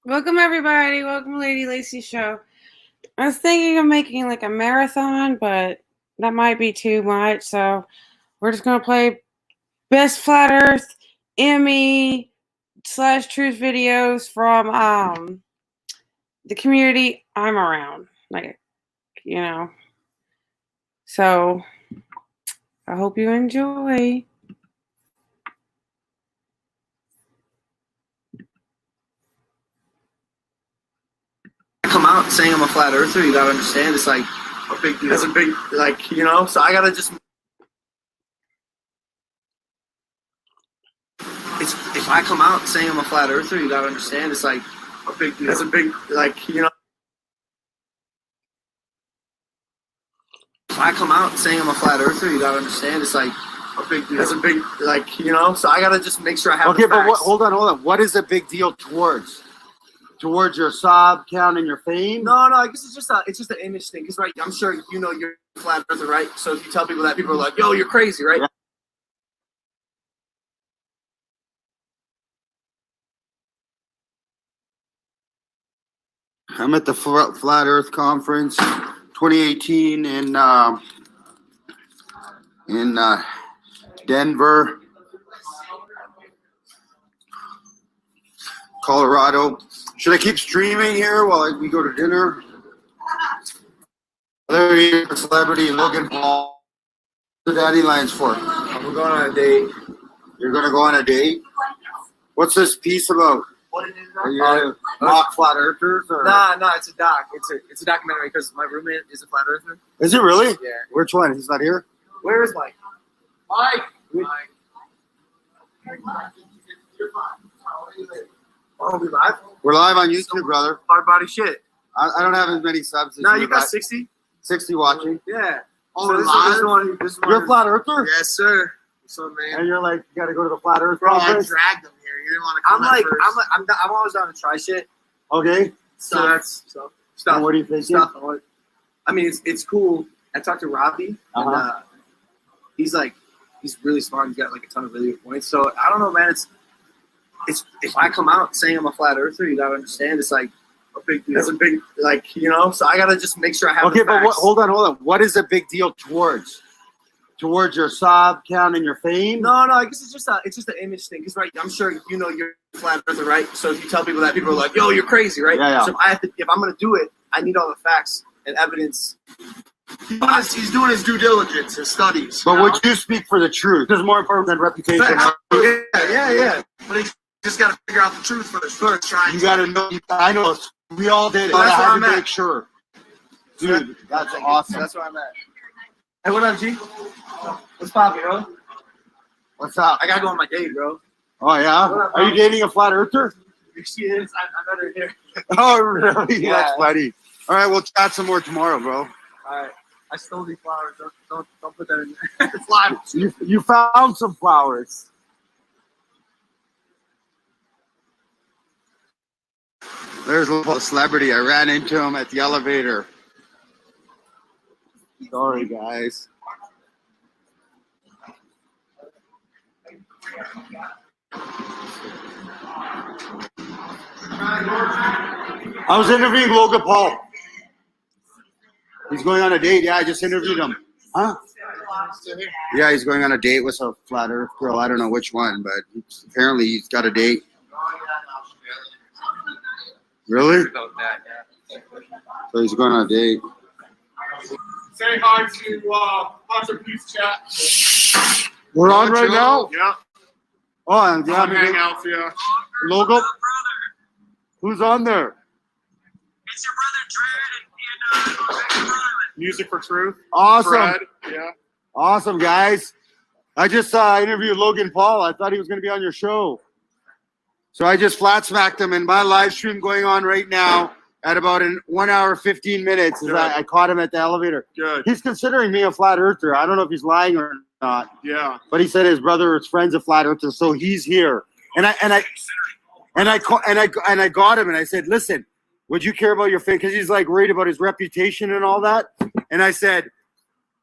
Welcome everybody. Welcome Lady Lacey Show. I was thinking of making like a marathon, but that might be too much. So we're just gonna play best flat Earth Emmy / truth videos from the community I'm around. So I hope you enjoy. Come out saying I'm a flat earther, you gotta understand it's like a big deal. It's a big, like, you know, so I gotta just, if I come out saying I'm a flat earther, you gotta understand it's like a big deal. It's a big, like, you know, if I come out saying I'm a flat earther, you gotta understand it's like a big deal. It's a big, like, you know, so I gotta just make sure I have okay, but hold on. What is a big deal towards your sub count and your fame? No, I guess it's just an image thing. Because, right, I'm sure you know you're a flat earther, right? So if you tell people that, people are like, yo, you're crazy, right? Yeah. I'm at the Flat Earth Conference 2018 in Denver, Colorado. Should I keep streaming here while we go to dinner? There he is, celebrity Logan Paul. What the daddy lines for? We're going on a date. You're gonna go on a date? What's this piece about? What is Are you mock flat earthers? Or? Nah, it's a doc. It's a documentary because my roommate is a flat earther. Is it really? Yeah. Which one? He's not here? Where is Mike? Mike! Oh, we live? We're live on YouTube, brother. Hard body shit. I don't have as many subs as No, you. you got 60? 60 watching. Yeah. Oh, so this one. You're a flat earther? Yes, sir. What's up, man? And you're like, you got to go to the flat earth Bro, I conference? dragged them here. You didn't want to come I'm always down to try shit. Okay. So that's stuff. And what do you think? Stuff. I mean, it's cool. I talked to Robbie, and he's really smart. He's got like a ton of video points. So I don't know, man. It's if I come out saying I'm a flat earther, you gotta understand it's like a big deal. It's a big, like, you know. So I gotta just make sure I have. Okay, but hold on. What is a big deal towards your sub count and your fame? No, I guess it's just an image thing. Because, right, I'm sure you know you're a flat earther, right? So if you tell people that, people are like, yo, you're crazy, right? Yeah. So if I'm gonna do it, I need all the facts and evidence. He's doing his due diligence, his studies. But would you speak for the truth? This is more important than reputation. Yeah. But he just got to figure out the truth first. You got to know. I know. We all did it. That's I where had I'm to at. make sure. Dude, that's awesome. That's where I'm at. Hey, what up, G? What's poppin', bro? What's up? I gotta go on my date, bro. Oh, yeah? What up, Are you dating a flat earther? She is. I met her here. Oh, really? Yeah. That's funny. All right, we'll chat some more tomorrow, bro. All right. I stole these flowers. Don't put that in there. Flowers. You found some flowers. There's a little celebrity. I ran into him at the elevator. Sorry, guys. I was interviewing Logan Paul. He's going on a date. Yeah, I just interviewed him. Huh? Yeah, he's going on a date with a flat earth girl. I don't know which one, but apparently he's got a date. Really? So he's going on a date. Say hi to Hunter Peace Chat. We're on right now? Yeah. Oh, and Come hang out for you. Logo? Who's on there? It's your brother Jared and Music for Truth. Awesome. Fred. Yeah. Awesome, guys. I just interviewed Logan Paul. I thought he was going to be on your show. So I just flat smacked him, and my live stream going on right now at about 1 hour, 15 minutes. I caught him at the elevator. Good. He's considering me a flat earther. I don't know if he's lying or not. Yeah. But he said his brother or his friend's a flat earther, so he's here. And I got him, and I said, listen, would you care about your fame? Because he's like worried about his reputation and all that. And I said,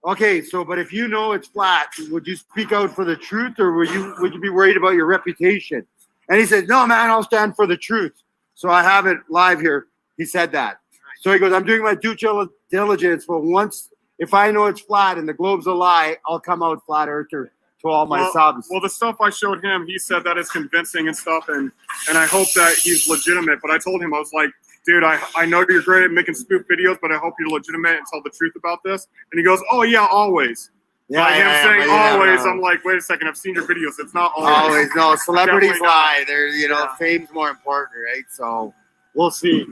okay, so but if you know it's flat, would you speak out for the truth, or would you be worried about your reputation? And he said, no, man, I'll stand for the truth. So I have it live here. He said that. So he goes, I'm doing my due diligence, but once, if I know it's flat and the globe's a lie, I'll come out flat earther to all my subs. Well, the stuff I showed him, he said that it's convincing and stuff, and I hope that he's legitimate. But I told him, I was like, dude, I know you're great at making spoof videos, but I hope you're legitimate and tell the truth about this. And he goes, oh, yeah, always. Yeah, By him saying but you never always, know. I'm like, wait a second, I've seen your videos. It's not always. Always, no. Celebrities Definitely not. lie. They're, Yeah. fame's more important, right? So we'll see.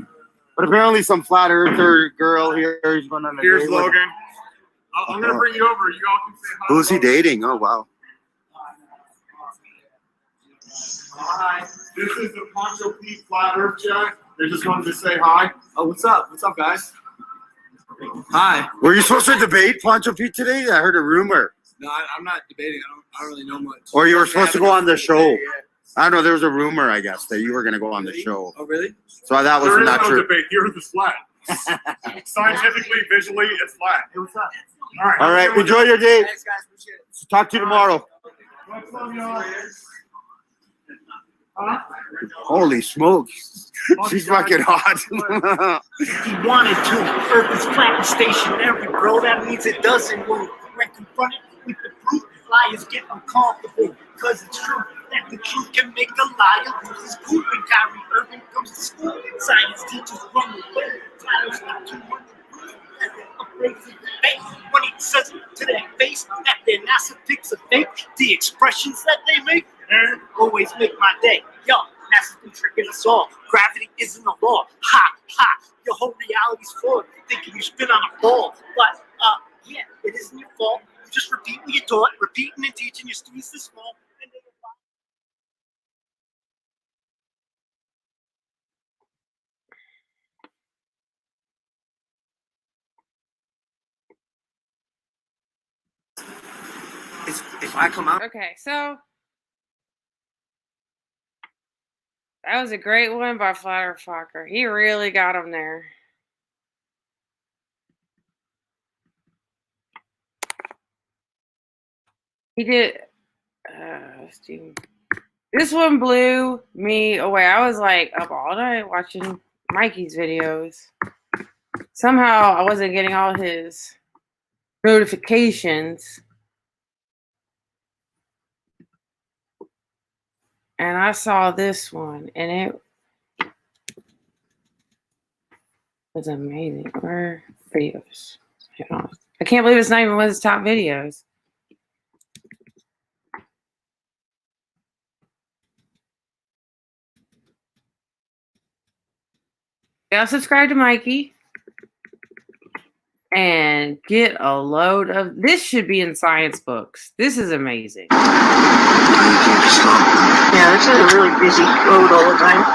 But apparently some flat earther girl here is going on a Here's date with- Logan. I'm going to bring you over. You all can say hi. Who's he dating? Oh, wow. Hi. This is the Poncho Pete Flat Earth Jack. They just wanted to say hi. Oh, what's up? What's up, guys? Hi. Were you supposed to debate Poncho Pete today? I heard a rumor. No, I'm not debating. I don't really know much. Or you were supposed to go on the show. Yeah. I don't know. There was a rumor, I guess, that you were going to go on the show. Oh, really? So that There wasn't is that no true. debate. Here is flat. Scientifically, visually, it's flat. Hey, what's up? All right. Enjoy your day. Thanks, guys. Appreciate it. Talk to you tomorrow. Let's love y'all. Holy smokes. She's fucking hot. He wanted to. Earth is flat and stationary, bro. That means it doesn't move. When confronted with the proof, liars get uncomfortable. Because it's true that the truth can make a liar lose his cool. When Kyrie Irving comes to school, science teachers run away. Flyers not too much. And they're afraid to debate. When he says it to their face, that their NASA picks a fake. The expressions that they make always make my day. Yo, NASA's been tricking us all. Gravity isn't a law. Ha, ha. Your whole reality's flawed. Thinking you spin on a ball. But, yeah, it isn't your fault. You just repeat what you taught, repeating and teaching your students this small. And they If I come out, Okay, so that was a great one by Flatter Fokker. He really got him there. He did. Let's do. This one blew me away. I was like up all night watching Mikey's videos. Somehow I wasn't getting all his notifications. And I saw this one, and it was amazing. Where videos? Hang on. I can't believe it's not even one of his top videos. Yeah, subscribe to Mikey and get a load of this. Should be in science books. This is amazing. Yeah, this is a really busy road all the time.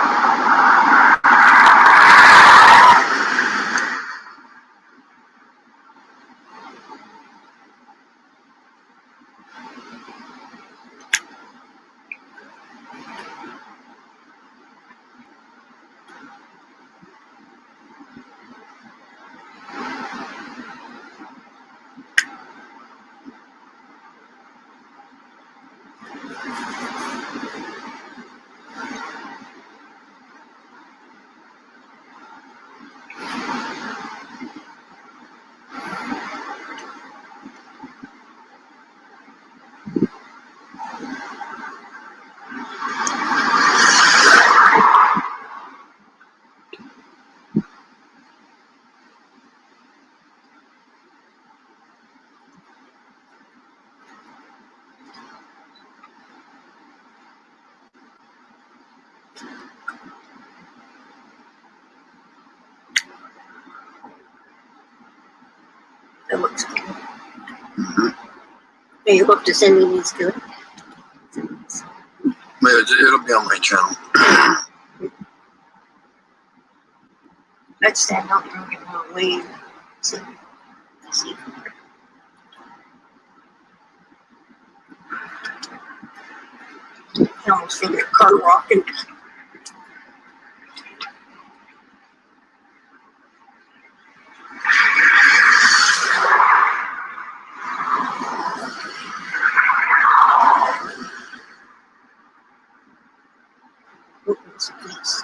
That looks good. Are you hope to send me these good? It'll be on my channel. Let's stand up and get more wave. See. I almost think a car walking. Please.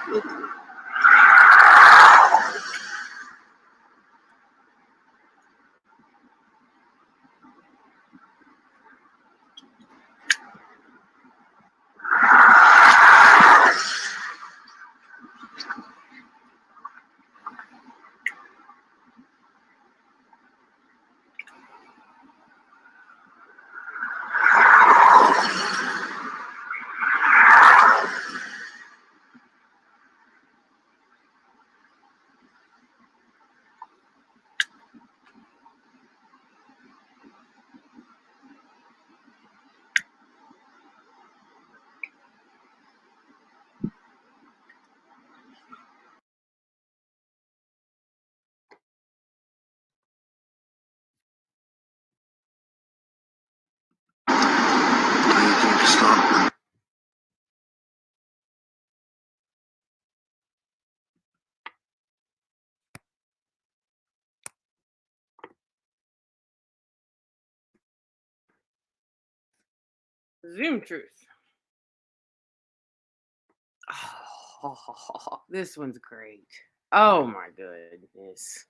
Zoom truth. Oh, this one's great. Oh my goodness.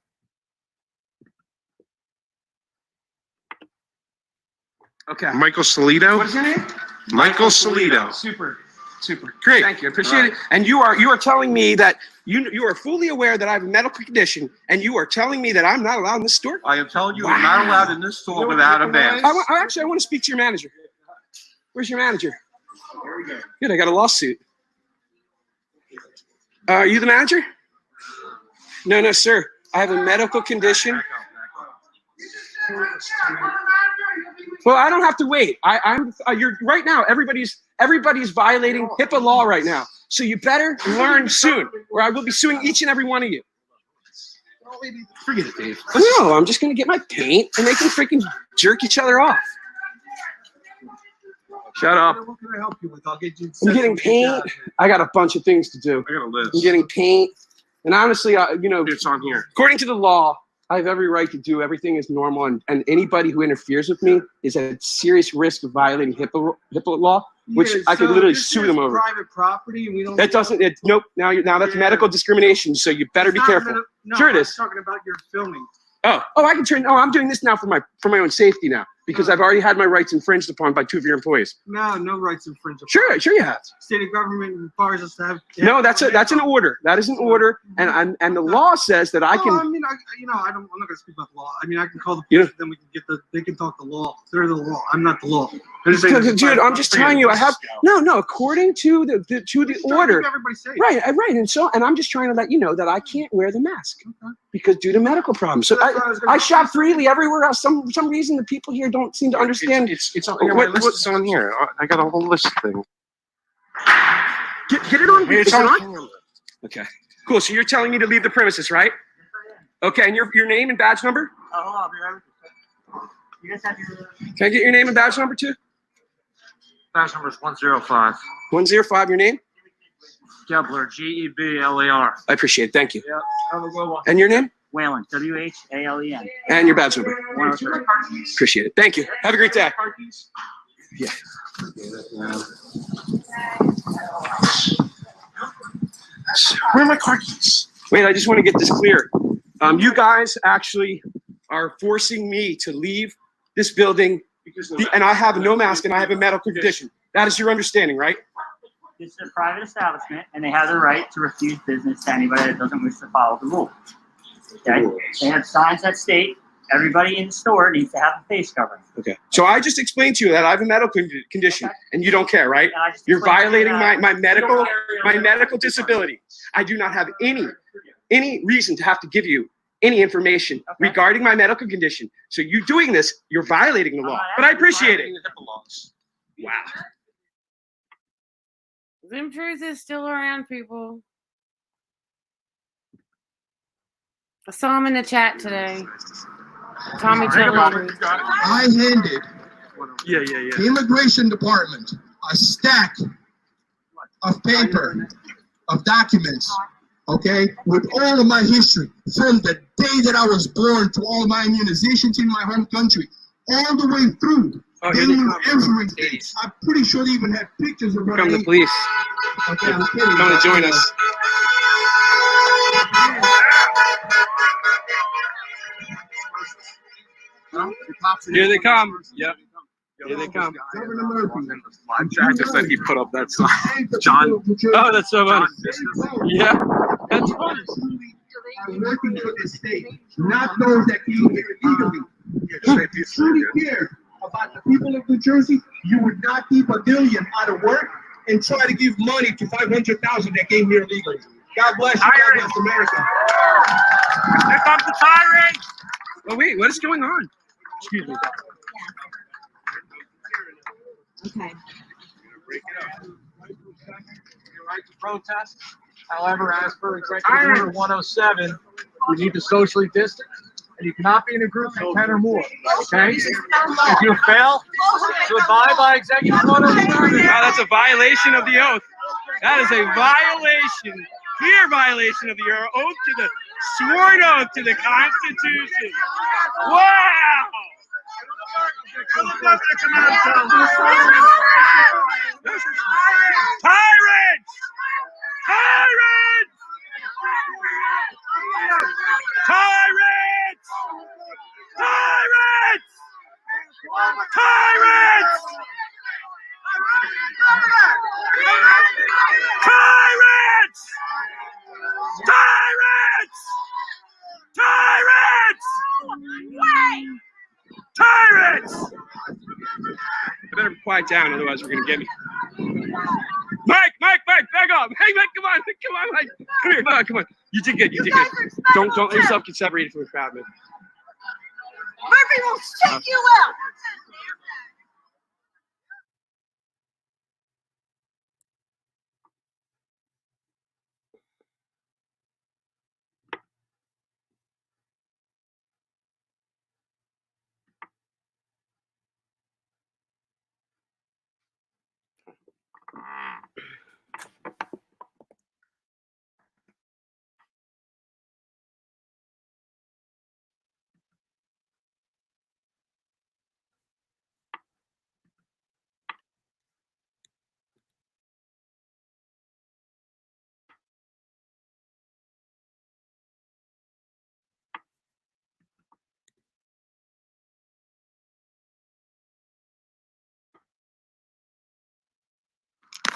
Okay. Michael Solito. What's your name? Michael Solito. Super. Great. Thank you. I appreciate it. And you are telling me that you are fully aware that I have a medical condition, and you are telling me that I'm not allowed in this store? I am telling you, I'm not allowed in this store without a mask. I want to speak to your manager. Where's your manager? Good. I got a lawsuit. Are you the manager? No, sir. I have a medical condition. Well, I don't have to wait. You're right now. Everybody's violating HIPAA law right now. So you better learn soon, or I will be suing each and every one of you. Forget it, Dave. No, I'm just gonna get my paint, and they can freaking jerk each other off. Shut up. What can I help you with? I'll get you. I'm getting paint. I got a bunch of things to do. I got a list. I'm getting paint, and honestly, It's on here. according to the law, I have every right to do everything is normal, and anybody who interferes with me is at serious risk of violating HIPAA law, which I could literally sue them over. Private property, and we don't. That doesn't. Nope. Now that's medical discrimination. So you better be careful. No, Sure it I'm is. talking about your filming. Oh, I can turn. Oh, I'm doing this now for my own safety now because I've already had my rights infringed upon by 2 of your employees. No rights infringed. Sure you have. State of government requires us to have. No, that's an order. That is an order, and the law says that I can. I mean, I'm not going to speak about the law. I mean, I can call the police, then we can get they can talk the law. They're the law. I'm not the law. Dude, I'm just telling you. I have no. According to the order. Everybody say Right, and I'm just trying to let you know that I can't wear the mask because due to medical problems. So I shop freely everywhere else. For some reason, the people here don't seem to understand. It's on here. My list is on here. I got a whole list of things. Get it on. It's Is it on. on? Okay, cool. So you're telling me to leave the premises, right? Okay, and your name and badge number? Hold on, I'll be right with you. You guys have your. Can I get your name and badge number too? Badge number is 105. 105. Your name? Gebler, Geblar. I appreciate it. Thank you. Yeah, have a good one. And your name? Whalen, Whalen. And your badge number? 103. Appreciate it. Thank you. Have a great day. Yeah. Where are my car keys? Wait, I just want to get this clear. You guys actually are forcing me to leave this building, and I have no mask and I have a medical condition. That is your understanding, right? This is a private establishment, and they have the right to refuse business to anybody that doesn't wish to follow the rules. Okay? They have signs that state everybody in the store needs to have a face covering. Okay. So I just explained to you that I have a medical condition, and you don't care, right? And I just You're explained to you violating that- my medical disability. I do not have any reason to have to give you any information regarding my medical condition. So you doing this, you're violating the law. But I appreciate it. Wow. Zoom truth is still around, people. I saw him in the chat today. Tommy Chilling. I handed the immigration department a stack of paper, of documents, okay, with all of my history from the day that I was born to all my immunizations in my home country, all the way through. They knew everything. I'm pretty sure they even had pictures of what I Come the ate. police. Okay, I'm kidding. Come to join us. Here they come. Yep. Here they come. Governor Murphy. I just said he put up that sign. John. Oh, that's so funny. Yeah. That's funny. Are working for the state, not those that came here illegally. If you truly care about the people of New Jersey, you would not keep a billion out of work and try to give money to 500,000 that came here illegally. God bless you. God bless America. Here comes the tyrant. Oh wait, what is going on? Excuse me. Okay. Your right to protest. However, as per Executive Order 107, you need to socially distance, and you cannot be in a group of 10 or more. Okay? If you fail to abide by Executive Order 107, That's a violation of the oath. That is a violation, clear violation of the oath to the sworn oath to the Constitution. Wow! Tyrants! Tyrants! Tyrants! Tyrants! Tyrants! Tyrants! Tyrants! Tyrants! Tyrants! I better quiet down, otherwise we're gonna get me. Mike, back up! Hey, Mike, come on, Mike. Come here, come on. You did good, you did good. Don't let yourself get separated from the crowd, man. Murphy will shake you out.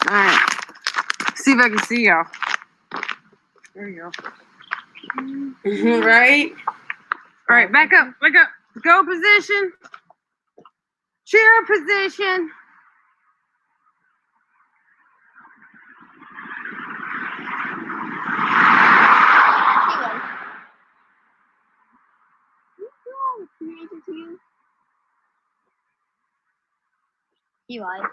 All right. See if I can see y'all. There you go. Right? All right, back up. Go position. Cheer position. Eli.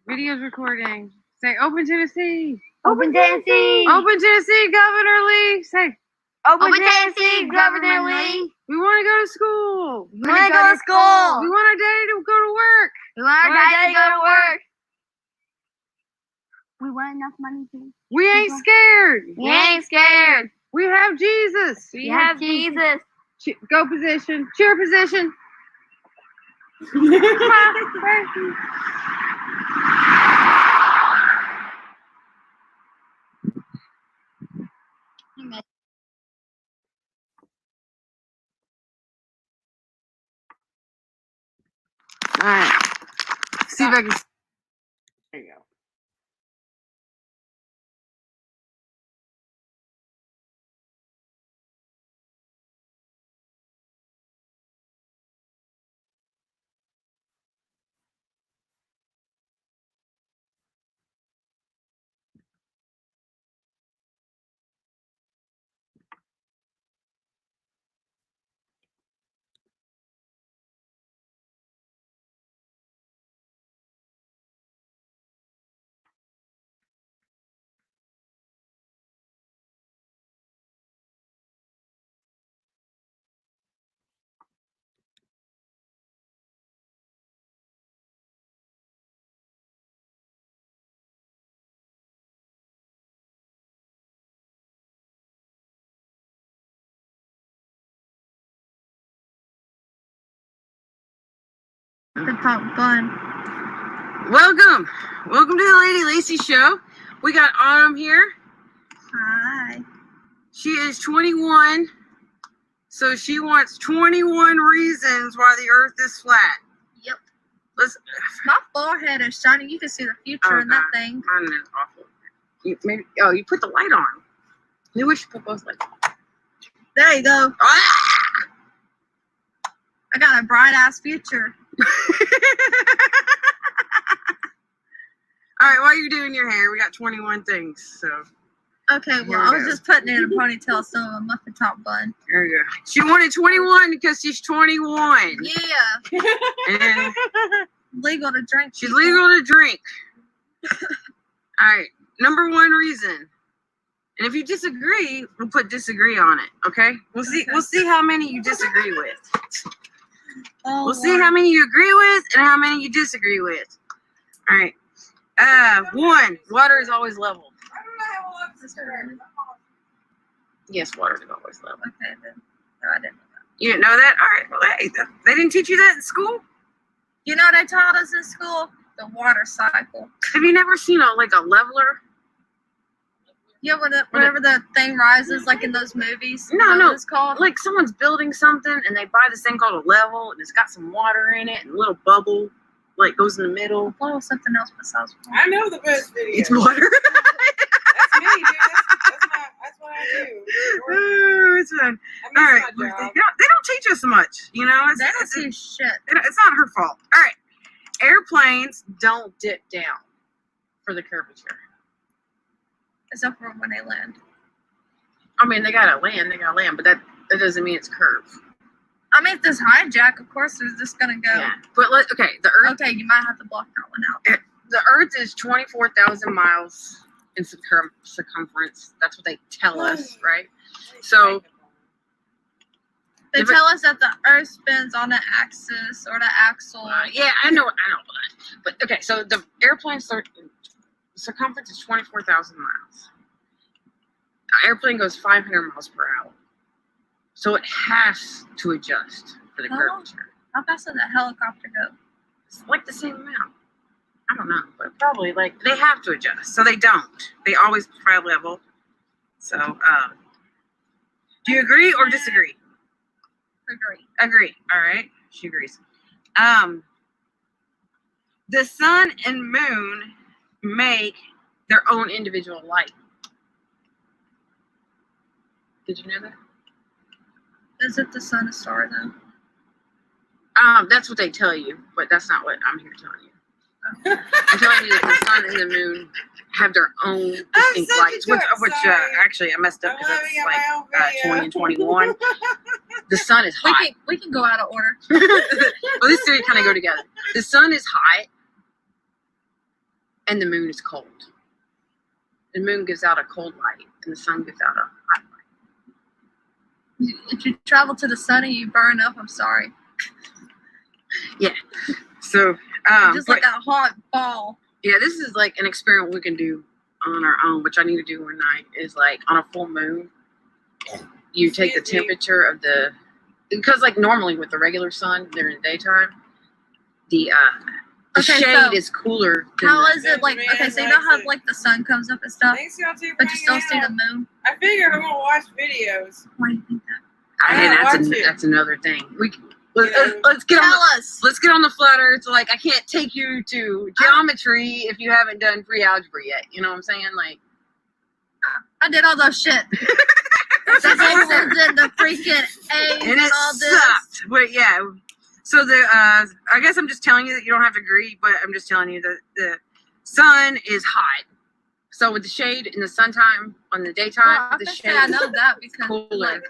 Video's recording. Say, Open Tennessee. Open Tennessee. Open Tennessee, Governor Lee. Say, Open Tennessee, Governor Lee. we want to go to school. We want to go to school. We want our daddy to go to work. We want our daddy to go to work. We want enough money to. We ain't scared. We ain't scared. We have Jesus. We have Jesus. Go position. Cheer position. All right. See if I can. There you go. The top gun. Welcome to the Lady Lacy Show. We got Autumn here. Hi. She is 21. So she wants 21 reasons why the Earth is flat. Yep. Let's. My forehead is shining. You can see the future in that thing. Mine is awful. You put the light on. Maybe we should put both lights on. There you go. Ah! I got a bright ass future. All right, while you're doing your hair, we got 21 things. So. Okay, well, I was just putting it in a ponytail, so a muffin top bun. There you go. She wanted 21 because she's 21. Yeah. And Legal to drink. she's legal to drink. All right, number 1 reason. And if you disagree, we'll put disagree on it. Okay? We'll see. Okay. We'll see how many you disagree with. Oh, We'll see how many you agree with and how many you disagree with. All right. 1. Water is always level. Yes, water is always level. Okay, then. No, I didn't know that. You didn't know that? All right. Well, hey, they didn't teach you that in school? You know what they taught us in school? The water cycle. Have you never seen a leveler? Yeah, whenever the thing rises, like in those movies. No, Is that no. what it's called? Like someone's building something and they buy this thing called a level and it's got some water in it and a little bubble like goes in the middle. Oh, something else besides water. I know the best video. It's water. That's me, dude. That's what I do. Oh, it's fun. All right. They don't teach us much, you know? They don't teach shit. It's not her fault. All right. Airplanes don't dip down for the curvature. Except for when they land. I mean, they gotta land, but that doesn't mean it's curved. I mean, if there's hijack, of course, there's just gonna go. Yeah. But the Earth. Okay, you might have to block that one out. The Earth is 24,000 miles in circumference. That's what they tell us, right? So They tell us that the Earth spins on the axis or the axle. yeah, I know that. But okay, so the airplane's circumference is 24,000 miles. An airplane goes 500 miles per hour. So it has to adjust for the curvature. How fast does that helicopter go? It's like the same amount. I don't know, but probably they have to adjust. So they don't. They always fly level. So, do you agree or disagree? Agree. All right. She agrees. The sun and moon make their own individual light. Did you know that? Is it the sun a star then? That's what they tell you, but that's not what I'm here telling you. I'm telling you that the sun and the moon have their own distinct lights, which actually I messed up because it's like 20 and 21. The sun is hot. We can go out of order. Well, these three kind of go together. The sun is hot, and the moon is cold. The moon gives out a cold light, and the sun gives out a hot light. If you travel to the sun and you burn up, I'm sorry. Yeah. So, just like a hot ball. Yeah, this is like an experiment we can do on our own, which I need to do one night. Is like on a full moon, you take the temperature of because like normally with the regular sun during the daytime, the shade is cooler. How is it like? Okay, so you know how like the sun comes up and stuff, but you still see the moon. I figured I'm gonna watch videos. Why do you think that? That's another thing. Let's get on the flat earth. Like I can't take you to geometry if you haven't done pre-algebra yet. You know what I'm saying? Like I did all those shit. The X's and the freaking A's and it all this. sucked. But yeah. So I guess I'm just telling you that you don't have to agree, but I'm just telling you that the sun is hot. So with the shade in the sun-time on the daytime, the shade I know that because cooler. like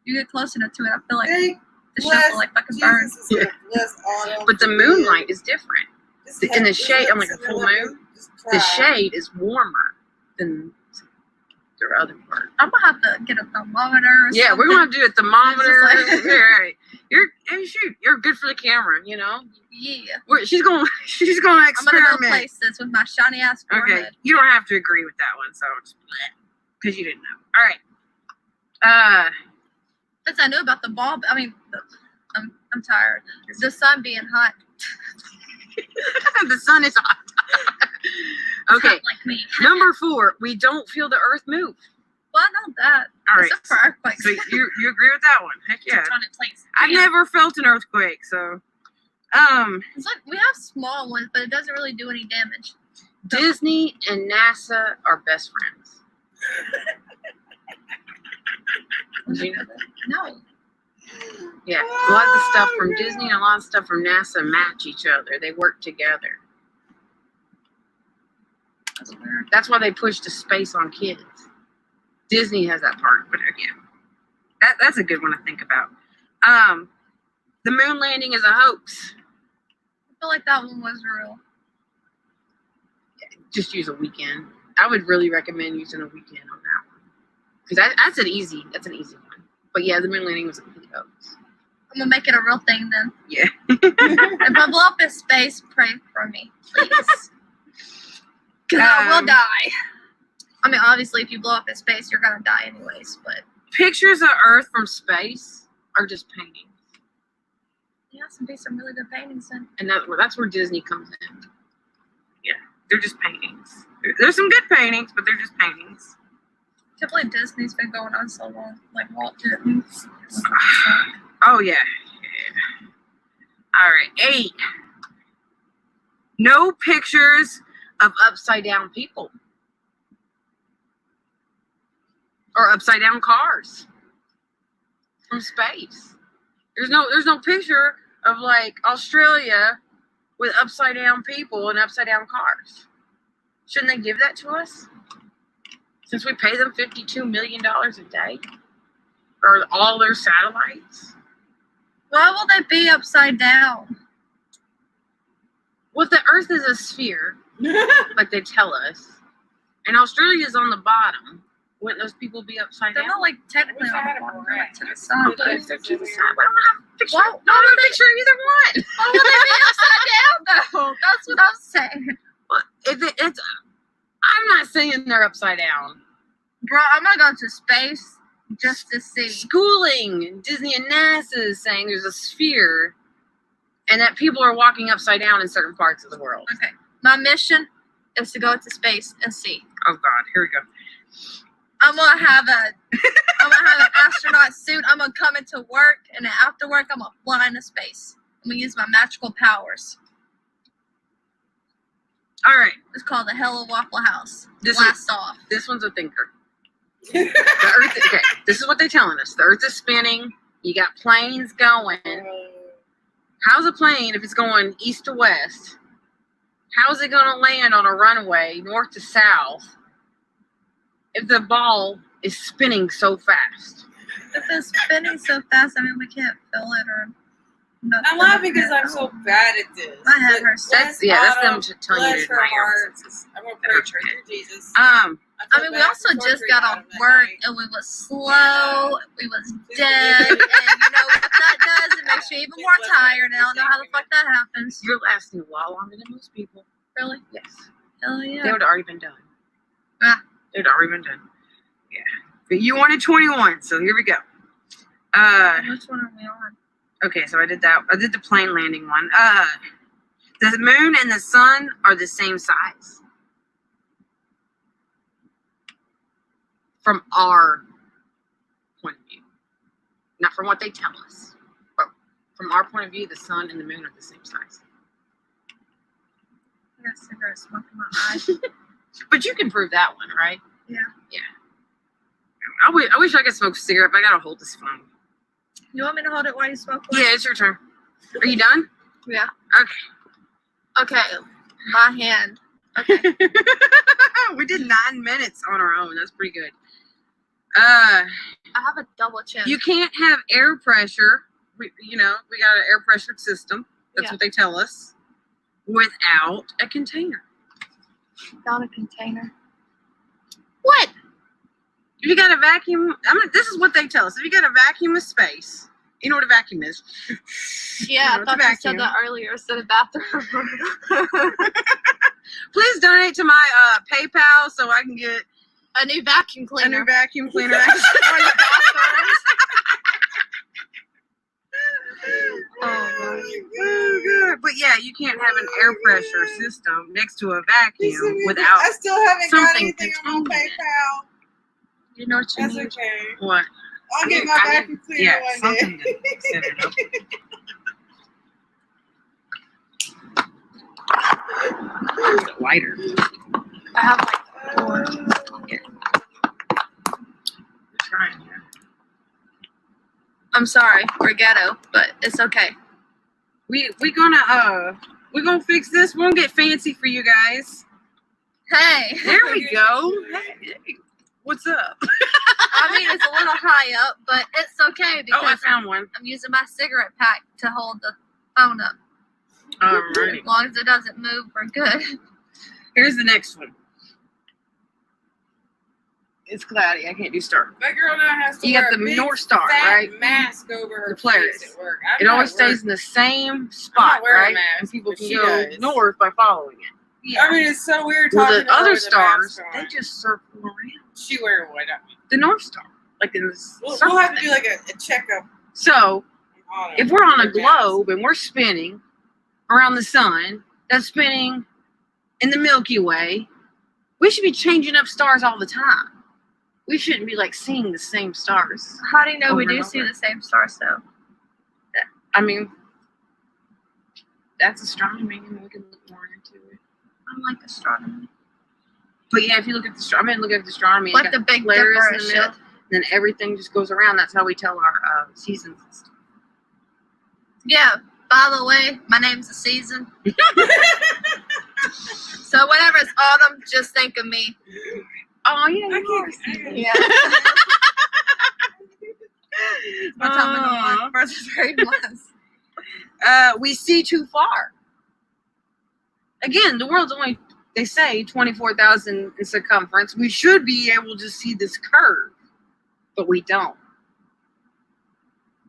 you get close enough to it, I feel like the shit will like fucking burn. Yeah. But the moonlight is different. In the shade, on like a full moon, the shade is warmer than the other part. I'm gonna have to get a thermometer. Or yeah, something. we're gonna do a thermometer. Like, right. You're good for the camera, you know. Yeah. She's gonna experiment. I'm gonna go places with my shiny ass forehead. Okay, you don't have to agree with that one, so because you didn't know. All right. Since I knew about the ball, I mean, I'm tired. The sun being hot. The sun is hot. Okay. Hot like me. Number 4, we don't feel the earth move. Well, not that. All right. Except for earthquakes. So you agree with that one? Heck yeah. Tectonic plates. I've never felt an earthquake, so It's like we have small ones, but it doesn't really do any damage. Disney and NASA are best friends. Did you know that? No. Yeah, a lot of the stuff from Disney and a lot of stuff from NASA match each other. They work together. That's weird. That's why they push to space on kids. Disney has that part, but again, that's a good one to think about. The moon landing is a hoax. I feel like that one was real. Just use a weekend. I would really recommend using a weekend on that one because that's an easy one. But yeah, the moon landing was a complete hoax. I'm gonna make it a real thing then. Yeah. If I blow up in space, pray for me, please. Because I will die. I mean, obviously, if you blow up in space, you're gonna die anyways. But pictures of Earth from space are just paintings. yeah, some really good paintings then. And that's where Disney comes in. Yeah, they're just paintings. There's some good paintings, but they're just paintings. I can't believe Disney's been going on so long. Like Walt Disney. Oh, yeah. All right, 8. No pictures of upside down people. Or upside down cars from space. There's no picture of like Australia with upside down people and upside down cars. Shouldn't they give that to us? Since we pay them $52 million a day for all their satellites? Why will they be upside down? Well, if the Earth is a sphere, like they tell us, and Australia's on the bottom, wouldn't those people be upside They're down? not like technically on the bottom, they're like to the side. But if they're to the side, we don't have a picture. I don't have a picture of either one. Why will they be upside down though? That's what I'm saying. Well, I'm not saying they're upside down. Bro, I'm gonna go to space just to see. Schooling, Disney and NASA is saying there's a sphere and that people are walking upside down in certain parts of the world. Okay, my mission is to go to space and see. Oh God, here we go. I'm gonna have an astronaut suit. I'm gonna come into work, and then after work, I'm gonna fly into space. I'm gonna use my magical powers. All right, it's called the Hello Waffle House. Blast off. This one's a thinker. The Earth. Okay, this is what they're telling us. The Earth is spinning. You got planes going. How's a plane, if it's going east to west, how's it gonna land on a runway north to south if the ball is spinning so fast? If it's spinning so fast, I mean, we can't feel it or nothing. I'm laughing because I'm so bad at this. I have her. That's them telling you Bless to her admire heart. I'm gonna pray for her, Jesus. I mean, we also just got off work and we was slow, we was dead, and you know what that does? It makes you even more tired. And I don't know how the fuck that happens. You're lasting a lot longer than most people. Really? Yes. Hell yeah. They would have already been done. Ah. They'd already been done. Yeah. But you wanted 21, so here we go. Which one are we on? Okay, so I did that. I did the plane landing one. The moon and the sun are the same size. From our point of view. Not from what they tell us. But from our point of view, the sun and the moon are the same size. I got a cigarette smoke in my eye. But you can prove that one, right? Yeah. Yeah. I wish I could smoke a cigarette, but I gotta hold this phone. You want me to hold it while you smoke? Yeah, it's your turn. Are you done? Yeah. Okay. Okay. My hand. Okay. We did 9 minutes on our own. That's pretty good. I have a double chin. You can't have air pressure. We got an air pressured system. That's what they tell us. Without a container. Without a container. What? If you got a vacuum, this is what they tell us. If you got a vacuum of space, you know what a vacuum is. Yeah, I thought you said that earlier instead of bathroom. Please donate to my PayPal so I can get a new vacuum cleaner. A new vacuum cleaner. Oh, good. But yeah, you can't have an air pressure system next to a vacuum without. I still haven't got something anything on my PayPal. You know what you That's need? okay. What? I'll get my vacuum cleaner Yeah, one day. something to set it up. Lighter. I have like 4. Here. Trying, yeah. I'm sorry, we're ghetto, but it's okay. We're gonna fix this. We're gonna get fancy for you guys. Hey, There we go. Hey, what's up? I mean, it's a little high up, but it's okay Oh, I because found one. I'm using my cigarette pack to hold the phone up. Alrighty. As long as it doesn't move, we're good. Here's the next one. It's cloudy. I can't do star. That girl now has to You wear got a the big North Star, fat right? mask over her The Polaris. face at work. It always stays in the same spot, wearing a right? mask, And people but can she go does. north by following it. Yeah. I mean, it's so weird Well, talking the to her other with a stars, mask they on. just circle around. She wearing what? I mean, The North Star, like in this. we'll have to do like a checkup. So, On if we're on a her mask. globe and we're spinning around the sun, that's spinning in the Milky Way, we should be changing up stars all the time. We shouldn't be like seeing the same stars. How do you know we Over do and see over. the same stars though? I mean, that's astronomy, and we can look more into it. I like astronomy. But yeah, if you look at the, I mean, look at the astronomy, Like it's the got Big Polaris Dipper in and the shit. middle, then everything just goes around. That's how we tell our seasons and stuff. Yeah, by the way, my name's the season. So whenever it's autumn, just think of me. Oh yeah, I you are. can't. Yeah. What time of the Aw. month versus very months. We see too far. Again, the world's only, they say, 24,000 in circumference. We should be able to see this curve, but we don't.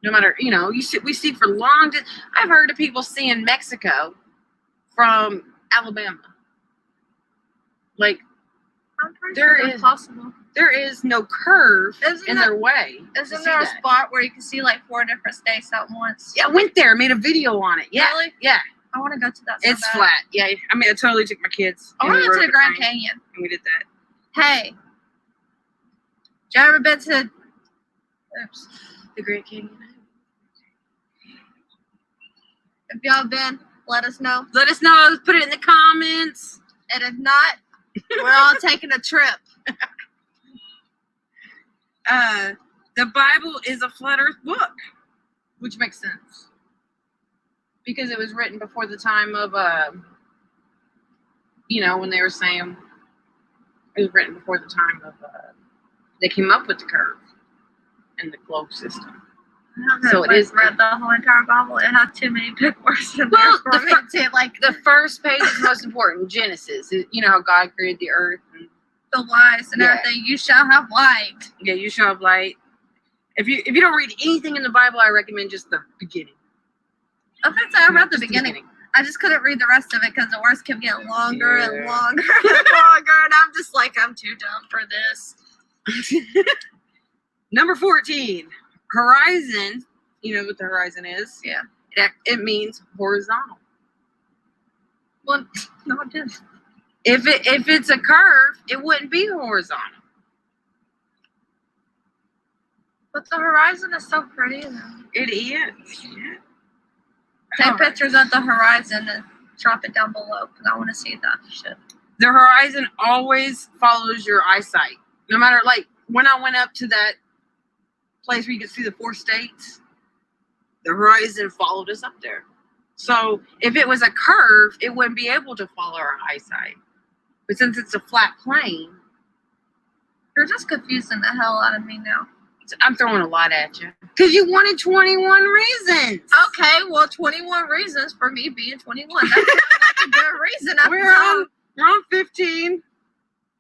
No matter, we see for long. I've heard of people seeing Mexico from Alabama. Like, I'm pretty There sure it's is- possible. there is no curve Isn't in that- their way. to Isn't see there a that. spot where you can see like 4 different states at once? Yeah, I went there, made a video on it. Yeah, Really? yeah. I want to go to that. So It's bad. flat. Yeah, I mean, I totally took my kids. I and want we to go to rode the Grand train, Canyon. and we did that. Hey, you ever been to? Oops. The Grand Canyon. If y'all been, let us know. Let us know. Put it in the comments. And if not, we're all taking a trip. The Bible is a flat Earth book, which makes sense because it was written before the time of, when they were saying it was written before the time of they came up with the curve and the globe system. So it is read the whole entire Bible. It had too many big words in Well, there for me to like the first page is most important. Genesis, you know how God created the earth. And, the lies and Yeah. everything. You shall have light. yeah, you shall have light. If you don't read anything in the Bible, I recommend just the beginning. Okay, so I read the Just beginning. I just couldn't read the rest of it because the words kept getting longer and Yeah. longer and longer, and I'm just like, I'm too dumb for this. Number 14, horizon. You know what the horizon is? Yeah. It means horizontal. Well, no, it didn't. If it's a curve, it wouldn't be horizontal. But the horizon is so pretty. Though. It is. Yeah. Take pictures of the horizon and drop it down below because I want to see that shit. The horizon always follows your eyesight. No matter, like, when I went up to that place where you could see the 4 states, the horizon followed us up there. So if it was a curve, it wouldn't be able to follow our eyesight. But since it's a flat plane, You're just confusing the hell out of me now. I'm throwing a lot at you. Because you wanted 21 reasons. Okay, well, 21 reasons for me being 21. That's not like a good reason. We're on 15.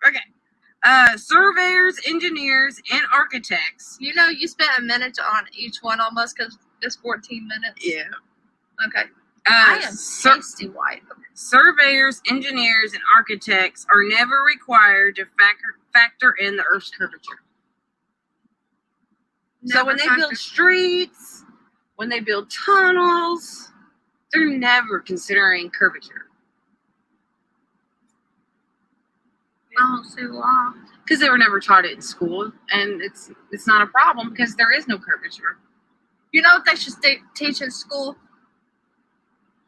Okay. Surveyors, engineers, and architects. You know, you spent a minute on each one almost because it's 14 minutes. Yeah. Okay. I am sur- tasty white. surveyors, engineers, and architects are never required to factor in the Earth's curvature. So when they build streets, when they build tunnels, they're never considering curvature. don't see why. Because they were never taught it in school, and it's not a problem because there is no curvature. You know what they should teach in school?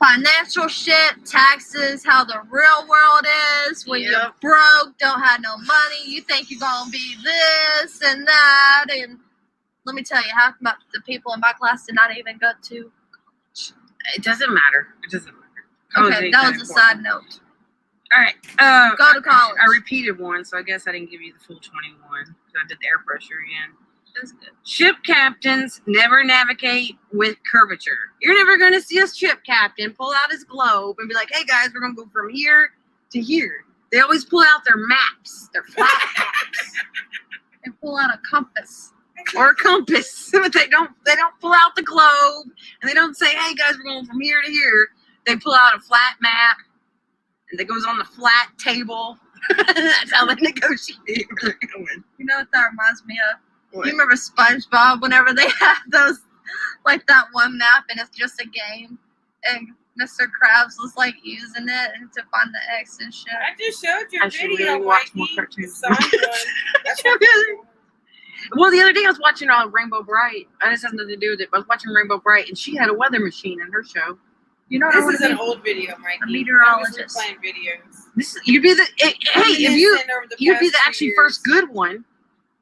Financial shit, taxes, how the real world is. When you're broke, don't have no money, you think you're gonna be this and that. And let me tell you, half of the people in my class did not even go to college. It doesn't matter. It doesn't matter. Okay, that was a side note. All right. Go to college. I repeated one, so I guess I didn't give you the full 21. I did the air pressure again. That's good. Ship captains never navigate with curvature. You're never going to see a ship captain pull out his globe and be like, hey guys, we're going to go from here to here. They always pull out their maps, their flat maps. They pull out a compass. Or a compass. But they don't pull out the globe and they don't say, hey guys, we're going from here to here. They pull out a flat map and it goes on the flat table. That's how they negotiate. You know what that reminds me of? What? You remember SpongeBob whenever they have those, like that one map and it's just a game and Mr. Krabs was like using it and to find the X and shit. I just showed your I should video, really watch more cartoons. Well, the other day I was watching Rainbow Bright. This has nothing to do with it. But I was watching Rainbow Bright, and she had a weather machine in her show. You know, This is an old video, Mikey. A meteorologist. Playing videos. You'd be the you'd be the past actually few first good one.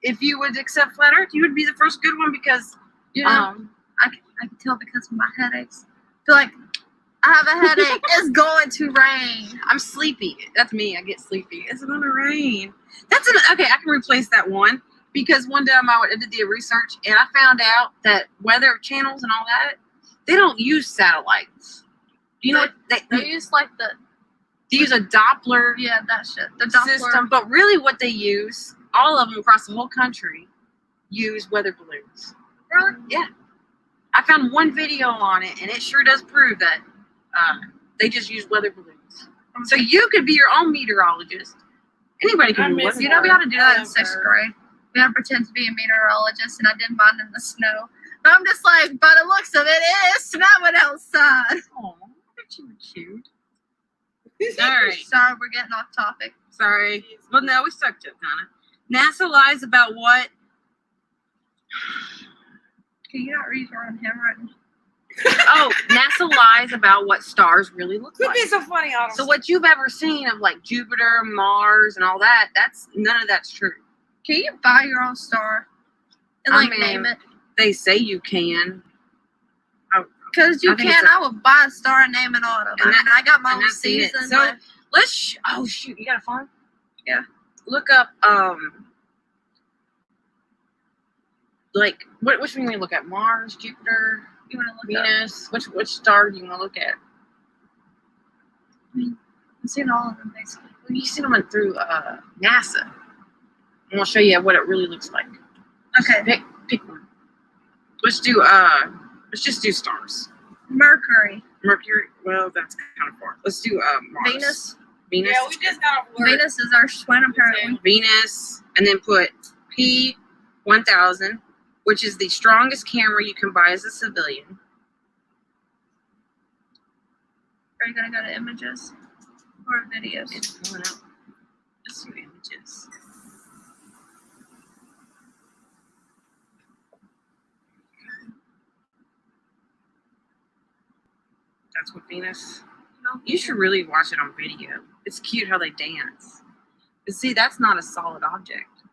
If you would accept flat Earth, you would be the first good one because You know, I can tell because of my headaches. I feel like I have a headache. It's going to rain. I'm sleepy. That's me. I get sleepy. It's going to rain. Okay. I can replace that one because one time I did the research and I found out that weather channels and all that, they don't use satellites. You know, they use like they use a Doppler that shit. The Doppler system, but really what they use, all of them across the whole country, use weather balloons. Really? Yeah. I found one video on it, and it sure does prove that they just use weather balloons. So you could be your own meteorologist. Anybody can do it. You know, we ought to do that in 6th grade. We had to pretend to be a meteorologist, and I did mine in the snow. And I'm just like, by the looks of it, it is snowing outside. Oh, aren't you cute? All right. Sorry, we're getting off topic. Sorry. Well, no, we stuck to it, Donna. NASA lies about what? Can you not read your own handwriting? Oh, NASA lies about what stars really look like. Could be so funny, Autumn. So what you've ever seen of like Jupiter, Mars, and all that, none of that's true. Can you buy your own star and like name it? They say you can. Because you can. I would buy a star and name it Autumn. And I got my own season. season. So let's. Oh shoot! You got a phone? Yeah. Look up. Like which one do you look at? Mars, Jupiter. You want to look Venus? Which star do you want to look at? I mean, I've seen all of them basically. You've seen them through NASA. And I'll show you what it really looks like. Okay. Pick one. Let's just do stars. Mercury. Well, that's kind of far. Let's do Mars. Venus. Venus. Yeah, we just got off work. Venus is our twin apparently. Venus, and then put P1000, which is the strongest camera you can buy as a civilian. Are you gonna go to images or videos? It's pulling up. Let's do images. That's what Venus. You should really watch it on video. It's cute how they dance. But see, that's not a solid object.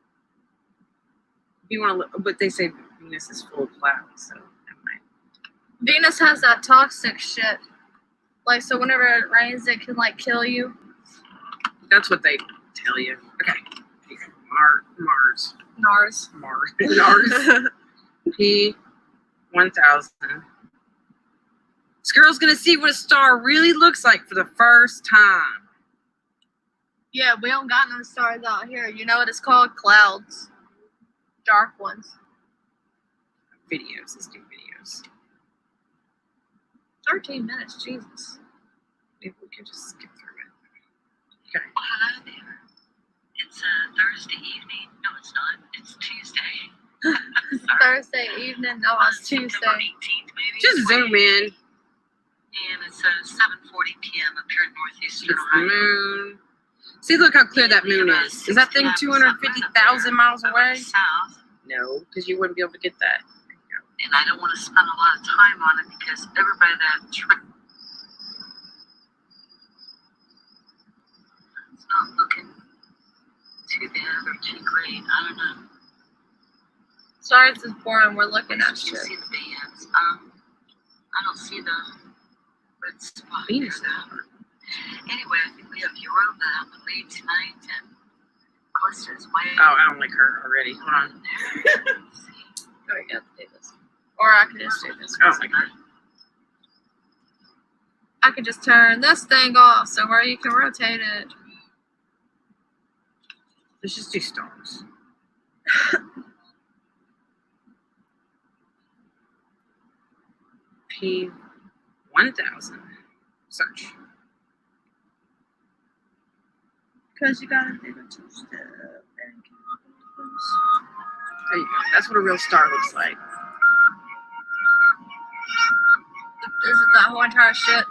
If you want to look, but they say Venus is full of clouds, so that might. Venus has that toxic shit. Like, so whenever it rains, it can like kill you. That's what they tell you. Okay. Mars. P1000. This girl's gonna see what a star really looks like for the first time. Yeah, we don't got no stars out here. You know what it's called? Clouds. Dark ones. Videos. Let's do videos. 13 minutes, Jesus. Maybe we can just skip through it. Okay. Hello there. It's Thursday evening. No, it's not. It's Tuesday. Thursday evening. No, it's Tuesday. September 18th, maybe. Just zoom in. And it's 7:40 p.m. up here in northeastern It's the Ohio. moon. See, look how clear that moon is. Is that thing 250,000 miles away? South, No, because you wouldn't be able to get that. and I don't want to spend a lot of time on it because everybody that it's not looking too bad or too great. I don't know. Sorry, this is boring. We're looking at You shit. see the bands. I don't see the red spot. Venus. Anyway, I think we have Europa on the lead tonight, and Costa's way. Oh, I don't like her already. Hold on. Oh, we got to do this. Or I could just do this. I don't like her. I could just turn this thing off so where you can rotate it. Let's just do stars. P1000. Search. Because you gotta do the two-step. There you go. That's what a real star looks like. This is that whole entire shit.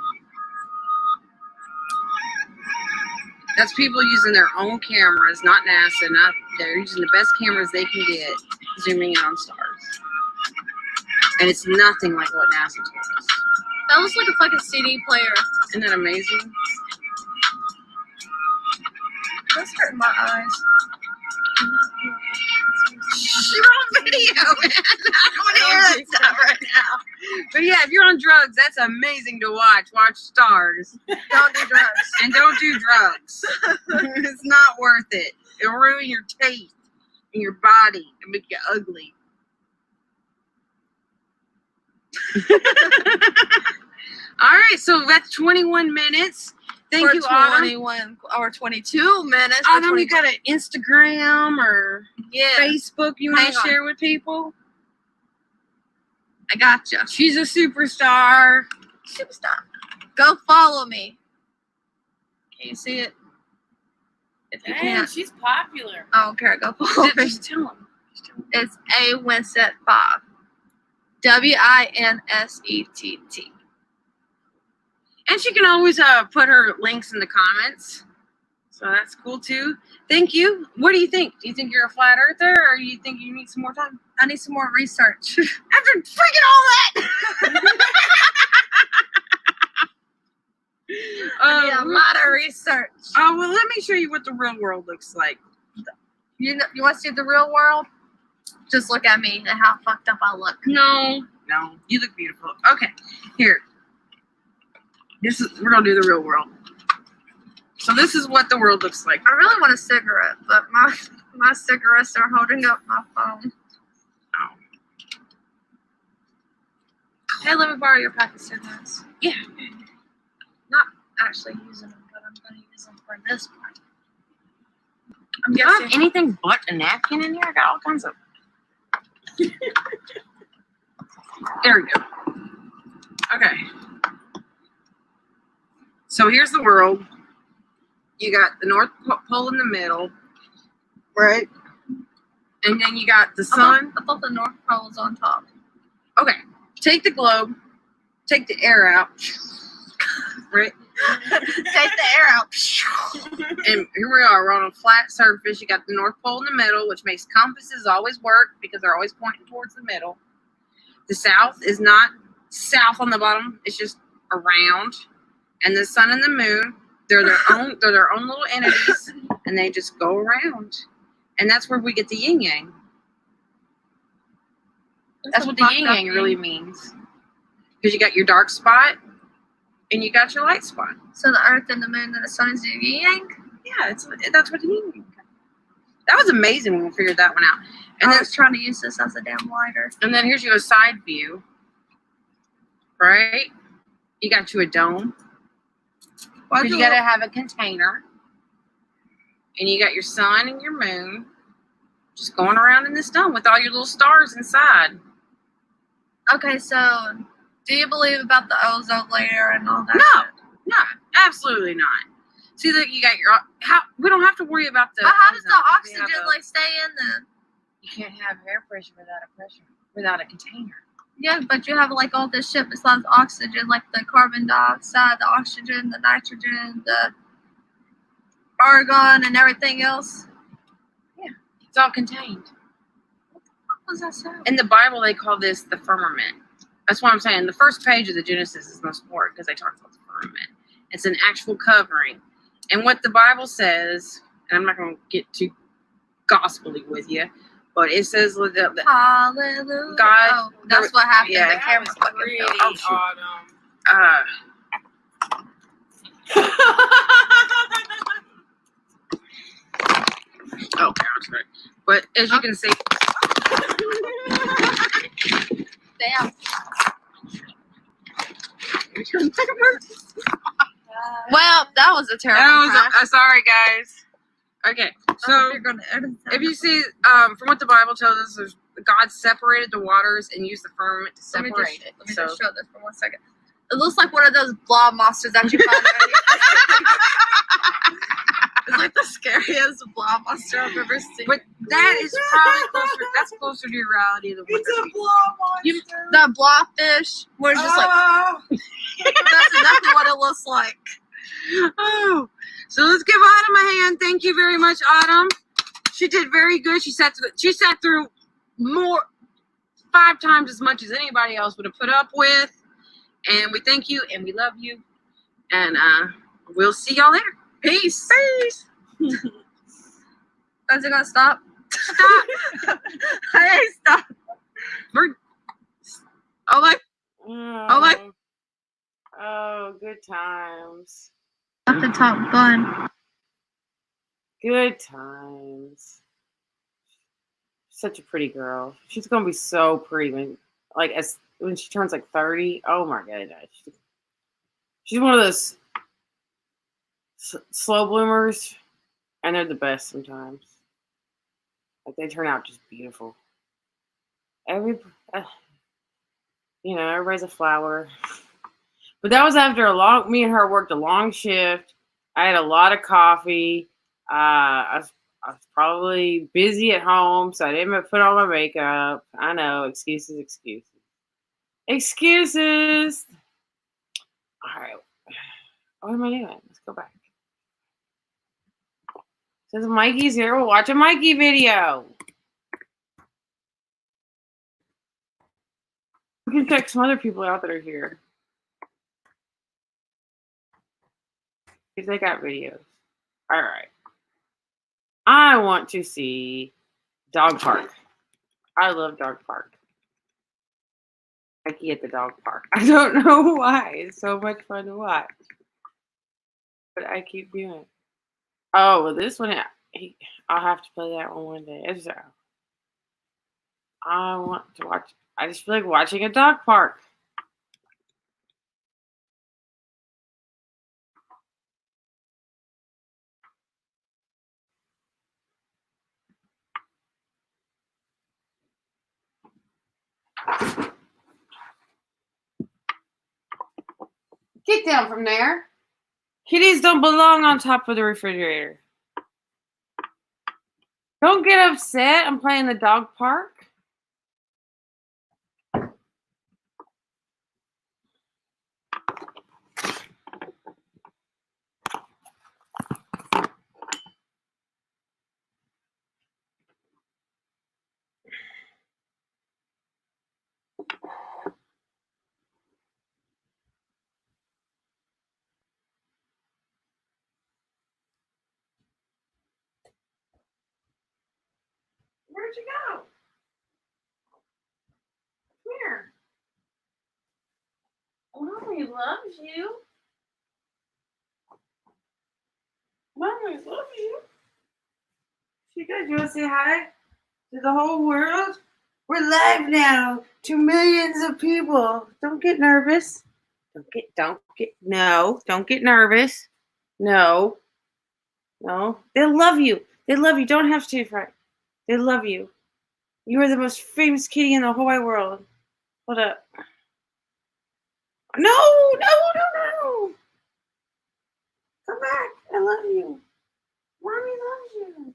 That's people using their own cameras, not NASA. Not they're using the best cameras they can get, zooming in on stars. And it's nothing like what NASA told us. That looks like a fucking CD player. Isn't that amazing? That's hurting my eyes. You're on video, man. I don't want to hear that stuff right now. But yeah, if you're on drugs, that's amazing to watch. Watch stars. Don't do drugs. And don't do drugs. It's not worth it. It'll ruin your teeth and your body and make you ugly. All right, so that's 21 minutes. Thank you, Autumn. 21 or 22 minutes. Autumn, you got an Instagram or Facebook you want Hang to on. share with people? I gotcha. She's a superstar. Superstar. Go follow me. Can you see it? If you Dang, can't, she's popular. I don't care. Go follow me. Just tell them. It's A Winsett 5. WINSETT. And she can always put her links in the comments. So that's cool too. Thank you. What do you think? Do you think you're a flat earther or do you think you need some more time? I need some more research. After freaking all that! I need a lot of research. Oh, well, let me show you what the real world looks like. You want to see the real world? Just look at me and how fucked up I look. No, you look beautiful. Okay, here. We're gonna do the real world. So this is what the world looks like. I really want a cigarette, but my cigarettes are holding up my phone. Oh. Hey, let me borrow your pack of cigarettes. Yeah. Not actually using them, but I'm going to use them for this part. I'm Do you have guessing. anything but a napkin in here? I got all kinds of. There we go. Okay. So here's the world. You got the North Pole in the middle, right? And then you got the sun. I thought the North Pole was on top. Okay. Take the globe. Take the air out. Right? Take the air out. And here we are. We're on a flat surface. You got the North Pole in the middle, which makes compasses always work because they're always pointing towards the middle. The south is not south on the bottom. It's just around. And the sun and the moon, they're their own little entities, and they just go around. And that's where we get the yin yang. That's what the yin yang really means. Because you got your dark spot and you got your light spot. So the earth and the moon and the sun is the yin yang? Yeah, that's what the yin yang is. That was amazing when we figured that one out. And I then was trying to use this as a damn lighter. And then here's your side view. Right? You got you a dome. Because you gotta have a container. And you got your sun and your moon just going around in this dome with all your little stars inside. Okay, so do you believe about the ozone layer and all that? No, absolutely not. See that you got your we don't have to worry about the But how does the ozone. We oxygen have like stay in then? You can't have air pressure without a container. Yeah, but you have like all this shit besides oxygen, like the carbon dioxide, the oxygen, the nitrogen, argon, and everything else. It's all contained. What was that sound? In the Bible, they call this the firmament. That's what I'm saying. The first page of the Genesis is most important because they talk about the firmament. It's an actual covering. And what the Bible says, and I'm not going to get too gospelly with you, but it says that Hallelujah. God. Oh, that's what happened. Yeah. The camera fucking fell. Okay, I'm sorry. But as you can see, Damn. Well, that was a terrible crash. sorry, guys. Okay, so if you see, from what the Bible tells us, there's God separated the waters and used the firmament to separate it. Let me just show this for 1 second. It looks like one of those blob monsters that you find. It's like the scariest blob monster I've ever seen. But that is probably closer. That's closer to reality than what It's a blob monster. That blobfish, where it's just like that's exactly what it looks like. Oh, so let's give Autumn a hand. Thank you very much, Autumn. She did very good. She sat through more 5 times as much as anybody else would have put up with. And we thank you and we love you. And we'll see y'all later. Peace. Peace. Is it gonna stop? Stop. Hey, stop. Oh, good times. At the top bun. Good times. Such a pretty girl. She's gonna be so pretty when she turns like 30. Oh my god, she's one of those slow bloomers, and they're the best sometimes. Like they turn out just beautiful. Everybody's a flower. But that was after me and her worked a long shift. I had a lot of coffee. I was probably busy at home, so I didn't put on my makeup. I know, excuses. Excuses. All right. What am I doing? Let's go back. Says Mikey's here. We'll watch a Mikey video. We can check some other people out that are here. Because they got videos. All right. I want to see Dog Park. I love Dog Park. Mikey at the dog park. I don't know why. It's so much fun to watch. But I keep doing it. Oh, well, this one, I'll have to play that one day. So, I want to watch. I just feel like watching a dog park. Get down from there. Kitties don't belong on top of the refrigerator. Don't get upset. I'm playing the dog park. Where'd you go? Come here. Mommy loves you. Mommy loves you. She good. You want to say hi to the whole world? We're live now to millions of people. Don't get nervous. Don't get nervous. No. They love you. They love you. Don't have to, friend. They love you. You are the most famous kitty in the whole wide world. Hold up. No. Come back. I love you. Mommy loves you.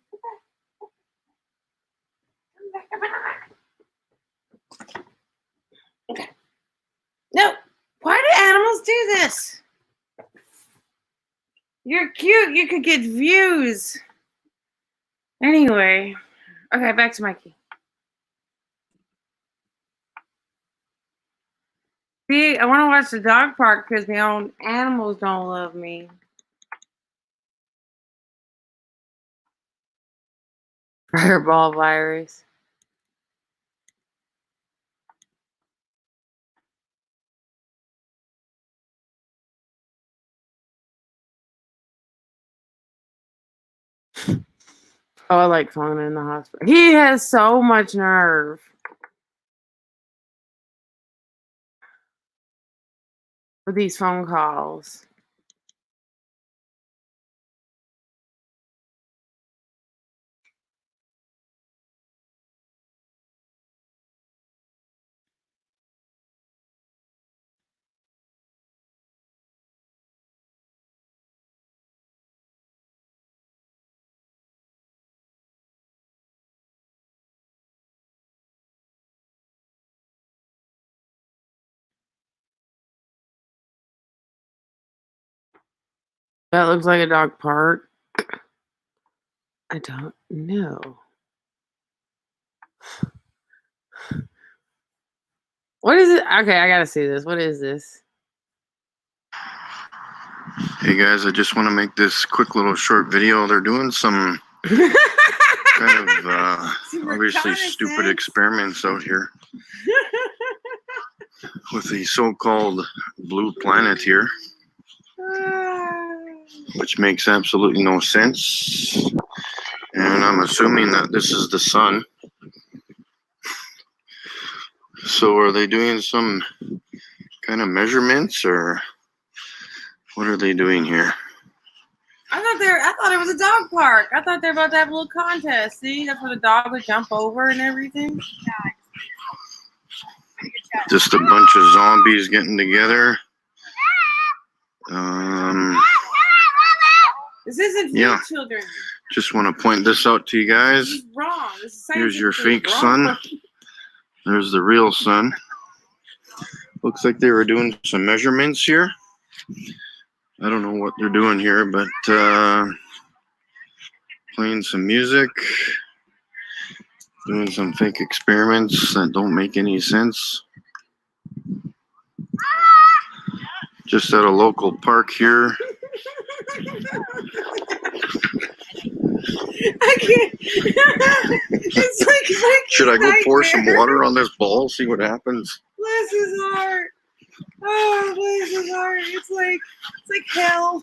Come back. Okay. No. Why do animals do this? You're cute. You could get views. Anyway. Okay, back to Mikey. See, I want to watch the dog park because my own animals don't love me. Fireball virus. Oh, I like phoning in the hospital. He has so much nerve. With these phone calls. That looks like a dog park. I don't know. What is it? Okay, I gotta see this. What is this? Hey guys, I just want to make this quick little short video. They're doing some kind of obviously stupid experiments out here with the so-called blue planet here, which makes absolutely no sense. And I'm assuming that this is the sun. So are they doing some kind of measurements, or what are they doing here? I thought it was a dog park. I thought they were about to have a little contest. See, that's where the dog would jump over and everything. Just a bunch of zombies getting together. This isn't for children. Just want to point this out to you guys. He's wrong. This is Here's your fake wrong. sun. There's the real sun. Looks like they were doing some measurements here. I don't know what they're doing here, but playing some music, doing some fake experiments that don't make any sense. Just at a local park here. I can't. It's like Should I go pour some water on this ball, see what happens? Bless his heart. Oh, bless his heart. It's like hell.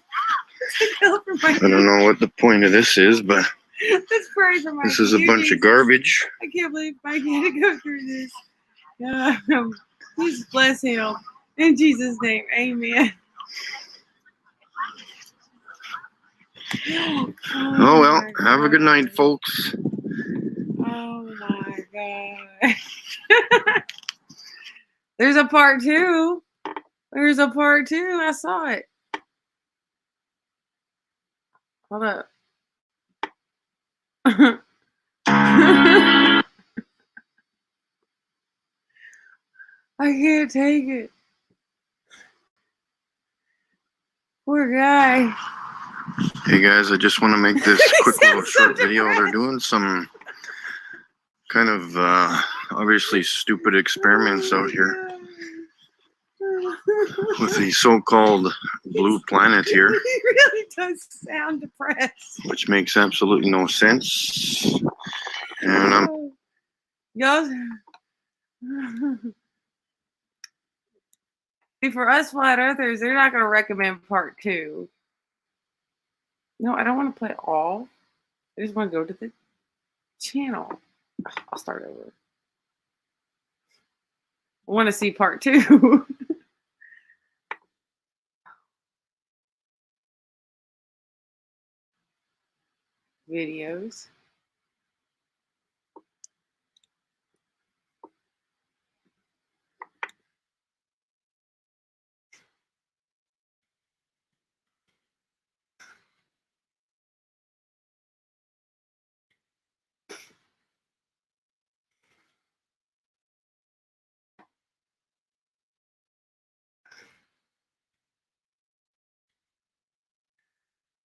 It's like hell for my. I don't know what the point of this is, but Let's pray for my. this is a bunch of garbage. I can't believe I had to go through this. Please bless him. In Jesus' name, amen. Oh well, have a good night, folks. Oh my God. There's a part two. There's a part two. I saw it. Hold up. I can't take it. Poor guy. Hey guys, I just want to make this quick little short video. They're doing some kind of obviously stupid experiments out here with the so-called blue planet here, He really does sound depressed. which makes absolutely no sense. And I'm Y'all. See, for us flat earthers, they're not going to recommend part two. No, I don't want to play all. I just want to go to the channel. I'll start over. I want to see part two. Videos.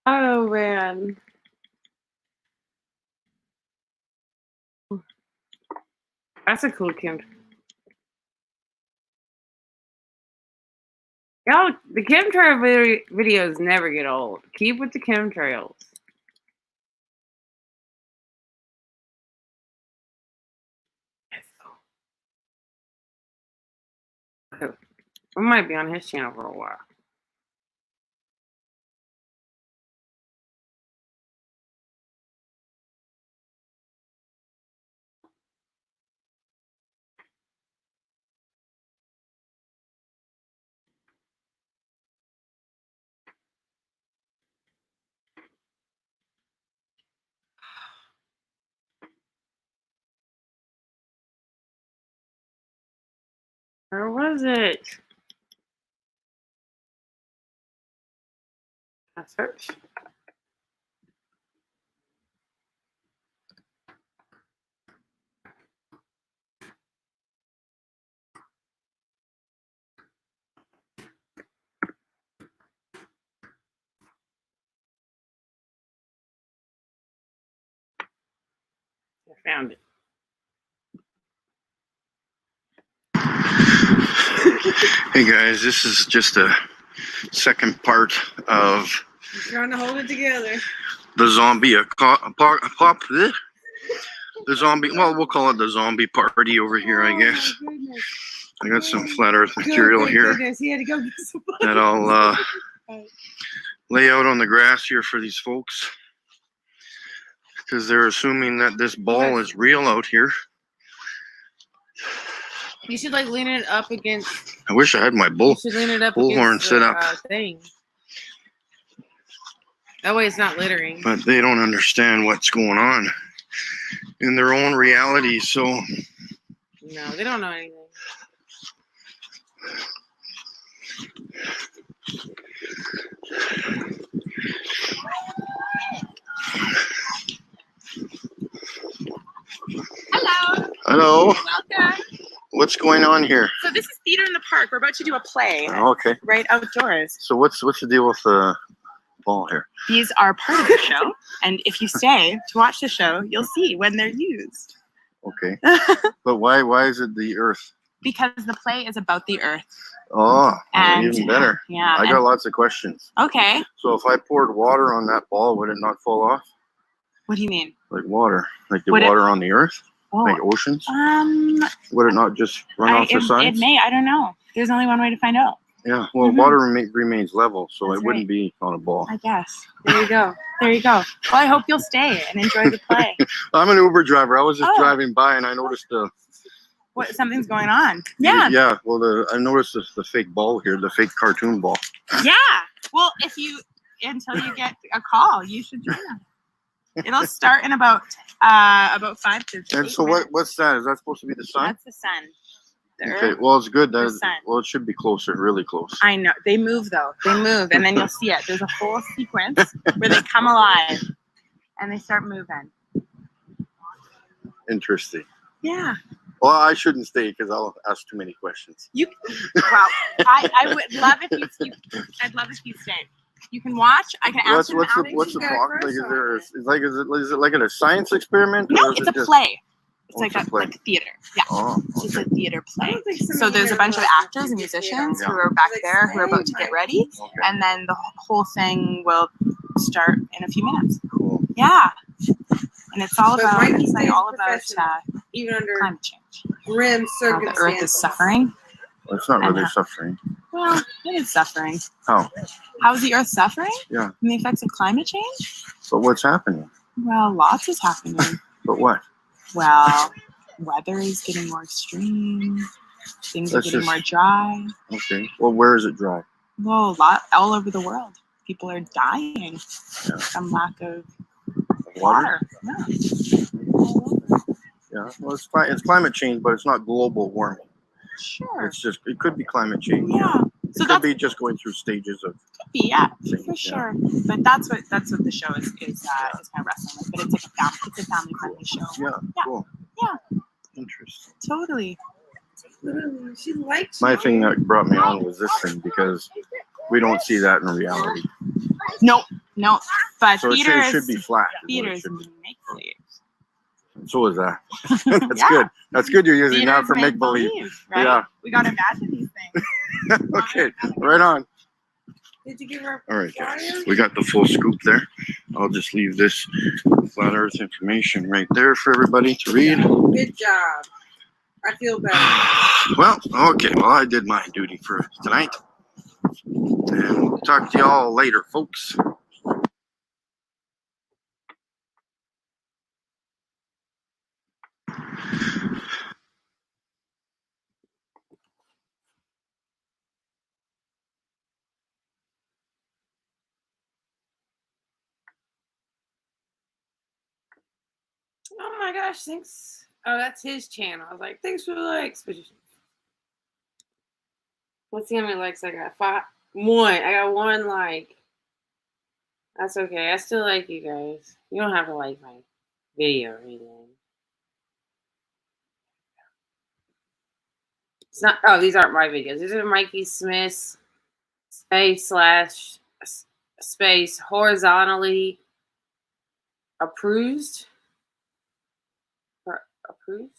Oh man. That's a cool chemtrail. Y'all, the chemtrail videos never get old. Keep with the chemtrails. We might be on his channel for a while. Where was it? I search. I found it. Hey guys, this is just a second part of Trying to hold it together. the zombie the zombie. Well, we'll call it the zombie party over here, I guess. I got some flat Earth material here He had to go get some that I'll lay out on the grass here for these folks, because they're assuming that this ball is real out here. You should like lean it up against. I wish I had my You should lean it up bullhorn against set the, up. thing. That way it's not littering. But they don't understand what's going on in their own reality, so No, they don't know anything. Hello. hello, Welcome. what's going on here? So this is Theater in the Park. We're about to do a play Okay, right outdoors. so what's the deal with the ball here? These are part of the show, and if you stay to watch the show, you'll see when they're used. Okay, but why is it the Earth? Because the play is about the Earth. Oh, And even better. yeah, I got and- lots of questions. Okay. So if I poured water on that ball, would it not fall off? What do you mean? Like water, like the Would it- water on the Earth, Oh. like oceans? Um, Would it not just run off the it sides? may. I don't know. There's only one way to find out. Yeah, well, Mhm. water remains level, so That's it wouldn't be on a ball. I guess. There you go. There you go. Well, I hope you'll stay and enjoy the play. I'm an Uber driver. I was just Oh. driving by and I noticed the Something's going on. Yeah. yeah. Well, I noticed the fake ball here, the fake cartoon ball. Yeah. Well, until you get a call, you should join us. It'll start in about 5 to 8 And so what's that? Is that supposed to be the sun? That's the sun. The Okay. Earth. Well, it's good. The That sun. well, it should be closer, really close. I know. They move though. They move, and then you'll see it. There's a whole sequence where they come alive and they start moving. Interesting. Yeah. Well, I shouldn't stay because I'll ask too many questions. You. Well, I would love if you. I'd love if you stayed. You can watch. I can answer. What's the talk? Like, is it like a science experiment? No, or is it's it a just- play. It's Oh, like it's a play. like theater. Yeah. Oh, It's just a theater play. some So of there's the a bunch of other actors and musicians Yeah. who are back there who are about to get ready, and then the whole thing will start in a few minutes. Cool. Yeah. And it's all But about Mikey it's like stays all about professional, even under climate change. grim How circumstances. the Earth is suffering. Well, it's not And really how- suffering. Well, it is suffering. How? How is the Earth suffering Yeah. from the effects of climate change? But what's happening? Well, lots is happening. But what? Well, weather is getting more extreme. Things are That's getting just- more dry. Okay. Well, where is it dry? Well, a lot all over the world. People are dying from lack of water. Yeah. Yeah. Well, it's climate change, but it's not global warming. Sure. It's just it could be climate change. Yeah. So It could be just going through stages of. Yeah, things, for yeah. sure. But that's what the show is kind of wrestling with. But it's like a family friendly show. Yeah. Yeah. Cool. Yeah. Interesting. Totally. She likes My thing that brought me on was this thing because we don't see that in reality. Nope. No, but So theater it should be flat. is what theater it is should be. make believe. So is that. That's Yeah. good. That's good. You're using Theater that is for make believe. right? Yeah. We gotta imagine these things. Okay. Right on. Did you give her? All right, guys. We got the full scoop there. I'll just leave this flat Earth information right there for everybody to read. Good job. I feel better. Well, okay. Well, I did my duty for tonight. And we'll talk to y'all later, folks. Oh my gosh, thanks. Oh, that's his channel. I was like, thanks for the likes. Let's see how many likes I got. One. I got one like. That's okay. I still like you guys. You don't have to like my video or anything. It's not. Oh, these aren't my videos. These are Mikey Smith's space horizontally approved. Or approved?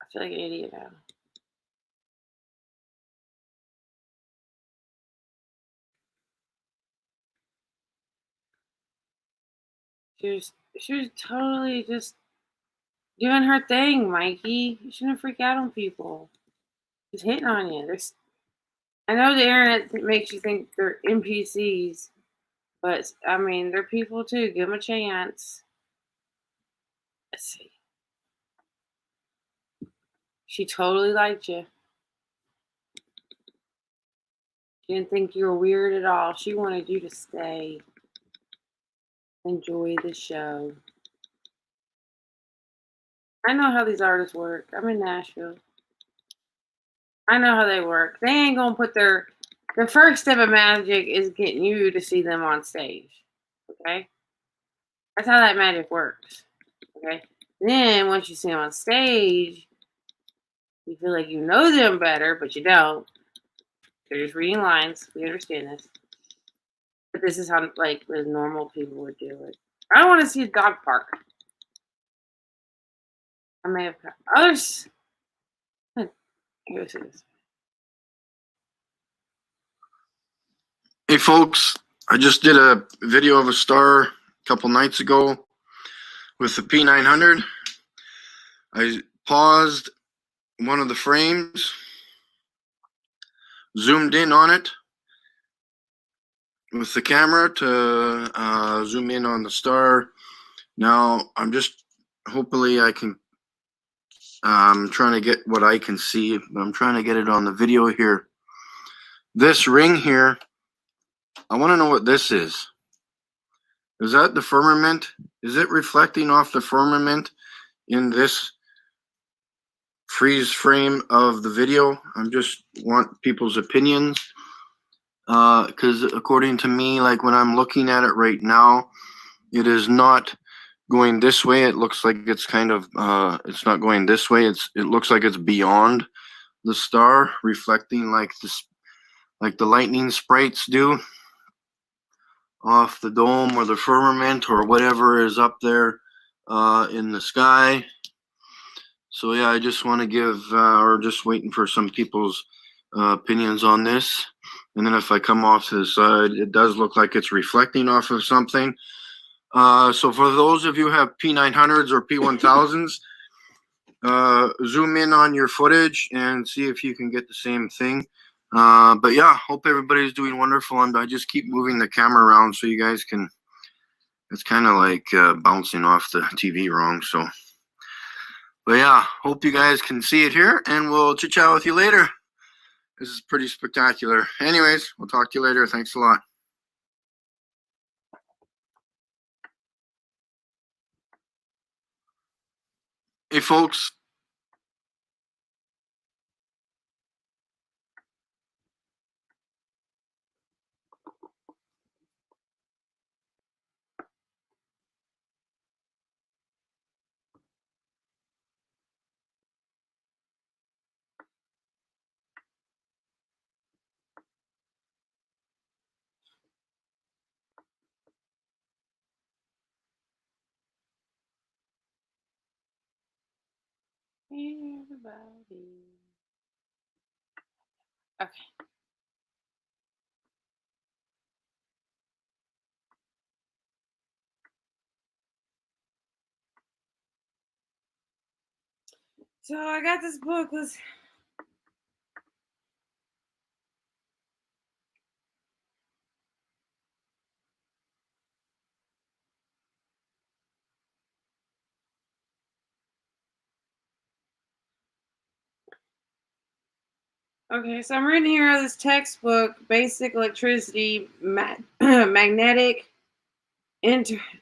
I feel like an idiot now. She was totally just doing her thing, Mikey. You shouldn't freak out on people. She's hitting on you. I know the internet makes you think they're NPCs, but I mean, they're people too. Give them a chance. Let's see. She totally liked you. She didn't think you were weird at all. She wanted you to stay. Enjoy the show. I know how these artists work. I'm in Nashville. I know how they work. They ain't gonna put the first step of magic is getting you to see them on stage. Okay? That's how that magic works. Okay? Then once you see them on stage, you feel like you know them better, but you don't. They're just reading lines. We understand this. But this is how like the normal people would do it. I don't want to see a dog park. I may have others. Go see this. Hey, folks. I just did a video of a star a couple nights ago with the P900. I paused one of the frames, zoomed in on it with the camera to zoom in on the star. Now I'm just hopefully I can. I'm trying to get what I can see. I'm trying to get it on the video here. This ring here, I want to know what this is. Is that the firmament? Is it reflecting off the firmament in this freeze frame of the video? I just want people's opinions. Because according to me, like when I'm looking at it right now, it is not going this way. It looks like it's kind of it's not going this way. It looks like it's beyond the star, reflecting like this, like the lightning sprites do off the dome or the firmament or whatever is up there in the sky. So yeah, I just want to give or just waiting for some people's opinions on this. And then if I come off to the side, it does look like it's reflecting off of something. So for those of you who have P900s or P1000s, zoom in on your footage and see if you can get the same thing. But yeah, hope everybody's doing wonderful. And I just keep moving the camera around so you guys can, it's kind of like bouncing off the TV wrong. So, but yeah, hope you guys can see it here and we'll chit chat with you later. This is pretty spectacular. Anyways, we'll talk to you later. Thanks a lot. Hey, folks. Everybody. Okay. So I got this book. Okay, so I'm reading here this textbook, Basic Electricity, Magnetic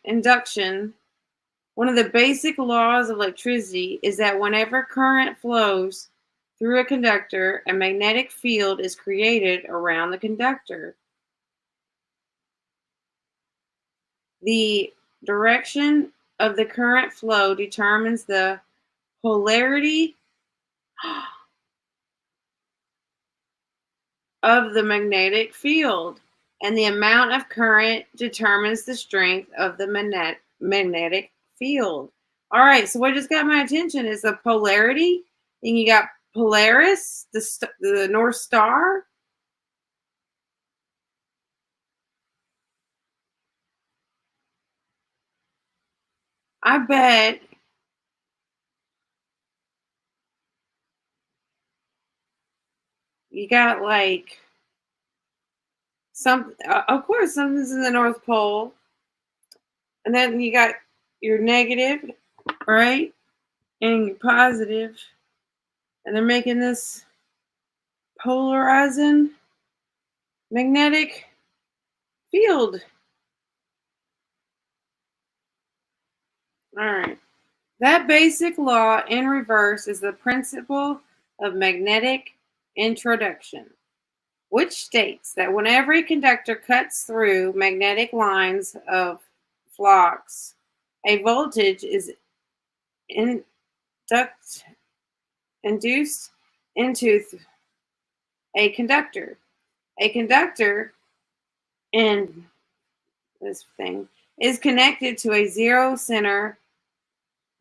Induction. One of the basic laws of electricity is that whenever current flows through a conductor, a magnetic field is created around the conductor. The direction of the current flow determines the polarity of the magnetic field, and the amount of current determines the strength of the magnetic field. All right, so what just got my attention is the polarity. And you got Polaris, the North Star. I bet you got like of course, something's in the North Pole. And then you got your negative, right? And your positive. And they're making this polarizing magnetic field. All right. That basic law in reverse is the principle of magnetic introduction, which states that whenever a conductor cuts through magnetic lines of flux, a voltage is induced into a conductor. A conductor in this thing is connected to a zero center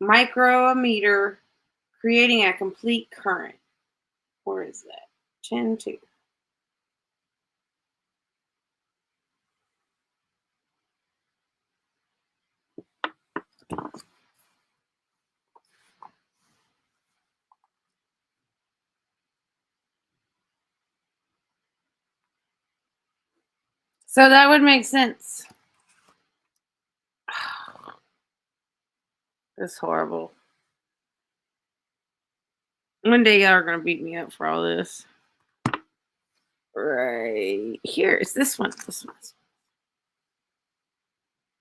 micrometer, creating a complete current. Where is that? 10-2. So that would make sense. That's horrible. One day y'all are going to beat me up for all this. Right here is this one. This one.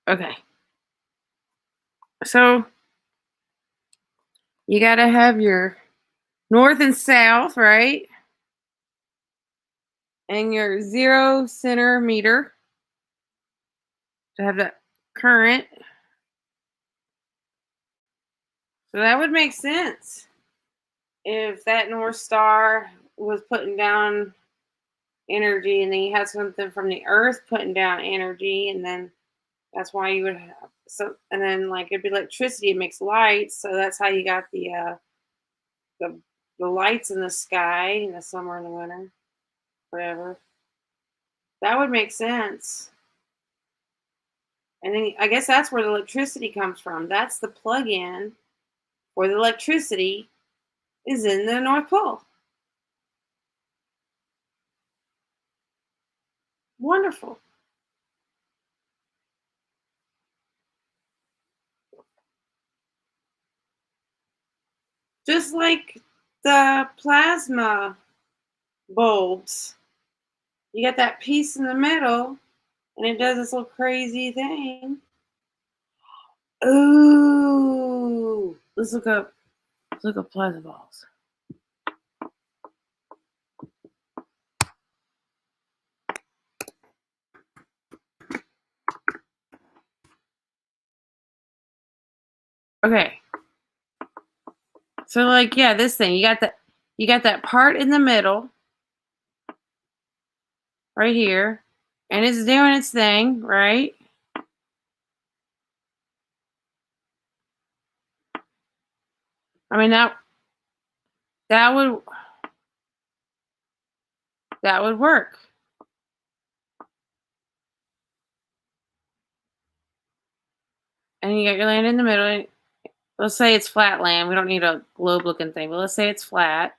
Okay. So you got to have your north and south, right? And your zero center meter to have that current. So that would make sense if that North Star was putting down energy, and then you had something from the Earth putting down energy, and then that's why you would have and then like it'd be electricity, it makes lights, so that's how you got the lights in the sky in the summer and the winter, whatever. That would make sense. And then I guess that's where the electricity comes from. That's the plug-in for the electricity is in the North Pole. Wonderful. Just like the plasma bulbs. You got that piece in the middle, and it does this little crazy thing. Ooh. Let's look up plasma balls. Okay. So like, yeah, this thing, you got that part in the middle right here, and it's doing its thing, right? I mean, That would work. And you got your land in the middle. Let's say it's flat land. We don't need a globe looking thing, but let's say it's flat.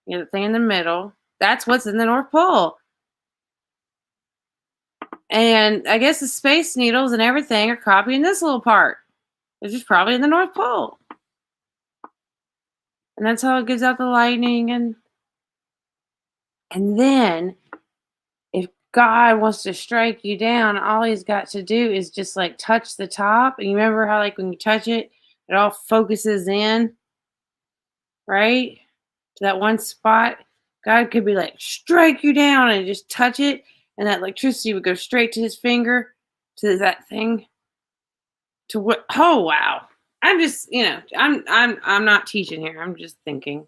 You got the thing in the middle. That's what's in the North Pole. And I guess the Space Needles and everything are copying this little part. It's just probably in the North Pole. And that's how it gives out the lightning. And then if God wants to strike you down, all he's got to do is just like touch the top. And you remember how like when you touch it, it all focuses in, right? To that one spot. God could be like, strike you down, and just touch it. And that electricity would go straight to his finger, to that thing. To what? Oh, wow. I'm just, I'm not teaching here. I'm just thinking.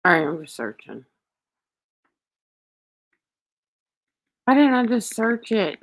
All right, I'm just searching. Why didn't I just search it?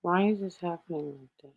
Why is this happening like this?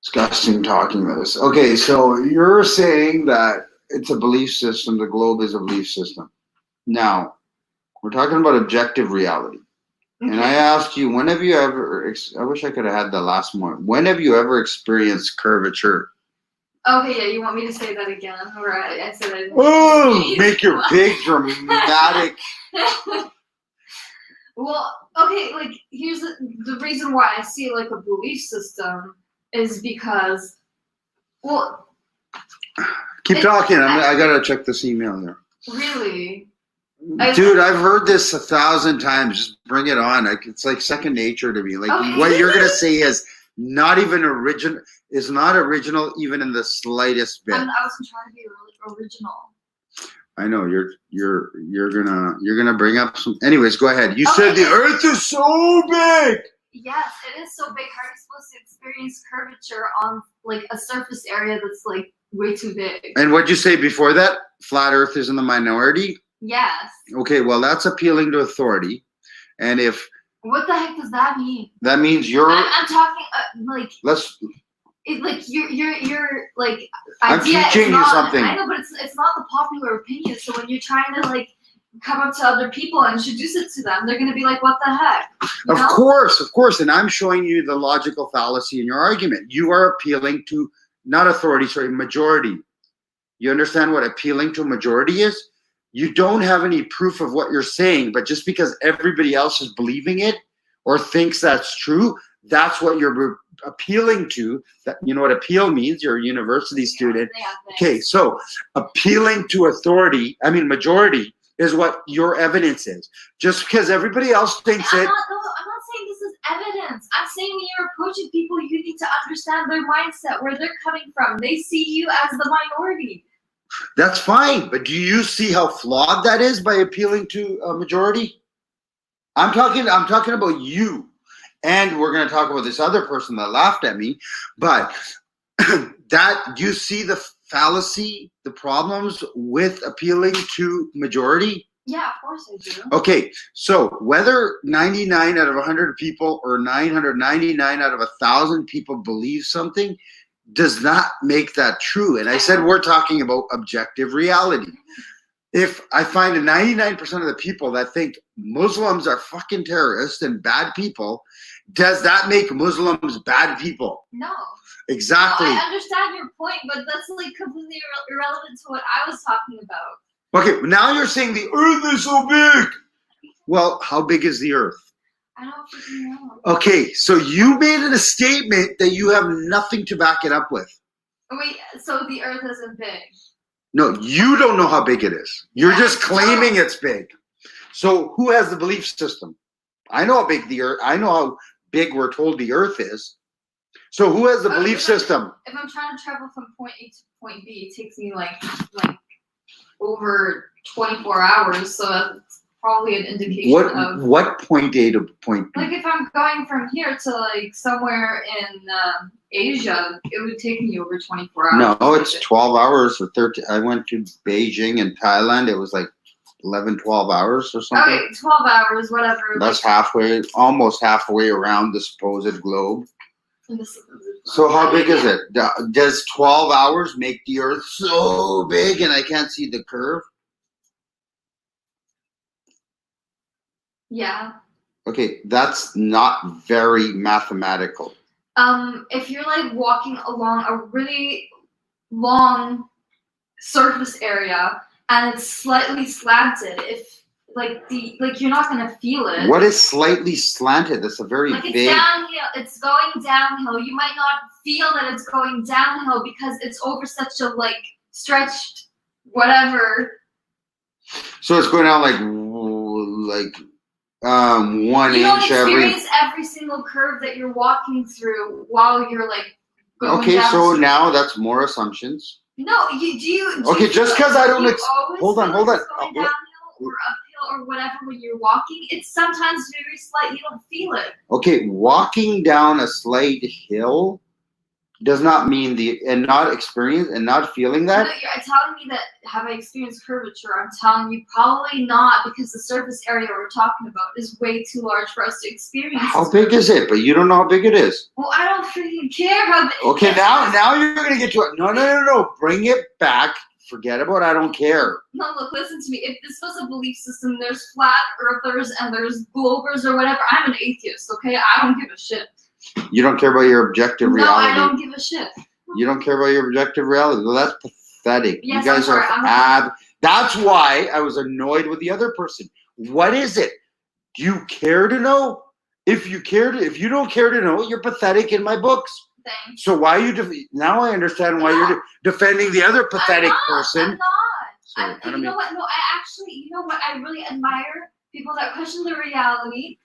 Disgusting talking about this. Okay, so you're saying that it's a belief system, the globe is a belief system. Now, we're talking about objective reality. And I asked you, when have you ever, I wish I could have had the last one. When have you ever experienced curvature? Okay, yeah, you want me to say that again? Or I said I Oh, make your big dramatic. Well, okay, like, here's the reason why I see, like, a belief system is because, well... Keep talking. I gotta check this email here. Really? Dude, I've heard this 1,000 times. Just bring it on. It's like second nature to me. Like Okay. what you're gonna say is not even original. Is not original even in the slightest bit. I wasn't trying to be really original. I know you're gonna bring up some. Anyways, go ahead. You said the Earth is so big. Yes, it is so big. How are you supposed to experience curvature on like a surface area that's like way too big? And what'd you say before that? Flat Earth is in the minority. Yes. Okay, well that's appealing to authority, and if What the heck does that mean? that means you're I'm talking like let's. like you're like I'm idea is teaching you not- something. I know, but it's not the popular opinion. So when you're trying to like come up to other people and introduce it to them, they're gonna be like, "What the heck?" You Of know? course, and I'm showing you the logical fallacy in your argument. You are appealing to not authority, sorry, majority. You understand what appealing to a majority is? You don't have any proof of what you're saying, but just because everybody else is believing it or thinks that's true, that's what you're appealing to. That you know what appeal means? You're a university student. Okay, so appealing to authority, I mean majority, is what your evidence is. Just because everybody else thinks I'm it. not saying this is evidence. I'm saying when you're approaching people, you need to understand their mindset, where they're coming from. They see you as the minority. That's fine, but do you see how flawed that is by appealing to a majority? I'm talking about you, and we're going to talk about this other person that laughed at me. But that you see the fallacy, the problems with appealing to majority. Yeah, of course I do. Okay, so whether 99 out of 100 people or 999 out of 1,000 people believe something does not make that true. And I said we're talking about objective reality. If I find 99% of the people that think Muslims are fucking terrorists and bad people, does that make Muslims bad people? No. Exactly. No, I understand your point, but that's like completely irrelevant to what I was talking about. Okay, now you're saying the Earth is so big. Well, how big is the Earth? I don't freaking know. Okay, so you made it a statement that you have nothing to back it up with. Wait, so the Earth isn't big? No, you don't know how big it is. You're just claiming it's big. So who has the belief system? I know how big the Earth. I know how big we're told the Earth is. So who has the belief system? If I'm trying to travel from point A to point B, it takes me like over 24 hours. So that's probably an indication of What point A to point B? like if I'm going from here to like somewhere in Asia, it would take me over 24 hours. No, it's 12 hours or 13. I went to Beijing and Thailand. It was like 11, 12 hours or something. Okay, 12 hours, whatever. That's halfway, almost halfway around the supposed globe. So how big is it? Does 12 hours make the Earth so big and I can't see the curve? Yeah. Okay, that's not very mathematical. If you're like walking along a really long surface area and it's slightly slanted, if you're not gonna feel it. What is slightly slanted? That's a very Like it's vague. downhill, it's going downhill. You might not feel that it's going downhill because it's over such a like stretched whatever. So it's going down like 1 You don't inch every. experience every single curve that you're walking through while you're like going Okay, down. so now that's more assumptions. No, do Okay, you just feel- 'cause I don't do you ex- always hold on, feel hold like on. it's going downhill or uphill or whatever when you're walking? It's sometimes very slight. You don't feel it. Okay, walking down a slight hill does not mean and not experience and not feeling that. No, you're telling me that have I experienced curvature? I'm telling you probably not, because the surface area we're talking about is way too large for us to experience. How big is it? But you don't know how big it is. Well, I don't freaking care how big. Okay, now you're gonna get to it. No. Bring it back. Forget about I don't care. No, look, listen to me. If this was a belief system, there's flat earthers and there's globers or whatever. I'm an atheist, okay? I don't give a shit. You don't care about your objective No, reality. I don't give a shit. You don't care about your objective reality. Well, that's pathetic. Yes, you guys I'm are sorry, That's why I was annoyed with the other person. What is it? Do you care to know? If you don't care to know, you're pathetic in my books. thing. So why are you now I understand why you're defending the other pathetic person. I'm not. Sorry, I don't You know mean- what? No, I actually, you know what? I really admire people that question the reality,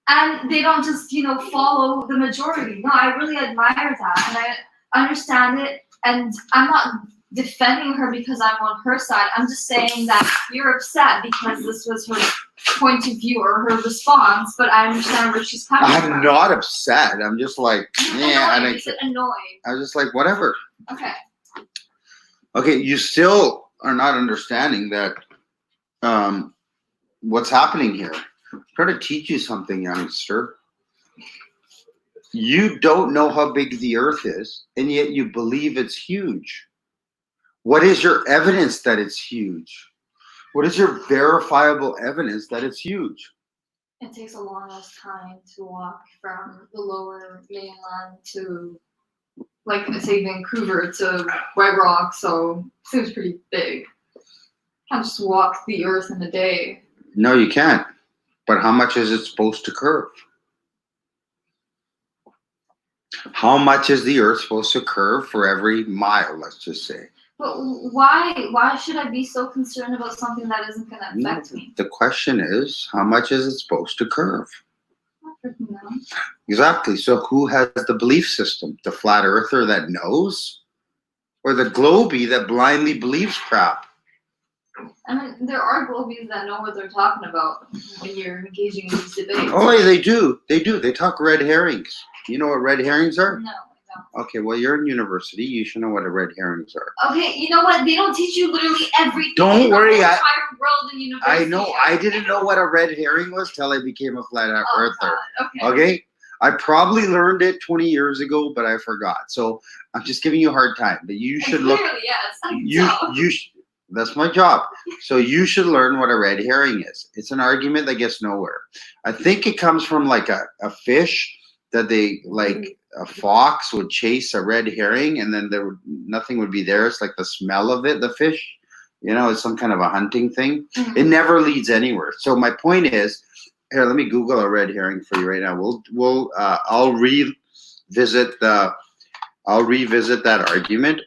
and they don't just, follow the majority. No, I really admire that, and I understand it. And I'm not defending her because I'm on her side. I'm just saying that you're upset because this was her point of view or her response. But I understand where she's coming from. I'm not upset. I'm just like, yeah, I Annoyed. Is it annoyed? was just like, whatever. Okay. Okay, you still are not understanding that what's happening here. I'm trying to teach you something, youngster. You don't know how big the earth is, and yet you believe it's huge. What is your evidence that it's huge? What is your verifiable evidence that it's huge? It takes a long ass time to walk from the lower mainland to, like, say, Vancouver to White Rock, so it seems pretty big. Can't just walk the earth in a day. No, you can't. But how much is it supposed to curve? How much is the earth supposed to curve for every mile, let's just say? But why should I be so concerned about something that isn't going to affect me? The question is, how much is it supposed to curve? I don't know. Exactly. So who has the belief system? The flat earther that knows? Or the globie that blindly believes crap? I mean, there are globies that know what they're talking about when you're engaging in these debates. Oh, yeah, they do. They do. They talk red herrings. You know what red herrings are? No, I don't. Okay, well, you're in university. You should know what a red herrings are. Okay, you know what? They don't teach you literally everything. Don't in worry, the I- entire world in university. I know. I didn't know what a red herring was till I became a flat earther. God, okay. Okay? I probably learned it 20 years ago, but I forgot. So I'm just giving you a hard time. But you should look. Clearly, yes. I can tell. That's my job. So you should learn what a red herring is. It's an argument that gets nowhere. I think it comes from like a fish that they like a fox would chase a red herring and then nothing would be there. It's like the smell of it, the fish. It's some kind of a hunting thing. It never leads anywhere. So my point is, here, let me Google a red herring for you right now. I'll revisit that argument,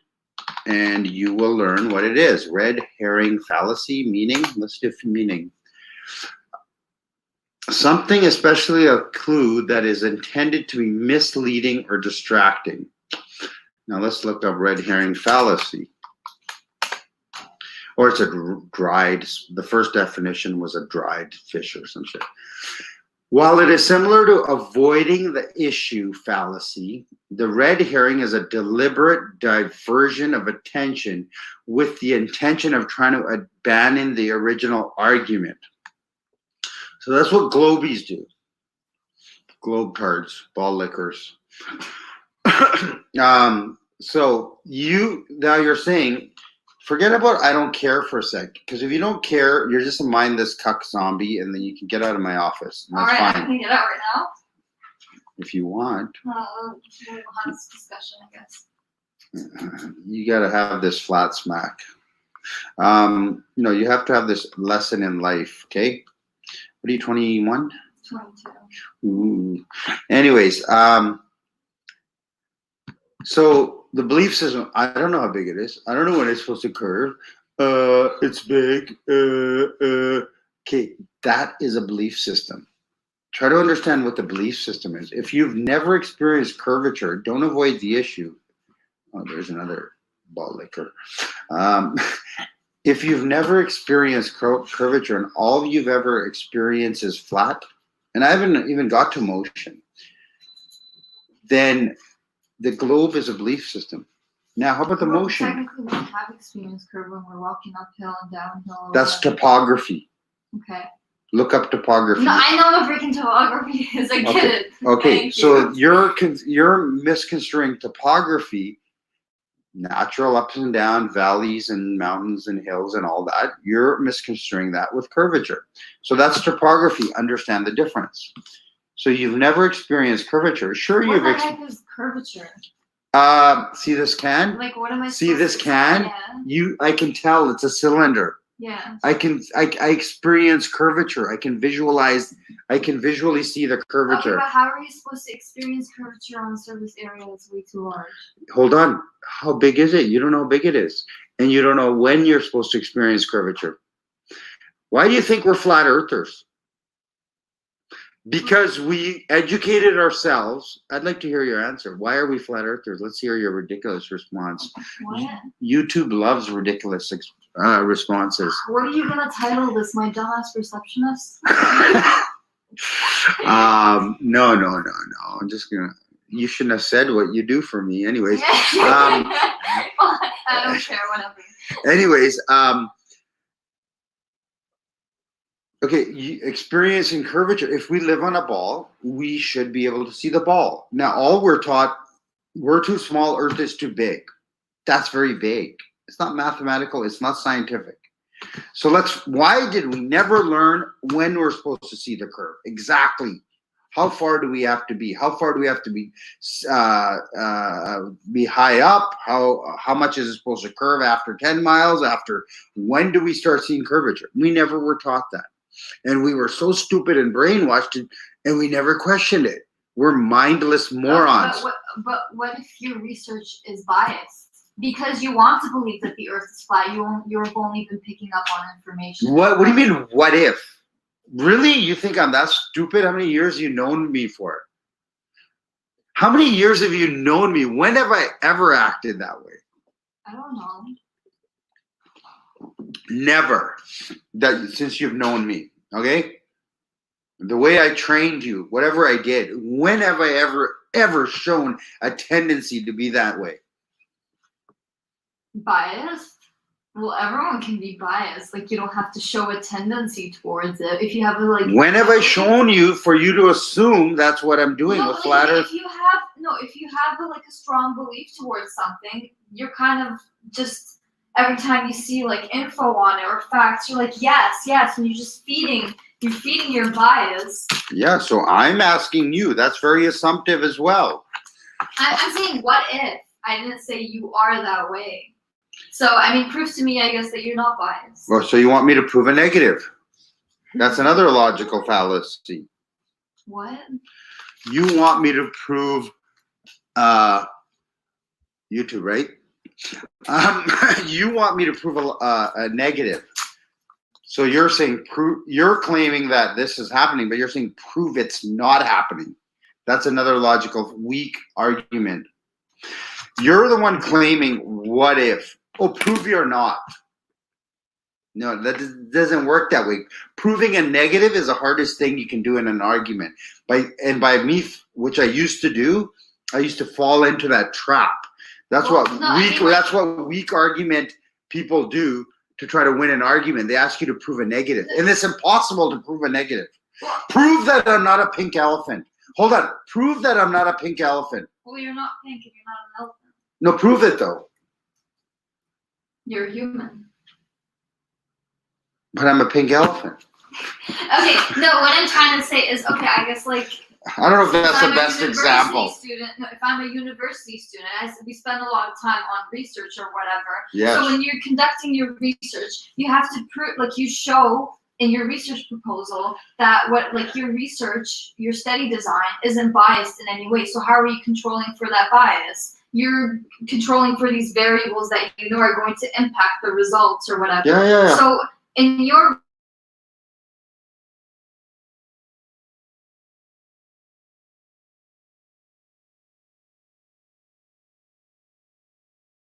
and you will learn what it is. Red herring fallacy, meaning. Let's do meaning. Something, especially a clue that is intended to be misleading or distracting. Now let's look up red herring fallacy. Or it's the first definition was a dried fish or some shit. While it is similar to avoiding the issue fallacy, the red herring is a deliberate diversion of attention with the intention of trying to abandon the original argument. So that's what globies do. Globe cards, ball lickers. So you're saying, forget about I don't care for a sec, because if you don't care, you're just a mindless cuck zombie, and then you can get out of my office. And that's All right, fine I can get out right now. if you want. We'll have this discussion, I guess. You got to have this flat smack. You have to have this lesson in life. Okay, what are you, 21? 22. Ooh. Anyways, so the belief system, I don't know how big it is. I don't know when it's supposed to curve. It's big. Okay, that is a belief system. Try to understand what the belief system is. If you've never experienced curvature, don't avoid the issue. Oh, there's another ball licker. If you've never experienced curvature and all you've ever experienced is flat, and I haven't even got to motion, then the globe is a belief system. Now, how about the motion? Technically, we have experienced curve when we're walking uphill and downhill. That's topography. Okay. Look up topography. No, I know what freaking topography is. I get it. Okay, Thank so you. you're misconstruing topography, natural ups and down, valleys and mountains and hills and all that. You're misconstruing that with curvature. So that's topography. Understand the difference. So you've never experienced curvature. Sure, What you've the heck is curvature? see this can? Like, what am I See supposed this to- can? Yeah. I can tell it's a cylinder. Yeah. I experience curvature. I can visually see the Okay, curvature. but how are you supposed to experience curvature on a surface area that's way too large? Hold on. How big is it? You don't know how big it is. And you don't know when you're supposed to experience curvature. Why do you think we're flat earthers? Because we educated ourselves. I'd like to hear your answer. Why are we flat earthers? Let's hear your ridiculous response. What? YouTube loves ridiculous responses. What are you gonna title this? My dumbass receptionist? No. I'm just gonna. You shouldn't have said what you do for me, anyways. I don't care. Whatever. Anyways, okay, experiencing curvature. If we live on a ball, we should be able to see the ball. Now, all we're taught, we're too small, Earth is too big. That's very vague. It's not mathematical. It's not scientific. So why did we never learn when we're supposed to see the curve? Exactly. How far do we have to be? How far do we have to be high up? How much is it supposed to curve after 10 miles? When do we start seeing curvature? We never were taught that. And we were so stupid and brainwashed, and we never questioned it. We're mindless morons. But what if your research is biased? Because you want to believe that the Earth is flat, you've only been picking up on information. What do you mean, what if? Really? You think I'm that stupid? How many years have you known me for? How many years have you known me? When have I ever acted that way? I don't know. Never. Since you've known me, okay? The way I trained you, whatever I did, when have I ever shown a tendency to be that way? Biased? Well, everyone can be biased. Like, you don't have to show a tendency towards it. If you have When have I shown you for you to assume that's what I'm doing with flat Earth? If you have a strong belief towards something, you're kind of just every time you see info on it or facts, you're like, yes, and you're just feeding your bias. Yeah, so I'm asking you. That's very assumptive as well. I'm saying, what if? I didn't say you are that way. So, I mean, prove to me, I guess, that you're not biased. Well, so you want me to prove a negative? That's another logical fallacy. What? You want me to prove YouTube, right? You want me to prove a negative. So you're saying you're claiming that this is happening, but you're saying prove it's not happening. That's another logical weak argument. You're the one claiming what if. Oh, prove you're not. No, that doesn't work that way. Proving a negative is the hardest thing you can do in an argument. By me, which I used to do, I used to fall into that trap. That's that's what weak argument people do to try to win an argument. They ask you to prove a negative, and it's impossible to prove a negative. Prove that I'm not a pink elephant. Hold on. Prove that I'm not a pink elephant. Well, you're not pink and you're not an elephant. No, prove it though. You're human. But I'm a pink elephant. Okay, no, what I'm trying to say is, okay, I guess I don't know if that's the best example. If I'm a university student, we spend a lot of time on research or whatever. Yes. So when you're conducting your research, you have to prove, you show in your research proposal that your research, your study design isn't biased in any way. So how are you controlling for that bias? You're controlling for these variables that you know are going to impact the results or whatever. Yeah. So in your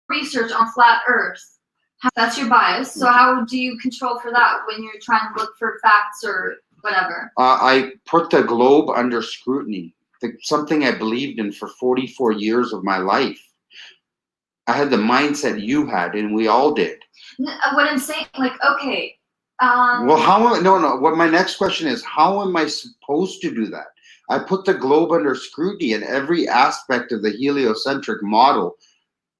research on flat Earth, that's your bias. So how do you control for that when you're trying to look for facts or whatever? I put the globe under scrutiny. Something I believed in for 44 years of my life. I had the mindset you had, and we all did. What I'm saying, okay. Well, what my next question is, how am I supposed to do that? I put the globe under scrutiny, and every aspect of the heliocentric model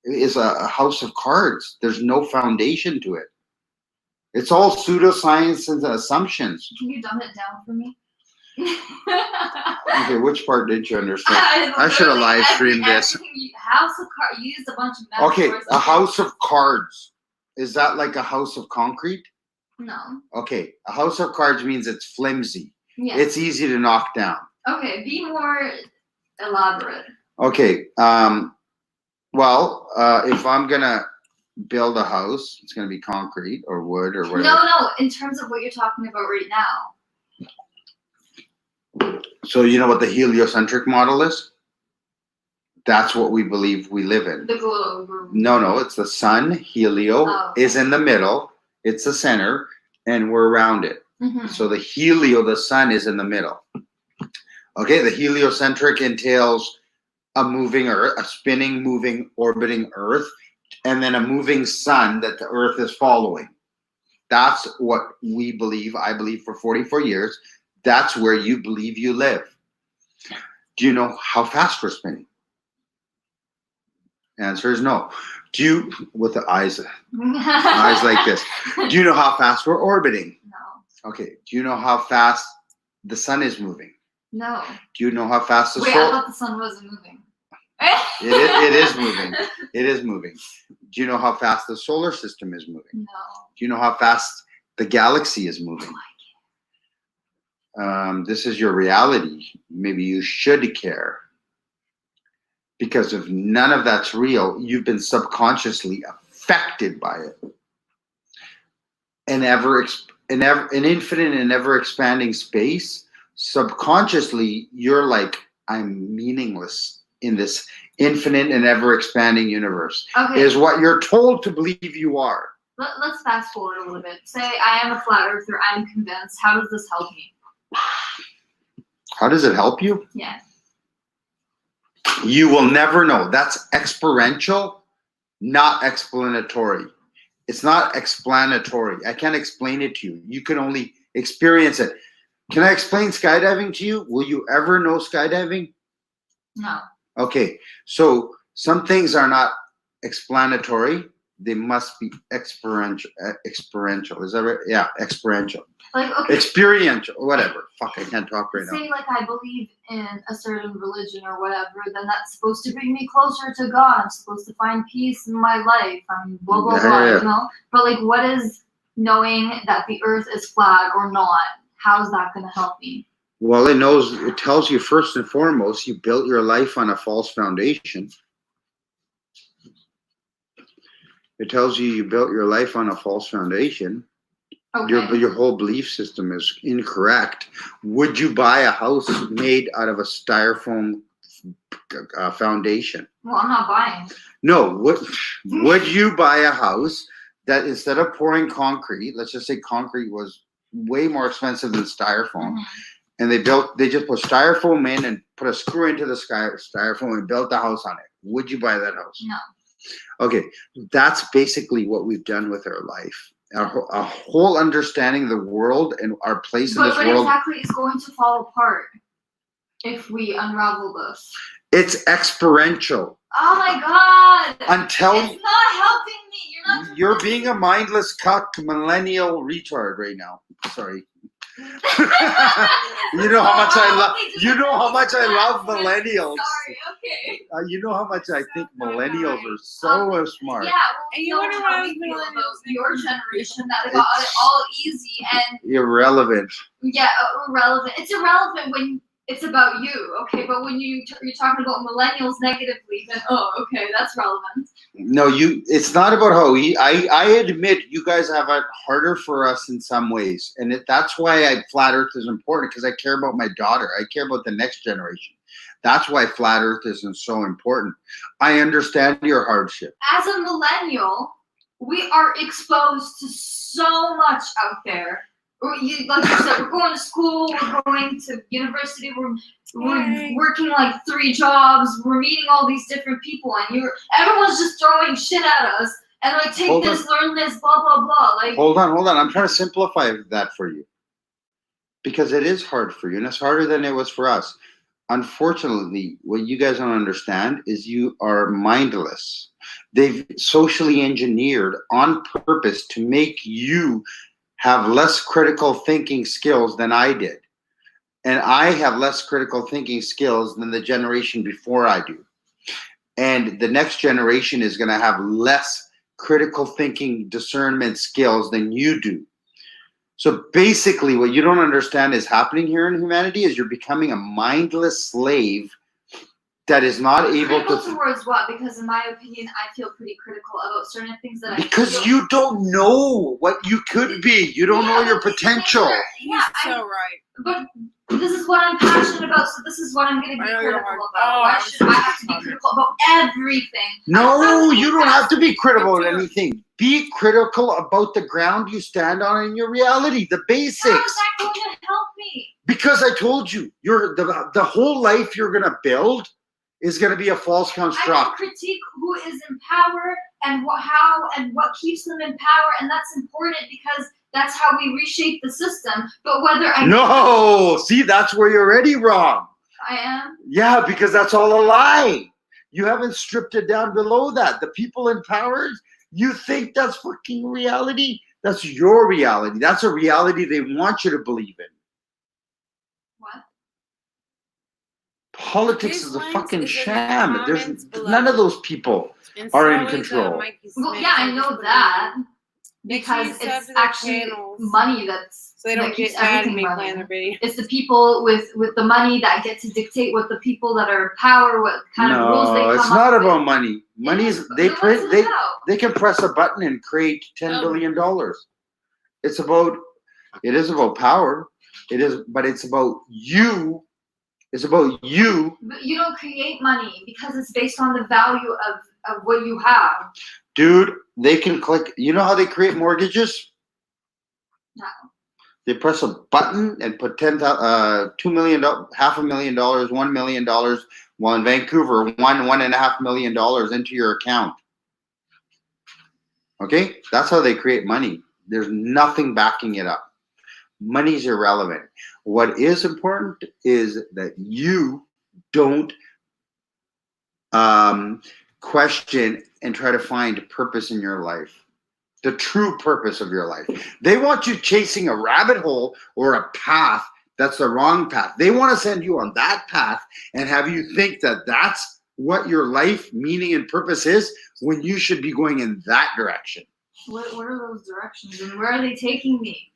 is a house of cards. There's no foundation to it. It's all pseudoscience and assumptions. Can you dumb it down for me? Okay, which part did you understand? I should have live streamed this. House of cards. You used a bunch of metaphors. Okay, a house of cards. Is that like a house of concrete? No. Okay, a house of cards means it's flimsy. Yeah. It's easy to knock down. Okay, be more elaborate. Okay. Well, if I'm gonna build a house, it's gonna be concrete or wood or whatever. No, in terms of what you're talking about right now. So you know what the heliocentric model is? That's what we believe we live in. The globe. No, it's the sun. Helio is in the middle. It's the center, and we're around it. Mhm. So the helio, the sun, is in the middle. Okay, the heliocentric entails a moving Earth, a spinning, moving, orbiting Earth, and then a moving sun that the Earth is following. That's what we believe. I believe for 44 years. That's where you believe you live. Do you know how fast we're spinning? Answer is no. Do you, with the eyes like this, do you know how fast we're orbiting? No. Okay. Do you know how fast the sun is moving? No. Do you know how fast the Wait, I solar? thought the sun wasn't moving. It is moving. It is moving. Do you know how fast the solar system is moving? No. Do you know how fast the galaxy is moving? This is your reality. Maybe you should care. Because if none of that's real, you've been subconsciously affected by it. An infinite and ever expanding space, subconsciously, you're like, I'm meaningless in this infinite and ever expanding universe. Okay. Is what you're told to believe you are. Let's fast forward a little bit. Say I am a flat earther. I'm convinced. How does this help me? How does it help you? Yeah. You will never know. That's experiential, not explanatory. It's not explanatory. I can't explain it to you. You can only experience it. Can I explain skydiving to you? Will you ever know skydiving? No. Okay. So some things are not explanatory. They must be experiential. Is that right? Yeah, experiential. Like, okay. Experiential, whatever. Fuck, I can't talk right now. Say like I believe in a certain religion or whatever, then that's supposed to bring me closer to God. I'm supposed to find peace in my life. I'm blah blah blah, Yeah. you know? But like what is knowing that the earth is flat or not? How is that gonna help me? Well, it tells you first and foremost, you built your life on a false foundation. It tells you you built your life on a false foundation. Okay. Your whole belief system is incorrect. Would you buy a house made out of a styrofoam foundation? Well, I'm not buying. No. Would you buy a house that instead of pouring concrete, let's just say concrete was way more expensive than styrofoam, and they just put styrofoam in and put a screw into the styrofoam and built a house on it? Would you buy that house? No. Okay, that's basically what we've done with our life. Our whole understanding of the world and our place in this But world. what exactly is going to fall apart if we unravel this? It's experiential. Oh my god! Until It's not helping me. you're being a mindless cuck millennial retard right now. Sorry. You know how much I love. You know how much I love millennials. Sorry. Okay. You know how much I think millennials are so smart. Yeah. Well, And you know wonder how why we feel millennials about your generation that got it all easy and Irrelevant. yeah, irrelevant. It's irrelevant when it's about you, okay? But when you're talking about millennials negatively, then okay, that's relevant. No, it's not about how I admit you guys have it harder for us in some ways, and that's why flat Earth is important, because I care about my daughter. I care about the next generation. That's why flat Earth isn't so important. I understand your hardship. As a millennial, we are exposed to so much out there. Like you said, we're going to school, we're going to university, we're working like 3 jobs, we're meeting all these different people, and everyone's just throwing shit at us and like take Hold this, learn this, blah blah blah. Like Hold on. I'm trying to simplify that for you, because it is hard for you, and it's harder than it was for us. Unfortunately, what you guys don't understand is you are mindless. They've socially engineered on purpose to make you have less critical thinking skills than I did. And I have less critical thinking skills than the generation before I do. And the next generation is going to have less critical thinking discernment skills than you do. So basically, what you don't understand is happening here in humanity is you're becoming a mindless slave that is not able Critical to. towards what? Because in my opinion, I feel pretty critical about certain things that I Because feel. you don't know what you could be. You don't know your potential. Yeah, So right. But this is what I'm passionate about, so this is what I'm going to be critical about. Why should I have to be critical about everything? No, you don't have to be critical of anything. Be critical about the ground you stand on in your reality, the basics. How is that going to help me? Because I told you, the whole life you're gonna build is gonna be a false I can construct. critique who is in power and how and what keeps them in power, and that's important because that's how we reshape the system. But whether I No, see, that's where you're already wrong. I am. Yeah, because that's all a lie. You haven't stripped it down below that. The people in power, you think that's fucking reality? That's your reality. That's a reality they want you to believe in. What? Politics is a fucking is in the sham. There's comments below. none of those people And are so in is, control. Mikey Well, Smith. yeah, I know that Make sure you because sub it's to their actually channels money that's so they don't that keeps get mad at everything me running. playing their video. It's the people with the money that get to dictate what the people that are in power, what kind of rules they No, come it's up not with. about money. Money's they Then print what's it about? they can press a button and create $10 billion. It's about it is about power. It is, but it's about you. It's about you. But you don't create money because it's based on the value of what you have. Dude, they can click. You know how they create mortgages? No. They press a button and put $2 million, $500,000, $1 million. While in Vancouver, $1.5 million into your account. Okay, that's how they create money. There's nothing backing it up. Money's irrelevant. What is important is that you don't question and try to find purpose in your life. The true purpose of your life. They want you chasing a rabbit hole or a path that's the wrong path. They want to send you on that path and have you think that that's what your life meaning and purpose is when you should be going in that direction. What are those directions and where are they taking me?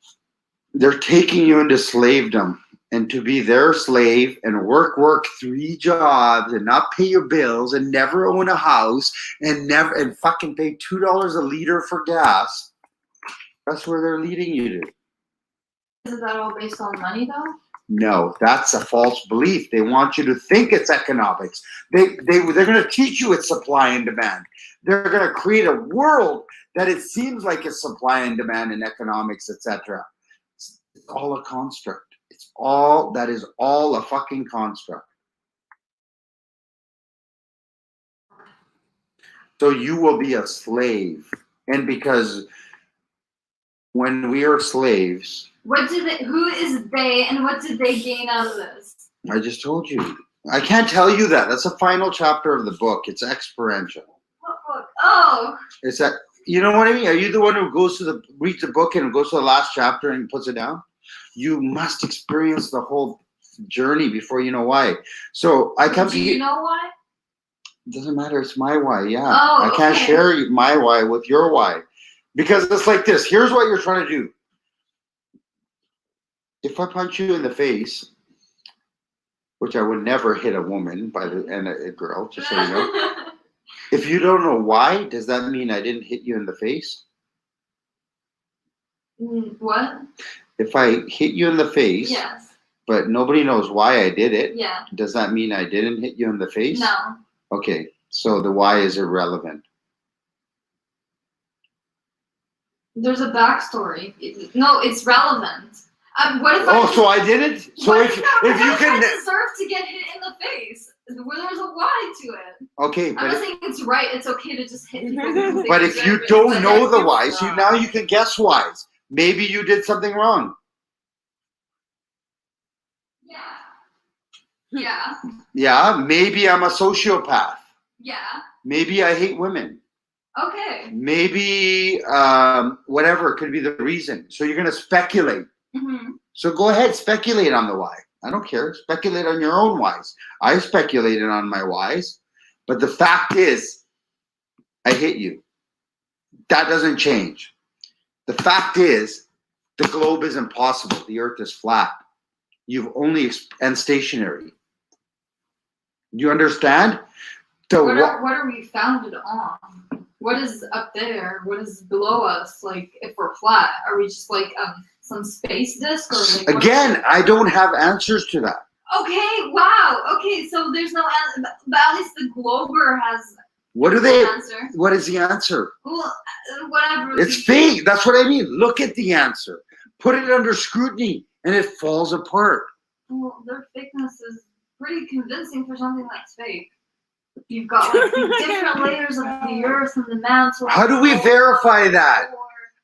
They're taking you into slavedom and to be their slave and work 3 jobs and not pay your bills and never own a house and fucking pay $2 a liter for gas. That's where they're leading you to. Isn't that all based on money though? No, that's a false belief. They want you to think it's economics. They're going to teach you it's supply and demand. They're going to create a world that it seems like it's supply and demand in economics, etc. It's all a construct. That is all a fucking construct. So you will be a slave. And because when we are slaves, Who is they and what did they gain out of this? I just told you. I can't tell you that. That's the final chapter of the book. It's experiential. What book? Oh. It's that, you know what I mean? Are you the one who reads the book and goes to the last chapter and puts it down? You must experience the whole journey before you know why. So I come Do you know why? It doesn't matter. It's my why. Yeah. Oh, I can't okay. share my why with your why. Because it's like this. Here's what you're trying to do. If I punch you in the face, which I would never hit a woman and a girl, just so you know. If you don't know why, does that mean I didn't hit you in the face? What? If I hit you in the face, Yes. but nobody knows why I did it, Yeah. does that mean I didn't hit you in the face? No. Okay, so the why is irrelevant. There's a backstory. No, it's relevant. What if So I didn't? So if you can... I deserve to get hit in the face? Where there's a why to it. Okay, I'm not saying it's right. It's okay to just hit people. Because but they if you deserve it, don't but know then the why, see, now you can guess whys. Maybe you did something wrong. Yeah. Yeah, maybe I'm a sociopath. Yeah. Maybe I hate women. Okay. Maybe whatever could be the reason. So you're going to speculate. Mm-hmm. So go ahead, speculate on the why. I don't care. Speculate on your own whys. I speculated on my whys. But the fact is, I hit you. That doesn't change. The fact is, the globe is impossible. The earth is flat. You've only and stationary. You understand? What are we founded on? What is up there? What is below us? Like, if we're flat, are we just like some space disc? Or like, again, I don't have answers to that. Okay, wow. Okay, so there's no answer, but at least the Glober has. What do they? Answer. What is the answer? Well, whatever. It's fake. That's what I mean. Look at the answer. Put it under scrutiny, and it falls apart. Well, their fakeness is pretty convincing for something that's fake. You've got like the different layers of the earth and the mantle. How do we verify that?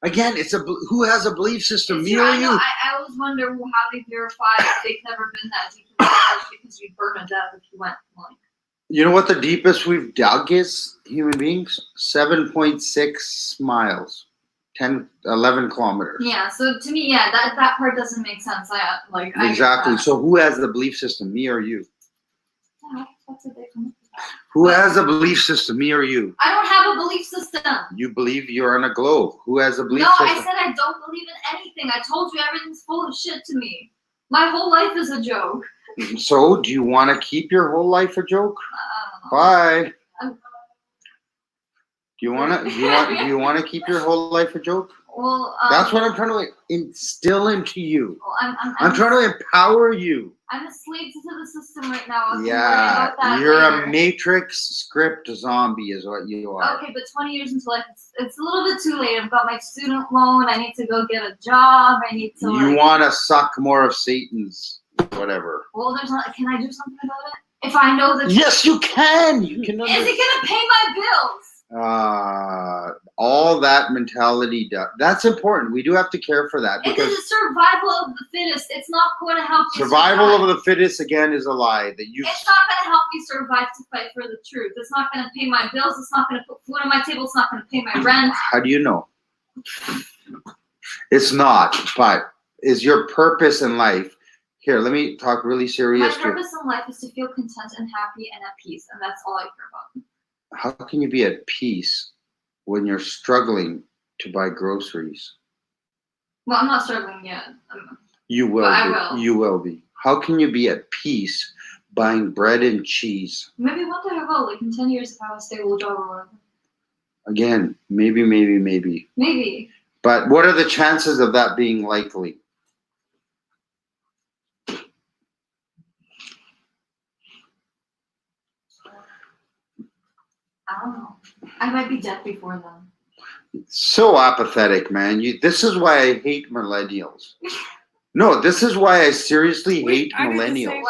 Again, it's who has a belief system, me or you? I always wonder how they verify if they've never been that deep in knowledge, because you'd burn to death if you went like. You know what the deepest we've dug is, human beings? 7.6 miles, 11 kilometers. Yeah, so to me, yeah, that part doesn't make sense. Exactly. So who has the belief system, me or you? Yeah, that's a different. Who has a belief system, me or you? I don't have a belief system. You believe you're on a globe. Who has a belief system? system? No, I said I don't believe in anything. I told you everything's full of shit to me. My whole life is a joke. So, do you want to keep your whole life a joke? Bye. Do you want to? Do you want to keep your whole life a joke? Well, that's what I'm trying to instill into you. Well, I'm trying to empower you. I'm a slave to the system right now. Yeah, you're a Matrix script zombie, is what you are. Okay, but 20 years into life, it's a little bit too late. I've got my student loan. I need to go get a job. I need to. You want to suck more of Satan's whatever. Well, there's not. Can I do something about it? If I know that. Yes, you can. You can. Is it gonna pay my bills? All that mentality, that's important. We do have to care for that because it's survival of the fittest. It's not going to help you. Survival of the fittest again is a lie that you. It's not going to help me survive to fight for the truth. It's not going to pay my bills. It's not going to put food on my table. It's not going to pay my rent. How do you know? It's not. But is your purpose in life? Here, let me talk really serious. My purpose in life is to feel content and happy and at peace, and that's all I care about. How can you be at peace when you're struggling to buy groceries? Well, I'm not struggling yet. You will be. You will be. How can you be at peace buying bread and cheese? Maybe one day I will, like in 10 years if I have a stable job or whatever. Again, maybe. Maybe. But what are the chances of that being likely? I don't know. I might be dead before then. So apathetic, man. This is why I hate millennials. No, this is why I seriously hate millennials.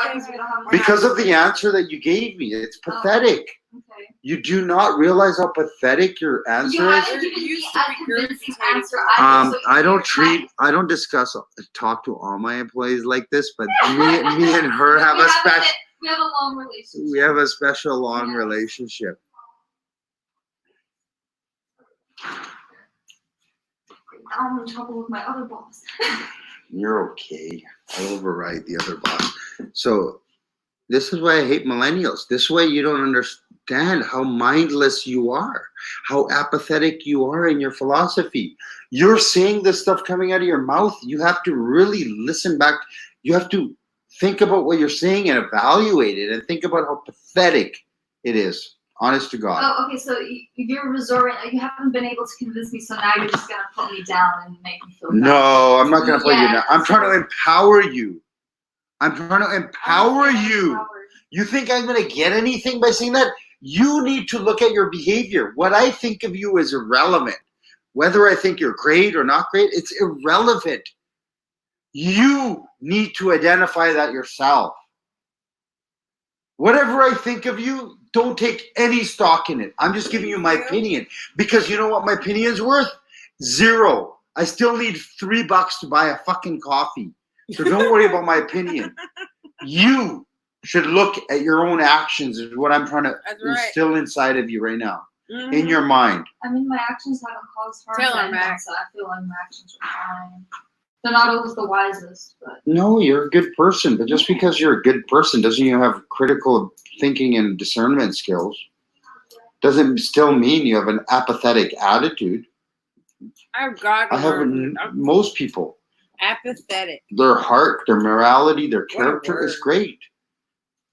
Because of the answer that you gave me. It's pathetic. Okay. You do not realize how pathetic your answer you is. Given me a convincing answer. I don't talk to all my employees like this, but me and her have a special. We have a long relationship. We have a special long relationship. I'm in trouble with my other boss. You're okay. I'll override the other boss. So this is why I hate millennials. This way you don't understand how mindless you are, how apathetic you are in your philosophy. You're saying this stuff coming out of your mouth. You have to really listen back. You have to think about what you're saying and evaluate it and think about how pathetic it is. Honest to God. Oh, okay. So you're resorting. You haven't been able to convince me. So now you're just gonna put me down and make me feel bad. No, I'm not gonna put you down. I'm trying to empower you. I'm trying to empower you. You think I'm gonna get anything by saying that? You need to look at your behavior. What I think of you is irrelevant. Whether I think you're great or not great, it's irrelevant. You need to identify that yourself. Whatever I think of you, don't take any stock in it. I'm just giving you my opinion. Because you know what my opinion's worth? $0. I still need $3 to buy a fucking coffee. So don't worry about my opinion. You should look at your own actions is what I'm trying to instill inside of you right now. In your mind. I mean, my actions haven't caused harm. So I feel like my actions are fine. They're not always the wisest, but no, you're a good person. But just because you're a good person doesn't mean you have critical thinking and discernment skills. Doesn't still mean you have an apathetic attitude. I've got. I have most people. Apathetic. Their heart, their morality, their character is great.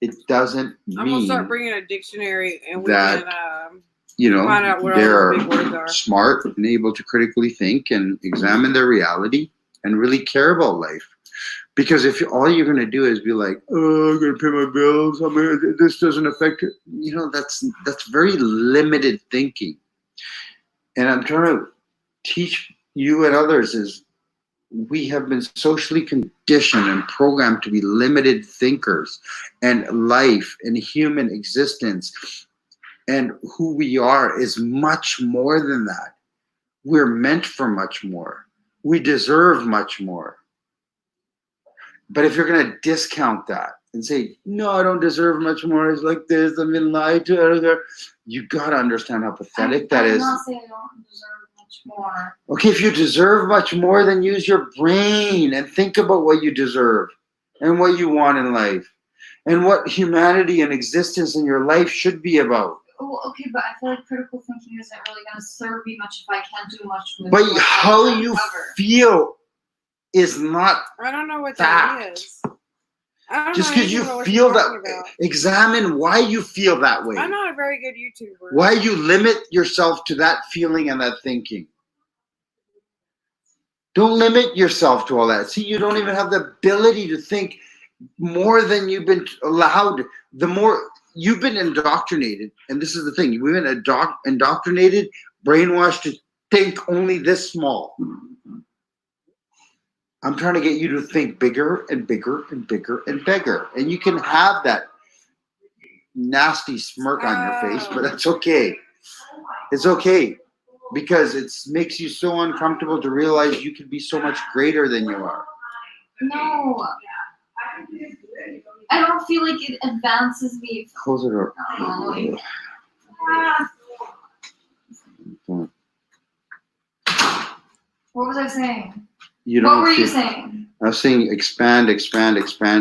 It doesn't I'm gonna start mean bringing a dictionary and we that, can they're find out what all the big words are. smart and able to critically think and examine their reality and really care about life. Because if all you're going to do is be like, oh, I'm going to pay my bills, this doesn't affect it. That's very limited thinking. And I'm trying to teach you and others is we have been socially conditioned and programmed to be limited thinkers, and life and human existence and who we are is much more than that. We're meant for much more. We deserve much more. But if you're going to discount that and say, no, I don't deserve much more, it's like this, I've been lied to, you got to understand how pathetic that is. I'm not saying I don't deserve much more. Okay, if you deserve much more, then use your brain and think about what you deserve and what you want in life and what humanity and existence in your life should be about. Oh, okay, but I feel like critical thinking isn't really going to serve me much if I can't do much with But how you feel is not I don't know what fact. that is. I don't just know because you anything about what feel you're that. talking about. Examine why you feel that way. I'm not a very good YouTuber. Why you limit yourself to that feeling and that thinking. Don't limit yourself to all that. See, you don't even have the ability to think more than you've been allowed. The more you've been indoctrinated, and this is the thing, we've been indoctrinated, brainwashed to think only this small. I'm trying to get you to think bigger and bigger and bigger and bigger. And you can have that nasty smirk on your face, but that's okay. It's okay because it makes you so uncomfortable to realize you can be so much greater than you are. No. I don't feel like it advances me. Close it up. What was I saying? You What don't were you feel- saying? I was saying expand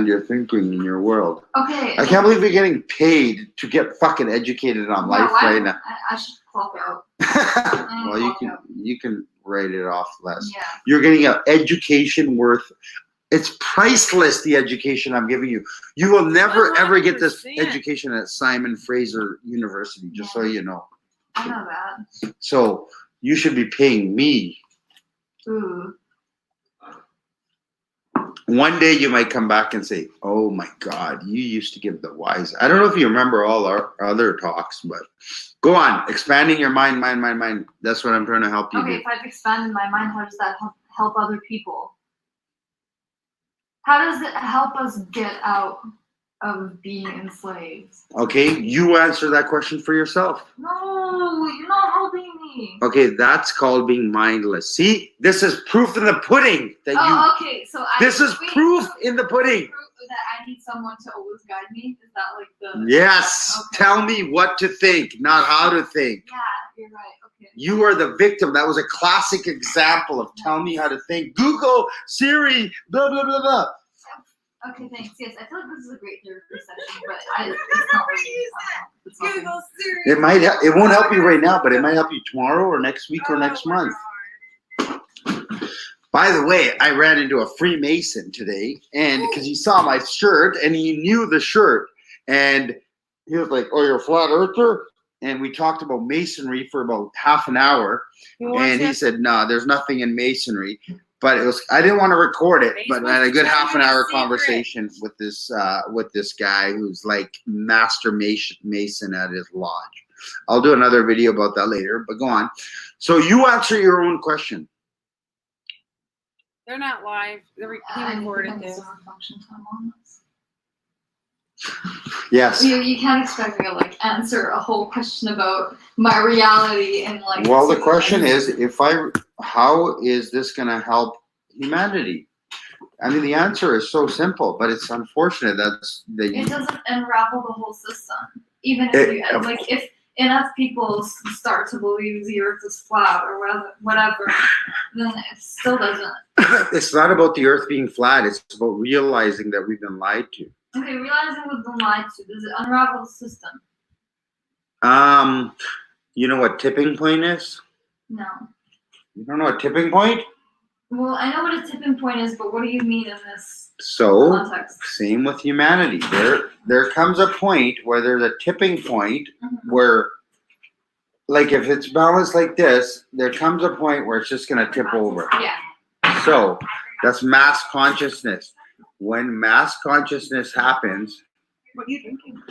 your thinking in your world. Okay. I can't believe you're getting paid to get fucking educated on life why- right now. I should clock out. Well, you can write it off less. Yeah. You're getting an education worth. It's priceless, the education I'm giving you. You will never ever get this 100%. education at Simon Fraser University, just so you know. I know that. So you should be paying me. Ooh. One day you might come back and say, oh my God, you used to give the wise. I don't know if you remember all our other talks, but go on, expanding your mind. That's what I'm trying to help you Okay, do. if I've expanded my mind, how does that help other people? How does it help us get out of being enslaved? Okay, you answer that question for yourself. No, you're not helping me. Okay, that's called being mindless. See, this is proof in the pudding that Okay, so This is proof in the pudding. Proof that I need someone to always guide me. Is that like the? Yes, Okay. tell me what to think, not how to think. Yeah, you're right. Okay. You are the victim. That was a classic example of tell me how to think. Google, Siri, blah, blah, blah, blah. Okay, thanks. Yes, I feel like this is a great therapy session, but it's not really. It's not Google Siri. It won't help you right now, but it might help you tomorrow or next week or next month. By the way, I ran into a Freemason today, and because he saw my shirt and he knew the shirt, and he was like, "Oh, you're a flat earther?" And we talked about masonry for about half an hour, and he said, "No, there's nothing in masonry." But I didn't want to record it, but I had a good half an hour conversation with this guy who's like master mason at his lodge. I'll do another video about that later, but go on. So you answer your own question. They're not live. He recorded this. Yes. You can't expect me to like answer a whole question about my reality and like. Well, the question is, how is this going to help humanity? I mean, the answer is so simple, but it's unfortunate It doesn't unravel the whole system. Even if enough people start to believe the Earth is flat or whatever, then it still doesn't. It's not about the Earth being flat. It's about realizing that we've been lied to. Okay, realizing we've been lied to, does it unravel the system? You know what tipping point is? No. You don't know what tipping point? Well, I know what a tipping point is, but what do you mean in this So, context? same with humanity. There comes a point where there's a tipping point where, like, if it's balanced like this, there comes a point where it's just going to tip over. Yeah. So, that's mass consciousness. When mass consciousness happens, What are you drinking?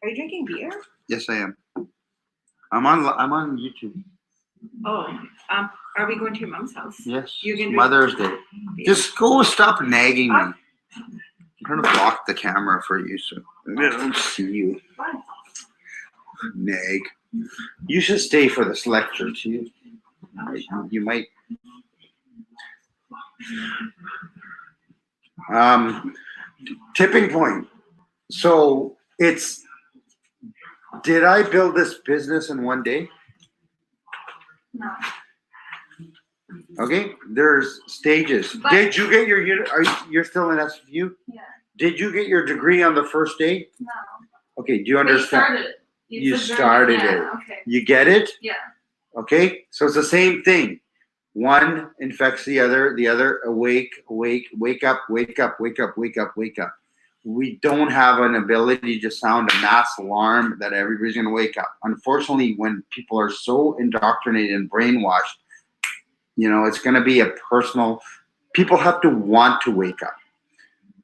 Are you drinking beer? yes, I am. I'm on YouTube. Oh, are we going to your mom's house? Yes. You're gonna Mother's Day. Just go stop nagging me. Ah. I'm trying to block the camera for you so I don't see you. Nag. You should stay for this lecture too. You might. Tipping point. So it's, did I build this business in one day? No. Okay, there's stages. But- Did you get your unit? You're still in SFU? Yeah. Did you get your degree on the first day? No. Okay, do you But understand? started it. You said started yeah, it. Okay. You get it? Yeah. Okay, so it's the same thing. One infects the other awake, wake up. We don't have an ability to sound a mass alarm that everybody's gonna wake up. Unfortunately, when people are so indoctrinated and brainwashed, it's gonna be a personal, people have to want to wake up.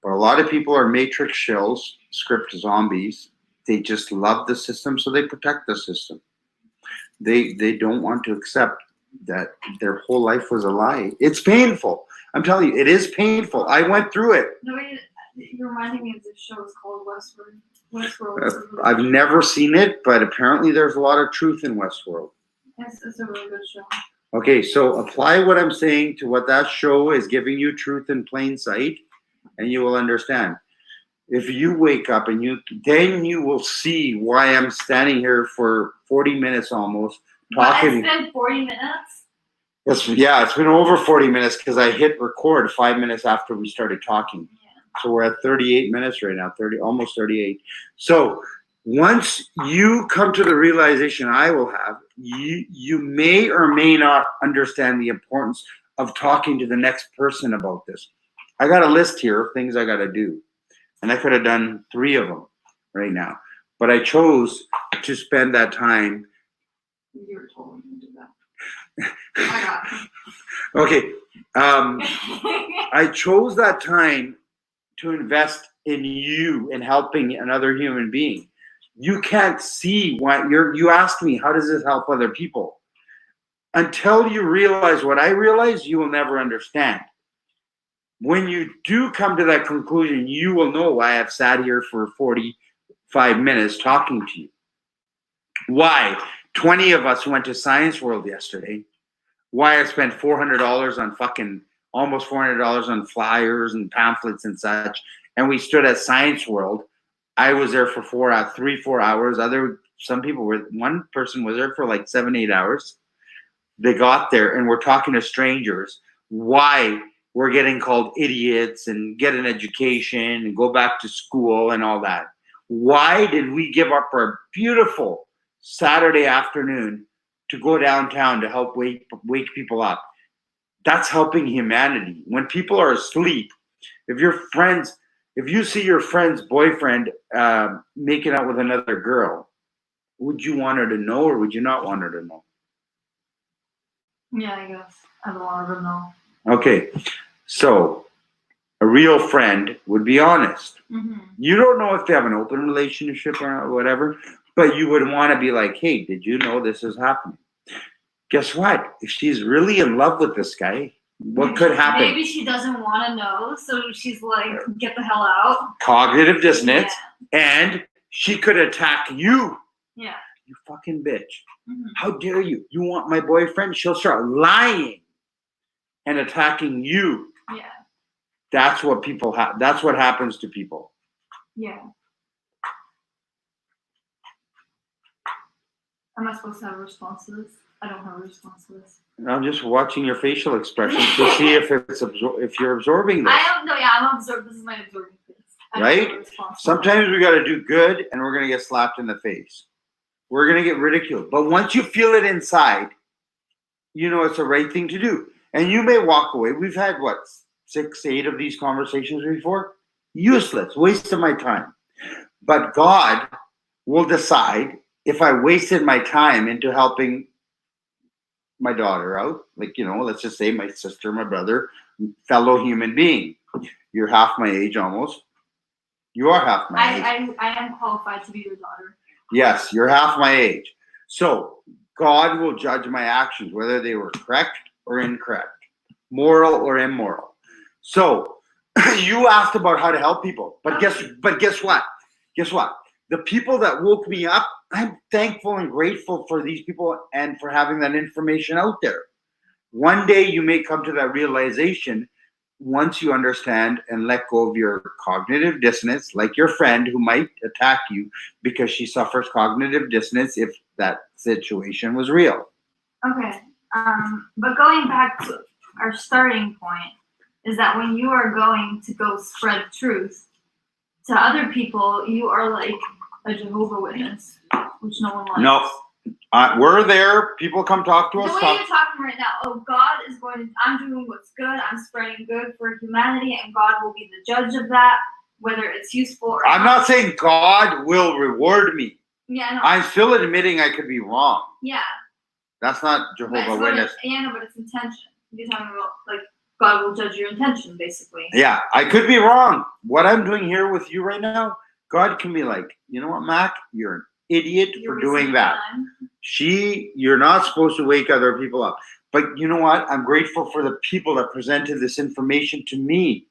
But a lot of people are matrix shills, script zombies. They just love the system, so they protect the system. They don't want to accept that their whole life was a lie. It's painful. I'm telling you, it is painful. I went through it. No, you're reminding me of this show. It's called Westworld. I've never seen it, but apparently there's a lot of truth in Westworld. It's a really good show. Okay, so apply what I'm saying to what that show is giving you, truth in plain sight, and you will understand. If you wake up and then you will see why I'm standing here for 40 minutes almost talking. But it's been 40 minutes? It's been over 40 minutes because I hit record 5 minutes after we started talking. Yeah. So we're at 38 minutes right now, almost 38. So once you come to the realization I will have, you may or may not understand the importance of talking to the next person about this. I got a list here of things I got to do. And I could have done 3 of them right now. But I chose to spend that time. You were totally going to do that. Okay. I chose that time to invest in you and helping another human being. You can't see what you asked me, how does this help other people? Until you realize what I realize, you will never understand. When you do come to that conclusion, you will know why I've sat here for 45 minutes talking to you. Why 20 of us went to Science World yesterday. Why I spent $400 on almost $400 on flyers and pamphlets and such. And we stood at Science World. I was there for 4 hours. One person was there for like 7-8 hours. They got there and we're talking to strangers. Why we're getting called idiots and get an education and go back to school and all that. Why did we give up our beautiful Saturday afternoon to go downtown to help wake people up? That's helping humanity. When people are asleep, if you see your friend's boyfriend making out with another girl, would you want her to know or would you not want her to know? Yeah, I guess. I don't want her to know. Okay, so a real friend would be honest. Mm-hmm. You don't know if they have an open relationship or whatever, but you would want to be like, hey, did you know this is happening? Guess what? If she's really in love with this guy, what could happen? Maybe she doesn't want to know, so she's like, get the hell out. Cognitive dissonance, and she could attack you. Yeah. You fucking bitch. Mm-hmm. How dare you? You want my boyfriend? She'll start lying and attacking you. Yeah. That's what people have. That's what happens to people. Yeah. Am I supposed to have a response to this? I don't have a response to this. I'm just watching your facial expressions to see if you're absorbing this. I don't know. Yeah, I'm absorbed. This is my absorbing face. Right? Sometimes we got to do good, and we're gonna get slapped in the face. We're gonna get ridiculed. But once you feel it inside, you know it's the right thing to do. And you may walk away. We've had, what, 6, 8 of these conversations before? Useless, waste of my time. But God will decide if I wasted my time into helping my daughter out, like, let's just say my sister, my brother, fellow human being. You're half my age almost. You are half my age. I am qualified to be your daughter. Yes, you're half my age. So God will judge my actions, whether they were correct or incorrect, moral or immoral. So you asked about how to help people, but guess what? Guess what? The people that woke me up, I'm thankful and grateful for these people and for having that information out there. One day you may come to that realization once you understand and let go of your cognitive dissonance, like your friend who might attack you because she suffers cognitive dissonance if that situation was real. Okay. But going back to our starting point is that when you are going to go spread truth to other people, you are like a Jehovah's Witness, which no one likes. No. We're there. People come talk to us. The way you're talking right now, oh, God is going to, I'm doing what's good, I'm spreading good for humanity, and God will be the judge of that, whether it's useful or I'm not saying God will reward me. Yeah, no. I'm still admitting I could be wrong. Yeah. That's not Jehovah's Witness. Yeah, no, but it's intention. You're talking about, like, God will judge your intention, basically. Yeah, I could be wrong. What I'm doing here with you right now, God can be like, you know what, Mac? You're an idiot for doing that. You're not supposed to wake other people up. But you know what? I'm grateful for the people that presented this information to me.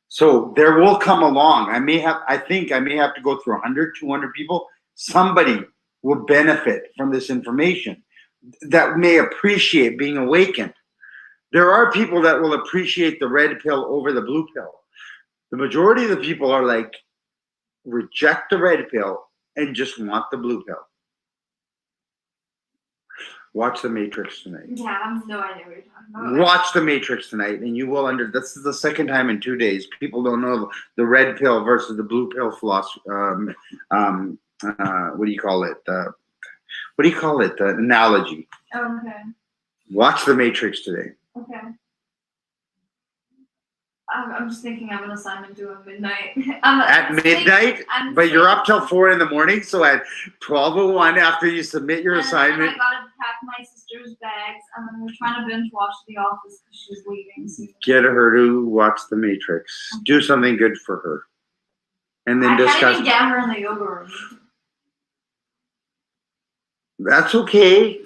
So there will come along. I think I may have to go through 100, 200 people. Somebody will benefit from this information that may appreciate being awakened. There are people that will appreciate the red pill over the blue pill. The majority of the people are like, reject the red pill and just want the blue pill. Watch The Matrix tonight. Yeah, I have no idea what you're talking about. Watch The Matrix tonight, and you will this is the second time in 2 days. People don't know the red pill versus the blue pill philosophy. What do you call it? What do you call it? The analogy. Oh, okay. Watch The Matrix today. Okay. I'm just thinking I have an assignment due at midnight. At midnight? But you're up till 4 in the morning, so at 12:01 after you submit your assignment. I gotta pack my sister's bags, and then we're trying to binge watch The Office because she's leaving soon. Get her to watch The Matrix. Do something good for her. And then I discuss. can't even get her in the yoga room. That's okay.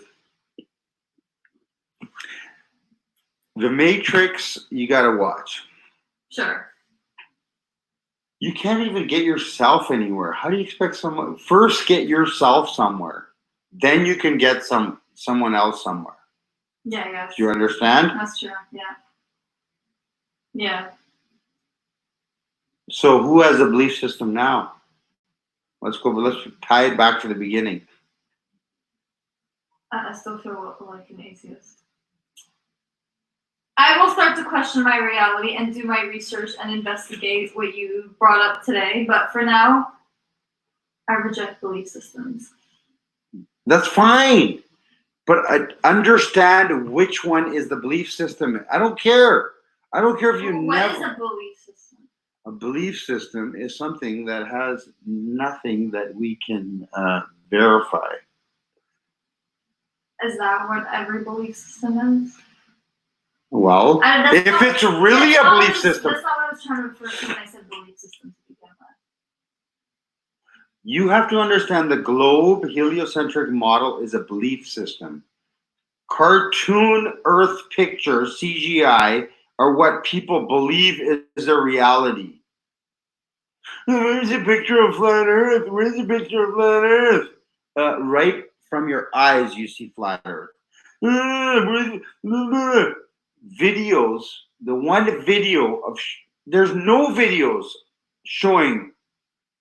The Matrix, you gotta watch. Sure. You can't even get yourself anywhere. How do you expect someone? First, get yourself somewhere. Then you can get someone else somewhere. Yeah, yeah. Do you understand? That's true. Yeah. Yeah. So who has a belief system now? Let's tie it back to the beginning. I still feel like an atheist. I will start to question my reality and do my research and investigate what you brought up today. But for now, I reject belief systems. That's fine. But I understand which one is the belief system. I don't care. I don't care if you What is a belief system? A belief system is something that has nothing that we can verify. Is that what every belief system is? Well, if it's really a belief system. That's not what I was trying to refer to when I said belief system to begin with. You have to understand the globe heliocentric model is a belief system. Cartoon Earth pictures, CGI, are what people believe is their reality. Where's a picture of flat Earth? Where's a picture of flat Earth? Right from your eyes, you see flat Earth. Videos, the one video of, there's no videos showing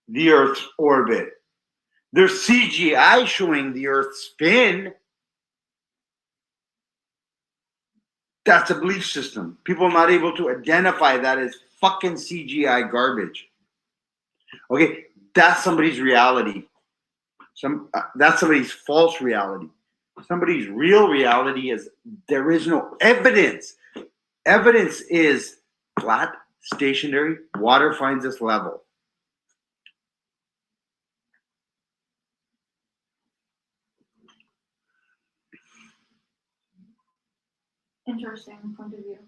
the Earth's orbit. There's CGI showing the Earth's spin. That's a belief system. People are not able to identify that as fucking CGI garbage. Okay, that's somebody's reality. That's somebody's false reality. Somebody's real reality is there is no evidence Evidence is flat, stationary, water finds its level. Interesting point of view.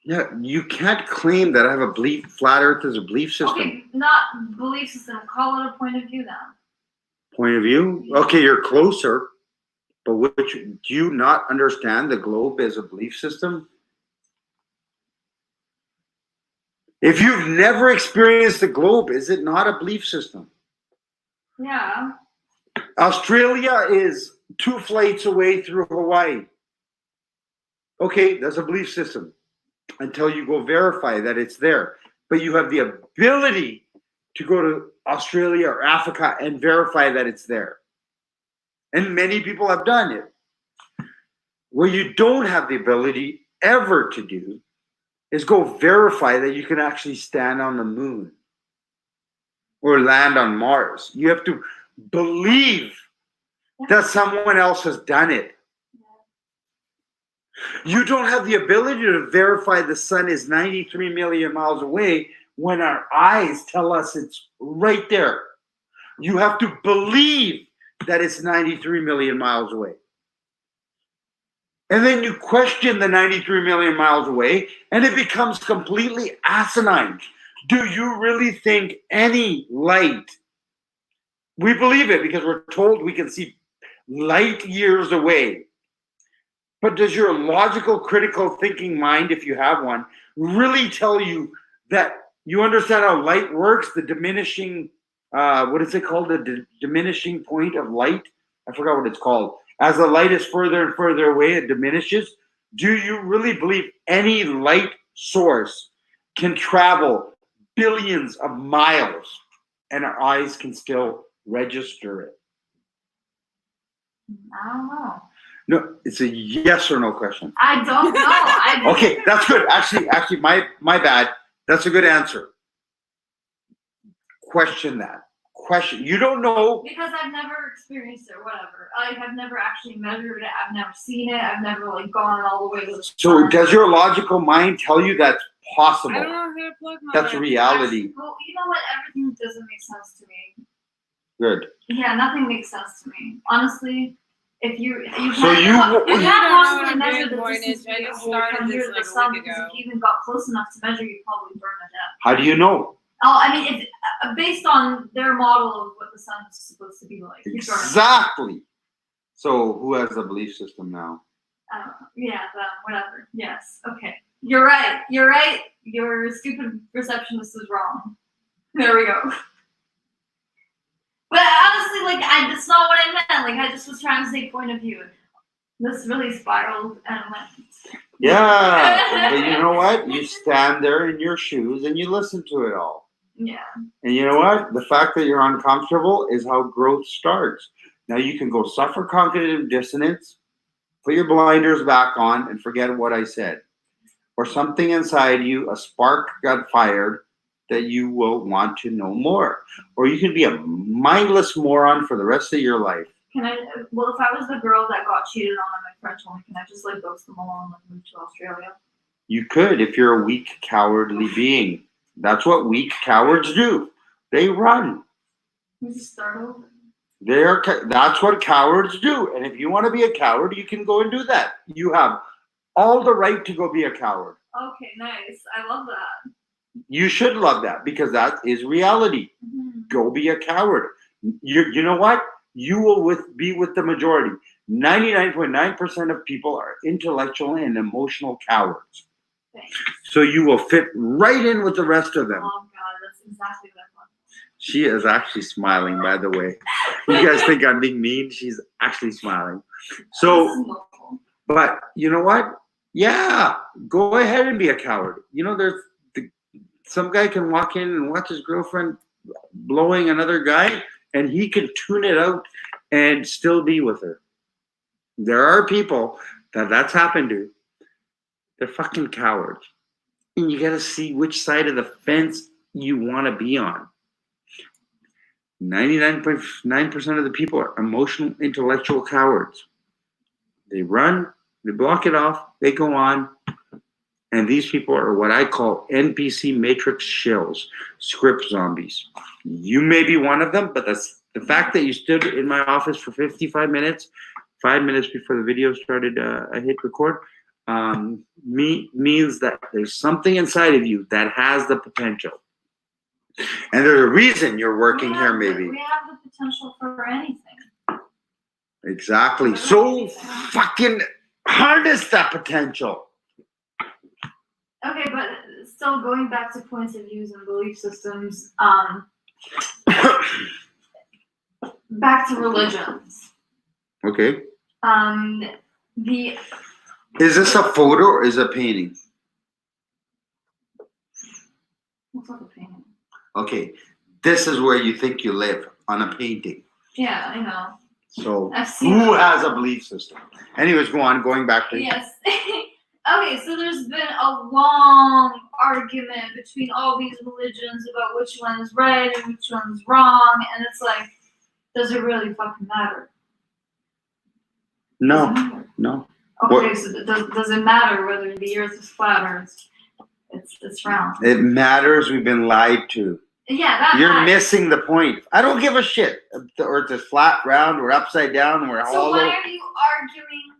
Yeah, you can't claim that I have a belief, flat Earth is a belief system. Okay, not belief system. Call it a point of view then. Point of view? Okay, you're closer. But which, do you not understand the globe as a belief system? If you've never experienced the globe, is it not a belief system? Yeah. Australia is 2 flights away through Hawaii. Okay, that's a belief system until you go verify that it's there. But you have the ability to go to Australia or Africa and verify that it's there. And many people have done it. What you don't have the ability ever to do is go verify that you can actually stand on the moon or land on Mars. You have to believe that someone else has done it. You don't have the ability to verify the sun is 93 million miles away when our eyes tell us it's right there. You have to believe that it's 93 million miles away. And then you question the 93 million miles away, and it becomes completely asinine. Do you really think any light? We believe it because we're told we can see light years away. But does your logical, critical thinking mind, if you have one, really tell you that you understand how light works, the diminishing what is it called? The diminishing point of light? I forgot what it's called. As the light is further and further away, it diminishes. Do you really believe any light source can travel billions of miles and our eyes can still register it? I don't know. No, it's a yes or no question. I don't know. Okay, that's good. Actually, my bad. That's a good answer. Question that. Question. You don't know. Because I've never experienced it or whatever. I have never actually measured it. I've never seen it. I've never like gone all the way to the So does your logical mind tell you that's possible? I don't know how to plug my That's mic. reality. Well, you know what? Everything doesn't make sense to me. Good. Yeah, nothing makes sense to me. Honestly, if you So you can't possibly measure the Voynich. distance I just from started here this to the like a sun, week because ago. if you even got close enough to measure, you'd probably burn to death. How do you know? Oh, I mean, if based on their model of what the sun is supposed to be like. you'd burn. Exactly. So who has the belief system now? Yeah, whatever. Yes. Okay. You're right. You're right. Your stupid receptionist is wrong. There we go. But honestly, like, that's not what I meant. Like, I just was trying to say point of view. This really spiraled and went. Yeah. But you know what? You stand there in your shoes and you listen to it all. Yeah. And you know what? The fact that you're uncomfortable is how growth starts. Now you can go suffer cognitive dissonance, put your blinders back on, and forget what I said. Or something inside you, a spark got fired that you will want to know more. Or you can be a mindless moron for the rest of your life. Can I? Well, if I was the girl that got cheated on my French woman, can I just like ghost them all and like move to Australia? You could if you're a weak, cowardly being. That's what weak cowards do. They run. We just start over. That's what cowards do. And if you want to be a coward, you can go and do that. You have all the right to go be a coward. Okay, nice. I love that. You should love that because that is reality. Go be a coward. You know what? You will be with the majority. 99.9% of people are intellectual and emotional cowards. Thanks. So you will fit right in with the rest of them. Oh God, that's exactly what I want. She is actually smiling, by the way. You guys think I'm being mean? She's actually smiling. So, but you know what? Yeah, go ahead and be a coward. You know, some guy can walk in and watch his girlfriend blowing another guy, and he can tune it out and still be with her. There are people that's happened to. They're fucking cowards. And you got to see which side of the fence you want to be on. 99.9% of the people are emotional, intellectual cowards. They run, they block it off, they go on. And these people are what I call NPC matrix shills, script zombies. You may be one of them, but that's the fact that you stood in my office for 55 minutes, 5 minutes before the video started, I hit record, means that there's something inside of you that has the potential. And there's a reason you're working here, maybe. We have the potential for anything. Exactly. So fucking harness that potential. Okay, but still going back to points of views and belief systems, back to religions. Okay. The Is this a photo or is it a painting? what's up with painting? Okay. This is where you think you live, on a painting. Yeah, I know. So I've seen who it. has a belief system? Anyways, go on, going back to Yes. Okay, so there's been a long argument between all these religions about which one is right and which one's wrong, and it's like, does it really fucking matter? No, no. Okay, What- so does it matter whether the earth is flat or it's round? It matters. We've been lied to. Yeah, that You're matters. missing the point. I don't give a shit if the earth is flat, round, or upside down, or So hollow. why are you arguing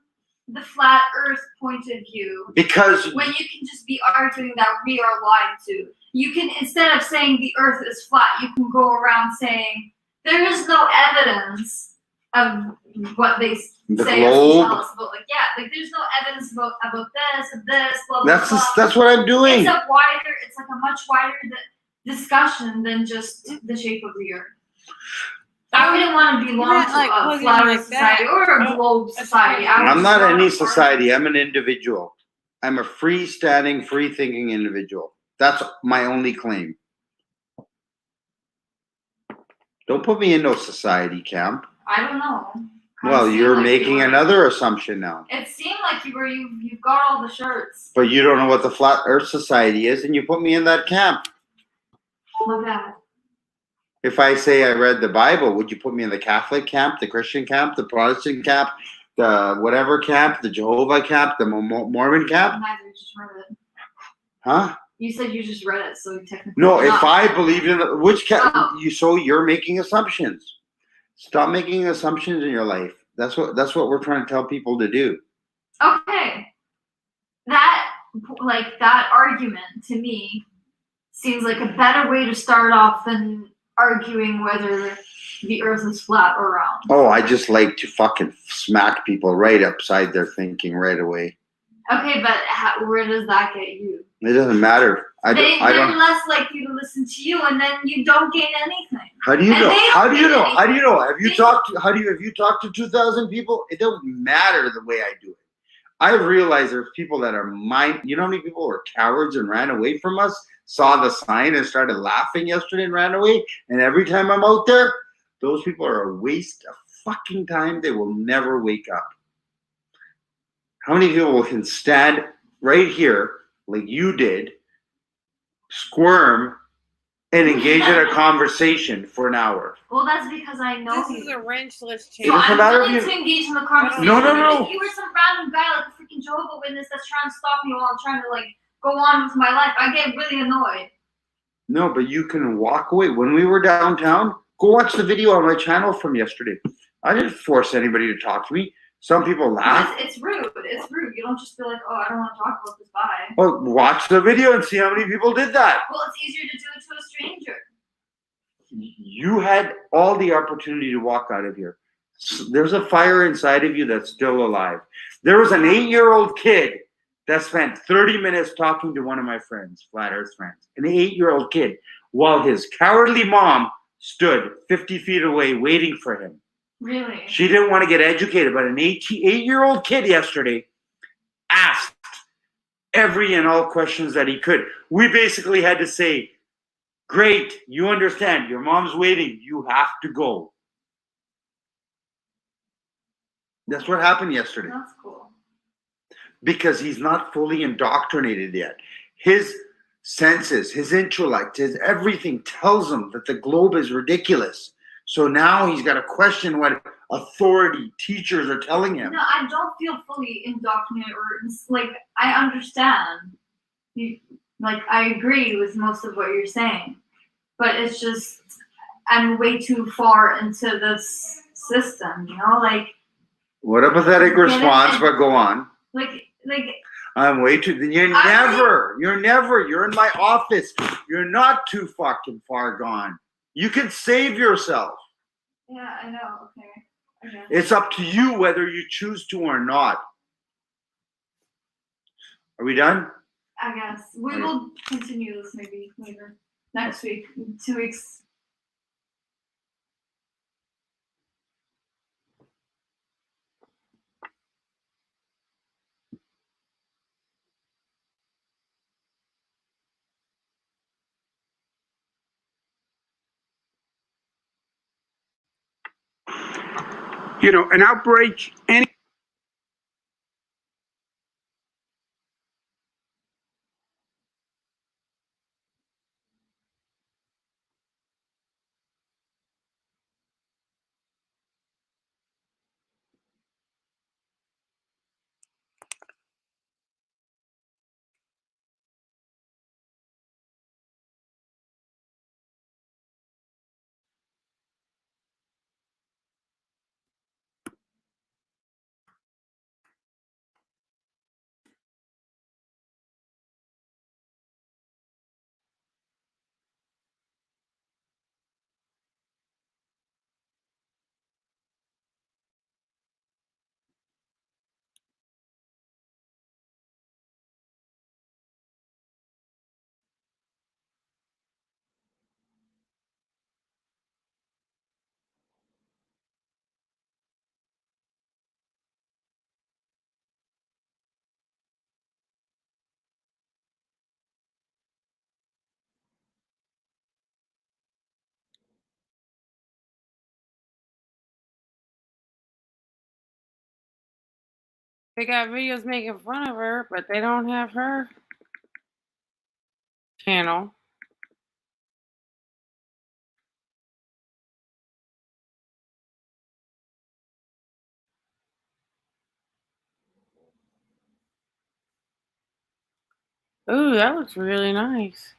the flat earth point of view? Because when you can just be arguing that we are lied to. You can, instead of saying the earth is flat, you can go around saying there is no evidence of what they The say us globe. tell us about. Like, yeah, like there's no evidence about this and this, blah, blah, That's blah. that's what I'm doing. It's like a much wider discussion than just the shape of the earth. I wouldn't want to belong meant, to like, a plugging flat like earth society that. or a globe society. I would I'm just not want any to society. I'm an individual. I'm a freestanding, free-thinking individual. That's my only claim. Don't put me in no society camp. I don't know. Well, seemed you're like making you were- another assumption now. It seemed like you've got all the shirts. But you don't know what the Flat Earth Society is, and you put me in that camp. Look at it. If I say I read the Bible, would you put me in the Catholic camp, the Christian camp, the Protestant camp, the whatever camp, the Jehovah camp, the Mormon camp? Neither, you just read it. Huh? You said you just read it, so technically. No, if not. I believed in which camp, Oh. you're making assumptions. Stop making assumptions in your life. That's what we're trying to tell people to do. Okay. That argument to me seems like a better way to start off than arguing whether the earth is flat or round. Oh, I just like to fucking smack people right upside their thinking right away. Okay, but where does that get you? It doesn't matter. I They're don't. less likely to listen to you, and then you don't gain anything. How do you And know? they don't How do you gain know? How do you know? anything. Have you talked? Have you talked to 2,000 people? It doesn't matter the way I do it. I've realized there's people that are You know how many people were cowards and ran away from us? Saw the sign and started laughing yesterday and ran away. And every time I'm out there, those people are a waste of fucking time. They will never wake up. How many people can stand right here like you did, squirm, and engage in a conversation for an hour? Well, that's because I know This you. is a wrenchless It change. doesn't I'm matter if willing you- to engage in the conversation. No, no, but no. If you were some random guy like a freaking Jehovah's Witness that's trying to stop me while I'm trying to go on with my life, I get really annoyed. No, but you can walk away. When we were downtown, go watch the video on my channel from yesterday. I didn't force anybody to talk to me. Some people laugh. It's rude. It's rude. You don't just be like, oh, I don't want to talk about this. Bye. Well, watch the video and see how many people did that. Well, it's easier to do it to a stranger. You had all the opportunity to walk out of here. There's a fire inside of you that's still alive. There was an 8-year-old kid that spent 30 minutes talking to one of my friends, Flat Earth friends, an 8-year-old kid, while his cowardly mom stood 50 feet away waiting for him. Really? She didn't want to get educated, but an 8-year-old kid yesterday asked every and all questions that he could. We basically had to say, great, you understand, your mom's waiting, you have to go. That's what happened yesterday. That's cool. Because he's not fully indoctrinated yet. His senses, his intellect, his everything tells him that the globe is ridiculous. So now he's got to question what authority teachers are telling him. No, I don't feel fully indoctrinated or I understand. I agree with most of what you're saying, but it's just I'm way too far into this system, you know, like. What a pathetic response, but go on. Like. I'm way too. You're in my office. You're not too fucking far gone. You can save yourself. Yeah, I know. Okay. It's up to you whether you choose to or not. Are we done? I guess we will continue this maybe later next week, 2 weeks. You know, an outbreak, any. They got videos making fun of her, but they don't have her channel. Ooh, that looks really nice.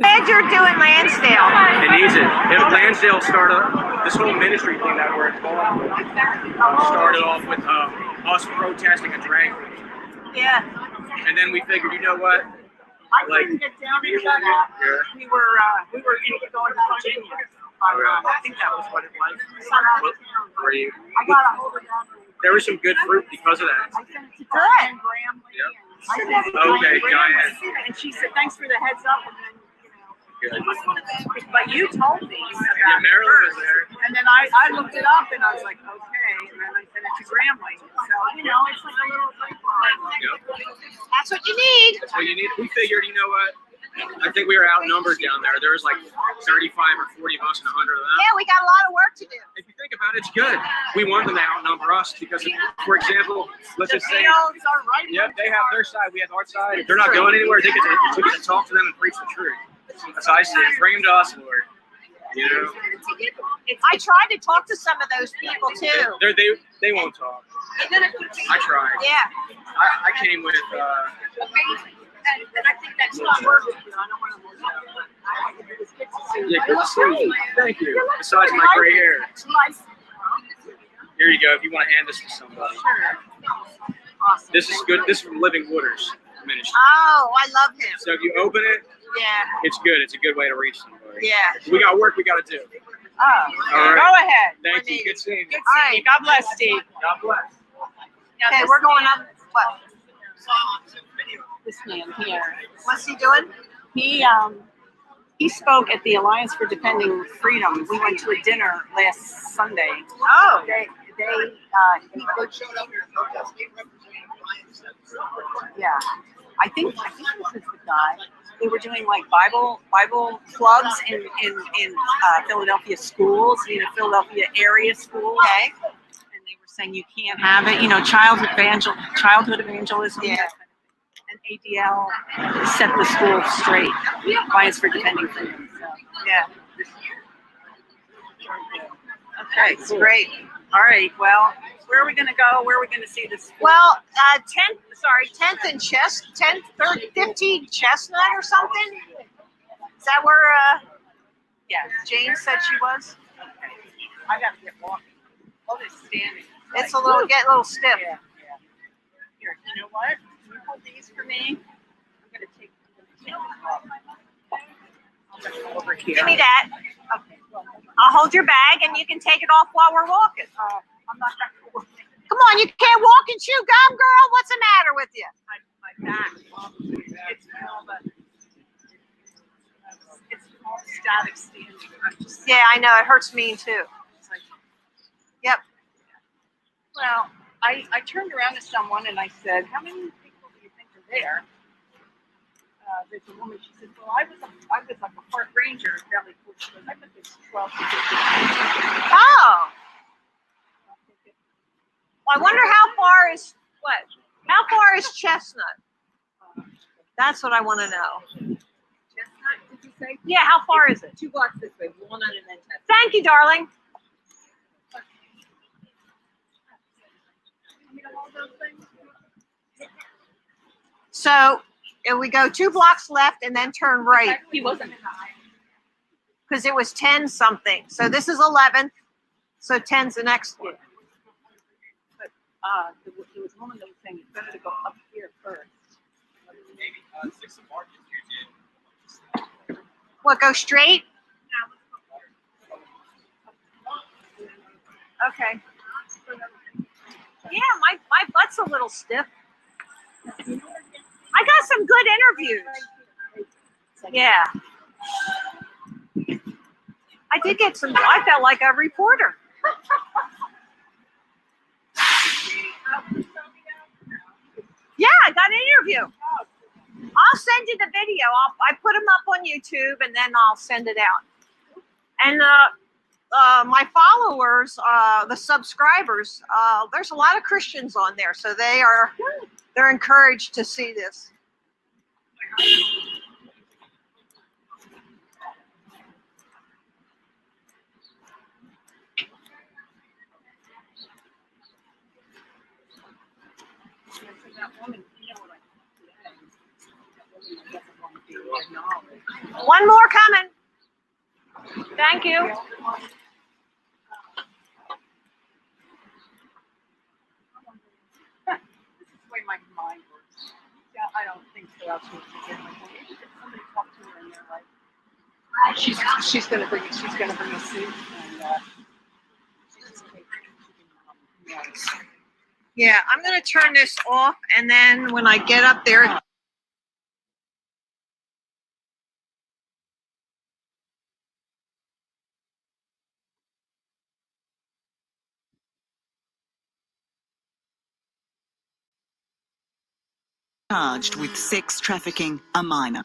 Glad you're doing Lansdale. It needs it. Lansdale started this whole ministry thing that we're involved with. Started off with us protesting a drag queen. Yeah. And then we figured, you know what? I couldn't get down to that. We were going to Virginia. I think that was what it was. Were you? I got a hold of that. There was some good fruit because of that. I sent it to Diane Gramley. Yep. Okay, Diane. And she said, thanks for the heads up. And then, Good. but you told me about Marilyn was there. And then I looked it up and I was like, okay. And then I sent it to Gramley. So, you know, it's like a little That's what you need. That's what you need. We figured, you know what? I think we were outnumbered down there. There was like 35 or 40 of us and 100 of them. Yeah, we got a lot of work to do. If you think about it, it's good. We want them to outnumber us because, for example, let's just say, yep, they have their side, we have our side. If they're not going anywhere, they get to talk to them and preach the truth. That's how I see it. Bring them to us, Lord. You know? I tried to talk to some of those people too. They won't talk. I tried. Yeah. I came with. And I think that's not working. I don't want to Yeah, good to see you. Thank you. Besides my gray hair. Here you go. If you want to hand this to somebody. Awesome. This is good. This is from Living Waters Ministry. Oh, I love him. So if you open it, Yeah. it's good. It's a good way to reach somebody. Yeah. We got work we got to do. Oh, All right. go ahead. Thank you. Good seeing you. Good seeing you. God bless, Steve. God bless. Okay, we're going up. What? This man here. What's he doing? He spoke at the Alliance for Defending Freedom. We went to a dinner last Sunday. Oh. Yeah, I think this is the guy. They were doing like Bible clubs in Philadelphia schools, Philadelphia area schools. Okay. And they were saying you can't have it. Childhood evangelism. Yeah. And ADL set the school straight. Alliance for Defending Freedom. So. Yeah. Okay, it's great. All right. Well, where are we going to go? Where are we going to see this? Well, 10th and 15th Chestnut or something? Is that where, Yeah. Jane said she was? I got to get walking. Oh, they're standing. It's get a little stiff. Yeah. Here, you know what? Can you hold these for me? I'm going to take this off. I'll just go over here. Give me that. Okay. I'll hold your bag and you can take it off while we're walking. I'm not going to Come on, you can't walk and chew gum, girl. What's the matter with you? my back. It's all static standing. Yeah, I know. It hurts me too. Yep. Well, I turned around to someone and I said, "How many people do you think are there?" There's a woman. She said, "Well, I was like a park ranger at Valley Forge. I think there's 12 to 15." Oh. Well, I wonder how far is what? How far is Chestnut? That's what I want to know. Chestnut, did you say? Yeah, how far is it? 2 blocks this way, Walnut and then 10th. Thank you, darling. So if we go 2 blocks left and then turn right. He wasn't. Because it was 10 something. So this is 11th. So 10's the next one. But there was a woman that was saying it's better to go up here first. What, go straight? Okay. Yeah, my butt's a little stiff. I got some good interviews. Yeah. I did get some, I felt like a reporter. Yeah, I got an interview. I'll send you the video. I put them up on YouTube and then I'll send it out. And my followers, the subscribers, there's a lot of Christians on there, so they're encouraged to see this. One more coming. Thank you. This is the way my mind works. Yeah, I don't think so. That's what maybe if somebody talked to her and they're like, she's gonna bring a suit and Yeah, I'm going to turn this off, and then when I get up there, charged with sex trafficking a minor.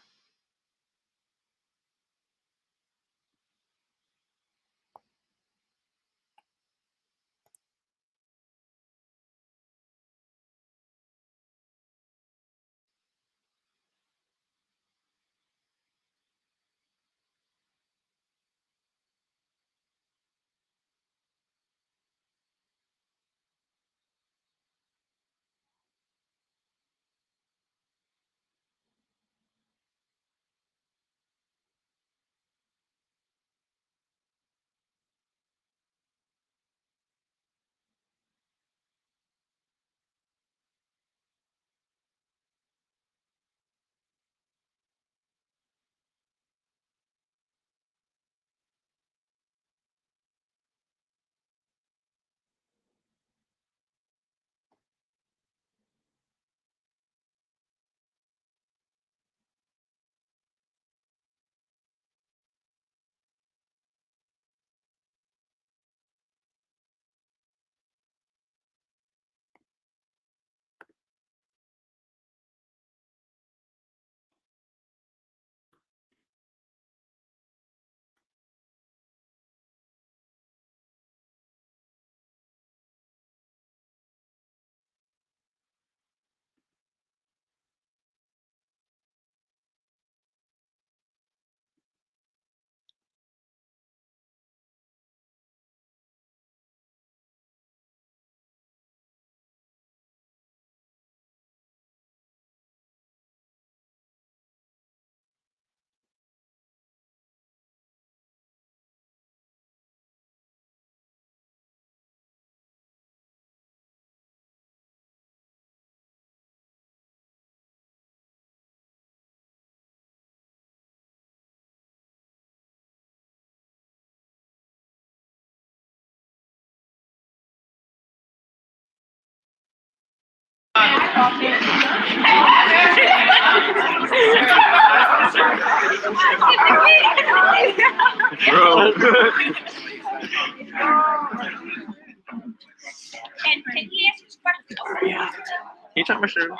And can he ask his question? Can you talk my shirt?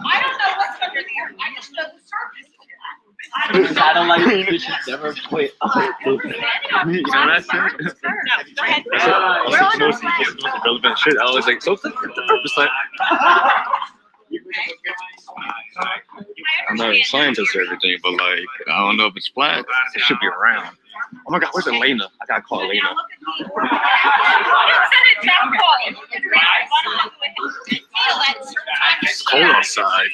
I don't know what's under the earth. I just know the surface. Satellite fishes never quit. You know that shit? That's most relevant shit. I was like, so what's the purpose like? I'm not a scientist or everything, but like, I don't know if it's flat. It should be around. Oh my God, where's Elena? I gotta call Elena. It's cold outside.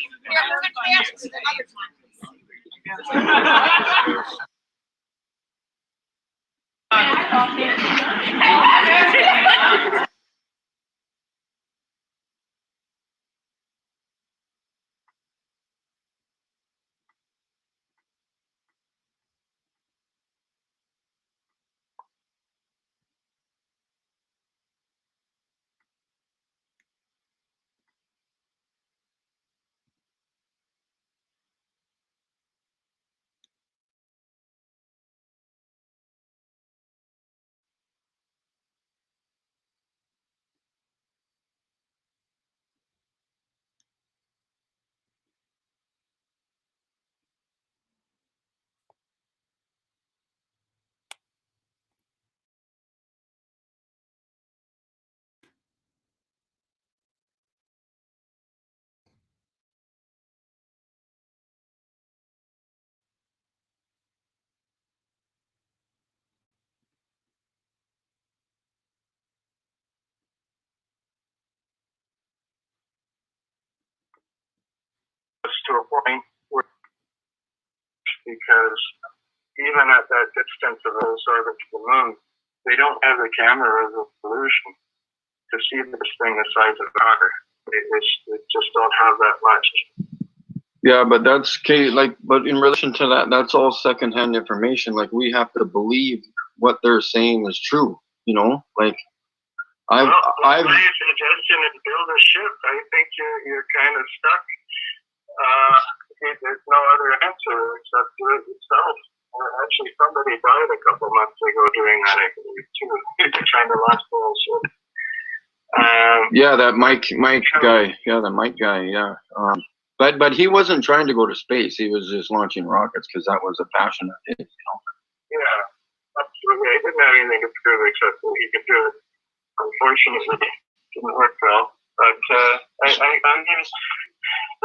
To a point where, because even at that distance of Earth's orbit to the moon, they don't have the camera resolution to see this thing the size of water. They just don't have that much. Yeah, but that's okay. Like, but in relation to that, that's all secondhand information. Like, we have to believe what they're saying is true. You know, like I've. My suggestion is build a ship. I think you're kind of stuck. There's no other answer except do it yourself. Actually, somebody died a couple months ago doing that, I believe, too. Trying to launch the whole ship. Yeah, that Mike guy. Yeah, the Mike guy. Yeah. But he wasn't trying to go to space. He was just launching rockets because that was a passion of his. You know? Yeah, absolutely. I didn't have anything to prove except that he could do it. Unfortunately, it didn't work well. But I mean,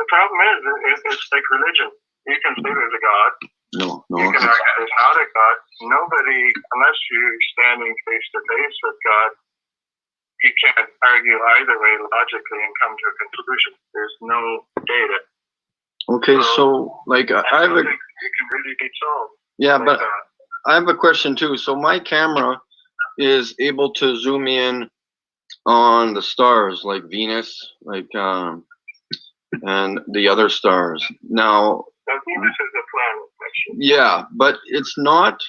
the problem is it's like religion. You can say there's a God. No. You can argue there's not a God. Nobody, unless you're standing face to face with God, you can't argue either way logically and come to a conclusion. There's no data. Okay, so like I have a. It can really be solved. Yeah, like but that. I have a question too. So my camera is able to zoom in on the stars like Venus, like and the other stars. Now, Venus is a planet, actually. yeah, but it's not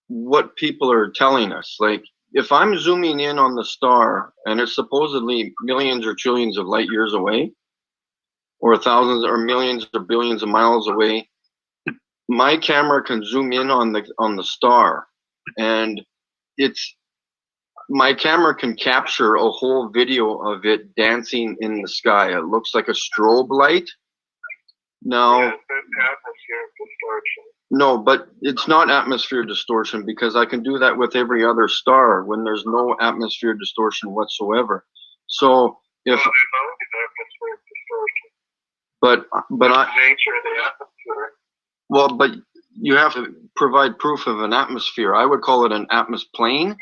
what people are telling us. Like, if I'm zooming in on the star and it's supposedly millions or trillions of light years away, or thousands or millions or billions of miles away, my camera can zoom in on the star, and my camera can capture a whole video of it dancing in the sky. It looks like a strobe light. Now, Yeah, it's atmosphere distortion. no, but it's not atmosphere distortion because I can do that with every other star when there's no atmosphere distortion whatsoever. So if, Well, there's always atmosphere distortion. but That's I, the nature of the atmosphere. well, but you have to provide proof of an atmosphere. I would call it an atmosphere.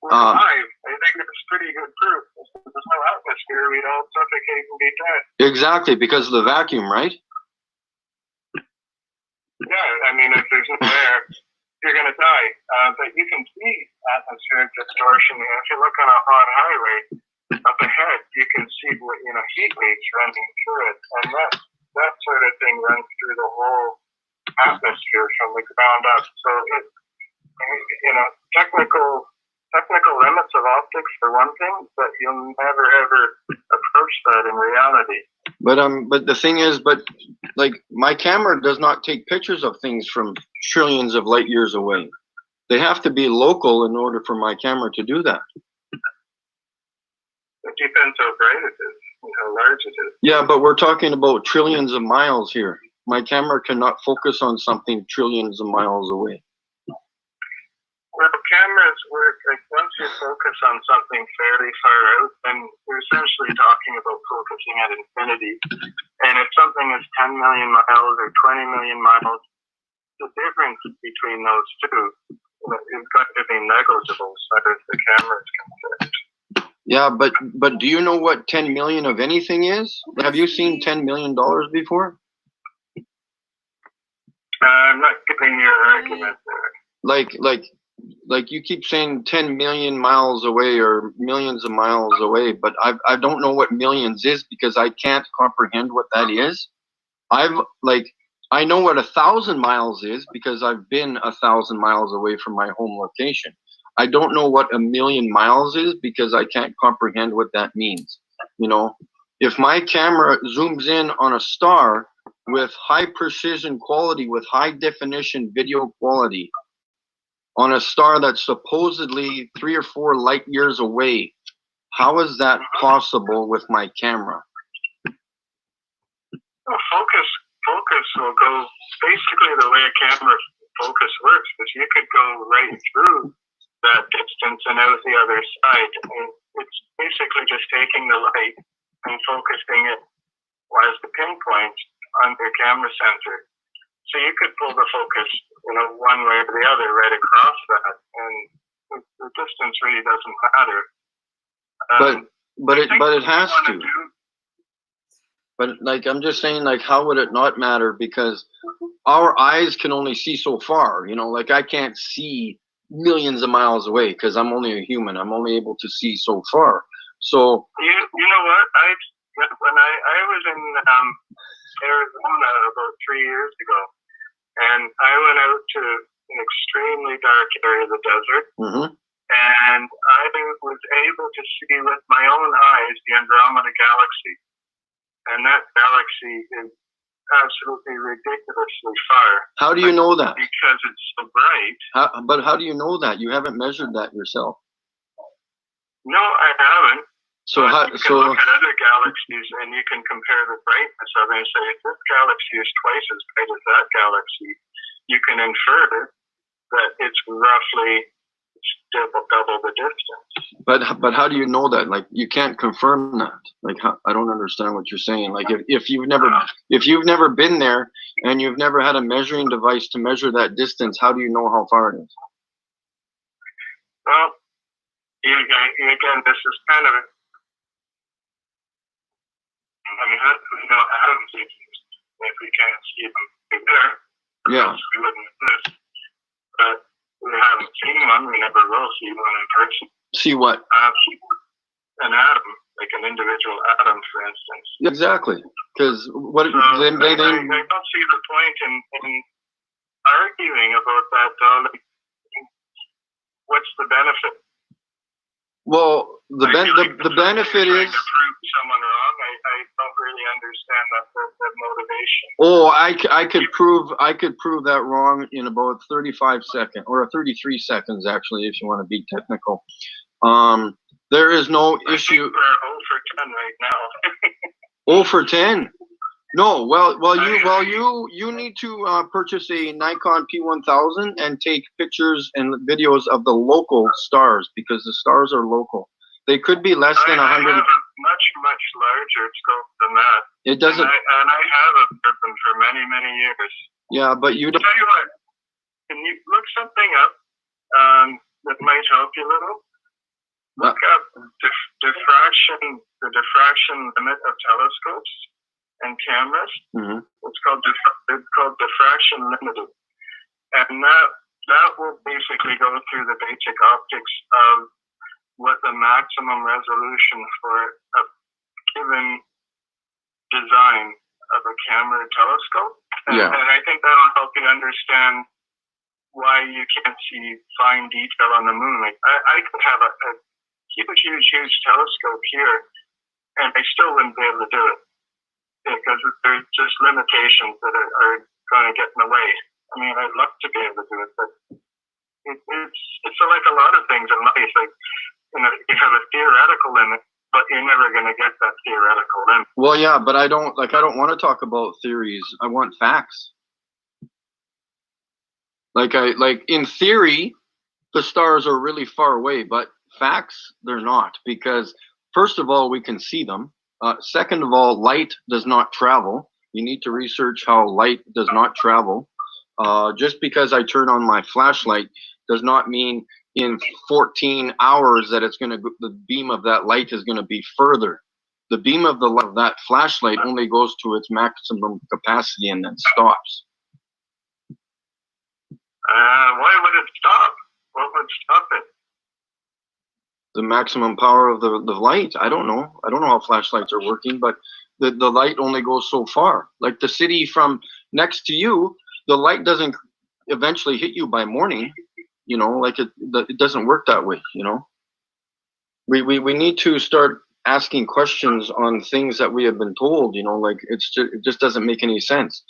We're alive. I think it's pretty good proof. If there's no atmosphere, we'd all suffocate and be dead. Exactly, because of the vacuum, right? Yeah, I mean, if there's no air, you're going to die. But you can see atmospheric distortion. If you look on a hot highway up ahead, you can see heat waves running through it, and that sort of thing runs through the whole atmosphere from the ground up. So technical limits of optics for one thing, but you'll never ever approach that in reality. But the thing is, like my camera does not take pictures of things from trillions of light years away. They have to be local in order for my camera to do that. It depends how bright it is and how large it is. Yeah, but we're talking about trillions of miles here. My camera cannot focus on something trillions of miles away. Well, cameras work, like once you focus on something fairly far out, then you're essentially talking about focusing at infinity. And if something is 10 million miles or 20 million miles, the difference between those two is going to be negligible as far as the camera is concerned. Yeah, but do you know what 10 million of anything is? Have you seen $10 million before? I'm not getting your argument there. Like you keep saying 10 million miles away or millions of miles away, but I don't know what millions is because I can't comprehend what that is. I know what 1,000 miles is because I've been 1,000 miles away from my home location. I don't know what 1,000,000 miles is because I can't comprehend what that means. You know, if my camera zooms in on a star with high precision quality, with high definition video quality, on a star that's supposedly 3 or 4 light years away, how is that possible with my camera? Well, focus will go basically the way a camera focus works, because you could go right through that distance and out the other side. I mean, it's basically just taking the light and focusing it as the pinpoint on your camera sensor. So you could pull the focus, one way or the other right across that, and the distance really doesn't matter. But it has to. But like I'm just saying, like how would it not matter? Because our eyes can only see so far. Like I can't see millions of miles away because I'm only a human. I'm only able to see so far. So you know what? When I was in Arizona about 3 years ago, and I went out to an extremely dark area of the desert, and I was able to see with my own eyes the Andromeda Galaxy, and that galaxy is absolutely ridiculously far. How do you know that? Because it's so bright. But how do you know that? You haven't measured that yourself. No, I haven't. So you can look at other galaxies and you can compare the brightness of it and say, if this galaxy is twice as bright as that galaxy, you can infer that it's roughly double the distance. But how do you know that? Like you can't confirm that. Like I don't understand what you're saying. Like if you've never been there and you've never had a measuring device to measure that distance, how do you know how far it is? Well, again, this is kind of atoms, if we can't see them there, yeah, we wouldn't exist. But we haven't seen one. We never will see one in person. See what? An atom, like an individual atom, for instance. Exactly. Because what? I don't see the point in arguing about that, though. Like, what's the benefit? Well, the benefit is. To prove someone wrong, I don't really understand that motivation. Oh, I could prove that wrong in about 35 seconds or 33 seconds, actually, if you want to be technical. There is no issue. We're 0 for 10 right now. 0 for 10. No, you need to purchase a Nikon P1000 and take pictures and videos of the local stars because the stars are local. They could be less than 100. I have a much larger scope than that. It doesn't. And I have observed them for many years. Yeah, but you don't. Tell you what, can you look something up that might help you a little? Look up the diffraction limit of telescopes and cameras. It's called diffraction limited, and that will basically go through the basic optics of what the maximum resolution for a given design of a camera telescope. And I think that'll help you understand why you can't see fine detail on the moon. Like I could have a keep a huge, huge telescope here, and they still wouldn't be able to do it because there's just limitations that are going to get in the way. I mean, I'd love to be able to do it, but it's like a lot of things in life. Like, you know, you have a theoretical limit, but you're never going to get that theoretical limit. Well, yeah, but I don't want to talk about theories. I want facts. Like in theory, the stars are really far away, but facts, they're not, because first of all, we can see them. Second of all, light does not travel. You need to research how light does not travel. Just because I turn on my flashlight does not mean in 14 hours that the beam of that light is going to be further. The beam of that flashlight only goes to its maximum capacity and then stops. Why would it stop? What would stop it? The maximum power of the light. I don't know. I don't know how flashlights are working, but the light only goes so far. Like the city from next to you, the light doesn't eventually hit you by morning. You know, like it doesn't work that way. You know, we need to start asking questions on things that we have been told. You know, like it just doesn't make any sense.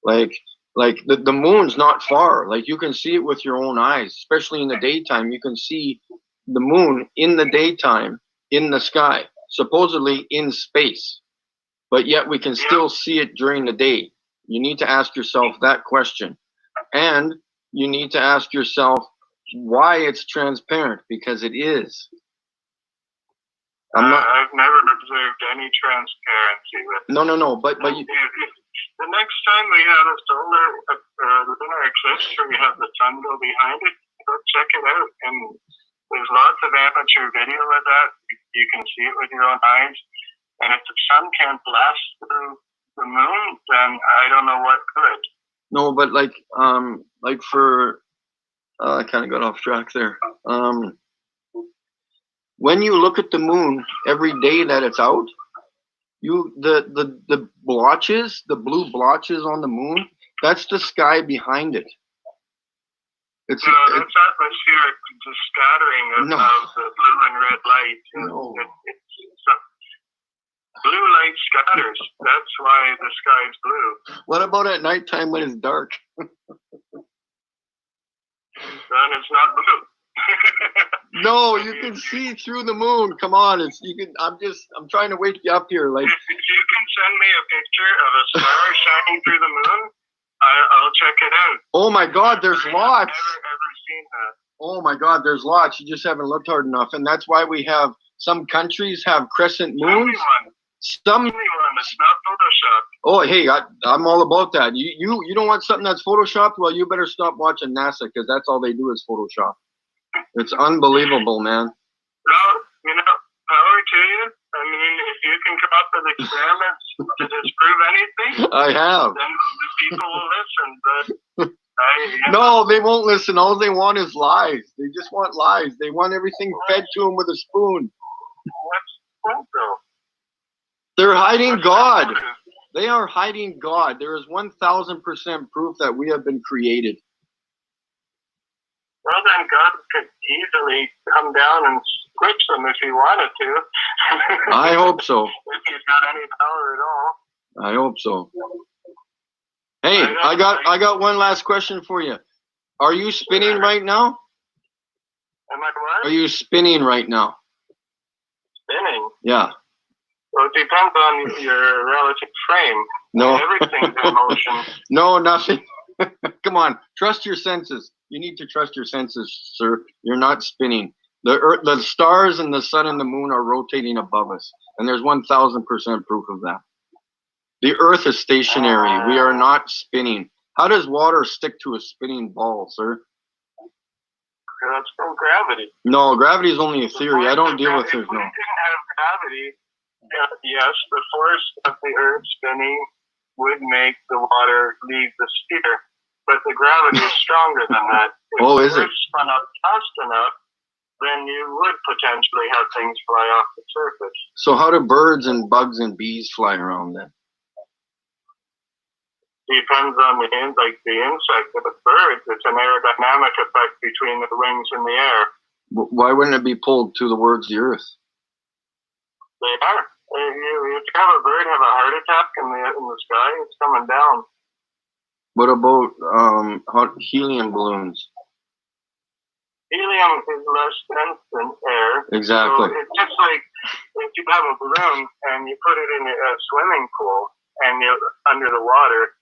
Like the moon's not far. Like you can see it with your own eyes, especially in the daytime. You can see the moon in the daytime in the sky, supposedly in space, but yet we can still see it during the day. You need to ask yourself that question, and you need to ask yourself why it's transparent, because it is. I've never observed any transparency with it. No, but you, the next time we have a solar lunar eclipse where we have the sun go behind it, go check it out. And there's lots of amateur video of that. You can see it with your own eyes. And if the sun can't blast through the moon, then I don't know what could. No, but I kind of got off track there. When you look at the moon every day that it's out, the blotches, the blue blotches on the moon, that's the sky behind it. That's atmospheric, the scattering of the blue and red light. No. Blue light scatters. That's why the sky's blue. What about at nighttime when it's dark? Then it's not blue. No, you can see through the moon. Come on, I'm trying to wake you up here. Like, if you can send me a picture of a star shining through the moon, I'll check it out. Oh my God, there's lots. I've never seen that. Oh my God, there's lots. You just haven't looked hard enough, and that's why we have some countries have crescent moons. Some. It's not Photoshop. Oh, hey, I'm all about that. You don't want something that's photoshopped? Well, you better stop watching NASA, because that's all they do is Photoshop. It's unbelievable, man. Well, power to you. I mean, if you can come up with experiments to disprove anything, I have. Then the people will listen. But no, they won't listen. All they want is lies. They just want lies. They want everything fed to them with a spoon. What's photo? They're hiding God. They are hiding God. There is 1,000% proof that we have been created. Well, then God could easily come down and squish them if he wanted to. I hope so. If he's got any power at all. I hope so. Hey, I got one last question for you. Are you spinning right now? Am I what? Are you spinning right now? Spinning? Yeah. Well, it depends on your relative frame. No. Everything's in motion. No, nothing. Come on, trust your senses. You need to trust your senses, sir. You're not spinning. The Earth, the stars and the sun and the moon are rotating above us, and there's 1,000% proof of that. The Earth is stationary. We are not spinning. How does water stick to a spinning ball, sir? That's from gravity. No, gravity is only a theory. I don't deal with it. If we didn't have gravity, yes, the force of the Earth spinning would make the water leave the sphere. But the gravity is stronger than that. If Is the it? Earth spun up fast enough, then you would potentially have things fly off the surface. So how do birds and bugs and bees fly around then? Depends on the insect. With birds, it's an aerodynamic effect between the wings and the air. Why wouldn't it be pulled towards the Earth? They are. If you have a bird have a heart attack in the sky, it's coming down. What about helium balloons? Helium is less dense than air. Exactly. So it's just like if you have a balloon and you put it in a swimming pool and you're under the water,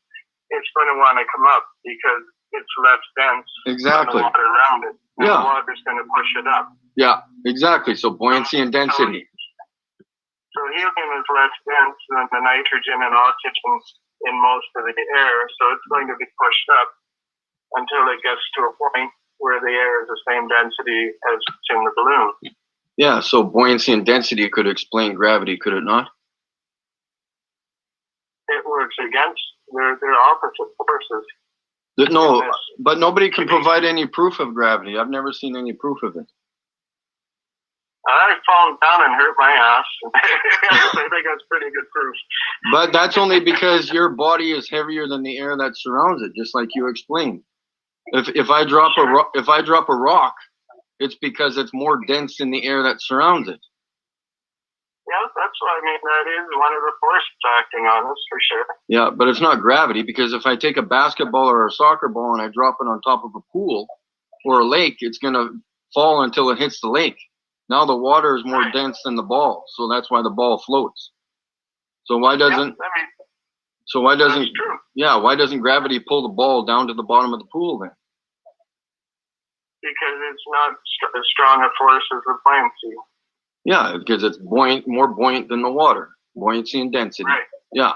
it's going to want to come up because it's less dense Exactly. than the water around it. And Yeah. the water's going to push it up. Yeah, exactly. So buoyancy and density. So helium is less dense than the nitrogen and oxygen in most of the air, so it's going to be pushed up until it gets to a point where the air is the same density as it's in the balloon. Yeah, so buoyancy and density could explain gravity, could it not? It works against, they're opposite forces. No, but nobody can provide any proof of gravity. I've never seen any proof of it. I've fallen down and hurt my ass. I think that's pretty good proof. But that's only because your body is heavier than the air that surrounds it, just like you explained. If I drop a rock, it's because it's more dense than the air that surrounds it. Yeah, that's what I mean. That is one of the forces acting on us for sure. Yeah, but it's not gravity, because if I take a basketball or a soccer ball and I drop it on top of a pool or a lake, it's going to fall until it hits the lake. Now the water is more dense than the ball, so that's why the ball floats. So why doesn't why doesn't gravity pull the ball down to the bottom of the pool then? Because it's not as strong a force as the buoyancy. Yeah, because it's more buoyant than the water. Buoyancy and density. Right. Yeah.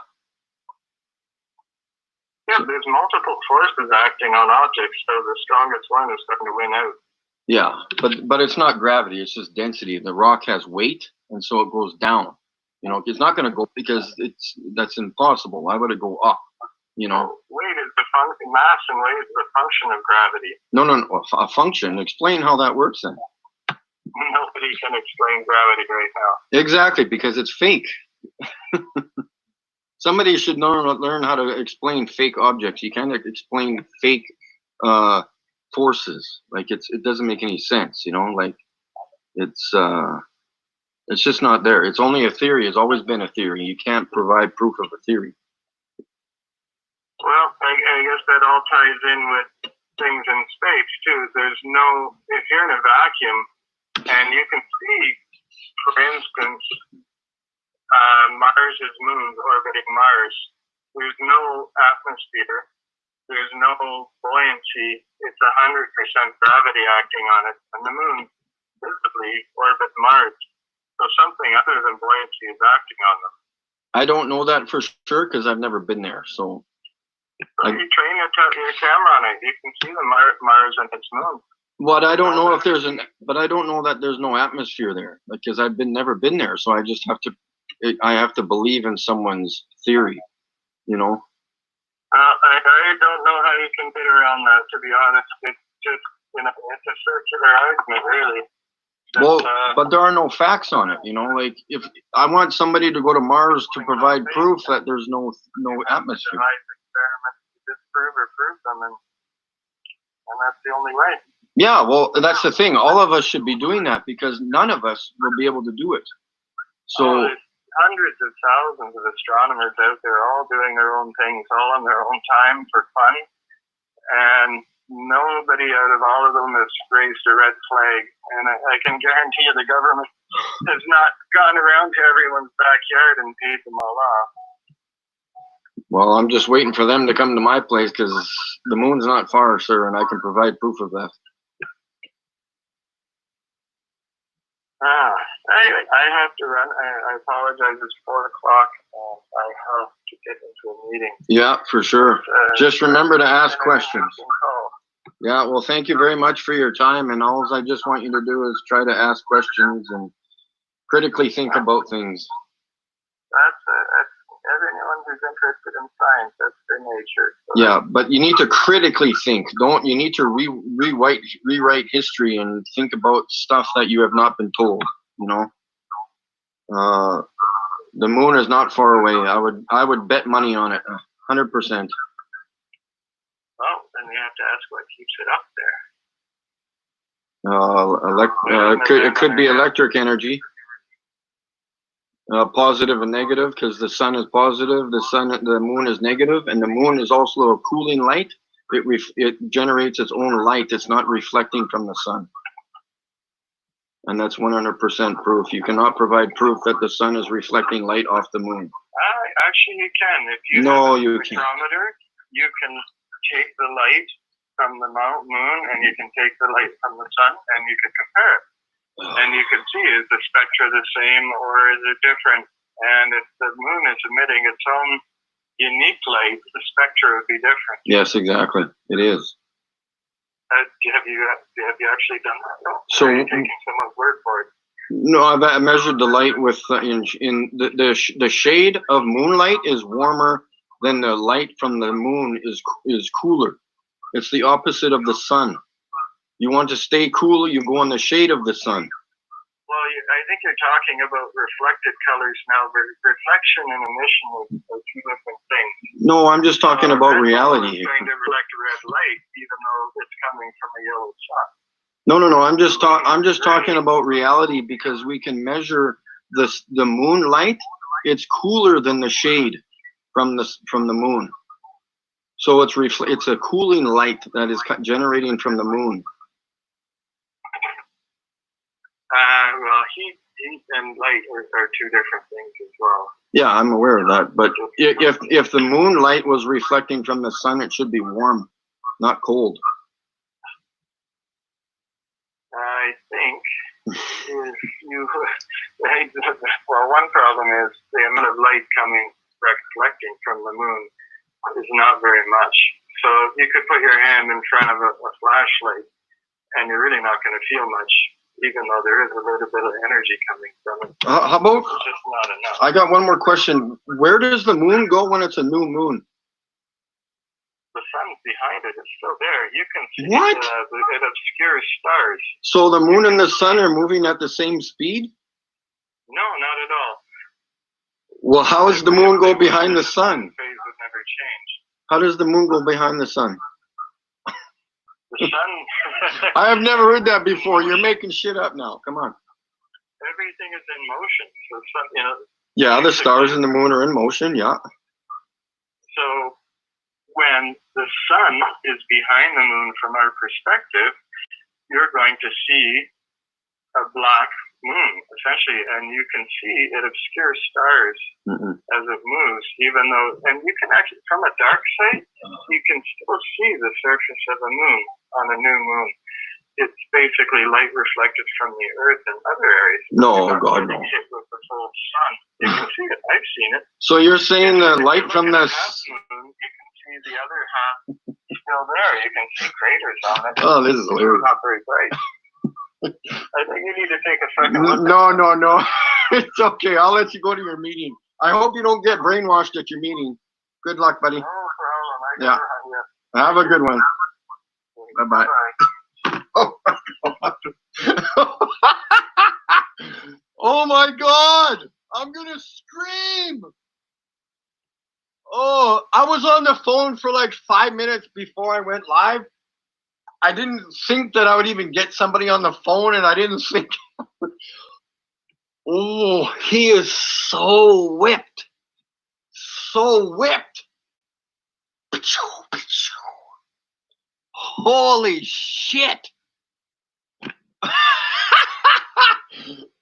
Yeah, there's multiple forces acting on objects, so the strongest one is going to win out. Yeah, but it's not gravity, it's just density. The rock has weight, and so it goes down. You know, it's not going to go, because that's impossible. Why would it go up? You know? Weight is the function, mass and weight is the function of gravity. No, a function. Explain how that works then. Nobody can explain gravity right now. Exactly, because it's fake. Somebody should learn how to explain fake objects. You can't explain fake forces. Like it doesn't make any sense, you know? Like it's just not there. It's only a theory. It's always been a theory. You can't provide proof of a theory. Well, I guess that all ties in with things in space too. If you're in a vacuum and you can see, for instance, Mars's moons orbiting Mars, there's no atmosphere, there's no buoyancy, it's 100% gravity acting on it, and the moon visibly orbit Mars. So something other than buoyancy is acting on them. I don't know that for sure because I've never been there. So you train your camera on it, you can see the Mars and its moon. But I don't know that there's no atmosphere there, because I've never been there. So I just have to believe in someone's theory, you know. I don't know how you can get around that, to be honest. It's just, it's a circular argument, really. Well, but there are no facts on it, you know. Like, if I want somebody to go to Mars to provide proof that there's no atmosphere. Experiments to disprove or prove them, and that's the only way. Yeah, well, that's the thing. All of us should be doing that, because none of us will be able to do it. So there's hundreds of thousands of astronomers out there, all doing their own things, all on their own time for fun, and nobody out of all of them has raised a red flag. And I can guarantee you the government has not gone around to everyone's backyard and paid them all off. well, I'm just waiting for them to come to my place, because the moon's not far, sir, and I can provide proof of that. Anyway, I have to run. I apologize. It's 4 o'clock. I have to get into a meeting. Yeah, for sure. Just remember to ask questions. Yeah, well, thank you very much for your time. And all I just want you to do is try to ask questions and critically think about things. That's everyone who's interested in science. That's their nature. So Yeah, but you need to critically think. You need to rewrite history and think about stuff that you have not been told, you know? The moon is not far away. I would bet money on it, 100%. Well, then we have to ask what keeps it up there. It could be electric energy. Positive and negative, because the sun is positive, the moon is negative, and the moon is also a cooling light. It generates its own light. It's not reflecting from the sun, and that's 100% proof. You cannot provide proof that the sun is reflecting light off the moon. Actually, you can. If you No, have a you can't. spectrometer, you can take the light from the moon and you can take the light from the sun and you can compare it. And you can see, is the spectra the same or is it different? And if the moon is emitting its own unique light, the spectra would be different. Yes, exactly. It is. Have you actually done that? No. So- Are you taking someone's word for it? No, I measured the light with in the shade of moonlight is warmer than the light from the moon is cooler. It's the opposite of the sun. You want to stay cool, you go in the shade of the sun. Well, I think you're talking about reflected colors now. Reflection and emission are two different things. No, I'm just talking about Red reality is here. going to reflect red light, even though it's coming from a yellow sun. No. I'm just talking about reality because we can measure the moonlight. It's cooler than the shade from the moon. So it's a cooling light that is generating from the moon. Well, heat and light are two different things as well. Yeah, I'm aware of that. But if the moonlight was reflecting from the sun, it should be warm, not cold. I think well, one problem is the amount of light reflecting from the moon is not very much. So you could put your hand in front of a flashlight and you're really not going to feel much, even though there is a little bit of energy coming from it. How about, It's just not enough. I got one more question. Where does the moon go when it's a new moon? The sun's behind it. It's still there. You can see What? it obscures stars. So the moon and the sun are moving at the same speed? No, not at all. Well, how does the moon go behind the sun? Phase would never change. How does the moon go behind the sun? The sun, I have never heard that before. You're making shit up now. Come on. everything is in motion. So, Yeah, the stars and the moon are in motion. Yeah. So when the sun is behind the moon from our perspective, you're going to see a black moon, essentially, and you can see it obscures stars as it moves, even though, and you can actually, from a dark side, you can still see the surface of a moon on a new moon. It's basically light reflected from the earth and other areas. No, You're not God, getting no. hit with the full sun. You can see it. I've seen it. So you're saying the light from the... Half moon, you can see the other half still there. You can see craters on it. Oh, this is hilarious. It's not very bright. I think you need to take a second look. No. It's okay. I'll let you go to your meeting. I hope you don't get brainwashed at your meeting. Good luck, buddy. No problem. Yeah. Have a good one. Bye-bye. Oh my God! I'm gonna scream! Oh, I was on the phone for like 5 minutes before I went live. I didn't think that I would even get somebody on the phone, and I didn't think. Oh, he is so whipped. So whipped. Holy shit.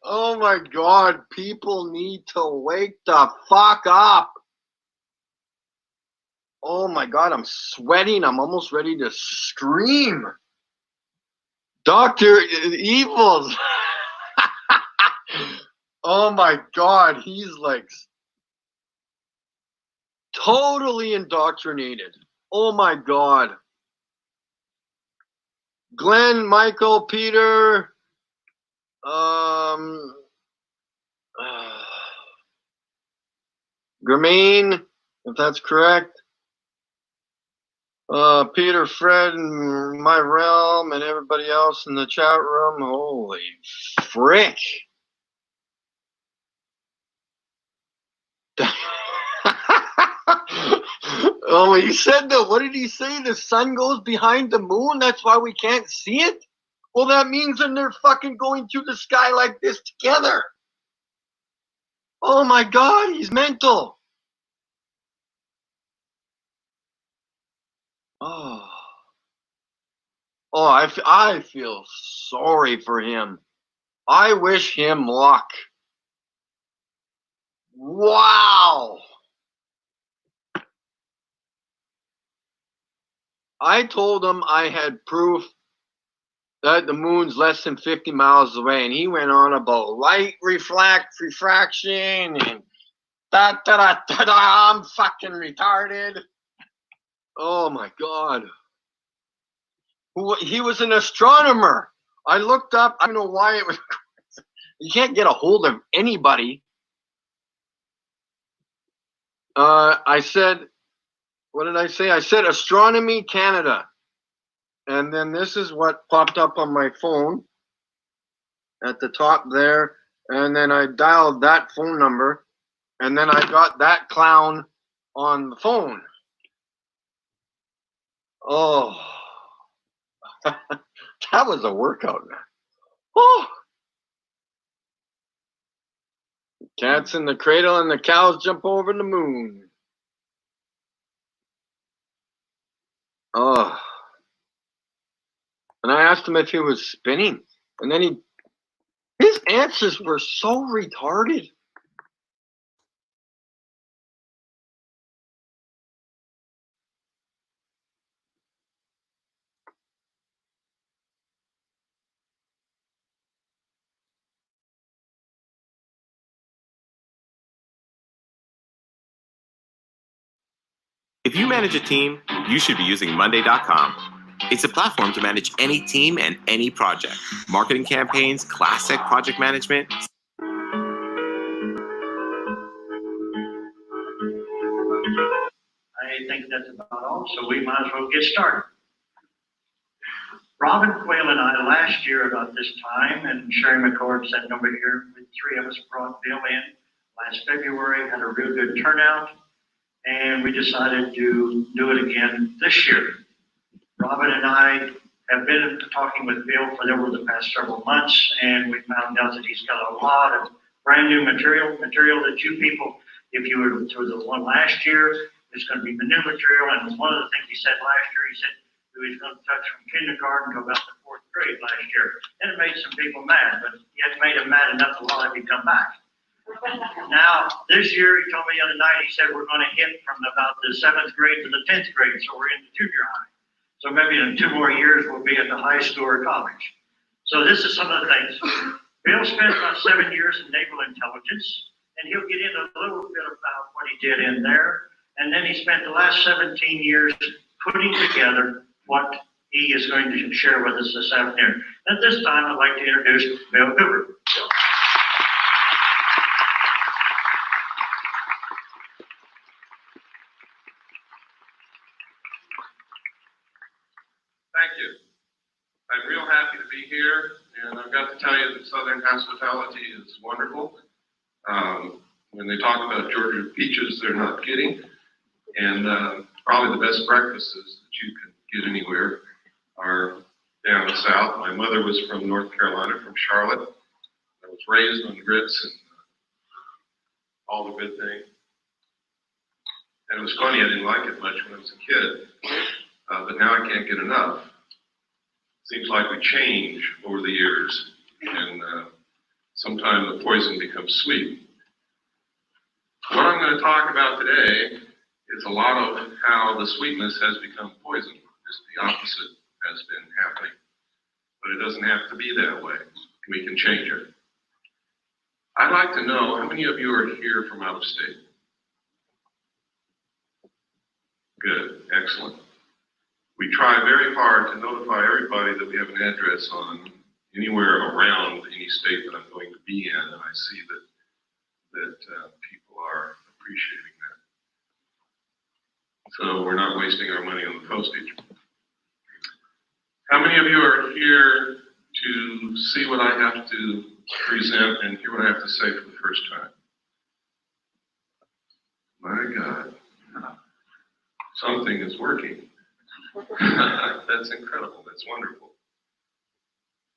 Oh my God, people need to wake the fuck up. Oh my God, I'm sweating. I'm almost ready to scream. Dr. Evils. Oh my God, he's like totally indoctrinated. Oh my God. Glenn, Michael, Peter, Germaine, if that's correct. Peter, Fred, and my realm, and everybody else in the chat room. Holy frick. Oh, he said that. What did he say? The sun goes behind the moon. That's why we can't see it. Well, that means then they're fucking going through the sky like this together. Oh my God, he's mental. Oh, I feel sorry for him. I wish him luck. Wow. I told him I had proof that the moon's less than 50 miles away, and he went on about light refraction and I'm fucking retarded. Oh my God. He was an astronomer. I looked up, I don't know why it was, you can't get a hold of anybody. I said, what did I say? I said Astronomy Canada. And then this is what popped up on my phone at the top there. And then I dialed that phone number. And then I got that clown on the phone. Oh, that was a workout, man. Oh. Cat's in the cradle and the cows jump over the moon. Oh. And I asked him if he was spinning. And then his answers were so retarded. If you manage a team, you should be using Monday.com. It's a platform to manage any team and any project. Marketing campaigns, classic project management. I think that's about all, so we might as well get started. Robin Quayle and I last year about this time, and Sherry McCord sitting over here, the three of us brought Bill in last February, had a real good turnout, and we decided to do it again this year. Robin and I have been talking with Bill for over the past several months, and we found out that he's got a lot of brand new material that you people, if you were to the one last year, it's going to be the new material. And one of the things he said last year, he said he was going to touch from kindergarten to about the 4th grade last year. And it made some people mad, but it made them mad enough to want to come back. Now, this year, he told me the other night, he said we're going to hit from about the 7th grade to the 10th grade, so we're in the junior high. So maybe in 2 more years, we'll be at the high school or college. So this is some of the things. Bill spent about 7 years in naval intelligence, and he'll get into a little bit about what he did in there. And then he spent the last 17 years putting together what he is going to share with us this afternoon. At this time, I'd like to introduce Bill Cooper. Thank you. I'm real happy to be here, and I've got to tell you that Southern hospitality is wonderful. When they talk about Georgia peaches, they're not kidding. And probably the best breakfasts that you can get anywhere are down south. My mother was from North Carolina, from Charlotte. I was raised on grits and all the good things. And it was funny, I didn't like it much when I was a kid, but now I can't get enough. Seems like we change over the years, and sometimes the poison becomes sweet. What I'm going to talk about today is a lot of how the sweetness has become poison. Just the opposite has been happening. But it doesn't have to be that way. We can change it. I'd like to know how many of you are here from out of state? Good, excellent. We try very hard to notify everybody that we have an address on anywhere around any state that I'm going to be in, and I see that people are appreciating that. So we're not wasting our money on the postage. How many of you are here to see what I have to present and hear what I have to say for the first time? My God, something is working. That's incredible. That's wonderful.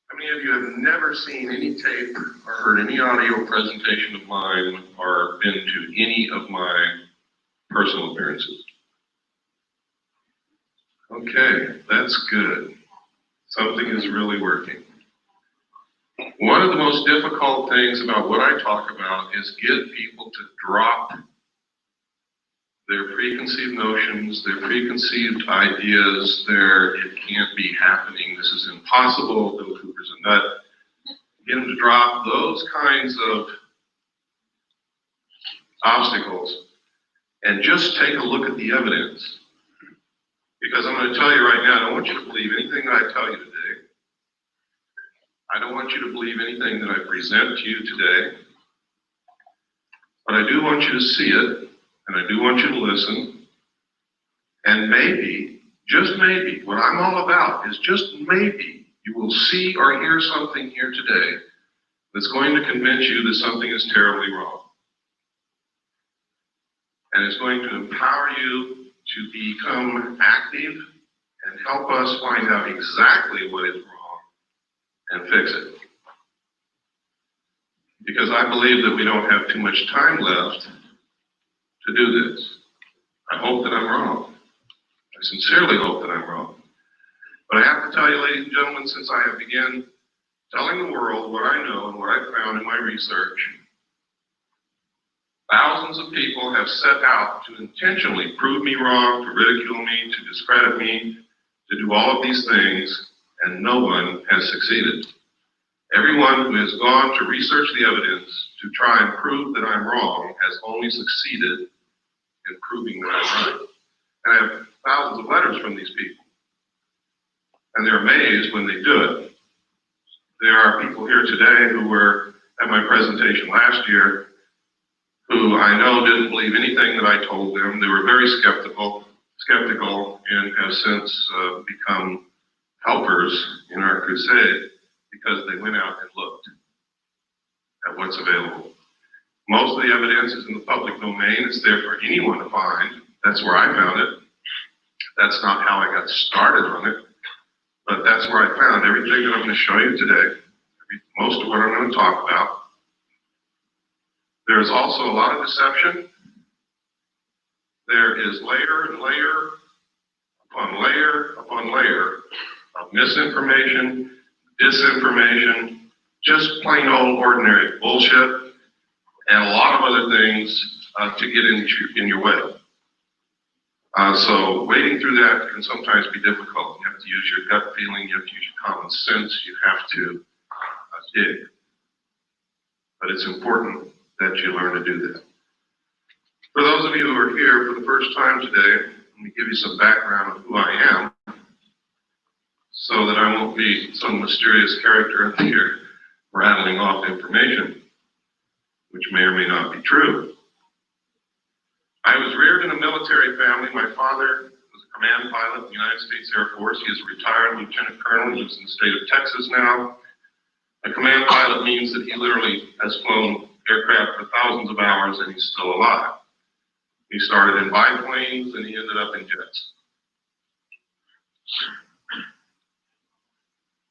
How many of you have never seen any tape or heard any audio presentation of mine or been to any of my personal appearances? Okay, that's good. Something is really working. One of the most difficult things about what I talk about is get people to drop their preconceived notions, their preconceived ideas, it can't be happening, this is impossible, Bill Cooper's a nut. Get them to drop those kinds of obstacles and just take a look at the evidence. Because I'm going to tell you right now, I don't want you to believe anything that I tell you today. I don't want you to believe anything that I present to you today. But I do want you to see it, and I do want you to listen. And maybe, just maybe, what I'm all about is just maybe you will see or hear something here today that's going to convince you that something is terribly wrong. And it's going to empower you to become active and help us find out exactly what is wrong and fix it. Because I believe that we don't have too much time left to do this. I hope that I'm wrong. I sincerely hope that I'm wrong. But I have to tell you, ladies and gentlemen, since I have begun telling the world what I know and what I've found in my research, thousands of people have set out to intentionally prove me wrong, to ridicule me, to discredit me, to do all of these things, and no one has succeeded. Everyone who has gone to research the evidence to try and prove that I'm wrong has only succeeded in proving that I'm right. And I have thousands of letters from these people. And they're amazed when they do it. There are people here today who were at my presentation last year who I know didn't believe anything that I told them. They were very skeptical, and have since become helpers in our crusade because they went out and looked at what's available. Most of the evidence is in the public domain. It's there for anyone to find. That's where I found it. That's not how I got started on it, but that's where I found everything that I'm going to show you today, most of what I'm going to talk about. There is also a lot of deception. There is layer and layer upon layer upon layer of misinformation, disinformation, just plain old ordinary bullshit, and a lot of other things to get in your way. So wading through that can sometimes be difficult. You have to use your gut feeling, you have to use your common sense, you have to dig. But it's important that you learn to do that. For those of you who are here for the first time today, let me give you some background of who I am so that I won't be some mysterious character here rattling off information which may or may not be true. I was reared in a military family. My father was a command pilot in the United States Air Force. He is a retired lieutenant colonel. He lives in the state of Texas now. A command pilot means that he literally has flown aircraft for thousands of hours and he's still alive. He started in biplanes and he ended up in jets.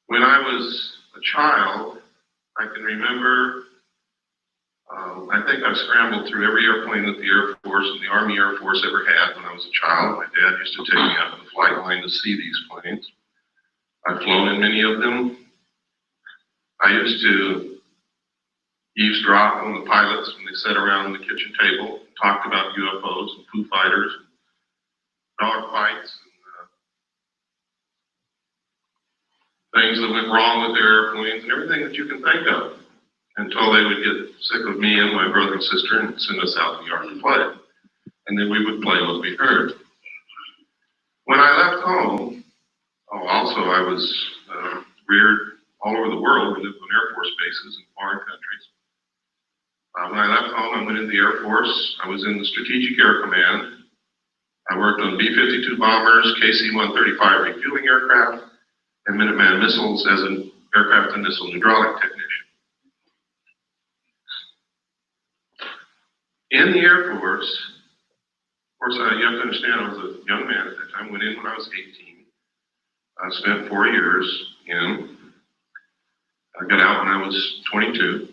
When I was a child, I can remember, I think I've scrambled through every airplane that the Air Force and the Army Air Force ever had when I was a child. My dad used to take me out to the flight line to see these planes. I've flown in many of them. I used to eavesdrop on the pilots when they sat around the kitchen table, talked about UFOs and Foo Fighters, dog fights, and things that went wrong with their airplanes and everything that you can think of, until they would get sick of me and my brother and sister and send us out in the yard to play. And then we would play what we heard. When I left home, also I was reared all over the world. We lived on Air Force bases in foreign countries. When I left home, I went into the Air Force. I was in the Strategic Air Command. I worked on B-52 bombers, KC-135 refueling aircraft, and Minuteman missiles as an aircraft and missile hydraulic technician. In the Air Force, of course, you have to understand I was a young man at that time, went in when I was 18. I spent 4 years in. I got out when I was 22.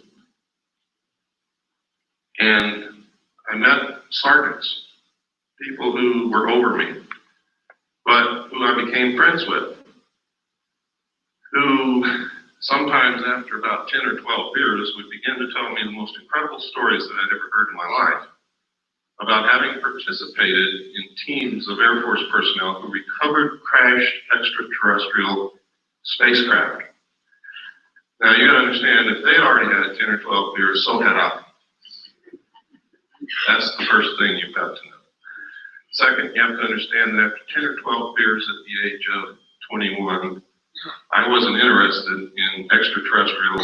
And I met sergeants, people who were over me, but who I became friends with, who sometimes after about 10 or 12 beers would begin to tell me the most incredible stories that I'd ever heard in my life about having participated in teams of Air Force personnel who recovered crashed extraterrestrial spacecraft. Now you gotta understand, if they'd already had 10 or 12 beers, so had I. That's the first thing you've got to know. Second, you have to understand that after 10 or 12 beers at the age of 21, I wasn't interested in extraterrestrial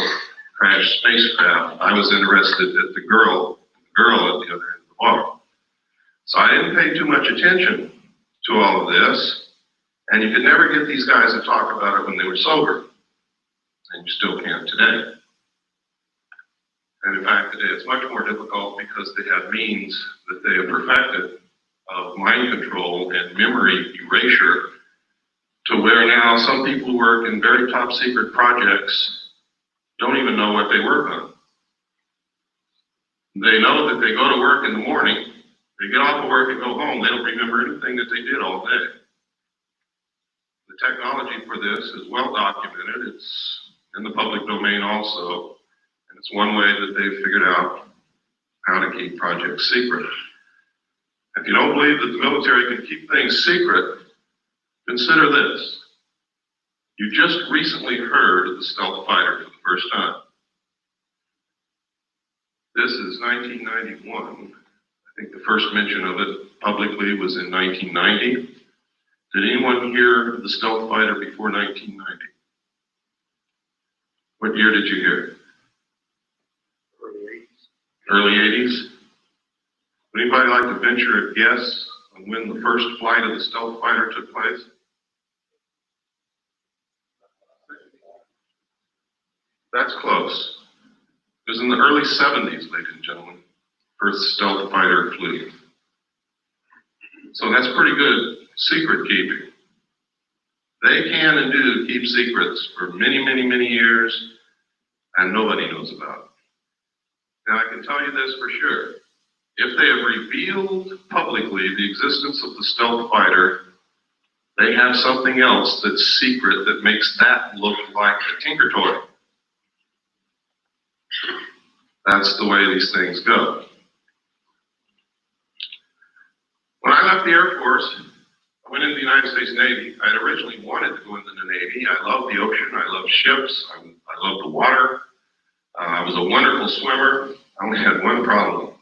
crashed spacecraft. I was interested at the girl at the other end of the bar. So I didn't pay too much attention to all of this, and you could never get these guys to talk about it when they were sober, and you still can't today. And in fact, today it's much more difficult because they have means that they have perfected of mind control and memory erasure, to where now some people who work in very top secret projects don't even know what they work on. They know that they go to work in the morning, they get off of work and go home, they don't remember anything that they did all day. The technology for this is well documented, it's in the public domain also, and it's one way that they've figured out how to keep projects secret. If you don't believe that the military can keep things secret, consider this. You just recently heard of the stealth fighter for the first time. This is 1991. I think the first mention of it publicly was in 1990. Did anyone hear of the stealth fighter before 1990? What year did you hear? Early 80s. Would anybody like to venture a guess on when the first flight of the stealth fighter took place? That's close. It was in the early 70s, ladies and gentlemen, first stealth fighter flew. So that's pretty good secret keeping. They can and do keep secrets for many, many, many years, and nobody knows about it. Now I can tell you this for sure. If they have revealed publicly the existence of the stealth fighter, they have something else that's secret that makes that look like a Tinker Toy. That's the way these things go. When I left the Air Force, I went into the United States Navy. I had originally wanted to go into the Navy. I love the ocean. I love ships. I love the water. I was a wonderful swimmer. I only had one problem.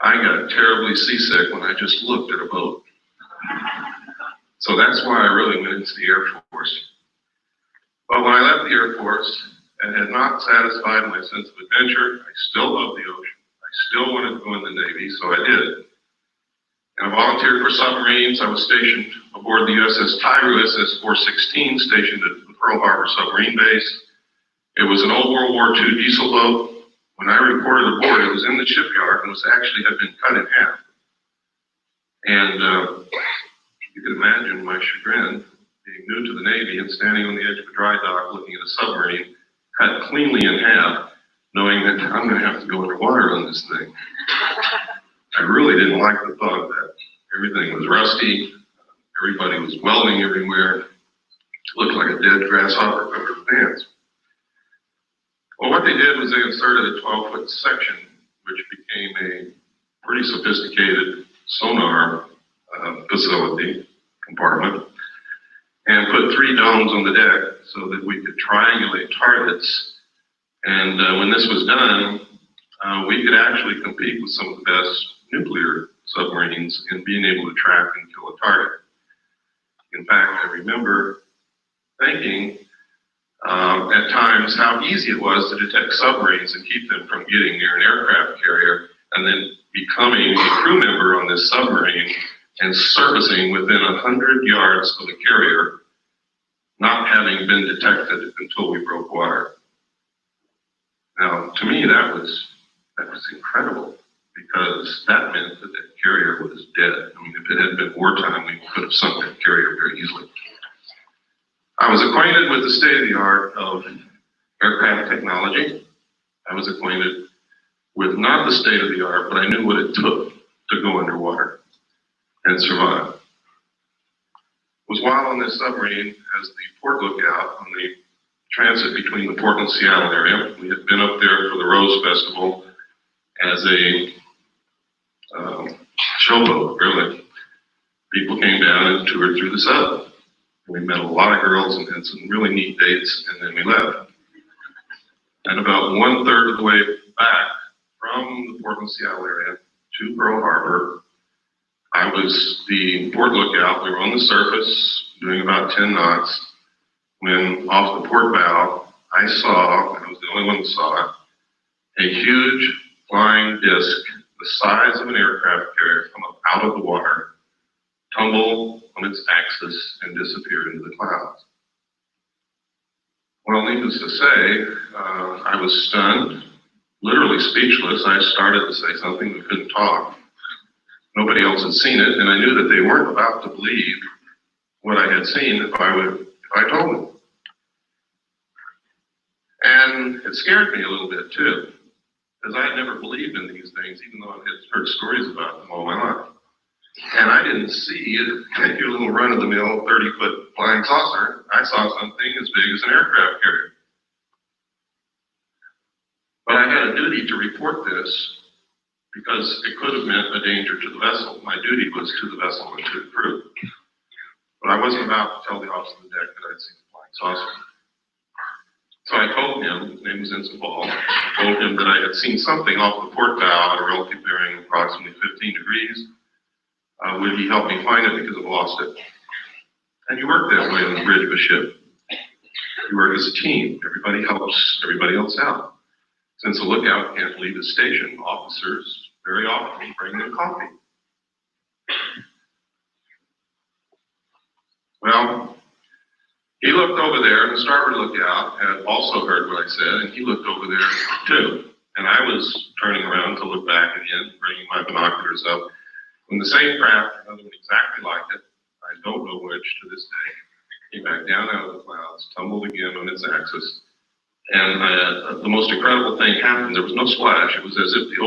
I got terribly seasick when I just looked at a boat. So that's why I really went into the Air Force. But when I left the Air Force and had not satisfied my sense of adventure, I still loved the ocean. I still wanted to go in the Navy, so I did. And I volunteered for submarines. I was stationed aboard the USS Tyru, SS-416, stationed at the Pearl Harbor submarine base. It was an old World War II diesel boat. When I reported aboard, it was in the shipyard and was actually had been cut in half. And you can imagine my chagrin being new to the Navy and standing on the edge of a dry dock looking at a submarine cut cleanly in half, knowing that I'm going to have to go underwater on this thing. I really didn't like the thought of that. Everything was rusty. Everybody was welding everywhere. It looked like a dead grasshopper covered with ants. Well, what they did was they inserted a 12-foot section, which became a pretty sophisticated sonar facility, compartment, and put 3 domes on the deck so that we could triangulate targets. And when this was done, we could actually compete with some of the best nuclear submarines in being able to track and kill a target. In fact, I remember thinking at times how easy it was to detect submarines and keep them from getting near an aircraft carrier, and then becoming a crew member on this submarine and servicing within 100 yards of a carrier, not having been detected until we broke water. Now, to me, that was incredible, because that meant that that carrier was dead. I mean, if it had been wartime, we could have sunk that carrier very easily. I was acquainted with the state of the art of aircraft technology. I was acquainted with not the state of the art, but I knew what it took to go underwater and survive. It was while on this submarine as the port lookout on the transit between the Portland and Seattle area. We had been up there for the Rose Festival as a showboat, really. People came down and toured through the sub. We met a lot of girls and had some really neat dates, and then we left. And about 1/3 of the way back from the Portland, Seattle area to Pearl Harbor, I was the port lookout. We were on the surface doing about 10 knots when off the port bow, I saw, and I was the only one that saw it, a huge flying disc the size of an aircraft carrier come up out of the water, tumble on its axis, and disappear into the clouds. Well, needless to say, I was stunned, literally speechless. I started to say something, we couldn't talk. Nobody else had seen it, and I knew that they weren't about to believe what I had seen if I told them. And it scared me a little bit too, because I had never believed in these things, even though I had heard stories about them all my life. And I didn't see a little run-of-the-mill 30-foot flying saucer. I saw something as big as an aircraft carrier. But I had a duty to report this because it could have meant a danger to the vessel. My duty was to the vessel and to the crew. But I wasn't about to tell the officer of the deck that I'd seen a flying saucer. So I told him, his name was Ensign Ball, I told him that I had seen something off the port bow at a relative bearing of approximately 15 degrees. Would he help me find it because I've lost it? And you work that way on the bridge of a ship. You work as a team. Everybody helps everybody else out. Since a lookout can't leave his station, officers very often bring them coffee. Well, he looked over there, and the starboard lookout had also heard what I said, and he looked over there too. And I was turning around to look back again, bringing my binoculars up, when the same craft, another one exactly like it, I don't know which to this day, came back down out of the clouds, tumbled again on its axis, and the most incredible thing happened. There was no splash. It was as if the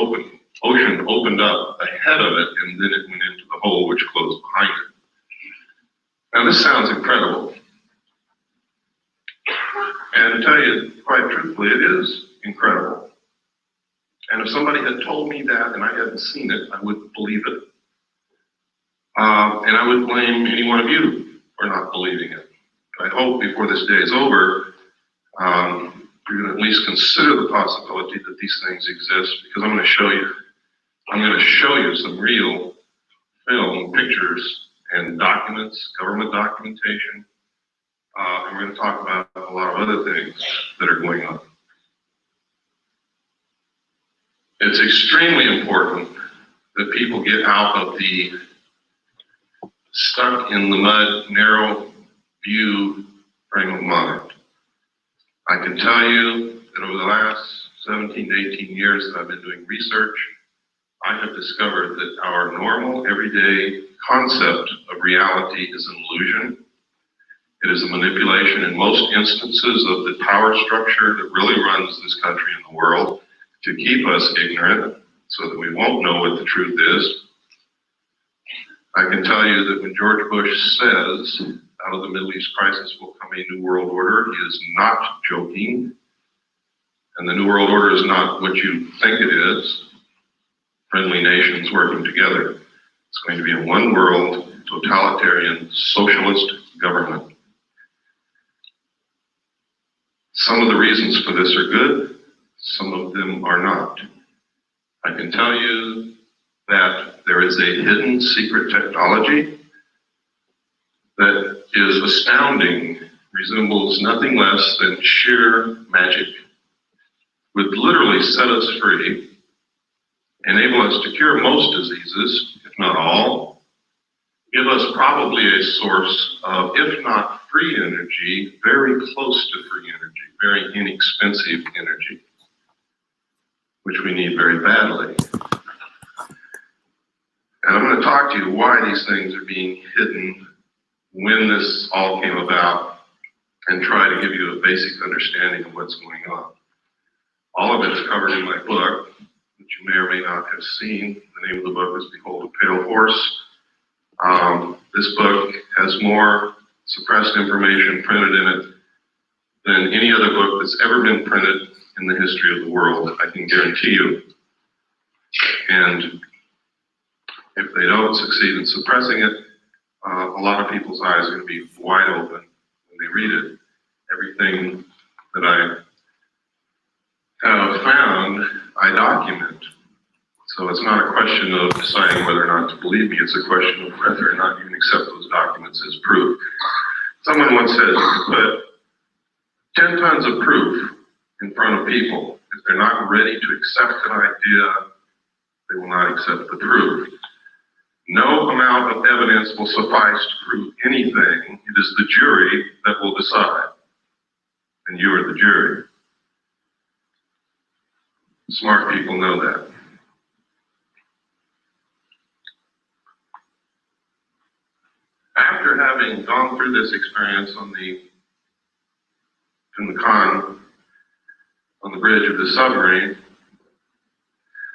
ocean opened up ahead of it, and then it went into the hole which closed behind it. Now this sounds incredible. And to tell you quite truthfully, it is incredible. And if somebody had told me that and I hadn't seen it, I wouldn't believe it. And I would blame any one of you for not believing it. I hope before this day is over, you're going to at least consider the possibility that these things exist, because I'm going to show you some real film, pictures, and documents, government documentation. And we're going to talk about a lot of other things that are going on. It's extremely important that people get out of the stuck in the mud, narrow view frame of mind. I can tell you that over the last 17 to 18 years that I've been doing research, I have discovered that our normal, everyday concept of reality is an illusion. It is a manipulation in most instances of the power structure that really runs this country and the world to keep us ignorant so that we won't know what the truth is. I can tell you that when George Bush says out of the Middle East crisis will come a new world order, he is not joking. And the new world order is not what you think it is. Friendly nations working together. It's going to be a one world, totalitarian, socialist government. Some of the reasons for this are good, some of them are not. I can tell you that there is a hidden secret technology that is astounding, resembles nothing less than sheer magic, would literally set us free, enable us to cure most diseases, if not all, give us probably a source of, if not free energy, very close to free energy, very inexpensive energy, which we need very badly. And I'm going to talk to you why these things are being hidden, when this all came about, and try to give you a basic understanding of what's going on. All of it is covered in my book, which you may or may not have seen. The name of the book is Behold a Pale Horse. This book has more suppressed information printed in it than any other book that's ever been printed in the history of the world, I can guarantee you. And if they don't succeed in suppressing it, a lot of people's eyes are going to be wide open when they read it. Everything that I have found, I document. So it's not a question of deciding whether or not to believe me, it's a question of whether or not you can accept those documents as proof. Someone once said, you can put 10 tons of proof in front of people. If they're not ready to accept an idea, they will not accept the proof. No amount of evidence will suffice to prove anything. It is the jury that will decide. And you are the jury. Smart people know that. After having gone through this experience in the con on the bridge of the submarine,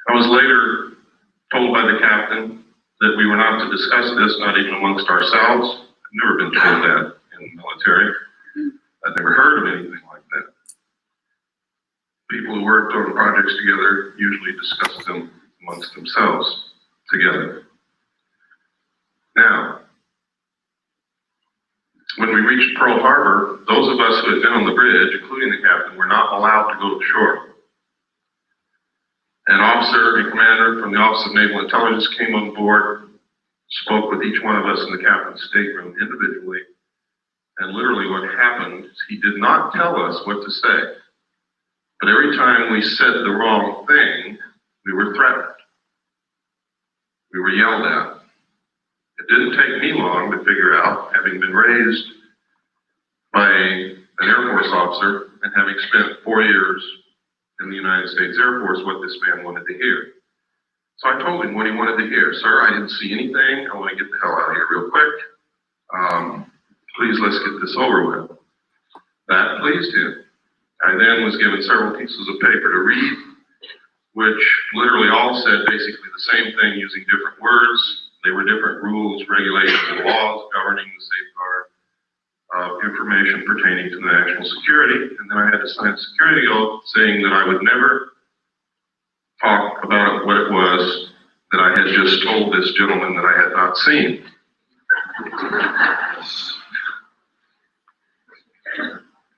I was later told by the captain that we were not to discuss this, not even amongst ourselves. I've never been told that in the military. I've never heard of anything like that. People who worked on projects together usually discussed them amongst themselves together. Now, when we reached Pearl Harbor, those of us who had been on the bridge, including the captain, were not allowed to go to shore. An officer, a commander from the Office of Naval Intelligence came on board, spoke with each one of us in the captain's stateroom individually, and literally what happened is he did not tell us what to say. But every time we said the wrong thing, we were threatened. We were yelled at. It didn't take me long to figure out, having been raised by an Air Force officer and having spent 4 years in the United States Air Force, what this man wanted to hear. So I told him what he wanted to hear. Sir, I didn't see anything. I want to get the hell out of here real quick. Please, let's get this over with. That pleased him. I then was given several pieces of paper to read, which literally all said basically the same thing using different words. They were different rules, regulations, and laws governing the safeguard of information pertaining to national security. And then I had to sign a security oath saying that I would never talk about what it was that I had just told this gentleman that I had not seen.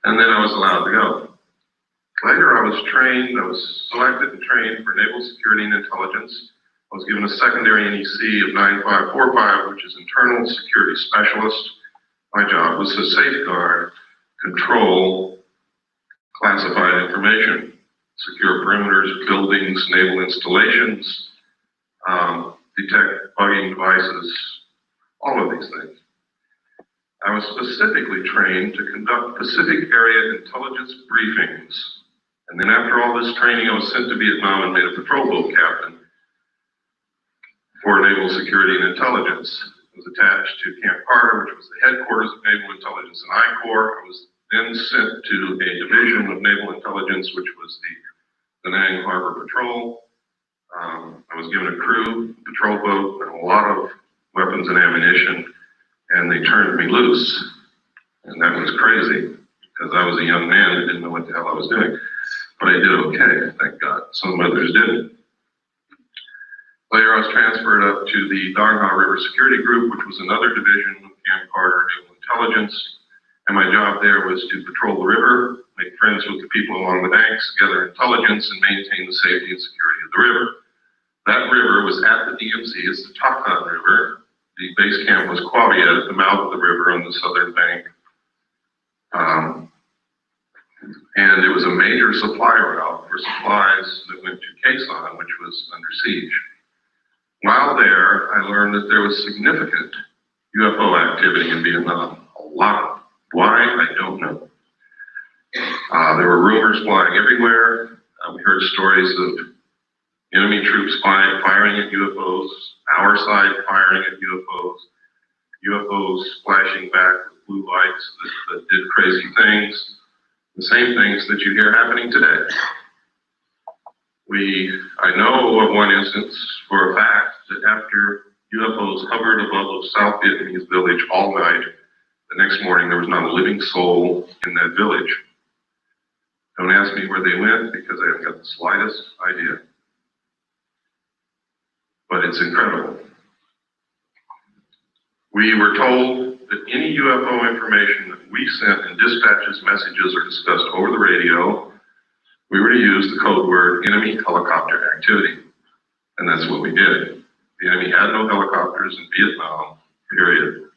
And then I was allowed to go. Later I was selected and trained for Naval Security and Intelligence. I was given a secondary NEC of 9545, which is Internal Security Specialist. My job was to safeguard, control classified information, secure perimeters, buildings, naval installations, detect bugging devices, all of these things. I was specifically trained to conduct Pacific Area intelligence briefings. And then after all this training, I was sent to Vietnam and made a patrol boat captain for Naval Security and Intelligence. I was attached to Camp Carter, which was the headquarters of Naval Intelligence and I-Corps. I was then sent to a division of Naval Intelligence, which was the Da Nang Harbor Patrol. I was given a crew, a patrol boat, and a lot of weapons and ammunition, and they turned me loose. And that was crazy, because I was a young man who didn't know what the hell I was doing. But I did okay, thank God. Some others didn't. Later, I was transferred up to the Dong Ha River Security Group, which was another division of Camp Carter Naval Intelligence. And my job there was to patrol the river, make friends with the people along the banks, gather intelligence, and maintain the safety and security of the river. That river was at the DMZ. It's the Takan River. The base camp was Quaviet at the mouth of the river on the southern bank. And it was a major supply route for supplies that went to Khe Sanh, which was under siege. While there, I learned that there was significant UFO activity in Vietnam. A lot. Why? I don't know. There were rumors flying everywhere. We heard stories of enemy troops firing at UFOs, our side firing at UFOs, UFOs flashing back with blue lights that did crazy things, the same things that you hear happening today. I know of one instance for a fact that after UFOs hovered above a South Vietnamese village all night, the next morning there was not a living soul in that village. Don't ask me where they went because I haven't got the slightest idea. But it's incredible. We were told that any UFO information that we sent in dispatches, messages, or discussed over the radio, we were to use the code word enemy helicopter activity. And that's what we did. The enemy had no helicopters in Vietnam, period.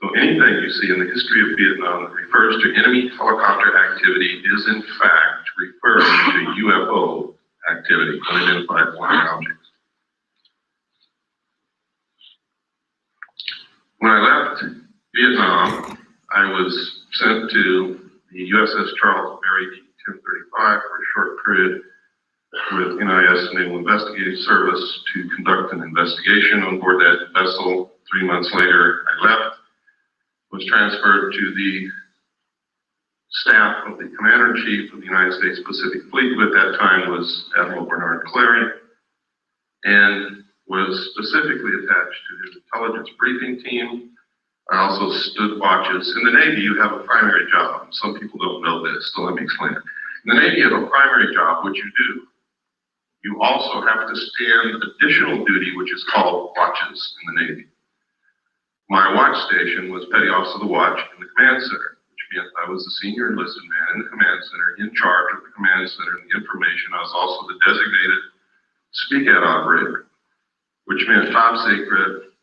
So anything you see in the history of Vietnam that refers to enemy helicopter activity is in fact referring to UFO activity, unidentified flying objects. When I left Vietnam, I was sent to the USS Charles Berry D-1035 for a short period with NIS Naval Investigative Service to conduct an investigation on board that vessel. 3 months later, I left, was transferred to the staff of the Commander-in-Chief of the United States Pacific Fleet, who at that time was Admiral Bernard Clary, and was specifically attached to his intelligence briefing team. I also stood watches. In the Navy, you have a primary job. Some people don't know this, so let me explain it. In the Navy, you have a primary job, which you do. You also have to stand additional duty, which is called watches in the Navy. My watch station was Petty Officer of the Watch in the Command Center, which meant I was the senior enlisted man in the Command Center, in charge of the Command Center and the information. I was also the designated SPEAK-AT operator, which meant top secret,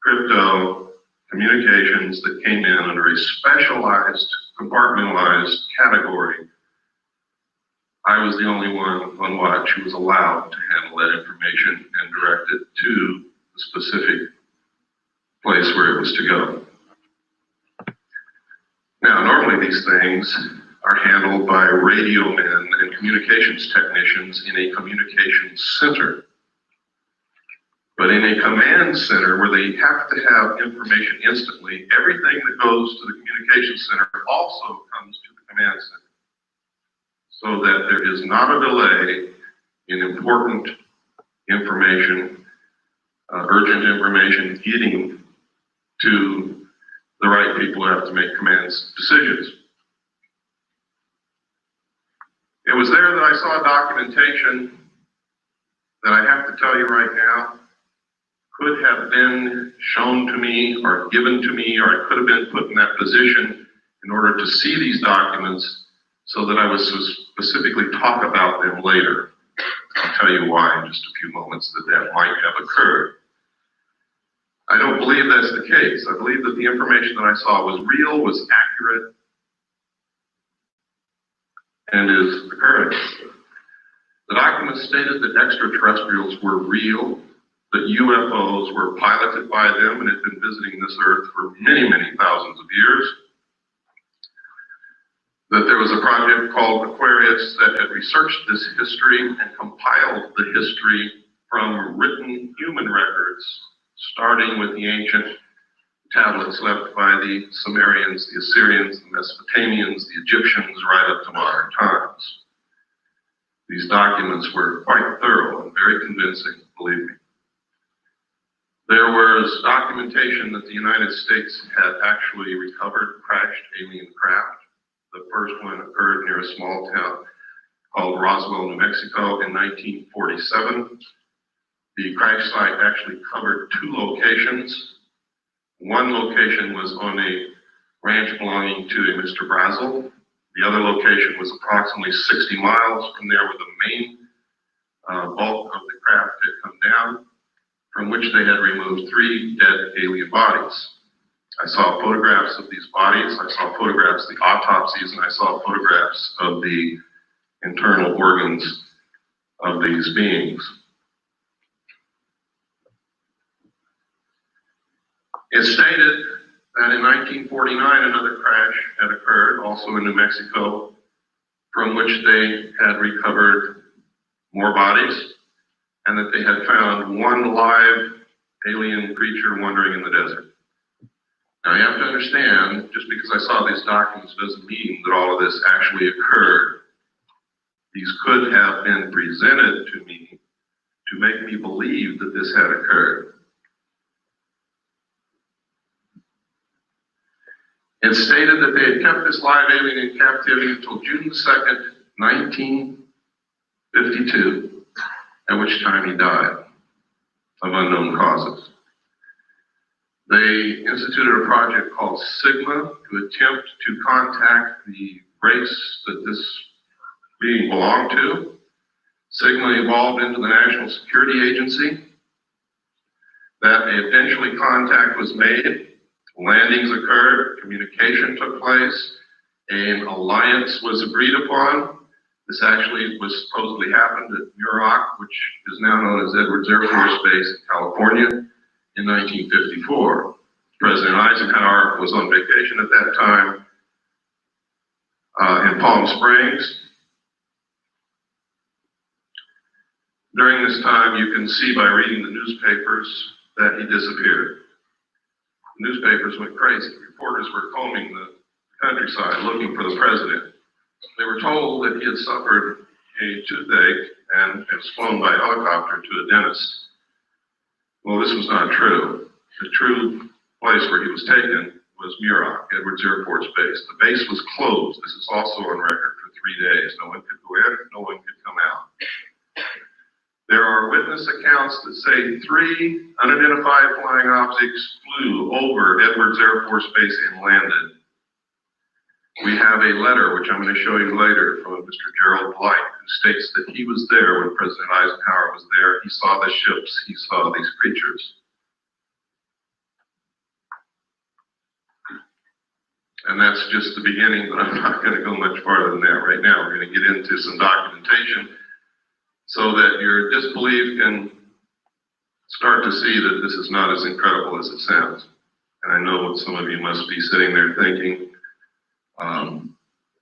crypto, communications that came in under a specialized, compartmentalized category. I was the only one on watch who was allowed to handle that information and direct it to the specific place where it was to go. Now, normally these things are handled by radio men and communications technicians in a communications center. But in a command center where they have to have information instantly, everything that goes to the communications center also comes to the command center, so that there is not a delay in important information, urgent information getting to the right people who have to make command decisions. It was there that I saw documentation that I have to tell you right now could have been shown to me or given to me, or I could have been put in that position in order to see these documents so that I would specifically talk about them later. I'll tell you why in just a few moments that might have occurred. I don't believe that's the case. I believe that the information that I saw was real, was accurate, and is occurring. The documents stated that extraterrestrials were real, that UFOs were piloted by them and had been visiting this Earth for many, many thousands of years, that there was a project called Aquarius that had researched this history and compiled the history from written human records, starting with the ancient tablets left by the Sumerians, the Assyrians, the Mesopotamians, the Egyptians, right up to modern times. These documents were quite thorough and very convincing, believe me. There was documentation that the United States had actually recovered crashed alien craft. The first one occurred near a small town called Roswell, New Mexico in 1947. The crash site actually covered 2 locations. One location was on a ranch belonging to a Mr. Brazel. The other location was approximately 60 miles from there, where the main bulk of the craft had come down, from which they had removed 3 dead alien bodies. I saw photographs of these bodies, I saw photographs of the autopsies, and I saw photographs of the internal organs of these beings. It stated that in 1949 another crash had occurred, also in New Mexico, from which they had recovered more bodies, and that they had found 1 live alien creature wandering in the desert. Now you have to understand, just because I saw these documents doesn't mean that all of this actually occurred. These could have been presented to me to make me believe that this had occurred. It stated that they had kept this live alien in captivity until June 2nd, 1952, at which time he died of unknown causes. They instituted a project called Sigma to attempt to contact the race that this being belonged to. Sigma evolved into the National Security Agency. That eventually contact was made. Landings occurred, communication took place, an alliance was agreed upon. This actually was supposedly happened at Muroc, which is now known as Edwards Air Force Base in California, in 1954. President Eisenhower was on vacation at that time in Palm Springs. During this time, you can see by reading the newspapers that he disappeared. Newspapers went crazy. Reporters were combing the countryside looking for the president. They were told that he had suffered a toothache and was flown by helicopter to a dentist. Well, this was not true. The true place where he was taken was Muroc, Edwards Air Force Base. The base was closed. This is also on record for 3 days. No one could go in, no one could come out. There are witness accounts that say 3 unidentified flying objects flew over Edwards Air Force Base and landed. We have a letter, which I'm going to show you later, from Mr. Gerald Blight, who states that he was there when President Eisenhower was there. He saw the ships, he saw these creatures. And that's just the beginning, but I'm not going to go much farther than that right now. We're going to get into some documentation so that your disbelief can start to see that this is not as incredible as it sounds. And I know what some of you must be sitting there thinking.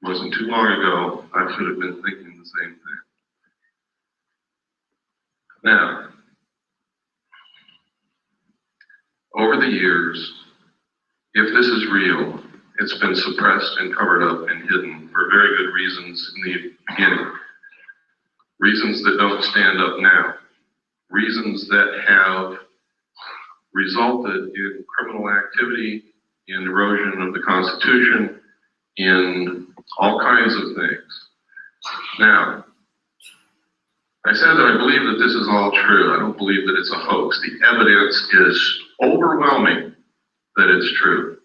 Wasn't too long ago, I should have been thinking the same thing. Now, over the years, if this is real, it's been suppressed and covered up and hidden for very good reasons in the beginning. Reasons that don't stand up now. Reasons that have resulted in criminal activity, in erosion of the Constitution, in all kinds of things. Now, I said that I believe that this is all true. I don't believe that it's a hoax. The evidence is overwhelming that it's true.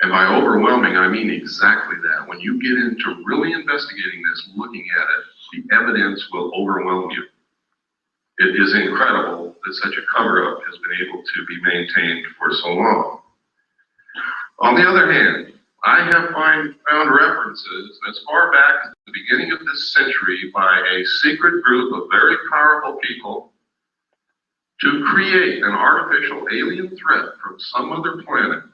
And by overwhelming, I mean exactly that. When you get into really investigating this, looking at it, the evidence will overwhelm you. It is incredible that such a cover-up has been able to be maintained for so long. On the other hand, I have found references as far back as the beginning of this century by a secret group of very powerful people to create an artificial alien threat from some other planet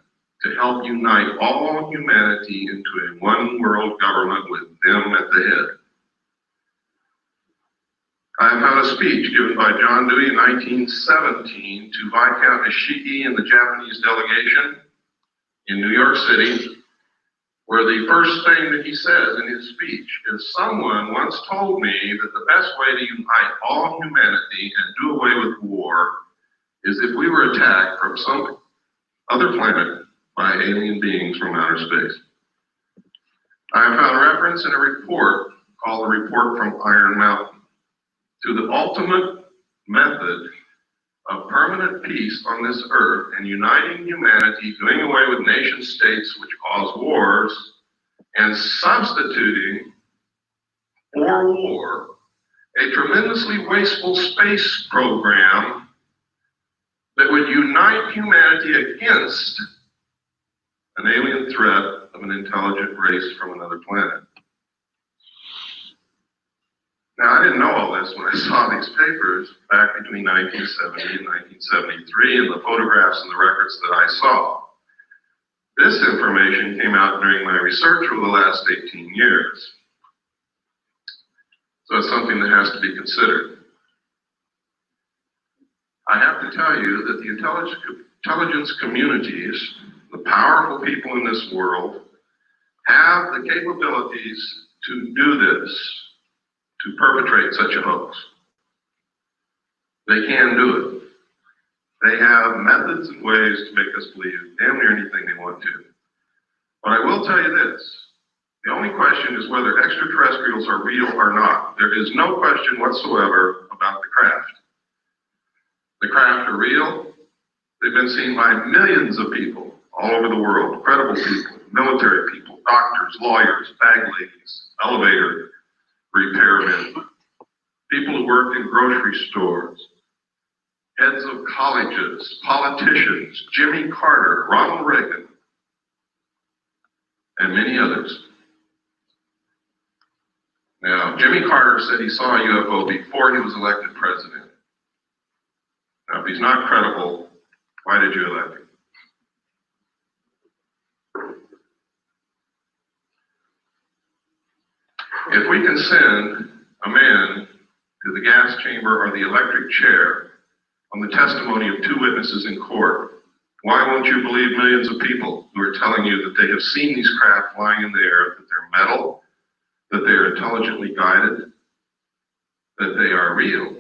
to help unite all humanity into a one world government with them at the head. I have found a speech given by John Dewey in 1917 to Viscount Ishiki and the Japanese delegation in New York City, where the first thing that he says in his speech is, someone once told me that the best way to unite all humanity and do away with war is if we were attacked from some other planet by alien beings from outer space. I have found reference in a report called the Report from Iron Mountain to the ultimate method of permanent peace on this earth and uniting humanity, doing away with nation states which cause wars, and substituting for war a tremendously wasteful space program that would unite humanity against an alien threat of an intelligent race from another planet. Now, I didn't know all this when I saw these papers back between 1970 and 1973 and the photographs and the records that I saw. This information came out during my research over the last 18 years. So it's something that has to be considered. I have to tell you that the intelligence communities, the the powerful people in this world have the capabilities to do this, to perpetrate such a hoax. They can do it. They have methods and ways to make us believe damn near anything they want to. But I will tell you this. The only question is whether extraterrestrials are real or not. There is no question whatsoever about the craft. The craft are real. They've been seen by millions of people all over the world. Credible people, military people, doctors, lawyers, bag ladies, elevator repairmen, people who work in grocery stores, heads of colleges, politicians, Jimmy Carter, Ronald Reagan, and many others. Now, Jimmy Carter said he saw a UFO before he was elected president. Now, if he's not credible, why did you elect him? If we can send a man to the gas chamber or the electric chair on the testimony of two witnesses in court, why won't you believe millions of people who are telling you that they have seen these craft flying in the air, that they're metal, that they are intelligently guided, that they are real,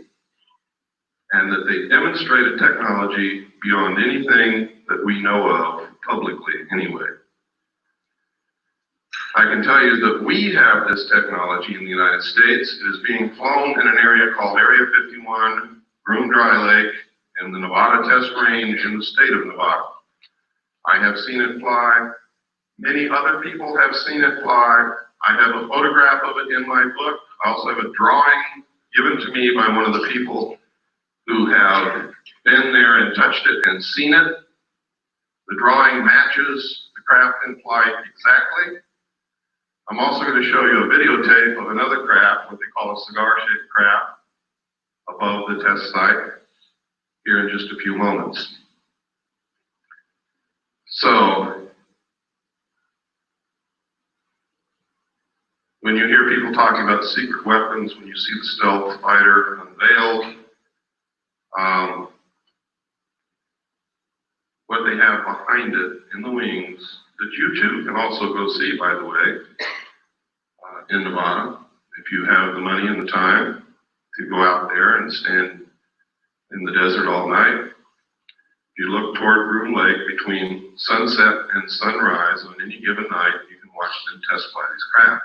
and that they demonstrate a technology beyond anything that we know of publicly anyway? I can tell you that we have this technology in the United States. It is being flown in an area called Area 51, Groom Dry Lake, in the Nevada Test Range in the state of Nevada. I have seen it fly. Many other people have seen it fly. I have a photograph of it in my book. I also have a drawing given to me by one of the people who have been there and touched it and seen it. The drawing matches the craft in flight exactly. I'm also going to show you a videotape of another craft, what they call a cigar-shaped craft, above the test site here in just a few moments. So, when you hear people talking about secret weapons, when you see the stealth fighter unveiled, what they have behind it in the wings, that you too can also go see, by the way, in Nevada, if you have the money and the time to go out there and stand in the desert all night. If you look toward Groom Lake between sunset and sunrise on any given night, you can watch them test fly these craft.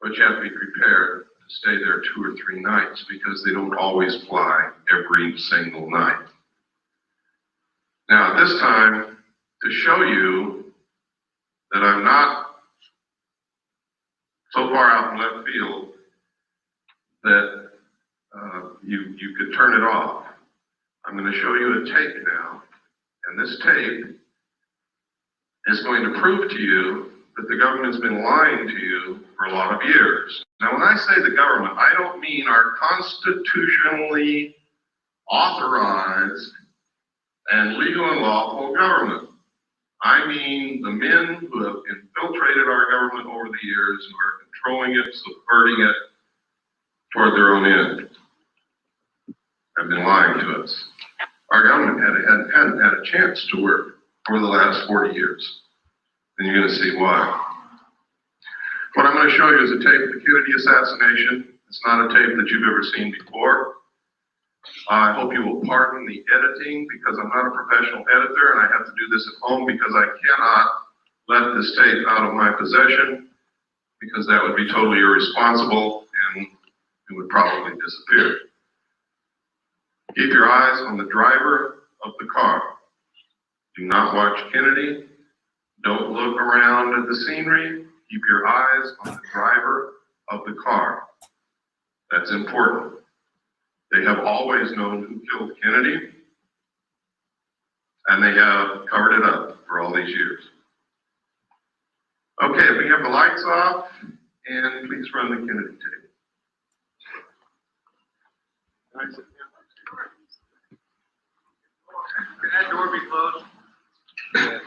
But you have to be prepared to stay there 2 or 3 nights because they don't always fly every single night. Now, at this time, to show you that I'm not so far out in left field that you could turn it off, I'm going to show you a tape now. And this tape is going to prove to you that the government's been lying to you for a lot of years. Now, when I say the government, I don't mean our constitutionally authorized and legal and lawful government. I mean the men who have infiltrated our government over the years, who are controlling it, subverting it toward their own end, have been lying to us. Our government hadn't had a chance to work for the last 40 years. And you're going to see why. What I'm going to show you is a tape of the Kennedy assassination. It's not a tape that you've ever seen before. I hope you will pardon the editing because I'm not a professional editor and I have to do this at home because I cannot let this tape out of my possession because that would be totally irresponsible and it would probably disappear. Keep your eyes on the driver of the car. Do not watch Kennedy. Don't look around at the scenery. Keep your eyes on the driver of the car. That's important. They have always known who killed Kennedy, and they have covered it up for all these years. Okay, if we have the lights off, and please run the Kennedy tape. Can that door be closed? Yeah.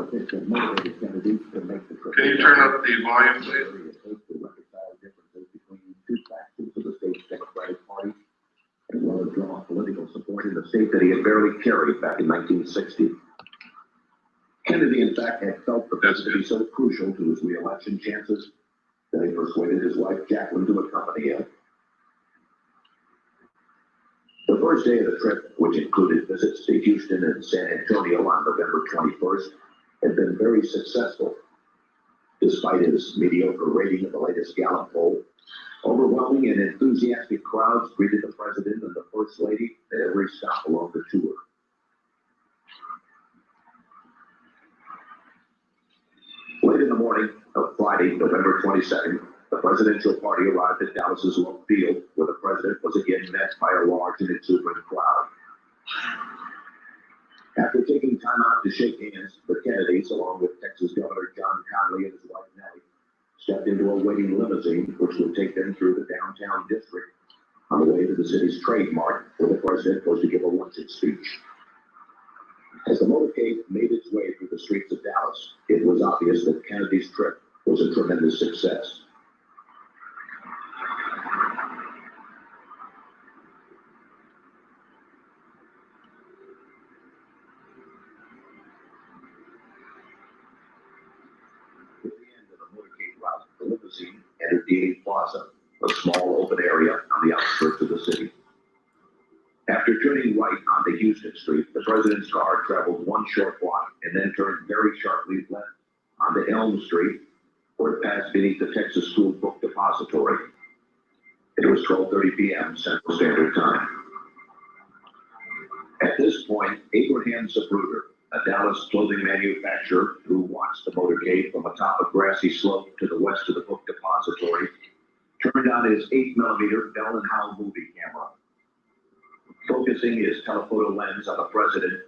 politics that motivated Kennedy to make the trip. Can you turn up the volume, please? To reconcile differences between two factions of the state's Democratic Party, as well as draw political support in the state that he had barely carried back in 1960. Kennedy, in fact, had felt the presidency so crucial to his re-election chances that he persuaded his wife, Jacqueline, to accompany him. The first day of the trip, which included visits to Houston and San Antonio on November 21st, had been very successful. Despite his mediocre rating of the latest Gallup poll, overwhelming and enthusiastic crowds greeted the president and the First Lady at every stop along the tour. Late in the morning of Friday, November 22nd, the presidential party arrived at Dallas's Love Field, where the president was again met by a large and exuberant crowd. After taking time out to shake hands, the Kennedys, along with Texas Governor John Connally and his wife Nellie, stepped into a waiting limousine which would take them through the downtown district on the way to the city's Trade Mart, where the president was to give a luncheon speech. As the motorcade made its way through the streets of Dallas, it was obvious that Kennedy's trip was a tremendous success. The limousine entered Dealey Plaza, a small open area on the outskirts of the city. After turning right onto Houston Street, the president's car traveled one short block and then turned very sharply left onto Elm Street, where it passed beneath the Texas School Book Depository. It was 12:30 p.m. Central Standard Time. At this point, Abraham Zapruder, a Dallas clothing manufacturer who watched the motorcade from atop a grassy slope to the west of the book depository, turned on his 8mm Bell & Howell movie camera. Focusing his telephoto lens on the president,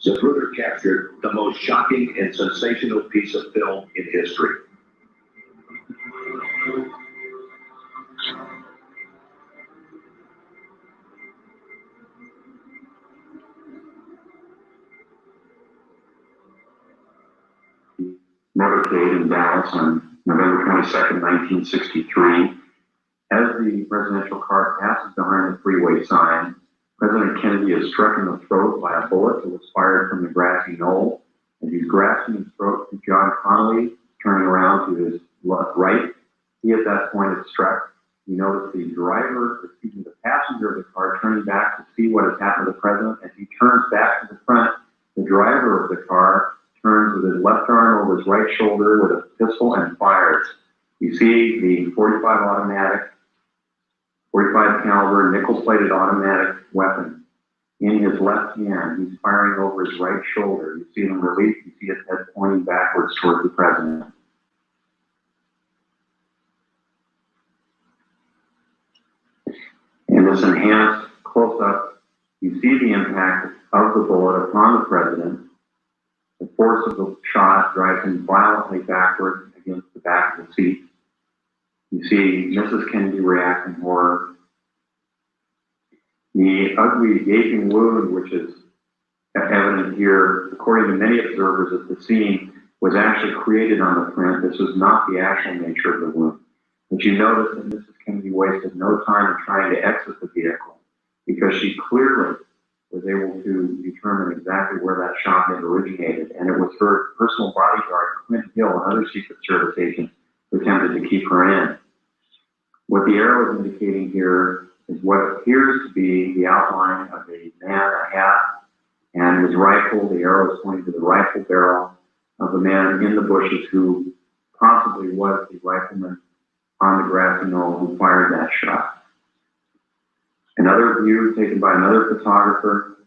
Zapruder captured the most shocking and sensational piece of film in history. Motorcade in Dallas on November 22nd, 1963. As the presidential car passes behind the freeway sign, President Kennedy is struck in the throat by a bullet that was fired from the grassy knoll. As he's grasping his throat to John Connally, turning around to his left right, he at that point is struck. You notice the passenger of the car turning back to see what has happened to the president. As he turns back to the front, the driver of the car turns with his left arm over his right shoulder with a pistol and fires. You see the 45 caliber nickel-plated automatic weapon in his left hand. He's firing over his right shoulder. You see him release. You see his head pointing backwards towards the president. In this enhanced close-up, you see the impact of the bullet upon the president. The force of the shot drives him violently backward against the back of the seat. You see Mrs. Kennedy react in horror. The ugly gaping wound, which is evident here, according to many observers at the scene, was actually created on the print. This was not the actual nature of the wound. But you notice that Mrs. Kennedy wasted no time in trying to exit the vehicle because she clearly was able to determine exactly where that shot had originated. And it was her personal bodyguard, Clint Hill, another Secret Service agent, who attempted to keep her in. What the arrow is indicating here is what appears to be the outline of a man, a hat, and his rifle. The arrow is pointing to the rifle barrel of the man in the bushes who possibly was the rifleman on the grassy knoll who fired that shot. Another view taken by another photographer.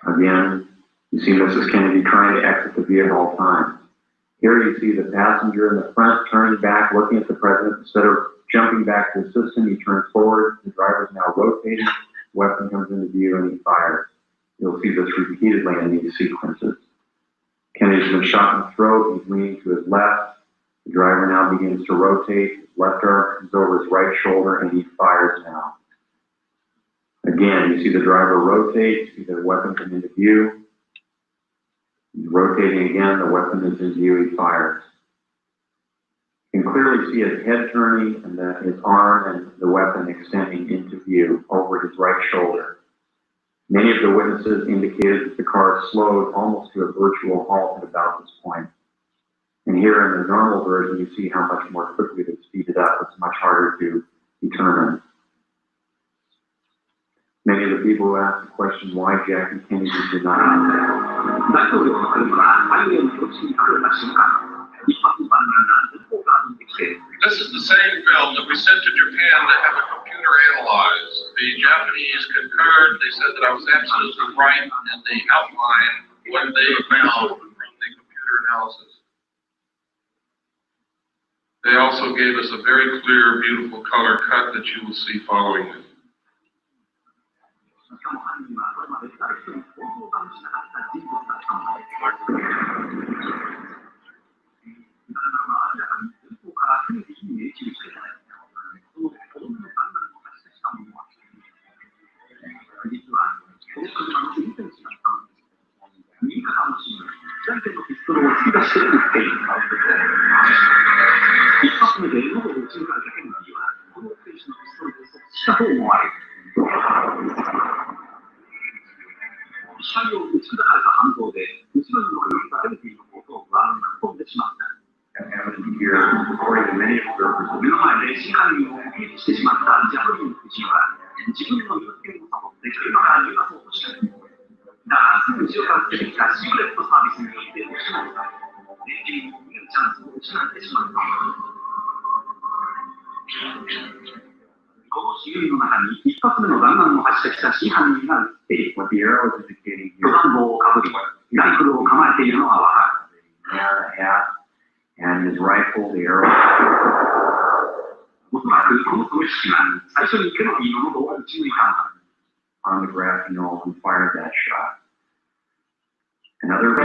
Again, you see Mrs. Kennedy trying to exit the vehicle at all times. Here you see the passenger in the front turning back, looking at the president. Instead of jumping back to assist him, he turns forward. The driver is now rotating. The weapon comes into view and he fires. You'll see this repeatedly in these sequences. Kennedy's been shot in the throat. He's leaning to his left. The driver now begins to rotate. His left arm comes over his right shoulder and he fires now. Again, you see the driver rotate, you see the weapon come into view. Rotating again, the weapon is in view, he fires. You can clearly see his head turning and then his arm and the weapon extending into view over his right shoulder. Many of the witnesses indicated that the car slowed almost to a virtual halt at about this point. And here in the normal version, you see how much more quickly they speeded up. It's much harder to determine. Many of the people who asked the question why Jackie Kennedy did not This is the same film that we sent to Japan to have a computer analyze. The Japanese concurred. They said that I was absolutely right in the outline what they found from the computer analysis. They also gave us a very clear, beautiful color cut that you will see following this. Here, according to many observers, what the arrow is indicating here, a hat, and his rifle, the arrow. On the graph, you know who fired that shot. Another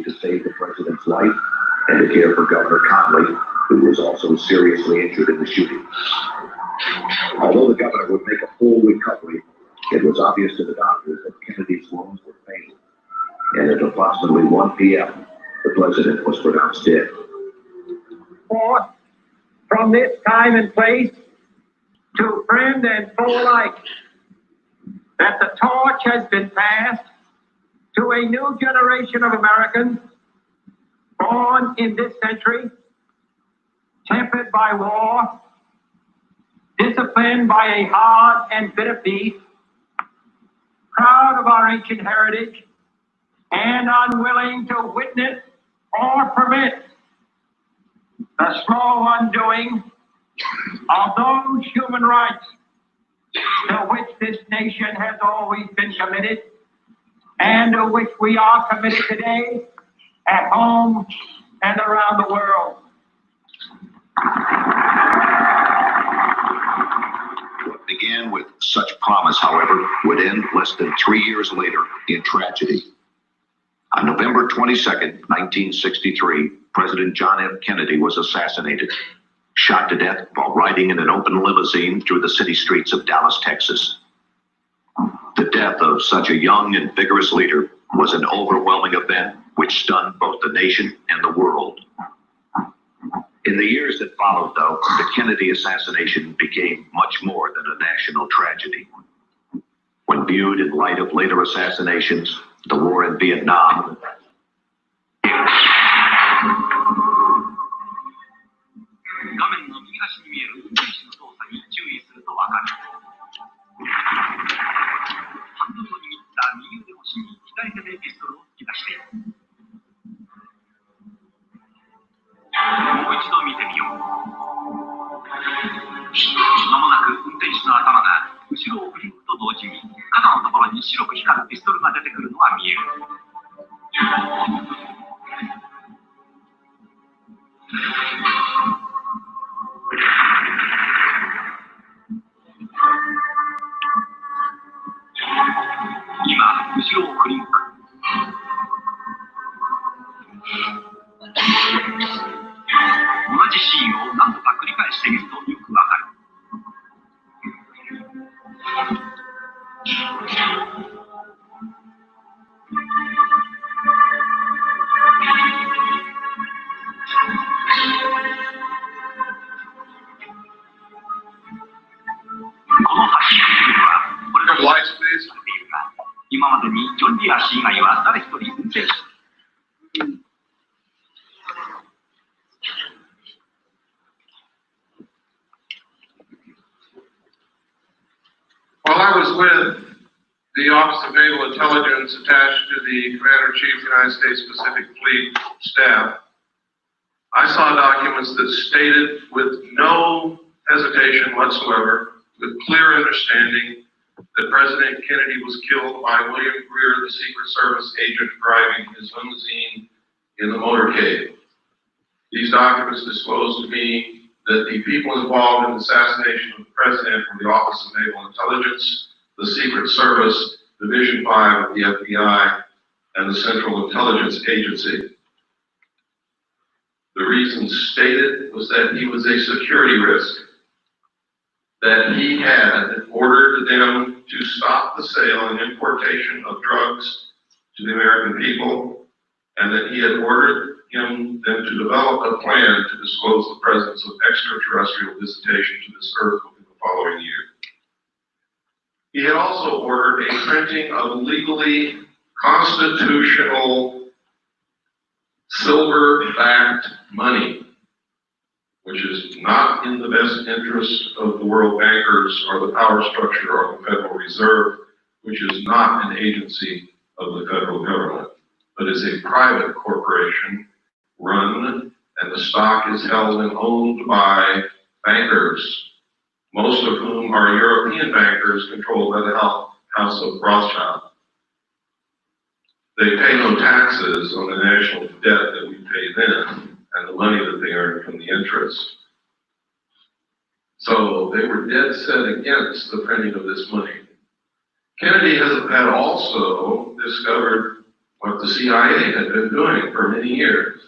to save the president's life and to care for Governor Conley, who was also seriously injured in the shooting. Although the governor would make a full recovery, it was obvious to the doctors that Kennedy's wounds were fatal. And at approximately 1 p.m., the president was pronounced dead. Forth from this time and place to friend and foe alike, that the torch has been passed to a new generation of Americans born in this century, tempered by war, disciplined by a hard and bitter peace, proud of our ancient heritage, and unwilling to witness or permit the slow undoing of those human rights to which this nation has always been committed, and to which we are committed today at home and around the world. began with such promise, however, would end less than 3 years later in tragedy. On November 22nd, 1963, President John F. Kennedy was assassinated, shot to death while riding in an open limousine through the city streets of Dallas, Texas. The death of such a young and vigorous leader was an overwhelming event which stunned both the nation and the world. In the years that followed, though, the Kennedy assassination became much more than a national tragedy. When viewed in light of later assassinations, the war in Vietnam, Lights, please. While I was with the Office of Naval Intelligence attached to the Commander-in-Chief United States Pacific Fleet staff, I saw documents that stated with no hesitation whatsoever, with clear understanding, that President Kennedy was killed by William Greer, the Secret Service agent driving his limousine in the motorcade. These documents disclosed to me that the people involved in the assassination of the President from the Office of Naval Intelligence, the Secret Service, Division 5 of the FBI, and the Central Intelligence Agency. The reason stated was that he was a security risk, that he had ordered them to stop the sale and importation of drugs to the American people, and that he had ordered them to develop a plan to disclose the presence of extraterrestrial visitation to this Earth within the following year. He had also ordered a printing of legally constitutional silver-backed money, which is not in the best interest of the world bankers or the power structure of the Federal Reserve, which is not an agency of the federal government, but is a private corporation run, and the stock is held and owned by bankers, most of whom are European bankers controlled by the House of Rothschild. They pay no taxes on the national debt that we pay them and the money that they earn from the interest. So they were dead set against the printing of this money. Kennedy had also discovered what the CIA had been doing for many years.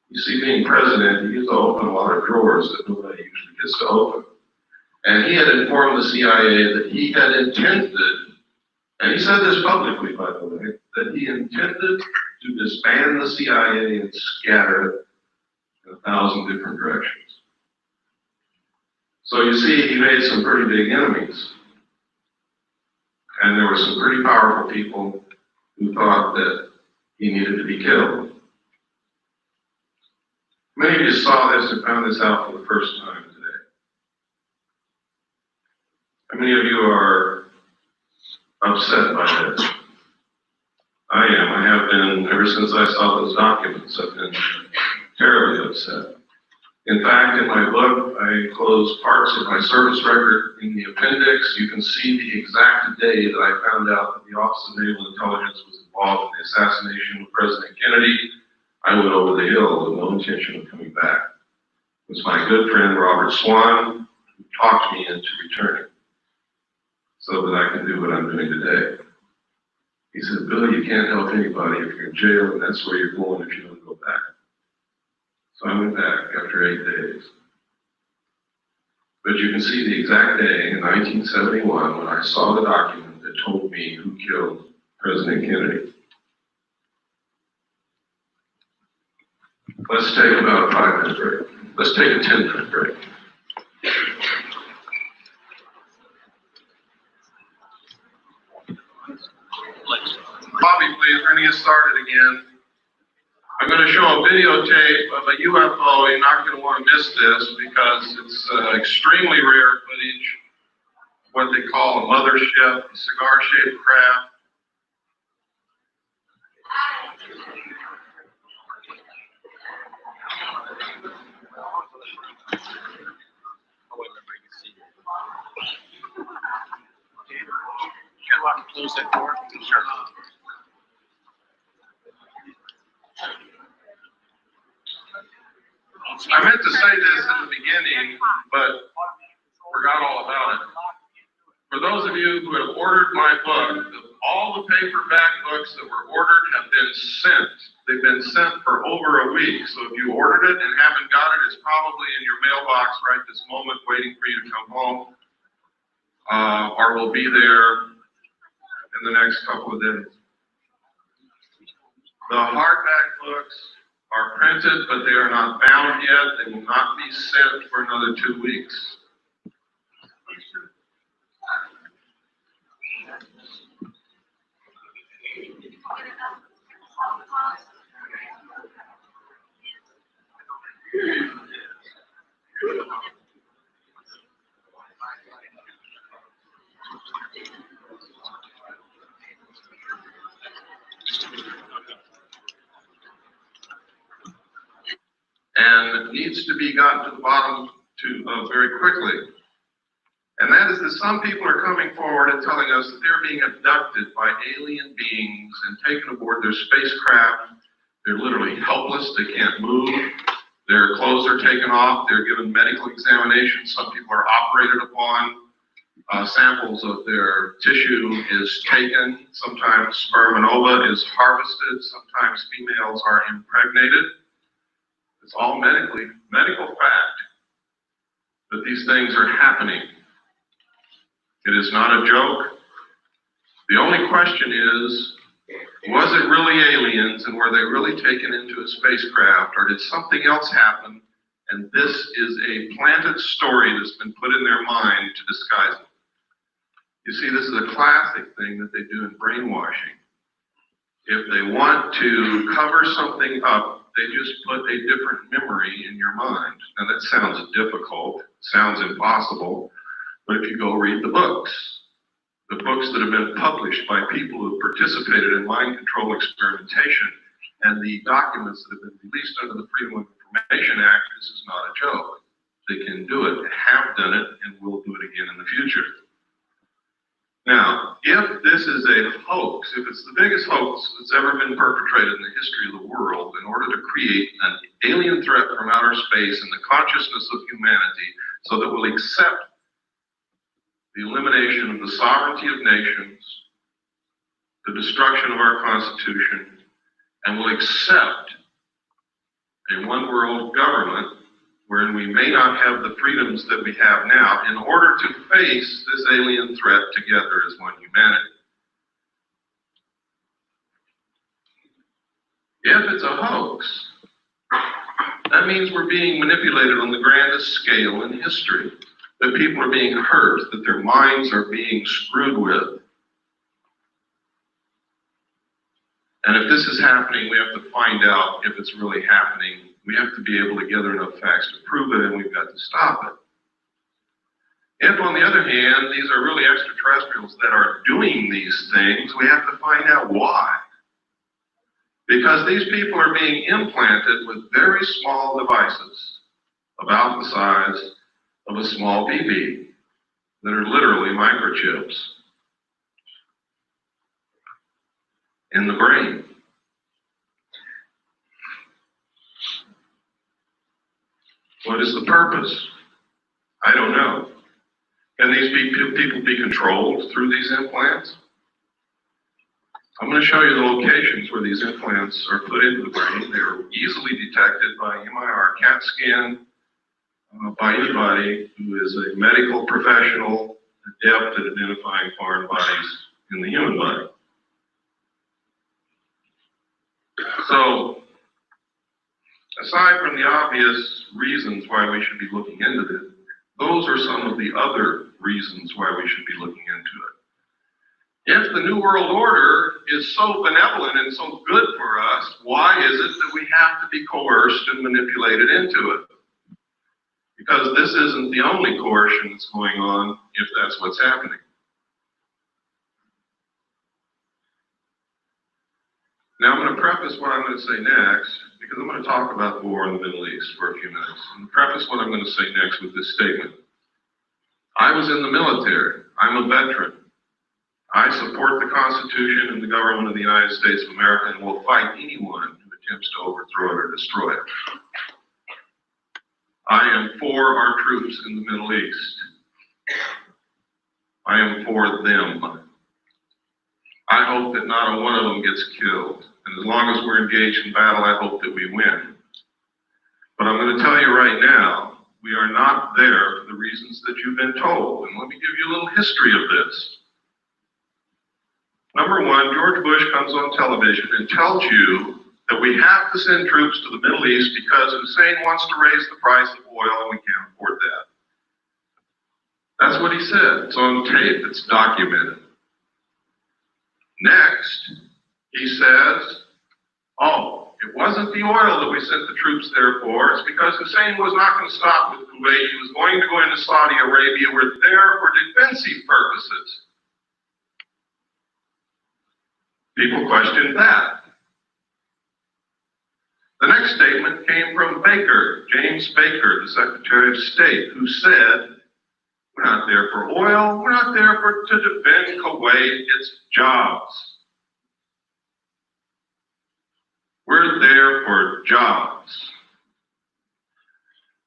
You see, being president, he used to open a lot of drawers that nobody usually gets to open. And he had informed the CIA that he had intended, and he said this publicly, by the way, that he intended to disband the CIA and scatter it in 1,000 different directions. So you see, he made some pretty big enemies. And there were some pretty powerful people who thought that he needed to be killed. Many of you saw this and found this out for the first time today. How many of you are upset by this? I am. I have been ever since I saw those documents. I've been terribly upset. In fact, in my book, I closed parts of my service record in the appendix. You can see the exact day that I found out that the Office of Naval Intelligence was involved in the assassination of President Kennedy. I went over the hill with no intention of coming back. It was my good friend Robert Swan who talked me into returning. so that I can do what I'm doing today. He said, Bill, you can't help anybody if you're in jail, and that's where you're going if you don't go back. So I went back after 8 days. But you can see the exact day in 1971 when I saw the document that told me who killed President Kennedy. Let's take about a 5-minute break. Let's take a 10-minute break. Bobby, please, we're going to get started again. I'm going to show a videotape of a UFO. You're not going to want to miss this because it's extremely rare footage, what they call a mothership, a cigar-shaped craft. Close that door. Sure. I meant to say this in the beginning, but forgot all about it. For those of you who have ordered my book, all the paperback books that were ordered have been sent. They've been sent for over a week. So if you ordered it and haven't got it, it's probably in your mailbox right this moment waiting for you to come home. Or will be there in the next couple of days. The hardback books are printed, but they are not bound yet. They will not be sent for another 2 weeks. And it needs to be gotten to the bottom very quickly. And that is that some people are coming forward and telling us that they're being abducted by alien beings and taken aboard their spacecraft. They're literally helpless. They can't move. Their clothes are taken off. They're given medical examinations. Some people are operated upon. Samples of their tissue is taken. Sometimes sperm and ova is harvested. Sometimes females are impregnated. It's all medical fact that these things are happening. It is not a joke. The only question is, was it really aliens and were they really taken into a spacecraft, or did something else happen and this is a planted story that's been put in their mind to disguise it? You see, this is a classic thing that they do in brainwashing. If they want to cover something up, they just put a different memory in your mind. Now that sounds difficult, sounds impossible, but if you go read the books that have been published by people who participated in mind control experimentation and the documents that have been released under the Freedom of Information Act, this is not a joke. They can do it, have done it, and will do it again in the future. Now, if this is a hoax, if it's the biggest hoax that's ever been perpetrated in the history of the world in order to create an alien threat from outer space in the consciousness of humanity so that we'll accept the elimination of the sovereignty of nations, the destruction of our Constitution, and will accept a one-world government wherein we may not have the freedoms that we have now in order to face this alien threat together as one humanity. If it's a hoax, that means we're being manipulated on the grandest scale in history, that people are being hurt, that their minds are being screwed with. And if this is happening, we have to find out if it's really happening. We have to be able to gather enough facts to prove it, and we've got to stop it. If, on the other hand, these are really extraterrestrials that are doing these things, we have to find out why. Because these people are being implanted with very small devices, about the size of a small BB, that are literally microchips in the brain. What is the purpose? I don't know. Can these people be controlled through these implants? I'm going to show you the locations where these implants are put into the brain. They're easily detected by MRI, CAT scan, by anybody who is a medical professional adept at identifying foreign bodies in the human body. So, aside from the obvious reasons why we should be looking into this, those are some of the other reasons why we should be looking into it. If the New World Order is so benevolent and so good for us, why is it that we have to be coerced and manipulated into it? Because this isn't the only coercion that's going on, if that's what's happening. Now I'm going to preface what I'm going to say next, because I'm going to talk about the war in the Middle East for a few minutes. And preface what I'm going to say next with this statement. I was in the military. I'm a veteran. I support the Constitution and the government of the United States of America and will fight anyone who attempts to overthrow it or destroy it. I am for our troops in the Middle East. I am for them. I hope that not a one of them gets killed. And as long as we're engaged in battle, I hope that we win. But I'm going to tell you right now, we are not there for the reasons that you've been told. And let me give you a little history of this. Number one, George Bush comes on television and tells you that we have to send troops to the Middle East because Hussein wants to raise the price of oil and we can't afford that. That's what he said. It's on tape. It's documented. Next, he says, oh, it wasn't the oil that we sent the troops there for. It's because Hussein was not going to stop with Kuwait. He was going to go into Saudi Arabia. We're there for defensive purposes. People questioned that. The next statement came from Baker, James Baker, the Secretary of State, who said, we're not there for oil, we're not there to defend Kuwait, it's jobs. We're there for jobs.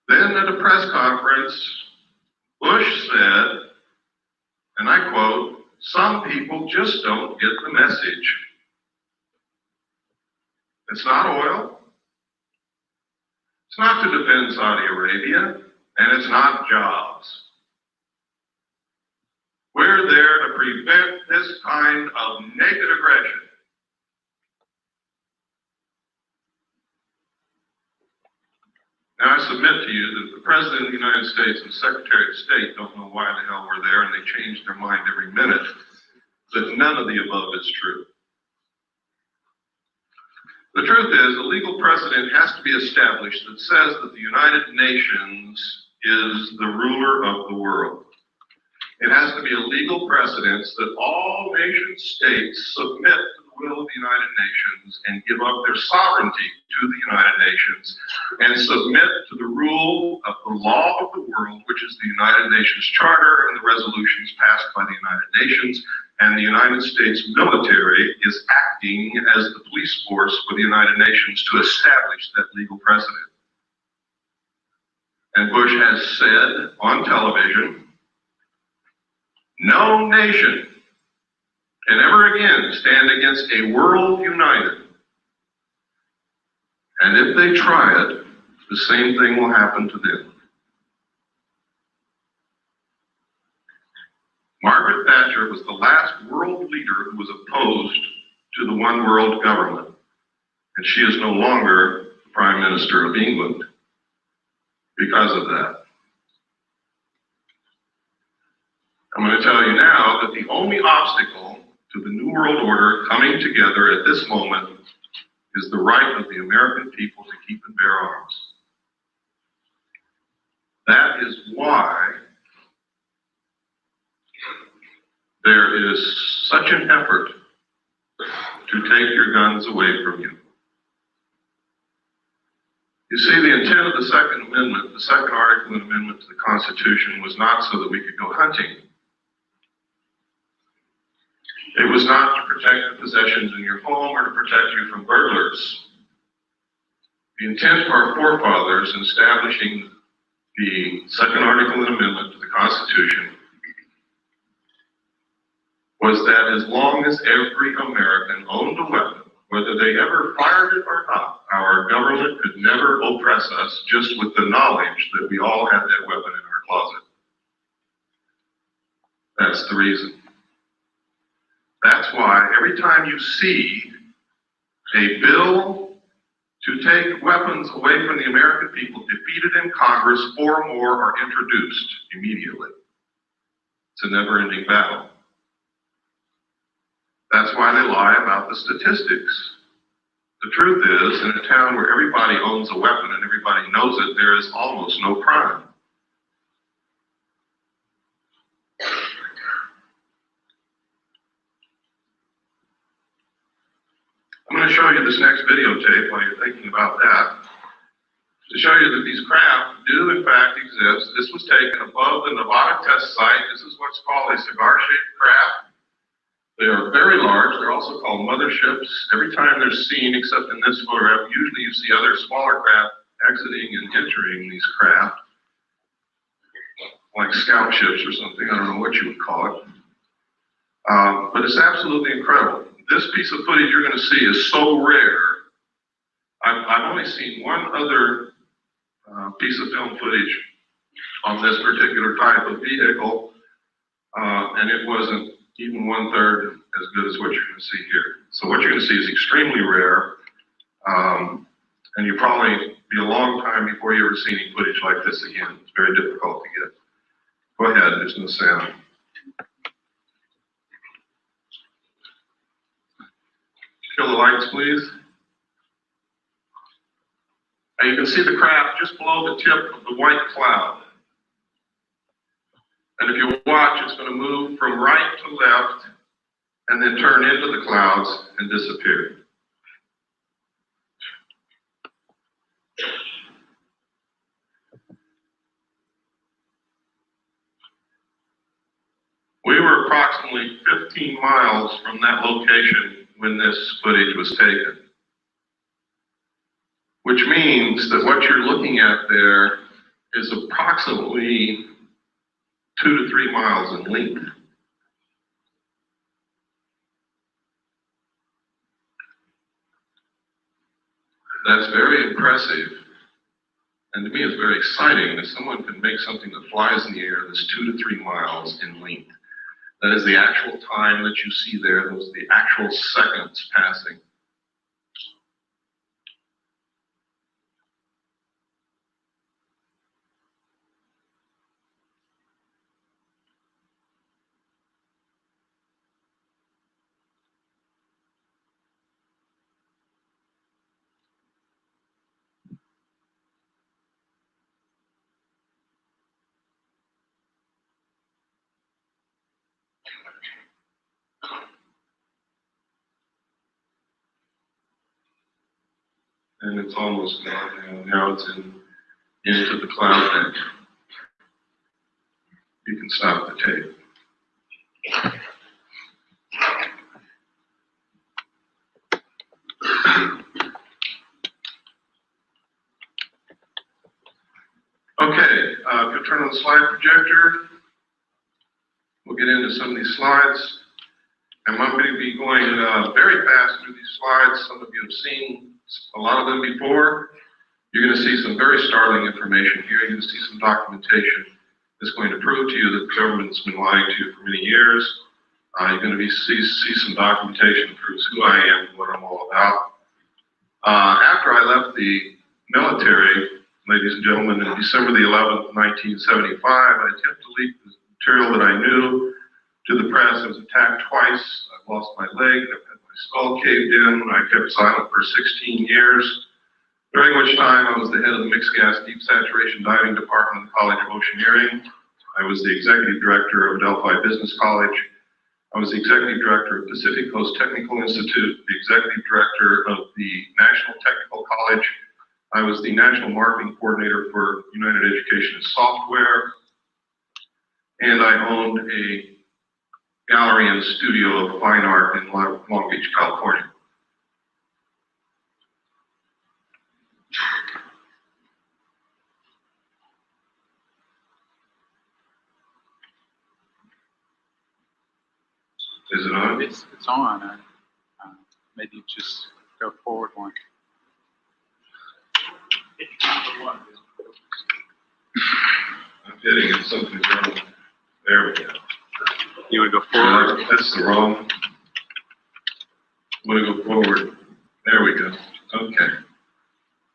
Then at a press conference, Bush said, and I quote, some people just don't get the message. It's not oil. It's not to defend Saudi Arabia, and it's not jobs. We're there to prevent this kind of naked aggression. Now, I submit to you that the President of the United States and the Secretary of State don't know why the hell we're there, and they change their mind every minute, that none of the above is true. The truth is, a legal precedent has to be established that says that the United Nations is the ruler of the world. It has to be a legal precedent that all nation states submit to the will of the United Nations and give up their sovereignty to the United Nations and submit to the rule of the law of the world, which is the United Nations Charter and the resolutions passed by the United Nations. And the United States military is acting as the police force for the United Nations to establish that legal precedent. And Bush has said on television, no nation can ever again stand against a world united. And if they try it, the same thing will happen to them. Margaret Thatcher was the last world leader who was opposed to the one world government. And she is no longer the Prime Minister of England because of that. I'm going to tell you now that the only obstacle to the New World Order coming together at this moment is the right of the American people to keep and bear arms. That is why there is such an effort to take your guns away from you. You see, the intent of the Second Amendment, the Second Article and Amendment to the Constitution, was not so that we could go hunting. It was not to protect the possessions in your home or to protect you from burglars. The intent of our forefathers in establishing the Second Article and Amendment to the Constitution was that as long as every American owned a weapon, whether they ever fired it or not, our government could never oppress us just with the knowledge that we all had that weapon in our closet. That's the reason. That's why every time you see a bill to take weapons away from the American people defeated in Congress, 4 more are introduced immediately. It's a never-ending battle. That's why they lie about the statistics. The truth is, in a town where everybody owns a weapon and everybody knows it, there is almost no crime. I'm going to show you this next videotape while you're thinking about that, to show you that these craft do in fact exist. This was taken above the Nevada test site. This is what's called a cigar-shaped craft. They are very large. They're also called motherships. Every time they're seen, except in this photograph, usually you see other smaller craft exiting and entering these craft, like scout ships or something. I don't know what you would call it. But it's absolutely incredible. This piece of footage you're going to see is so rare. I've only seen one other piece of film footage on this particular type of vehicle, and it wasn't even 1/3 as good as what you're going to see here. So what you're going to see is extremely rare, and you'll probably be a long time before you ever see any footage like this again. It's very difficult to get. Go ahead, there's no sound. Kill the lights, please. And you can see the craft just below the tip of the white cloud. And if you watch, it's going to move from right to left and then turn into the clouds and disappear. We were approximately 15 miles from that location when this footage was taken, which means that what you're looking at there is approximately 2 to 3 miles in length. That's very impressive, and to me it's very exciting that someone can make something that flies in the air that's 2 to 3 miles in length. That is the actual time that you see there, those are the actual seconds passing. And it's almost gone now. Now it's into the cloud bank. You can stop the tape. Okay, if you'll turn on the slide projector, we'll get into some of these slides. And I'm going to be going very fast through these slides. Some of you have seen a lot of them before. You're going to see some very startling information here. You're going to see some documentation that's going to prove to you that the government's been lying to you for many years. You're going to see some documentation that proves who I am and what I'm all about. After I left the military, ladies and gentlemen, in December the 11th, 1975, I attempted to leak the material that I knew to the press. I was attacked twice. I've lost my leg. I've had my skull caved in. I kept silent for 16 years, during which time I was the head of the Mixed Gas Deep Saturation Diving Department of the College of Oceaneering. I was the executive director of Delphi Business College. I was the executive director of Pacific Coast Technical Institute, the executive director of the National Technical College. I was the national marketing coordinator for United Education and Software. And I owned a gallery and studio of fine art in Long Beach, California. Is it on? It's on. Maybe just go forward one. I'm hitting it, something's wrong. There we go. You would go forward? That's the wrong. I'm gonna go forward. There we go. Okay.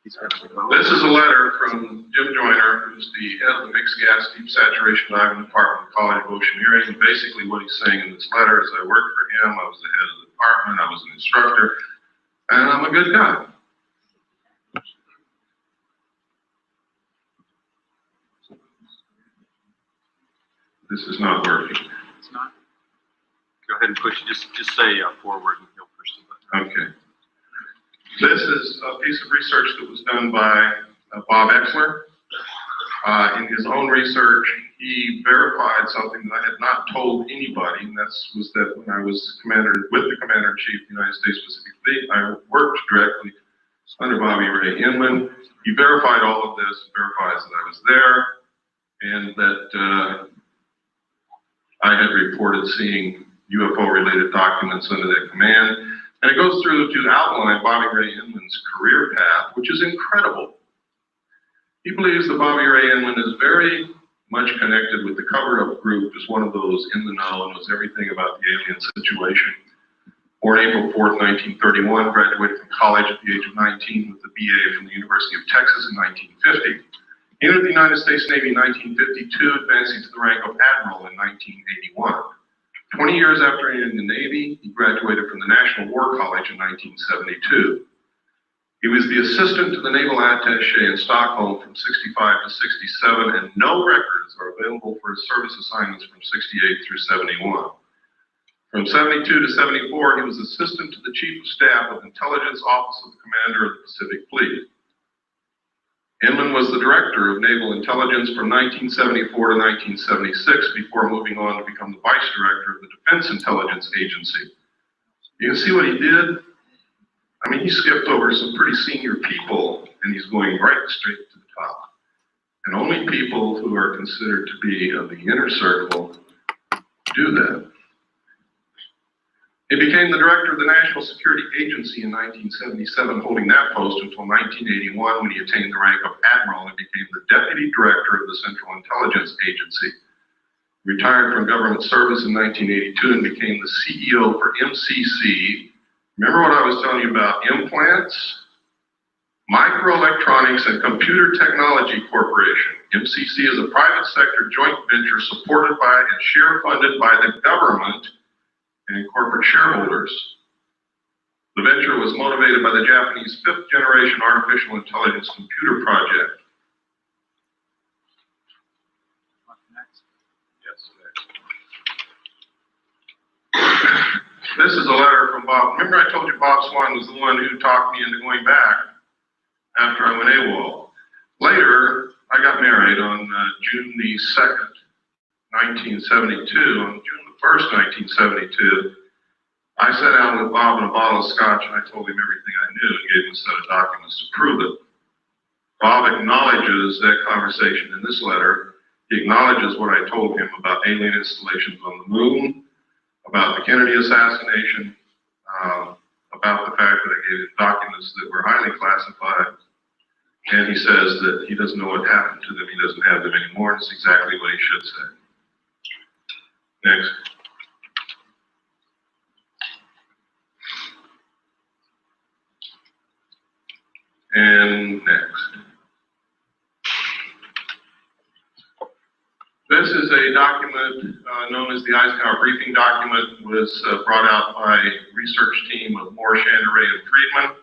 This is a letter from Jim Joyner, who's the head of the Mixed Gas Deep Saturation Diving Department of College of Oceaneering. And basically what he's saying in this letter is I worked for him, I was the head of the department, I was an instructor, and I'm a good guy. This is not working. It's not. Go ahead and push it. Just say forward and he'll push the button. Okay. This is a piece of research that was done by Bob Exler. In his own research, he verified something that I had not told anybody, and was that when I was with the Commander-in-Chief of the United States Pacific Fleet, I worked directly under Bobby Ray Inman. He verified all of this, verifies that I was there, and that I had reported seeing UFO-related documents under that command. And it goes through to outline Bobby Ray Inman's career path, which is incredible. He believes that Bobby Ray Inman is very much connected with the cover-up group, as one of those in the know and knows everything about the alien situation. Born April 4th, 1931, graduated from college at the age of 19 with a BA from the University of Texas in 1950. He entered the United States Navy in 1952, advancing to the rank of Admiral in 1981. 20 years after entering the Navy, he graduated from the National War College in 1972. He was the assistant to the Naval Attaché in Stockholm from 65 to 67, and no records are available for his service assignments from 68 through 71. From 72 to 74, he was assistant to the Chief of Staff of Intelligence Office of the Commander of the Pacific Fleet. Inman was the Director of Naval Intelligence from 1974 to 1976 before moving on to become the Vice Director of the Defense Intelligence Agency. You can see what he did? I mean, he skipped over some pretty senior people and he's going right straight to the top. And only people who are considered to be of the inner circle do that. He became the director of the National Security Agency in 1977, holding that post until 1981 when he attained the rank of Admiral and became the Deputy Director of the Central Intelligence Agency. Retired from government service in 1982 and became the CEO for MCC. Remember what I was telling you about implants? Microelectronics and Computer Technology Corporation. MCC is a private sector joint venture supported by and share funded by the government and corporate shareholders. The venture was motivated by the Japanese fifth generation artificial intelligence computer project. This is a letter from Bob. Remember I told you Bob Swan was the one who talked me into going back after I went AWOL. Later, I got married on June the 2nd, 1972. On June the 1st, 1972, I sat down with Bob in a bottle of scotch and I told him everything I knew and gave him a set of documents to prove it. Bob acknowledges that conversation in this letter. He acknowledges what I told him about alien installations on the moon, about the Kennedy assassination, about the fact that I gave him documents that were highly classified. And he says that he doesn't know what happened to them. He doesn't have them anymore. It's exactly what he should say. Next. And next. This is a document known as the Eisenhower Briefing Document. Was brought out by a research team of Moore, Chandray, and Friedman.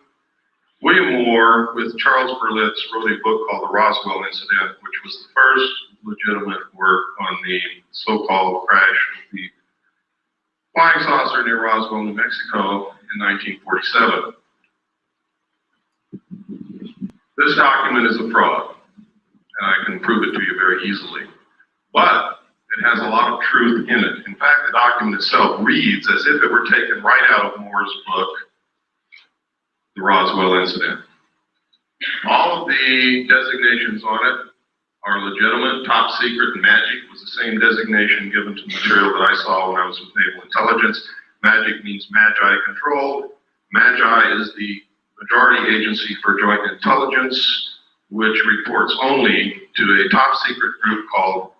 William Moore, with Charles Berlitz, wrote a book called The Roswell Incident, which was the first legitimate work on the so-called crash of the flying saucer near Roswell, New Mexico in 1947. This document is a fraud, and I can prove it to you very easily. But it has a lot of truth in it. In fact, the document itself reads as if it were taken right out of Moore's book, The Roswell Incident. All of the designations on it are legitimate. Top secret and magic was the same designation given to the material that I saw when I was with Naval Intelligence. MAGIC means Magi Controlled. MAGI is the majority agency for joint intelligence, which reports only to a top secret group called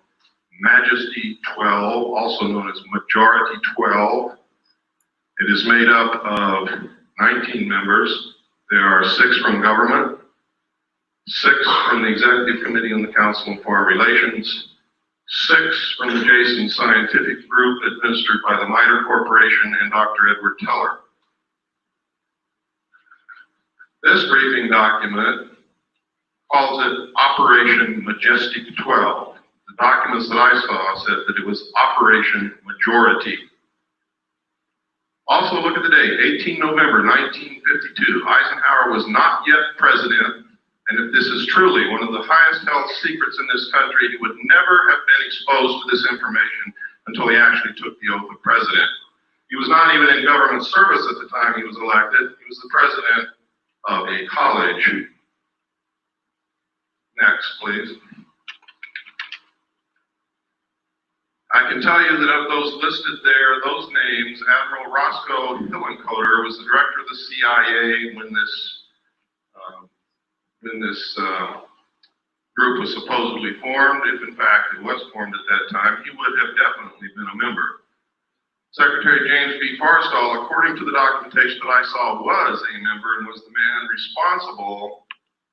Majesty 12, also known as Majority 12. It is made up of 19 members. There are 6 from government, 6 from the Executive Committee on the Council on Foreign Relations, 6 from the Jason Scientific Group administered by the MITRE Corporation and Dr. Edward Teller. This briefing document calls it Operation Majestic 12. The documents that I saw said that it was Operation Majority. Also, look at the date, 18 November 1952. Eisenhower was not yet president, and if this is truly one of the highest held secrets in this country, he would never have been exposed to this information until he actually took the oath of president. He was not even in government service at the time he was elected. He was the president of a college. Next, please. I can tell you that of those listed there, those names, Admiral Roscoe Hillenkoetter was the director of the CIA when this group was supposedly formed. If in fact it was formed at that time, he would have definitely been a member. Secretary James B. Forrestal, according to the documentation that I saw, was a member and was the man responsible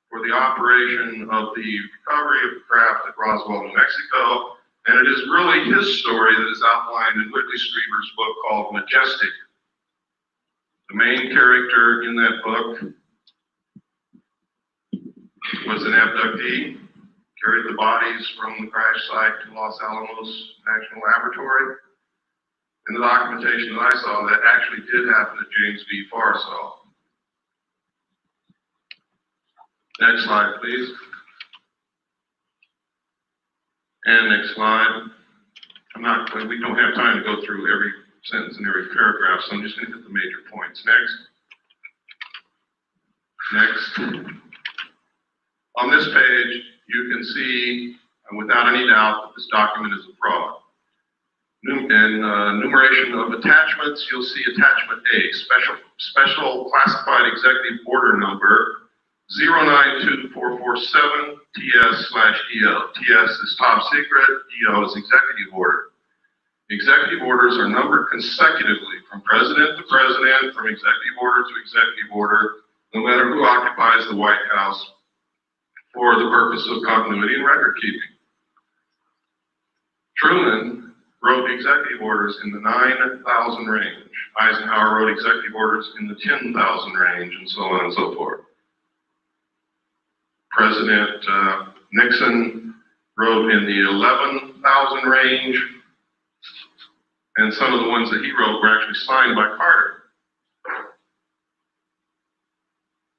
for the operation of the recovery of the craft at Roswell, New Mexico. And it is really his story that is outlined in Whitley Strieber's book called Majestic. The main character in that book was an abductee, carried the bodies from the crash site to Los Alamos National Laboratory. In the documentation that I saw, that actually did happen to James B. Forrestal. Next slide, please. And next slide. We don't have time to go through every sentence and every paragraph, so I'm just going to hit the major points. Next. On this page, you can see, without any doubt, that this document is a fraud. In enumeration of attachments, you'll see attachment A, special classified executive order number 092447 TS/EO. TS is top secret, EO is executive order. Executive orders are numbered consecutively from president to president, from executive order to executive order, no matter who occupies the White House, for the purpose of continuity and record keeping. Truman wrote executive orders in the 9,000 range. Eisenhower wrote executive orders in the 10,000 range, and so on and so forth. President Nixon wrote in the 11,000 range, and some of the ones that he wrote were actually signed by Carter.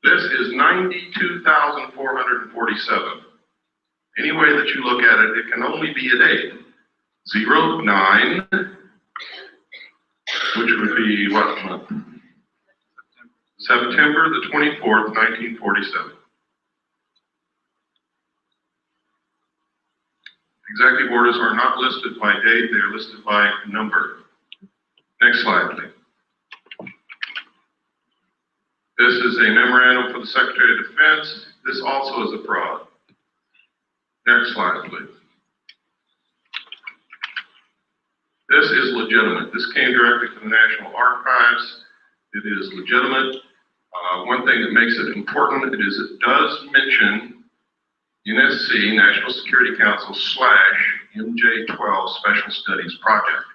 This is 92,447. Any way that you look at it, it can only be a date. 09, which would be what month? September the 24th, 1947. Executive orders are not listed by date, they are listed by number. Next slide, please. This is a memorandum for the Secretary of Defense. This also is a fraud. Next slide, please. This is legitimate. This came directly from the National Archives. It is legitimate. One thing that makes it important is it does mention NSC, National Security Council / MJ12 Special Studies Project.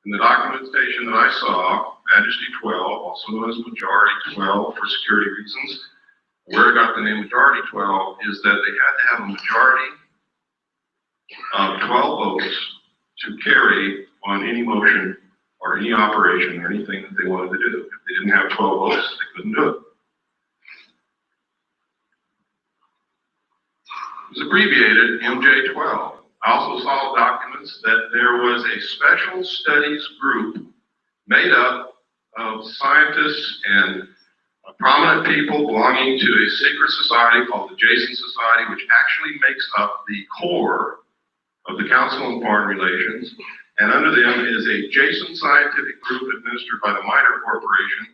In the documentation that I saw, Majesty 12, also known as Majority 12 for security reasons, where I got the name Majority 12 is that they had to have a majority of 12 votes to carry on any motion or any operation or anything that they wanted to do. If they didn't have 12 votes, they couldn't do it. It was abbreviated MJ12. I also saw documents that there was a special studies group made up of scientists and prominent people belonging to a secret society called the Jason Society, which actually makes up the core of the Council on Foreign Relations. And under them is a Jason Scientific Group administered by the MITRE Corporation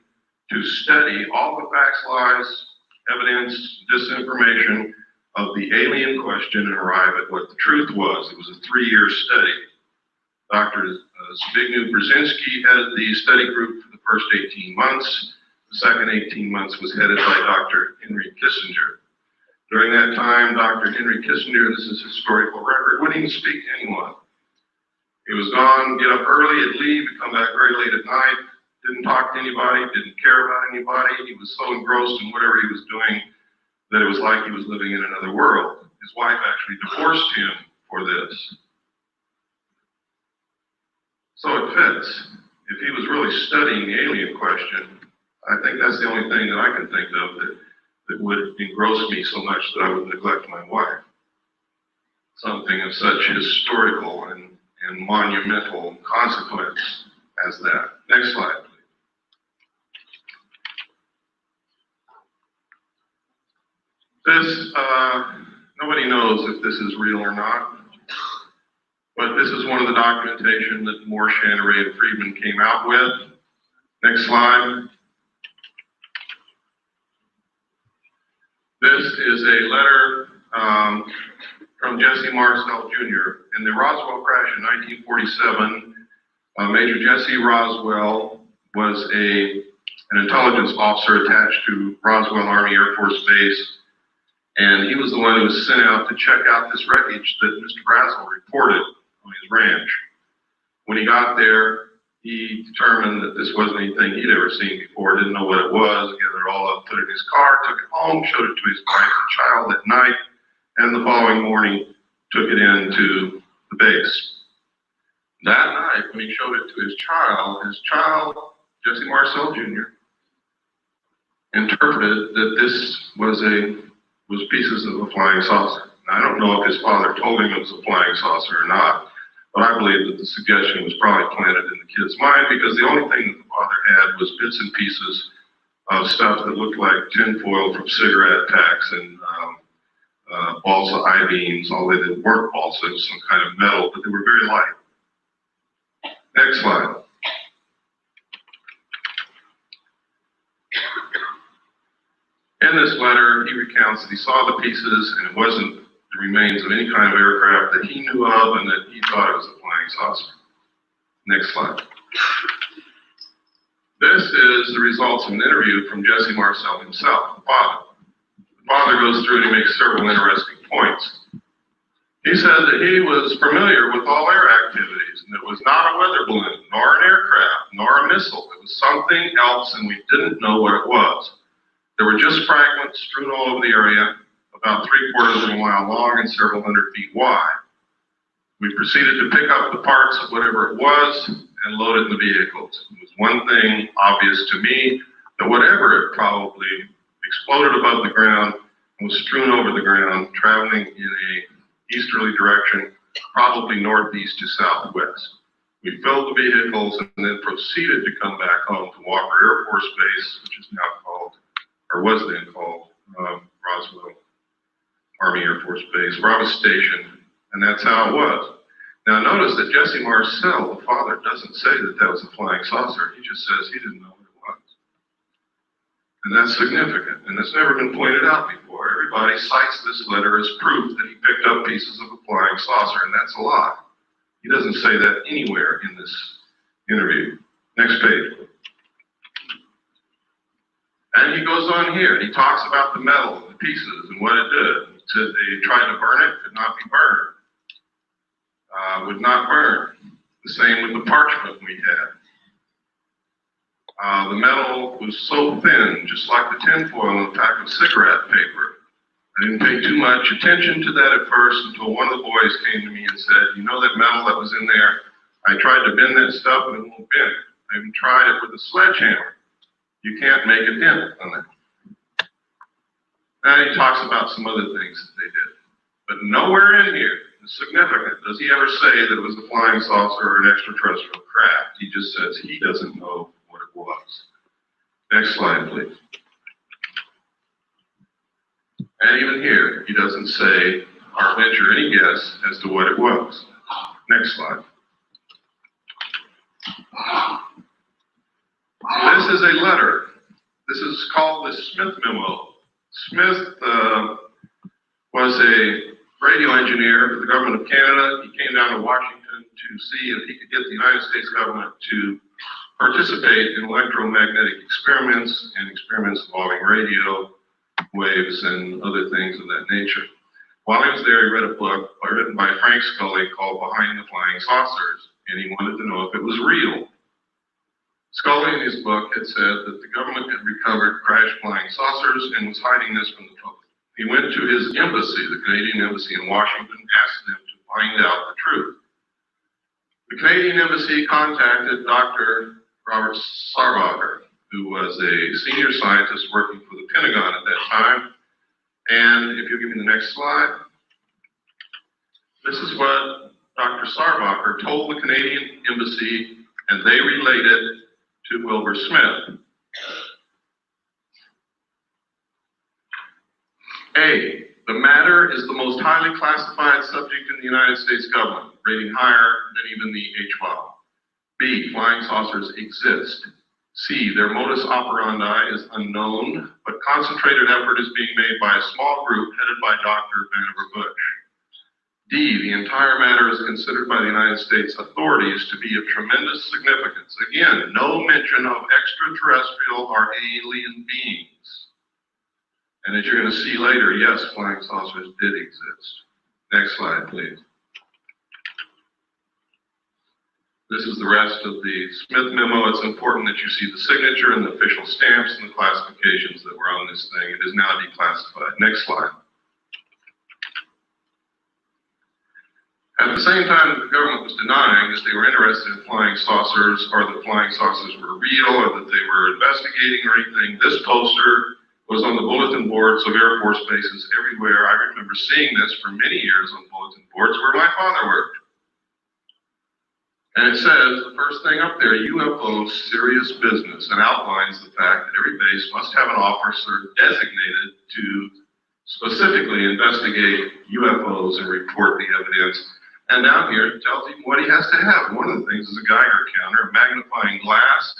to study all the facts, lies, evidence, disinformation of the alien question and arrive at what the truth was. It was a 3-year study. Dr. Zbigniew Brzezinski headed the study group for the first 18 months. The second 18 months was headed by Dr. Henry Kissinger. During that time, Dr. Henry Kissinger, this is historical record, wouldn't even speak to anyone. He was gone, get up early, he'd leave, he'd come back very late at night, didn't talk to anybody, didn't care about anybody. He was so engrossed in whatever he was doing that it was like he was living in another world. His wife actually divorced him for this. So it fits. If he was really studying the alien question, I think that's the only thing that I can think of that would engross me so much that I would neglect my wife. Something of such historical and monumental consequence as that. Next slide, please. This, nobody knows if this is real or not, but this is one of the documentation that Moore, Chanteray, and Friedman came out with. Next slide. This is a letter from Jesse Marcel Jr. In the Roswell crash in 1947, Major Jesse Roswell was an intelligence officer attached to Roswell Army Air Force Base, and he was the one who was sent out to check out this wreckage that Mr. Brazel reported on his ranch. When he got there, he determined that this wasn't anything he'd ever seen before, didn't know what it was, gathered it all up, put it in his car, took it home, showed it to his wife and child at night, and the following morning took it into the base. That night, when he showed it to his child, Jesse Marcel Jr., interpreted that this was pieces of a flying saucer. Now, I don't know if his father told him it was a flying saucer or not, but I believe that the suggestion was probably planted in the kid's mind because the only thing that the father had was bits and pieces of stuff that looked like tinfoil from cigarette packs and balsa I-beams, although they weren't balsa, it was some kind of metal, but they were very light. Next slide. In this letter, he recounts that he saw the pieces and it wasn't the remains of any kind of aircraft that he knew of and that he thought it was a flying saucer. Next slide. This is the results of an interview from Jesse Marcel himself, the father. The father goes through and he makes several interesting points. He said that he was familiar with all air activities and it was not a weather balloon, nor an aircraft, nor a missile. It was something else and we didn't know what it was. There were just fragments strewn all over the area, about 3/4 of a mile long and several hundred feet wide. We proceeded to pick up the parts of whatever it was and load it in the vehicles. It was one thing obvious to me, that whatever it probably exploded above the ground and was strewn over the ground, traveling in a easterly direction, probably northeast to southwest. We filled the vehicles and then proceeded to come back home to Walker Air Force Base, which is now called, or was then called, Roswell Army Air Force Base, where I was stationed, and that's how it was. Now notice that Jesse Marcel, the father, doesn't say that that was a flying saucer. He just says he didn't know what it was. And that's significant, and that's never been pointed out before. Everybody cites this letter as proof that he picked up pieces of a flying saucer, and that's a lie. He doesn't say that anywhere in this interview. Next page. And he goes on here, and he talks about the metal and the pieces and what it did. He said they tried to burn it, could not be burned. Would not burn. The same with the parchment we had. The metal was so thin, just like the tinfoil in a pack of cigarette paper. I didn't pay too much attention to that at first until one of the boys came to me and said, you know that metal that was in there? I tried to bend that stuff and it won't bend. I even tried it with a sledgehammer. You can't make a dent on it. And he talks about some other things that they did. But nowhere in here is significant. Does he ever say that it was a flying saucer or an extraterrestrial craft? He just says he doesn't know what it was. Next slide, please. And even here, he doesn't say or venture any guess as to what it was. Next slide. this is a letter. This is called the Smith Memo. Smith was a radio engineer for the government of Canada. He came down to Washington to see if he could get the United States government to participate in electromagnetic experiments and experiments involving radio waves and other things of that nature. While he was there, he read a book written by Frank Scully called Behind the Flying Saucers, and he wanted to know if it was real. Scully in his book had said that the government had recovered crashed flying saucers and was hiding this from the public. He went to his embassy, the Canadian embassy in Washington, asked them to find out the truth. The Canadian embassy contacted Dr. Robert Sarbacher, who was a senior scientist working for the Pentagon at that time. And if you give me the next slide, this is what Dr. Sarbacher told the Canadian embassy, and they relayed it to Wilbur Smith. A, the matter is the most highly classified subject in the United States government, rating higher than even the H-bomb. B, flying saucers exist. C, their modus operandi is unknown, but concentrated effort is being made by a small group headed by Dr. Vannevar Bush. D, the entire matter is considered by the United States authorities to be of tremendous significance. Again, no mention of extraterrestrial or alien beings. And as you're going to see later, yes, flying saucers did exist. Next slide, please. This is the rest of the Smith Memo. It's important that you see the signature and the official stamps and the classifications that were on this thing. It is now declassified. Next slide. At the same time that the government was denying that they were interested in flying saucers or that flying saucers were real or that they were investigating or anything, this poster was on the bulletin boards of Air Force bases everywhere. I remember seeing this for many years on bulletin boards where my father worked. And it says, the first thing up there, UFO serious business, and outlines the fact that every base must have an officer designated to specifically investigate UFOs and report the evidence. And down here, it tells him what he has to have. One of the things is a Geiger counter, a magnifying glass.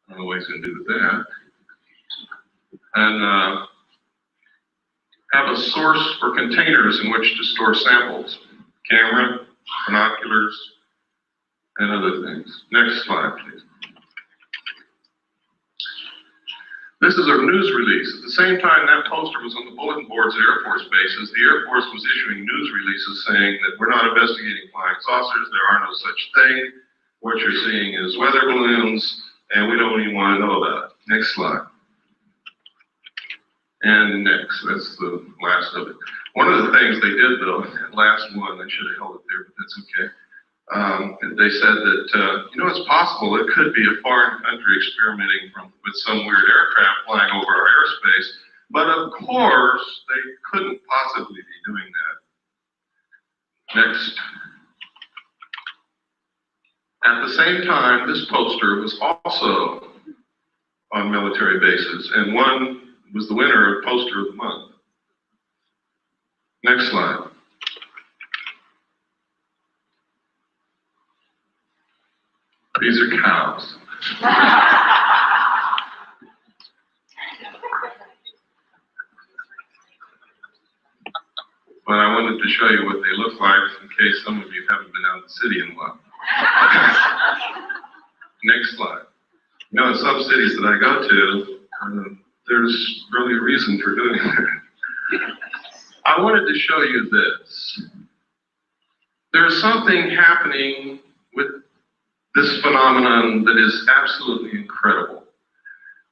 I don't know what he's going to do with that. And have a source for containers in which to store samples, camera, binoculars, and other things. Next slide, please. This is a news release. At the same time that poster was on the bulletin boards at Air Force bases, the Air Force was issuing news releases saying that we're not investigating flying saucers, there are no such thing. What you're seeing is weather balloons, and we don't even want to know about it. Next slide. And next, that's the last of it. One of the things they did, though, that last one, I should have held it there, but that's okay. They said that, it's possible it could be a foreign country experimenting with some weird aircraft flying over our airspace, but of course, they couldn't possibly be doing that. Next. At the same time, this poster was also on military bases, and one was the winner of Poster of the Month. Next slide. These are cows. But I wanted to show you what they look like in case some of you haven't been out in the city in a while. Next slide. In some cities that I go to, there's really a reason for doing that. I wanted to show you this. There's something happening with this phenomenon that is absolutely incredible.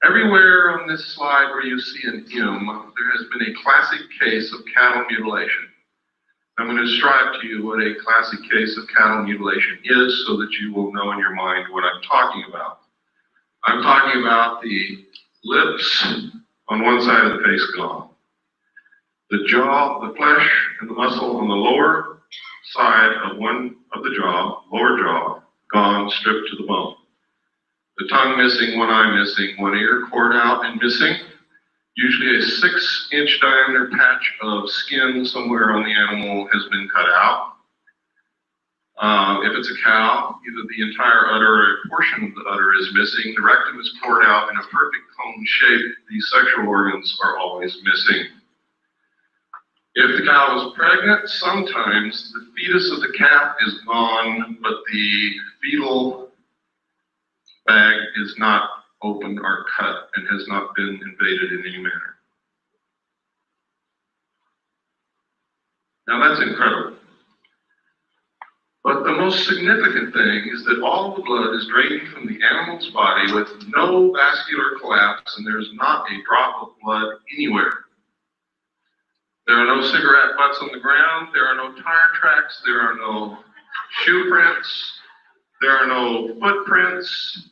Everywhere on this slide where you see an M, there has been a classic case of cattle mutilation. I'm going to describe to you what a classic case of cattle mutilation is so that you will know in your mind what I'm talking about. I'm talking about the lips on one side of the face gone. The jaw, the flesh, and the muscle on the lower side of one of the jaw, lower jaw, gone, stripped to the bone. The tongue missing, one eye missing, one ear cored out and missing. Usually a 6-inch diameter patch of skin somewhere on the animal has been cut out. If it's a cow, either the entire udder or a portion of the udder is missing. The rectum is poured out in a perfect cone shape. These sexual organs are always missing. If the cow is pregnant, sometimes the fetus of the calf is gone, but the fetal bag is not open or cut and has not been invaded in any manner. Now that's incredible. But the most significant thing is that all the blood is draining from the animal's body with no vascular collapse, and there's not a drop of blood anywhere. There are no cigarette butts on the ground, there are no tire tracks, there are no shoe prints, there are no footprints,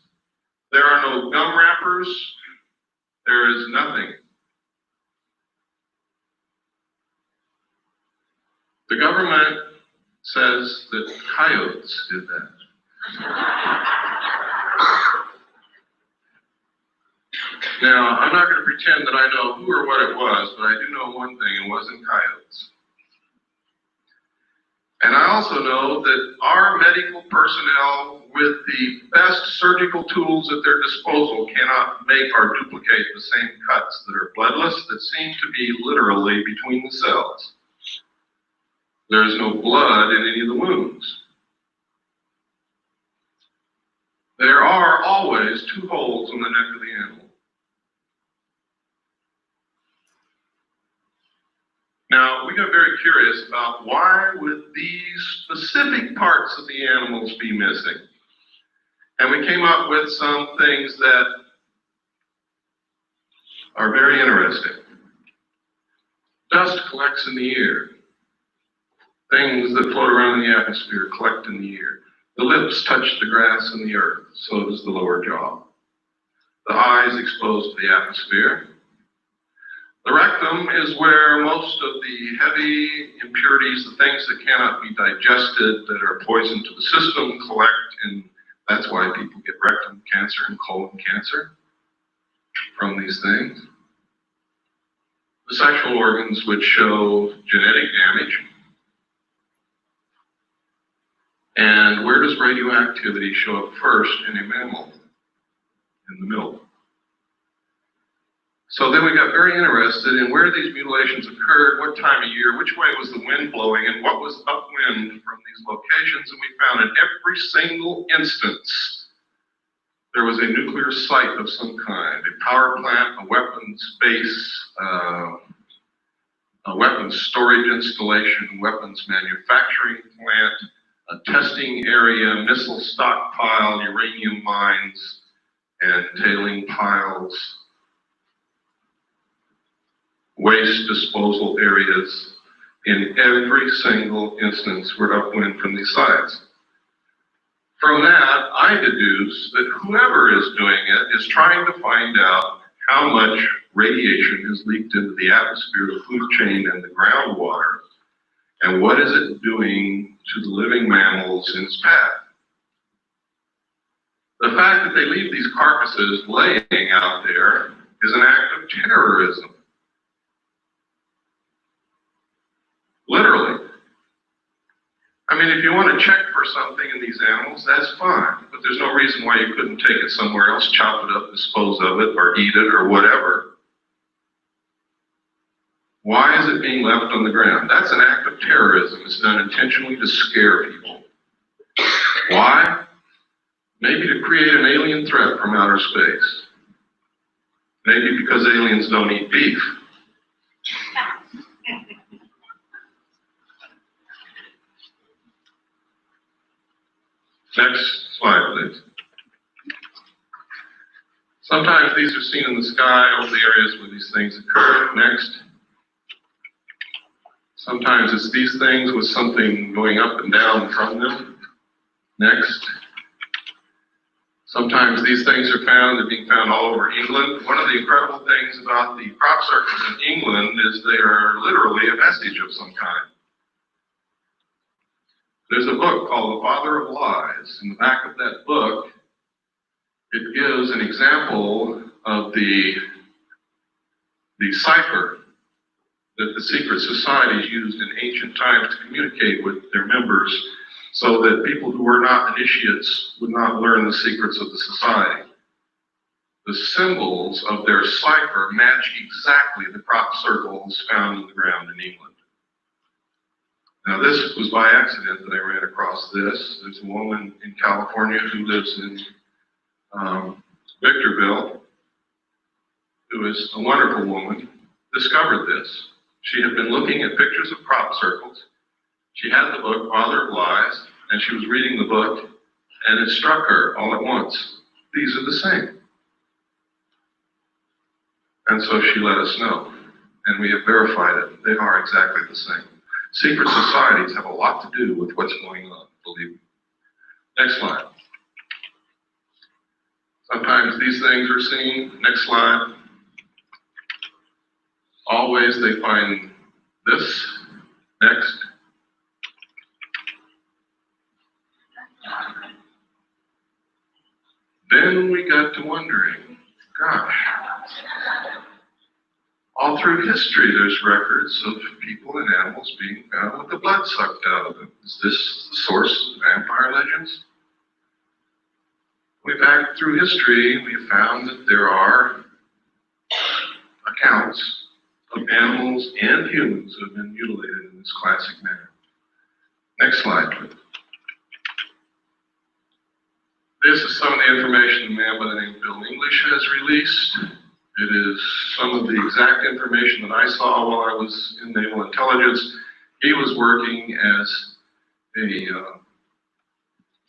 there are no gum wrappers, there is nothing. The government says that coyotes did that. Now, I'm not going to pretend that I know who or what it was, but I do know one thing, it wasn't coyotes. And I also know that our medical personnel with the best surgical tools at their disposal cannot make or duplicate the same cuts that are bloodless, that seem to be literally between the cells. There is no blood in any of the wounds. There are always 2 holes on the neck of the animal. Now, we got very curious about why would these specific parts of the animals be missing? And we came up with some things that are very interesting. Dust collects in the ear. Things that float around in the atmosphere collect in the ear. The lips touch the grass and the earth, so does the lower jaw. The eye is exposed to the atmosphere. The rectum is where most of the heavy impurities, the things that cannot be digested, that are poison to the system, collect, and that's why people get rectum cancer and colon cancer from these things. The sexual organs, which show genetic damage. And where does radioactivity show up first in a mammal? In the milk. So then we got very interested in where these mutilations occurred, what time of year, which way was the wind blowing, and what was upwind from these locations. And we found in every single instance, there was a nuclear site of some kind, a power plant, a weapons base, a weapons storage installation, weapons manufacturing plant, a testing area, missile stockpile, uranium mines, and tailing piles, waste disposal areas. In every single instance were upwind from these sites. From that, I deduce that whoever is doing it is trying to find out how much radiation has leaked into the atmosphere, the food chain, and the groundwater, and what is it doing to the living mammals in its path. The fact that they leave these carcasses laying out there is an act of terrorism. Literally. I mean, if you want to check for something in these animals, that's fine, but there's no reason why you couldn't take it somewhere else, chop it up, dispose of it, or eat it, or whatever. Why is it being left on the ground? That's an act of terrorism. It's done intentionally to scare people. Why? Maybe to create an alien threat from outer space. Maybe because aliens don't eat beef. Next slide, please. Sometimes these are seen in the sky over the areas where these things occur. Next. Sometimes it's these things with something going up and down from them. Next. Sometimes these things are found, they're being found all over England. One of the incredible things about the crop circles in England is they are literally a vestige of some kind. There's a book called The Father of Lies. In the back of that book, it gives an example of the cipher that the secret societies used in ancient times to communicate with their members, so that people who were not initiates would not learn the secrets of the society. The symbols of their cipher match exactly the crop circles found in the ground in England. Now, this was by accident that I ran across this. There's a woman in California who lives in Victorville, who is a wonderful woman, discovered this. She had been looking at pictures of crop circles. She had the book, Father of Lies, and she was reading the book, and it struck her all at once. These are the same. And so she let us know, and we have verified it. They are exactly the same. Secret societies have a lot to do with what's going on, believe me. Next slide. Sometimes these things are seen. Next slide. Always they find this. Next. Then we got to wondering, gosh, all through history there's records of people and animals being found with the blood sucked out of them. Is this the source of vampire legends? Back through history, we have found that there are accounts of animals and humans who have been mutilated in this classic manner. Next slide, please. This is some of the information a man by the name of Bill English has released. It is some of the exact information that I saw while I was in naval intelligence. He was working as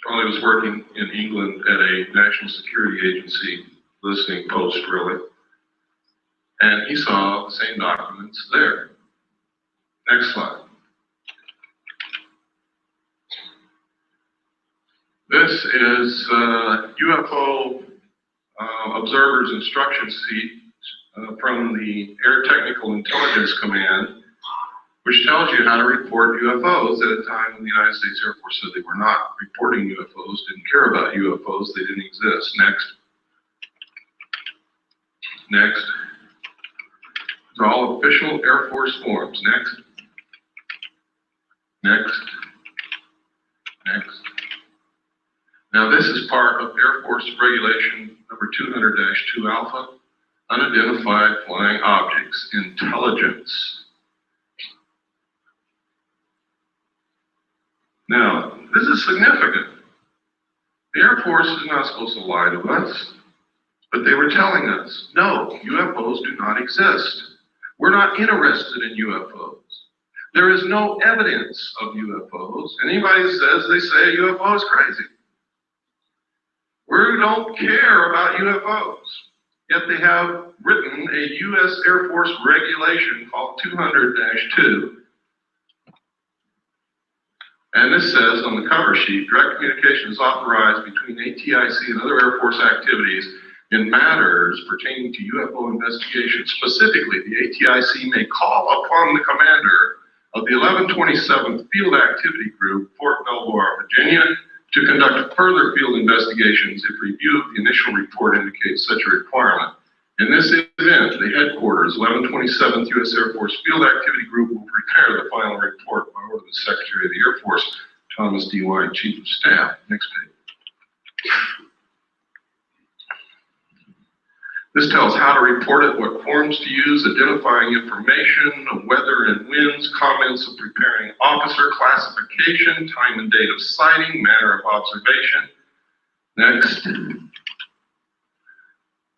while he was working in England at a national security agency listening post, really. And he saw the same documents there. Next slide. This is UFO observers instruction sheet from the Air Technical Intelligence Command, which tells you how to report UFOs at a time when the United States Air Force said they were not reporting UFOs, didn't care about UFOs, they didn't exist. Next. Next. These are all official Air Force forms. Next. Next. Next. Now this is part of Air Force Regulation number 200-2 Alpha, Unidentified Flying Objects Intelligence. Now, this is significant. The Air Force is not supposed to lie to us, but they were telling us, no, UFOs do not exist. We're not interested in UFOs. There is no evidence of UFOs. Anybody who says they say a UFO is crazy. We don't care about UFOs. Yet they have written a U.S. Air Force regulation called 200-2. And this says on the cover sheet, direct communication is authorized between ATIC and other Air Force activities in matters pertaining to UFO investigation. Specifically, the ATIC may call upon the commander of the 1127th Field Activity Group, Fort Belvoir, Virginia, to conduct further field investigations if review of the initial report indicates such a requirement. In this event, the headquarters, 1127th U.S. Air Force Field Activity Group, will prepare the final report by order of the Secretary of the Air Force, Thomas D. White, Chief of Staff. Next page. This tells how to report it, what forms to use, identifying information, weather and winds, comments of preparing officer, classification, time and date of sighting, manner of observation. Next.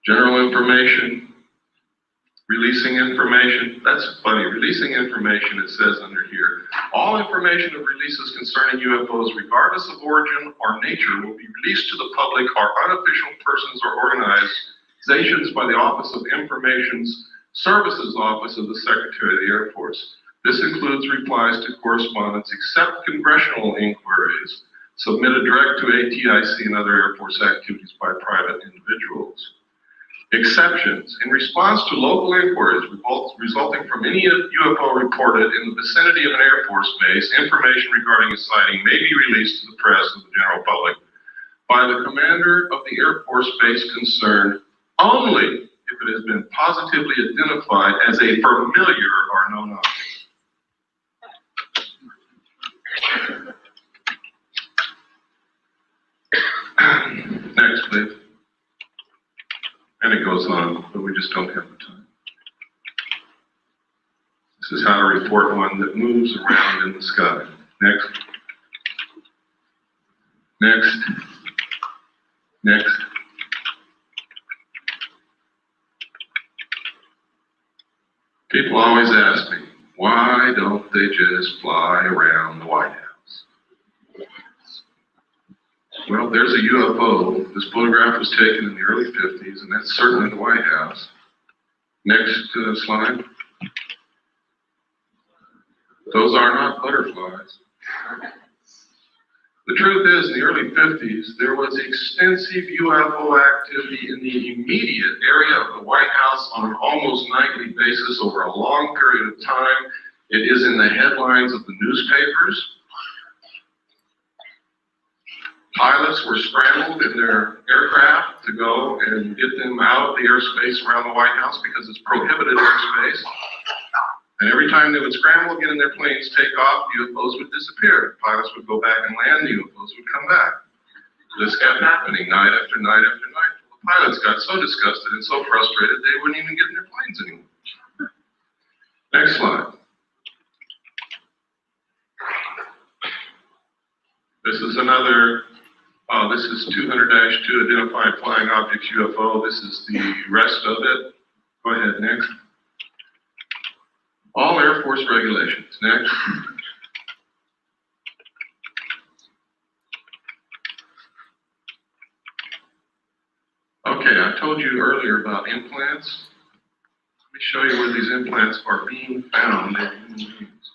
General information, releasing information. That's funny, releasing information, it says under here. All information of releases concerning UFOs, regardless of origin or nature, will be released to the public or unofficial persons or organizations by the Office of Information Services Office of the Secretary of the Air Force. This includes replies to correspondence except congressional inquiries submitted direct to ATIC and other Air Force activities by private individuals. Exceptions. In response to local inquiries resulting from any UFO reported in the vicinity of an Air Force base, information regarding a sighting may be released to the press and the general public by the commander of the Air Force base concerned only if it has been positively identified as a familiar or known object. fun, but we just don't have the time. This is how to report one that moves around in the sky. Next. Next. Next. People always ask me, why don't they just fly around the White House? Well, there's a UFO. This photograph was taken in the early 50s, and that's certainly the White House. Next slide. Those are not butterflies. The truth is, in the early 50s, there was extensive UFO activity in the immediate area of the White House on an almost nightly basis over a long period of time. It is in the headlines of the newspapers. Pilots were scrambled in their aircraft to go and get them out of the airspace around the White House because it's prohibited airspace. And every time they would scramble, get in their planes, take off, UFOs would disappear. Pilots would go back and land, the UFOs would come back. This kept happening night after night after night. The pilots got so disgusted and so frustrated, they wouldn't even get in their planes anymore. Next slide. This is another, this is 200-2 identified flying objects UFO. This is the rest of it. Go ahead, next. All Air Force regulations. Next. Okay, I told you earlier about implants. Let me show you where these implants are being found in human beings.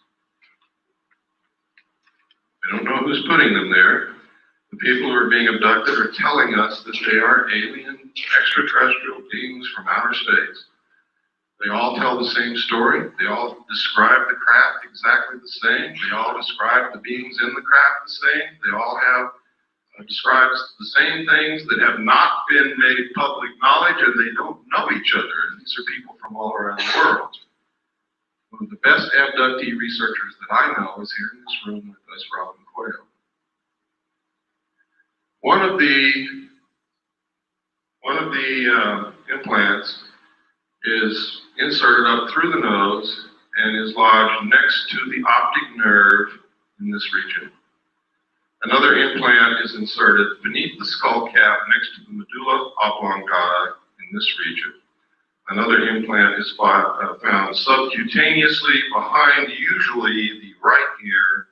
We don't know who's putting them there. The people who are being abducted are telling us that they are alien extraterrestrial beings from outer space. They all tell the same story. They all describe the craft exactly the same. They all describe the beings in the craft the same. They all have describes the same things that have not been made public knowledge, and they don't know each other. And these are people from all around the world. One of the best abductee researchers that I know is here in this room with us, Robin Coyle. One of the implants is inserted up through the nose and is lodged next to the optic nerve in this region. Another implant is inserted beneath the skull cap next to the medulla oblongata in this region. Another implant is found subcutaneously behind usually the right ear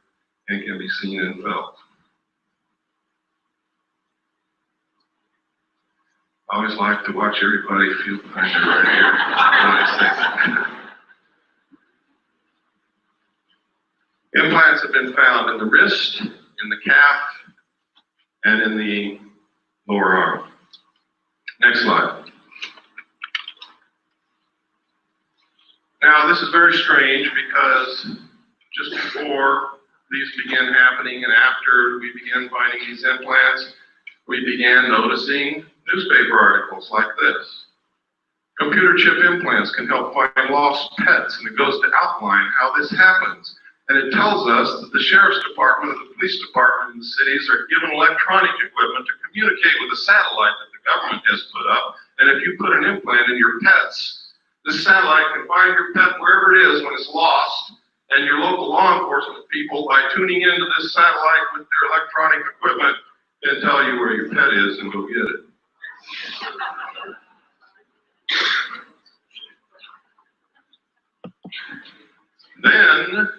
and can be seen and felt. I always like to watch everybody feel behind their right ear when I say that. Implants have been found in the wrist, in the calf, and in the lower arm. Next slide. Now, this is very strange because just before these began happening and after we began finding these implants, we began noticing newspaper articles like this. Computer chip implants can help find lost pets, and it goes to outline how this happens. And it tells us that the sheriff's department and the police department in the cities are given electronic equipment to communicate with a satellite that the government has put up. And if you put an implant in your pets, this satellite can find your pet wherever it is when it's lost, and your local law enforcement people, by tuning into this satellite with their electronic equipment, can tell you where your pet is and go get it. Then,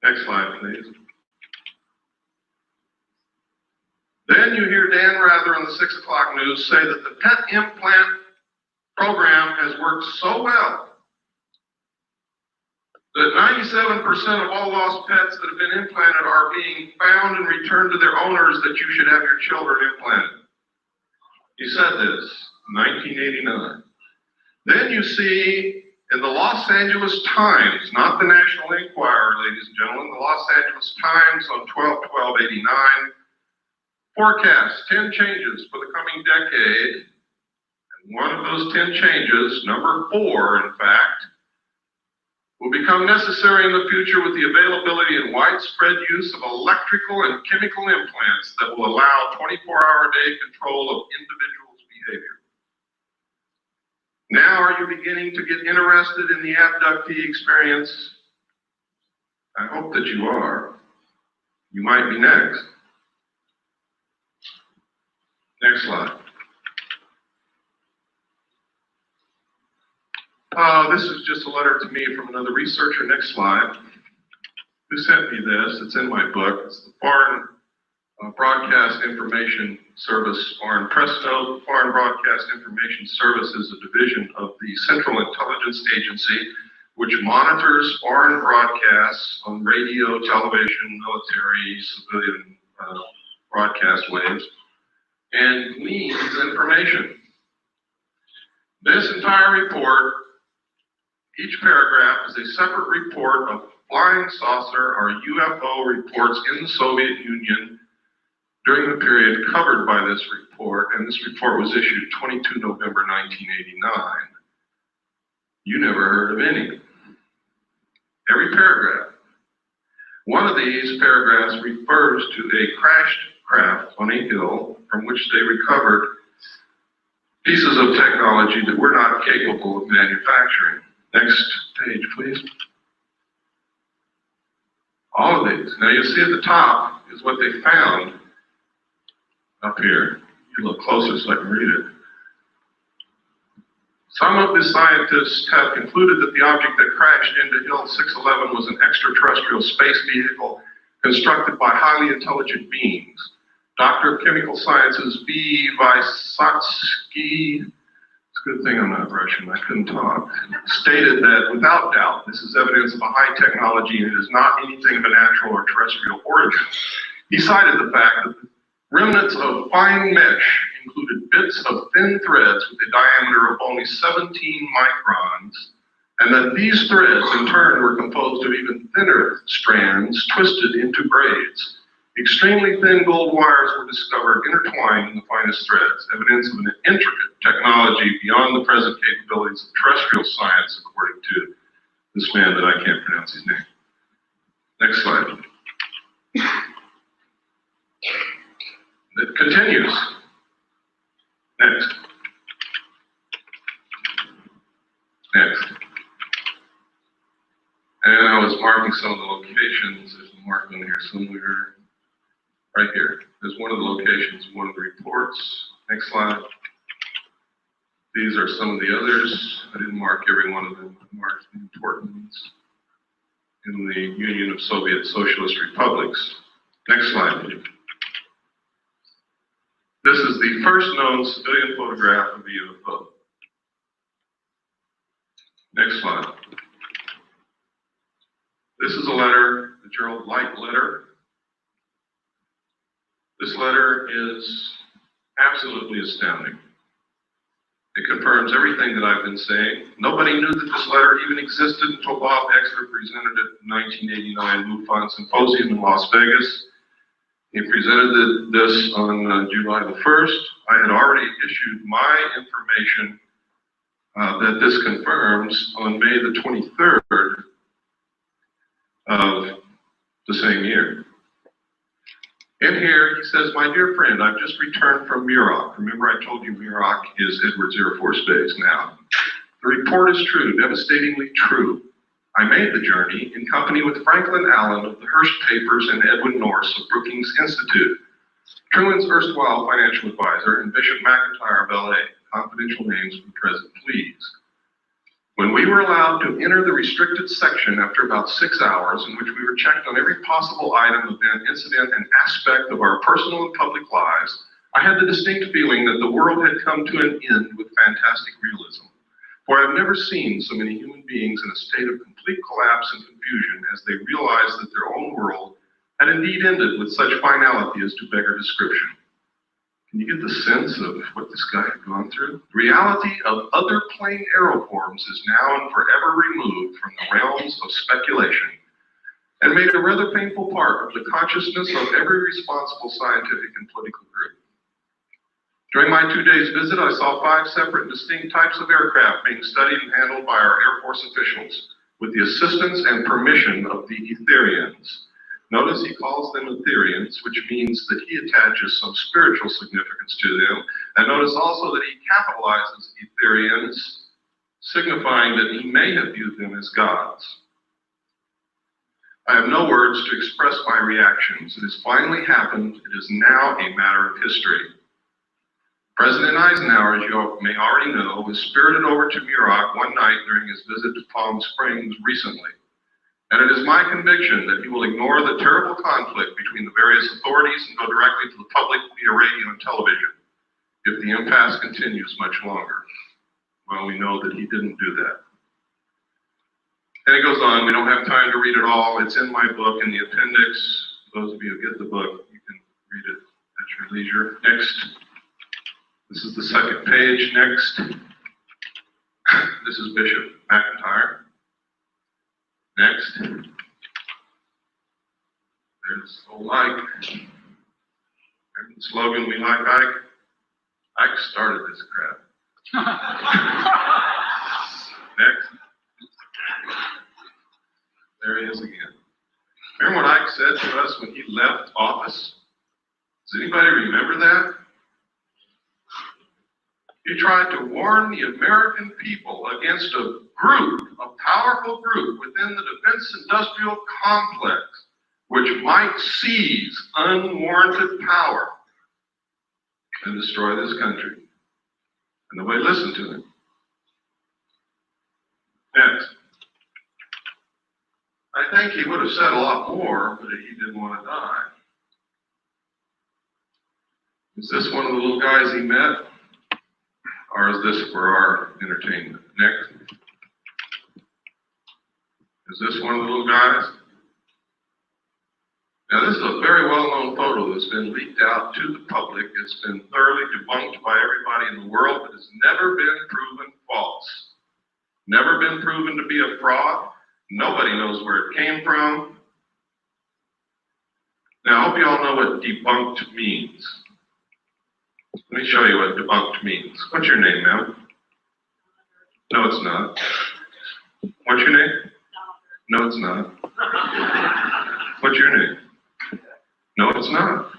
next slide, please. Then you hear Dan Rather on the 6 o'clock news say that the pet implant program has worked so well that 97% of all lost pets that have been implanted are being found and returned to their owners, that you should have your children implanted. He said this in 1989. Then you see in the Los Angeles Times, not the National Enquirer, ladies and gentlemen, the Los Angeles Times on 12/12/89, forecasts 10 changes for the coming decade. And one of those 10 changes, number 4, in fact, will become necessary in the future with the availability and widespread use of electrical and chemical implants that will allow 24-hour-a-day control of individuals' behavior. Now are you beginning to get interested in the abductee experience? I hope that you are. You might be next. Next slide. This is just a letter to me from another researcher. Next slide. Who sent me this? It's in my book. It's the Foreign Broadcast Information Service, Foreign Press Note. Foreign Broadcast Information Service is a division of the Central Intelligence Agency, which monitors foreign broadcasts on radio, television, military, civilian broadcast waves, and gleans information. This entire report, each paragraph is a separate report of flying saucer or UFO reports in the Soviet Union during the period covered by this report, and this report was issued 22 November 1989. You never heard of any. Every paragraph. One of these paragraphs refers to a crashed craft on a hill from which they recovered pieces of technology that we're not capable of manufacturing. Next page, please. All of these. Now you see at the top is what they found up here. You look closer so I can read it. Some of the scientists have concluded that the object that crashed into Hill 611 was an extraterrestrial space vehicle constructed by highly intelligent beings. Doctor of Chemical Sciences B. Vysotsky, it's a good thing I'm not Russian, I couldn't talk, stated that without doubt, this is evidence of a high technology and it is not anything of a natural or terrestrial origin. He cited the fact that the remnants of fine mesh included bits of thin threads with a diameter of only 17 microns, and that these threads in turn were composed of even thinner strands twisted into braids. Extremely thin gold wires were discovered intertwined in the finest threads, evidence of an intricate technology beyond the present capabilities of terrestrial science, according to this man that I can't pronounce his name. Next slide. It continues. Next. Next. And I was marking some of the locations. There's a mark on here somewhere. Right here. There's one of the locations, one of the reports. Next slide. These are some of the others. I didn't mark every one of them. I marked the important ones in the Union of Soviet Socialist Republics. Next slide, please. This is the first known civilian photograph of a UFO. Next slide. This is a letter, the Gerald Light letter. This letter is absolutely astounding. It confirms everything that I've been saying. Nobody knew that this letter even existed until Bob Exler presented it in the 1989 MUFON Symposium in Las Vegas. He presented this on July the 1st. I had already issued my information that this confirms on May the 23rd of the same year. In here, he says, "My dear friend, I've just returned from Muroc." Remember I told you Muroc is Edwards Air Force Base now. "The report is true, devastatingly true. I made the journey in company with Franklin Allen of the Hearst Papers and Edwin Norse of Brookings Institute, Truman's erstwhile financial advisor, and Bishop McIntyre of LA. Confidential names for present, please. When we were allowed to enter the restricted section after about 6 hours, in which we were checked on every possible item, event, incident, and aspect of our personal and public lives, I had the distinct feeling that the world had come to an end with fantastic realism. For I've never seen so many human beings in a state of complete collapse and confusion as they realized that their own world had indeed ended with such finality as to beggar description." Can you get the sense of what this guy had gone through? The reality of other plane aeroforms is now and forever removed from the realms of speculation and made a rather painful part of the consciousness of every responsible scientific and political group. During my 2 days visit, I saw 5 separate and distinct types of aircraft being studied and handled by our Air Force officials with the assistance and permission of the Etherians. Notice he calls them Etherians, which means that he attaches some spiritual significance to them. And notice also that he capitalizes Etherians signifying that he may have viewed them as gods. I have no words to express my reactions. It has finally happened. It is now a matter of history. President Eisenhower, as you may already know, was spirited over to Muroc one night during his visit to Palm Springs recently. And it is my conviction that he will ignore the terrible conflict between the various authorities and go directly to the public via radio and television if the impasse continues much longer. Well, we know that he didn't do that. And it goes on. We don't have time to read it all. It's in my book in the appendix. Those of you who get the book, you can read it at your leisure. Next. This is the second page. Next. This is Bishop McIntyre. Next. There's the like. Remember the slogan, "We like Ike"? Ike started this crap. Next. There he is again. Remember what Ike said to us when he left office? Does anybody remember that? He tried to warn the American people against a powerful group within the defense industrial complex, which might seize unwarranted power and destroy this country. And nobody listened to him. Next. I think he would have said a lot more, but he didn't want to die. Is this one of the little guys he met? Or is this for our entertainment? Next. Is this one of the little guys? Now, this is a very well-known photo that's been leaked out to the public. It's been thoroughly debunked by everybody in the world, but it's never been proven false. Never been proven to be a fraud. Nobody knows where it came from. Now, I hope you all know what debunked means. Let me show you what debunked means. What's your name, ma'am? No, it's not. What's your name? No, it's not. What's your name? No, it's not.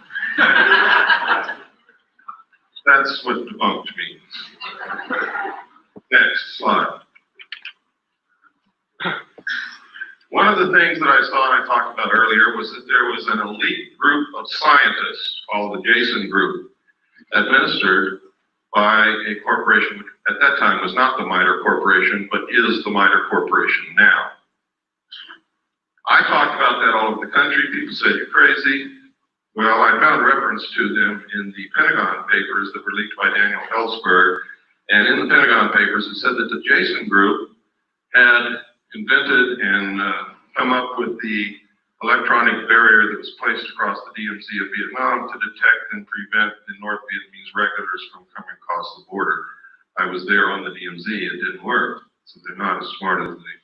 That's what debunked means. Next slide. One of the things that I saw and I talked about earlier was that there was an elite group of scientists called the Jason Group, administered by a corporation, which at that time was not the MITRE Corporation, but is the MITRE Corporation now. I talked about that all over the country. People said, "You're crazy." Well, I found reference to them in the Pentagon papers that were leaked by Daniel Ellsberg. And in the Pentagon papers, it said that the Jason Group had invented and come up with the electronic barrier that was placed across the DMZ of Vietnam to detect and prevent the North Vietnamese regulars from coming across the border. I was there on the DMZ. It didn't work. So they're not as smart as they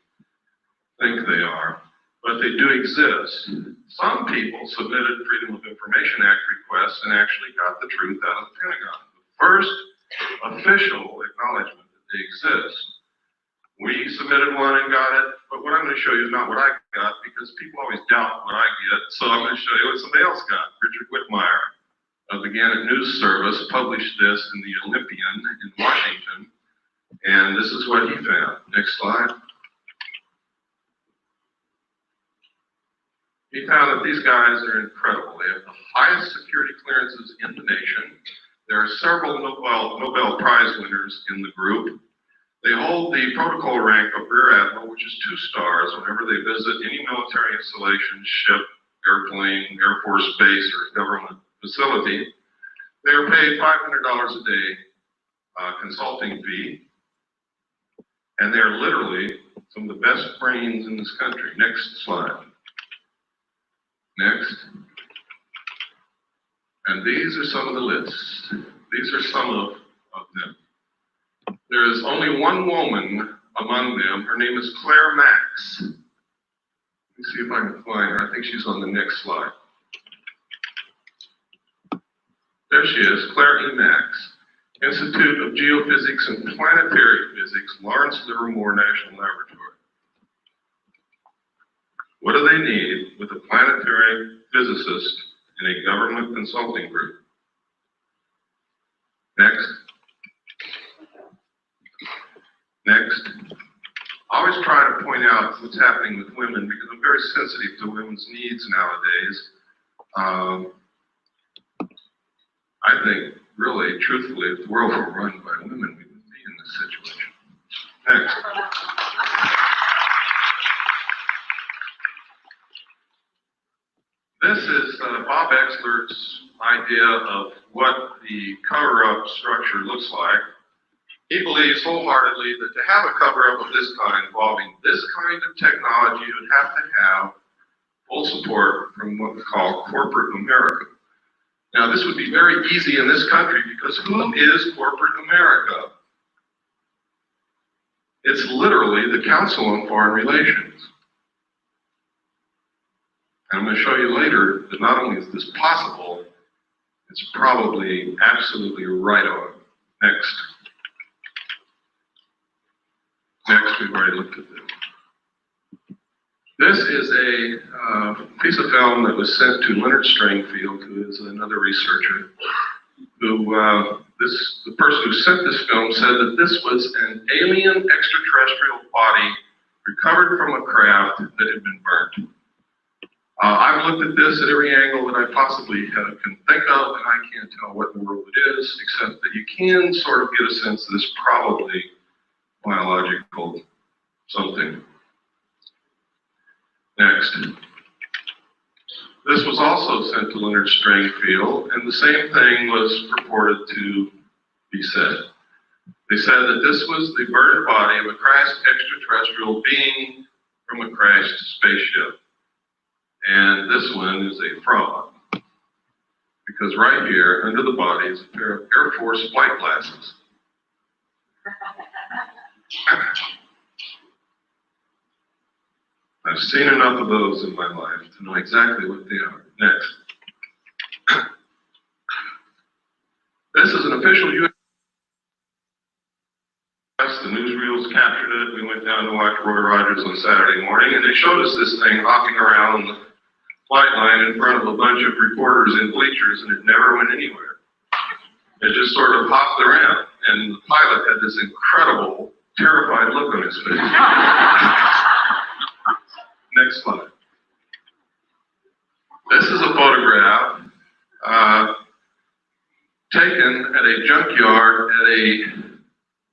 think they are. But they do exist. Some people submitted Freedom of Information Act requests and actually got the truth out of the Pentagon. The first official acknowledgement that they exist. We submitted one and got it, but what I'm going to show you is not what I got, because people always doubt what I get, so I'm going to show you what somebody else got. Richard Whitmire of the Gannett News Service published this in the Olympian in Washington, and this is what he found. Next slide. He found that these guys are incredible. They have the highest security clearances in the nation. There are several Nobel Prize winners in the group. They hold the protocol rank of Rear Admiral, which is 2 stars whenever they visit any military installation, ship, airplane, Air Force base, or government facility. They are paid $500 a day consulting fee. And they're literally some of the best brains in this country. Next slide. Next. And these are some of the lists. These are some of them. There is only one woman among them. Her name is Claire Max. Let me see if I can find her. I think she's on the next slide. There she is, Claire E. Max, Institute of Geophysics and Planetary Physics, Lawrence Livermore National Laboratory. What do they need with a planetary physicist in a government consulting group? Next. Next. point out what's happening with women because I'm very sensitive to women's needs nowadays. I think, really, truthfully, if the world were run by women, we wouldn't be in this situation. Next. This is Bob Exlert's idea of what the cover-up structure looks like. He believes wholeheartedly that to have a cover-up of this kind involving this kind of technology, you would have to have full support from what we call corporate America. Now, this would be very easy in this country because who is corporate America? It's literally the Council on Foreign Relations. And I'm going to show you later that not only is this possible, it's probably absolutely right on. Next. Next, we've already looked at this. This is a piece of film that was sent to Leonard Stringfield, who is another researcher, who, the person who sent this film said that this was an alien extraterrestrial body recovered from a craft that had been burnt. I've looked at this at every angle that I possibly can think of, and I can't tell what in the world it is, except that you can sort of get a sense that it's probably biological something. Next. This was also sent to Leonard Stringfield, and the same thing was purported to be said. They said that this was the burned body of a crashed extraterrestrial being from a crashed spaceship. And this one is a fraud. Because right here, under the body, is a pair of Air Force flight glasses. I've seen enough of those in my life to know exactly what they are. Next. This is an official U.S. The newsreels captured it. We went down to watch Roy Rogers on Saturday morning, and they showed us this thing hopping around the flight line in front of a bunch of reporters in bleachers, and it never went anywhere. It just sort of hopped around, and the pilot had this incredible, terrified look on his face. Next slide. This is a photograph taken at a junkyard at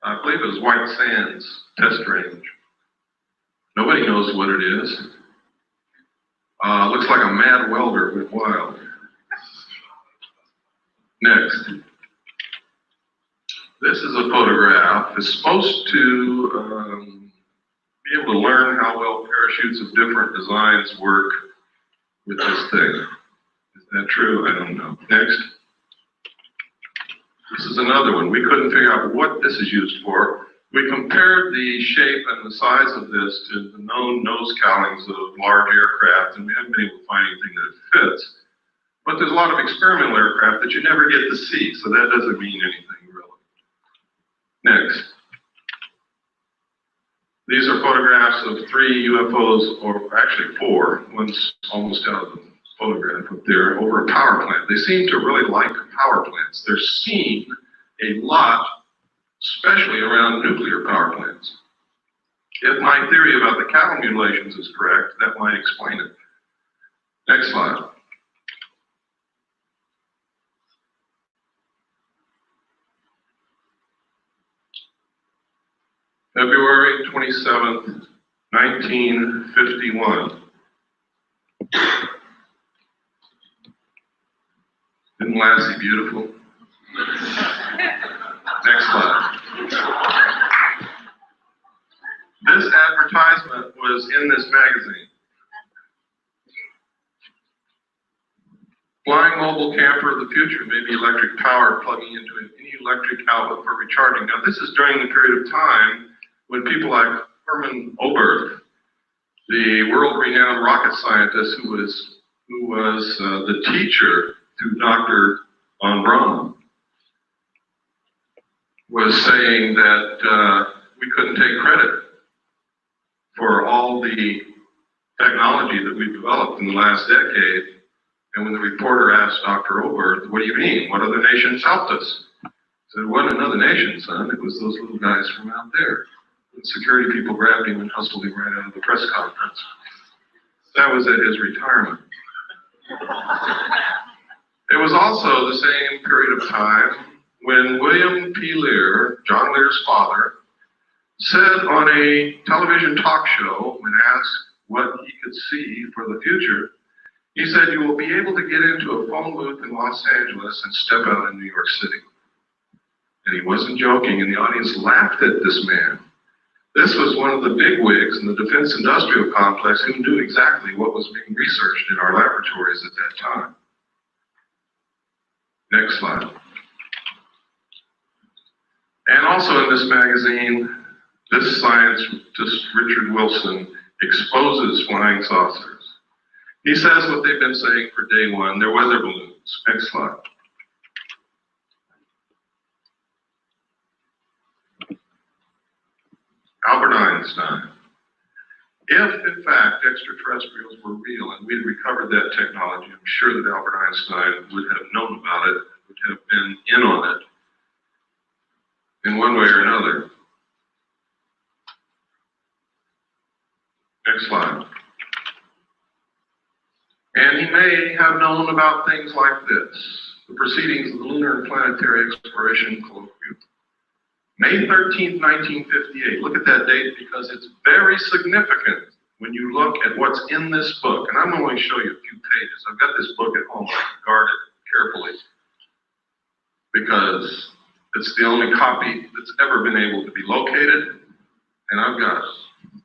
I believe it was White Sands test range. Nobody knows what it is. Looks like a mad welder went wild. Next. This is a photograph. It's supposed to be able to learn how well parachutes of different designs work with this thing. Is that true? I don't know. Next. This is another one. We couldn't figure out what this is used for. We compared the shape and the size of this to the known nose cowlings of large aircraft, and we haven't been able to find anything that fits. But there's a lot of experimental aircraft that you never get to see, so that doesn't mean anything really. Next. These are photographs of 3 UFOs, or actually 4. One's almost out of the photograph up there, over a power plant. They seem to really like power plants. They're seen a lot, especially around nuclear power plants. If my theory about the cattle mutilations is correct, that might explain it. Next slide. February 27th, 1951. Isn't Lassie beautiful? Next slide. This advertisement was in this magazine. Flying mobile camper of the future may be electric power plugging into any electric outlet for recharging. Now this is during the period of time when people like Herman Oberth, the world-renowned rocket scientist who was the teacher to Dr. von Braun, was saying that we couldn't take credit for all the technology that we've developed in the last decade. And when the reporter asked Dr. Oberth, what do you mean? What other nations helped us? He said, it wasn't another nation, son. It was those little guys from out there. Security people grabbed him and hustled him right out of the press conference. That was at his retirement. It was also the same period of time when William P. Lear, John Lear's father, said on a television talk show when asked what he could see for the future, he said, "You will be able to get into a phone booth in Los Angeles and step out in New York City." And he wasn't joking, and the audience laughed at this man. This was one of the bigwigs in the defense industrial complex who knew exactly what was being researched in our laboratories at that time. Next slide. And also in this magazine, this scientist, Richard Wilson, exposes flying saucers. He says what they've been saying for day one, they're weather balloons. Next slide. Albert Einstein. If, in fact, extraterrestrials were real and we had recovered that technology, I'm sure that Albert Einstein would have known about it, would have been in on it in one way or another. Next slide. And he may have known about things like this, the proceedings of the Lunar and Planetary Exploration Colloquium. May 13th, 1958. Look at that date because it's very significant when you look at what's in this book. And I'm going to show you a few pages. I've got this book at home. I guard it carefully because it's the only copy that's ever been able to be located, and I've got it.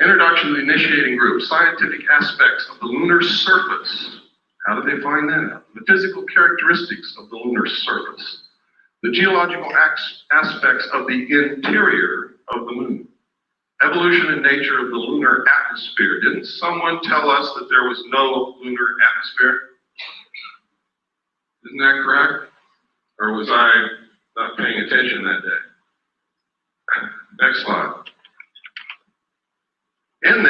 Introduction to the Initiating Group, Scientific Aspects of the Lunar Surface. How did they find that out? The physical characteristics of the lunar surface. The geological aspects of the interior of the moon. Evolution and nature of the lunar atmosphere. Didn't someone tell us that there was no lunar atmosphere? Isn't that correct? Or was I not paying attention that day? Next slide. In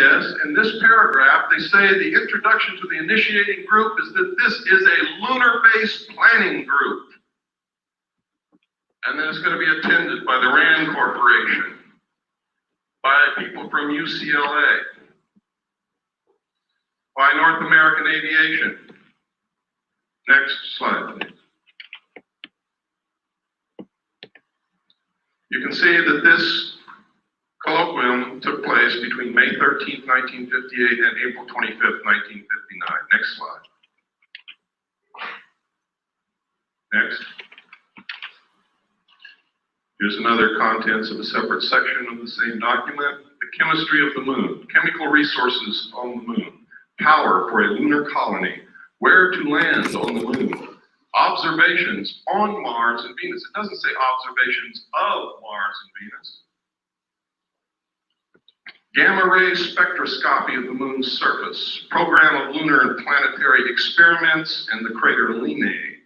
this paragraph, they say the introduction to the initiating group is that this is a lunar-based planning group. And then it's going to be attended by the RAND Corporation, by people from UCLA, by North American Aviation. Next slide, please. You can see that this colloquium took place between May 13th, 1958 and April 25th, 1959. Next slide. Next. Here's another contents of a separate section of the same document. The chemistry of the moon, chemical resources on the moon, power for a lunar colony, where to land on the moon, observations on Mars and Venus. It doesn't say observations of Mars and Venus. Gamma ray spectroscopy of the moon's surface, program of lunar and planetary experiments, and the crater Linnae,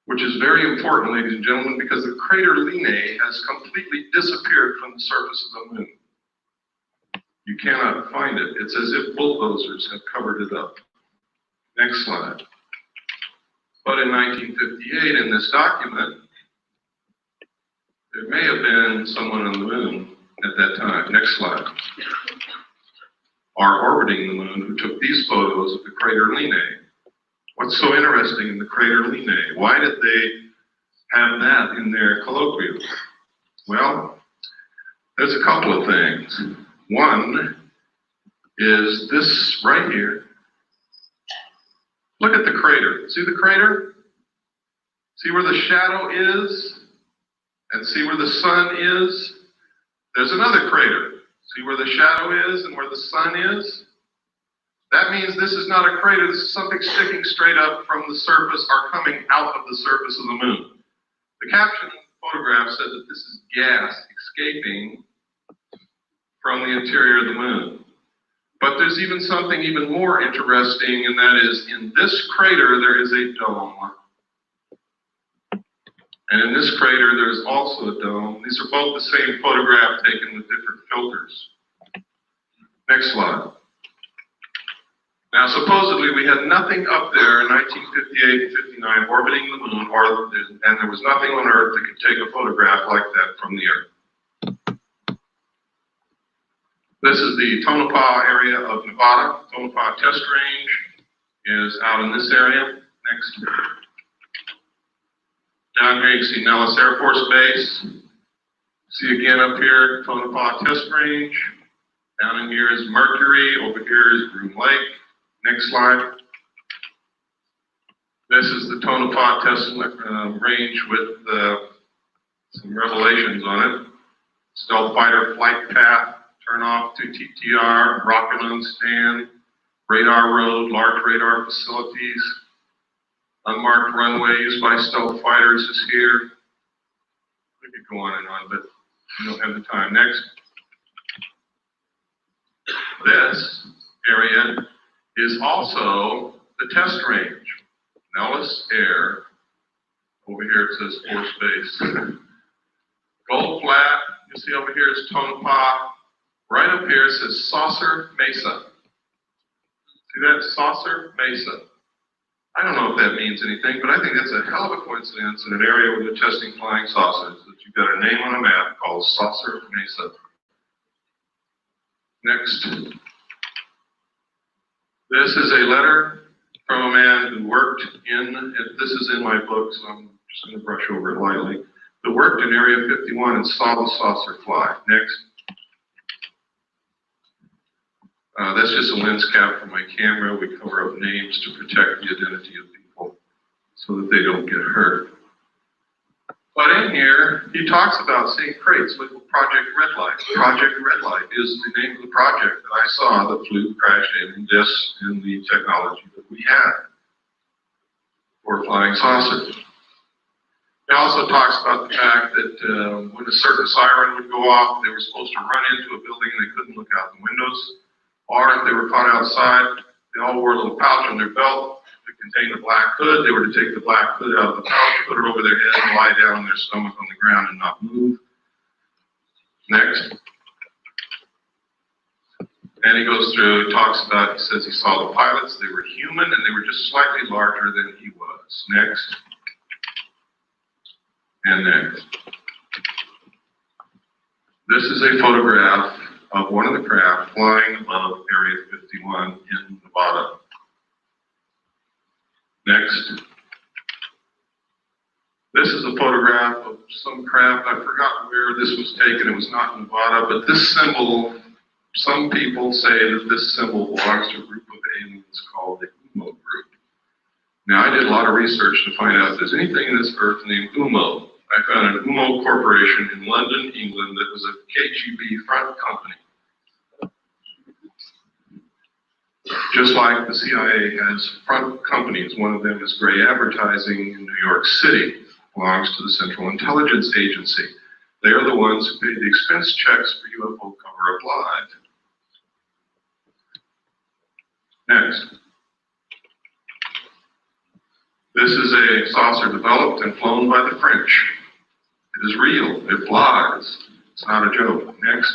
which is very important, ladies and gentlemen, because the crater Linnae has completely disappeared from the surface of the moon. You cannot find it. It's as if bulldozers have covered it up. Next slide. But in 1958, in this document, there may have been someone on the moon at that time. Next slide. Are orbiting the moon who took these photos of the crater Linnae. What's so interesting in the crater Linnae? Why did they have that in their colloquium? Well, there's a couple of things. One is this right here. Look at the crater. See the crater? See where the shadow is? And see where the sun is? There's another crater. See where the shadow is and where the sun is? That means this is not a crater. This is something sticking straight up from the surface or coming out of the surface of the moon. The caption of the photograph said that this is gas escaping from the interior of the moon. But there's even something even more interesting, and that is in this crater there is a dome. And in this crater there's also a dome. These are both the same photograph taken with different filters. Next slide. Now, supposedly we had nothing up there in 1958 and 59 orbiting the moon, and there was nothing on Earth that could take a photograph like that from the Earth. This is the Tonopah area of Nevada. Tonopah Test Range is out in this area. Next. Down here you see Nellis Air Force Base. See again up here, Tonopah Test Range. Down in here is Mercury. Over here is Groom Lake. Next slide. This is the Tonopah Test Range with some revelations on it. Stealth fighter flight path, turn off to TTR, rocket on stand, radar road, large radar facilities, unmarked runway used by stealth fighters is here. We could go on and on, but we don't have the time. Next. This area is also the test range. Nellis Air. Over here it says Force Base. Gold Flat, you see over here is Tonopah. Right up here it says Saucer Mesa. See that? Saucer Mesa. I don't know if that means anything, but I think that's a hell of a coincidence in an area where they're testing flying saucers, that you've got a name on a map called Saucer Mesa. Next. This is a letter from a man who worked in, this is in my book, so I'm just going to brush over it lightly, who worked in Area 51 and saw the saucer fly. Next. That's just a lens cap for my camera. We cover up names to protect the identity of people so that they don't get hurt. But in here, he talks about seeing crates with Project Red Light. Project Red Light is the name of the project that I saw that flew, crashed in this in the technology that we had for flying saucers. He also talks about the fact that when a certain siren would go off, they were supposed to run into a building and they couldn't look out the windows. Or if they were caught outside, they all wore a little pouch on their belt that contained a black hood. They were to take the black hood out of the pouch, put it over their head, and lie down on their stomach on the ground and not move. Next. And he goes through, he talks about, he says he saw the pilots. They were human and they were just slightly larger than he was. Next. And next. This is a photograph of one of the craft flying above Area 51 in Nevada. Next. This is a photograph of some craft. I forgot where this was taken. It was not in Nevada, but this symbol, some people say that this symbol belongs to a group of aliens called the UMO group. Now, I did a lot of research to find out if there's anything in this earth named UMO. I found an UMO corporation in London, England, that was a KGB front company. Just like the CIA has front companies, one of them is Gray Advertising in New York City, belongs to the Central Intelligence Agency. They are the ones who pay the expense checks for UFO Cover-Up Live. Next. This is a saucer developed and flown by the French. It is real. It flies. It's not a joke. Next.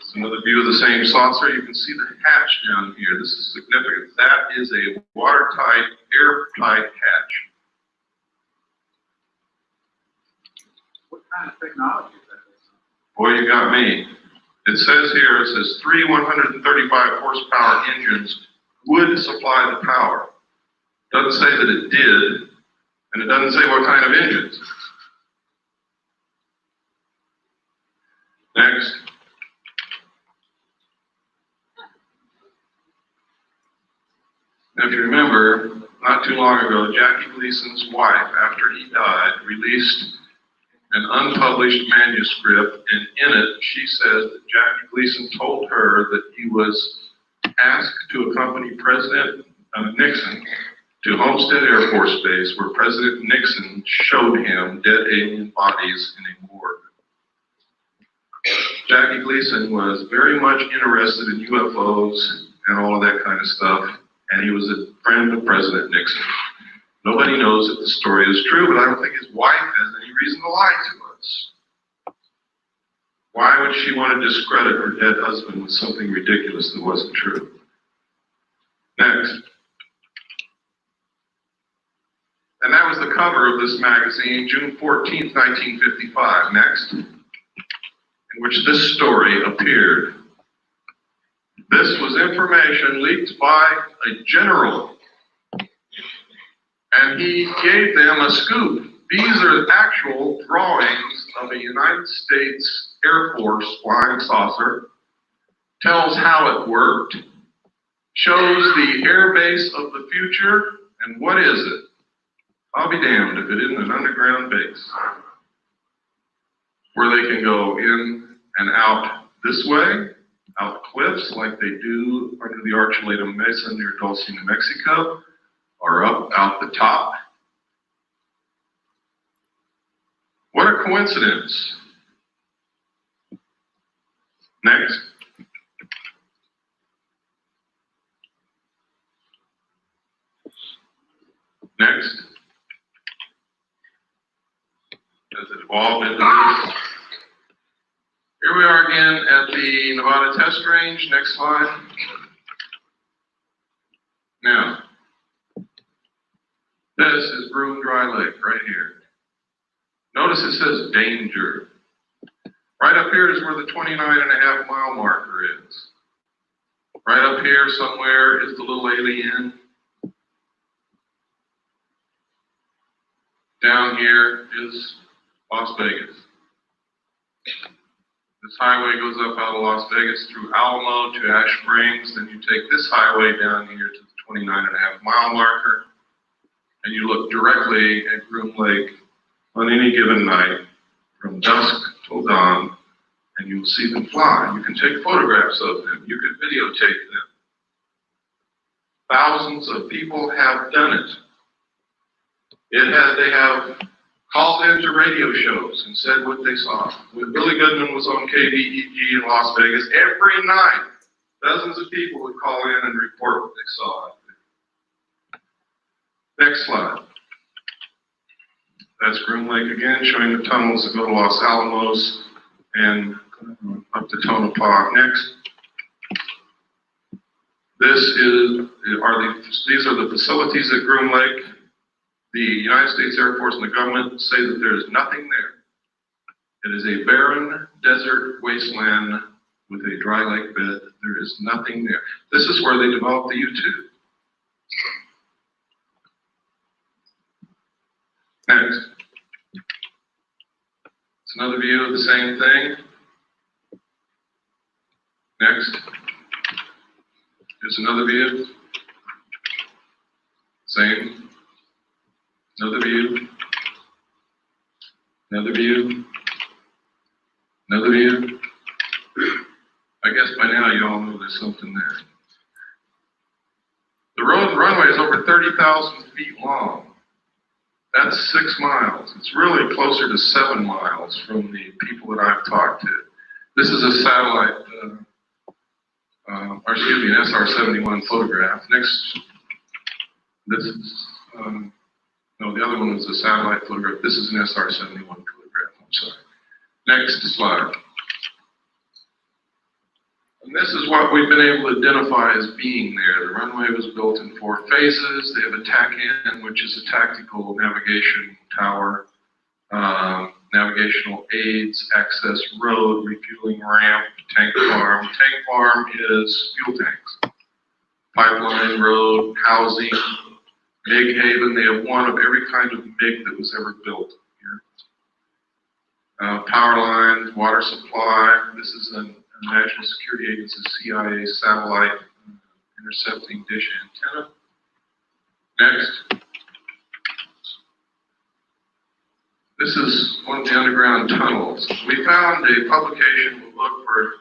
It's another view of the same saucer. You can see the hatch down here. This is significant. That is a watertight, airtight hatch. What kind of technology is that? Boy, you got me. It says here, it says 3 135 horsepower engines would supply the power. Doesn't say that it did, and it doesn't say what kind of engines. Next. Now, if you remember, not too long ago, Jackie Gleason's wife, after he died, released an unpublished manuscript, and in it, she says that Jackie Gleason told her that he was asked to accompany President Nixon to Homestead Air Force Base, where President Nixon showed him dead alien bodies in a morgue. Jackie Gleason was very much interested in UFOs and all of that kind of stuff, and he was a friend of President Nixon. Nobody knows if the story is true, but I don't think his wife has any reason to lie to us. Why would she want to discredit her dead husband with something ridiculous that wasn't true? Next. And that was the cover of this magazine, June 14th, 1955. Next. in which this story appeared. This was information leaked by a general, and he gave them a scoop. These are actual drawings of a United States Air Force flying saucer, tells how it worked, shows the air base of the future, and what is it? I'll be damned if it isn't an underground base where they can go in and out this way, out cliffs like they do under the Archuleta Mesa near Dulce, New Mexico, or up out the top. What a coincidence. Next. Next. Does it evolve into this? Here we are again at the Nevada test range. Next slide. Now, this is Broom Dry Lake right here. Notice it says danger. Right up here is where the 29.5 mile marker is. Right up here somewhere is the little alien. Down here is Las Vegas. This highway goes up out of Las Vegas through Alamo to Ash Springs. Then you take this highway down here to the 29.5 mile marker, and you look directly at Groom Lake on any given night from dusk till dawn, and you will see them fly. You can take photographs of them. You can videotape them. Thousands of people have done it. They have called into radio shows and said what they saw. When Billy Goodman was on KBEG in Las Vegas, every night, dozens of people would call in and report what they saw out there. Next slide. That's Groom Lake again, showing the tunnels that go to Los Alamos and up to Tonopah. Next. These are the facilities at Groom Lake. The United States Air Force and the government say that there is nothing there. It is a barren desert wasteland with a dry lake bed. There is nothing there. This is where they developed the U-2. Next. It's another view of the same thing. Next. Here's another view. Same. Another view. Another view. Another view. I guess by now you all know there's something there. The runway is over 30,000 feet long. That's 6 miles. It's really closer to 7 miles from the people that I've talked to. This is a satellite, an SR-71 photograph. Next, this is, no, the other one was a satellite photograph. This is an SR-71 photograph, I'm sorry. Next slide. And this is what we've been able to identify as being there. The runway was built in 4 phases. They have a TACAN, which is a tactical navigation tower, navigational aids, access road, refueling ramp, tank farm. Tank farm is fuel tanks. Pipeline road, housing, MiG haven. They have one of every kind of MiG that was ever built here. Power lines, water supply. This is a National Security Agency, CIA satellite intercepting dish antenna. Next. This is one of the underground tunnels. We found a publication that looked for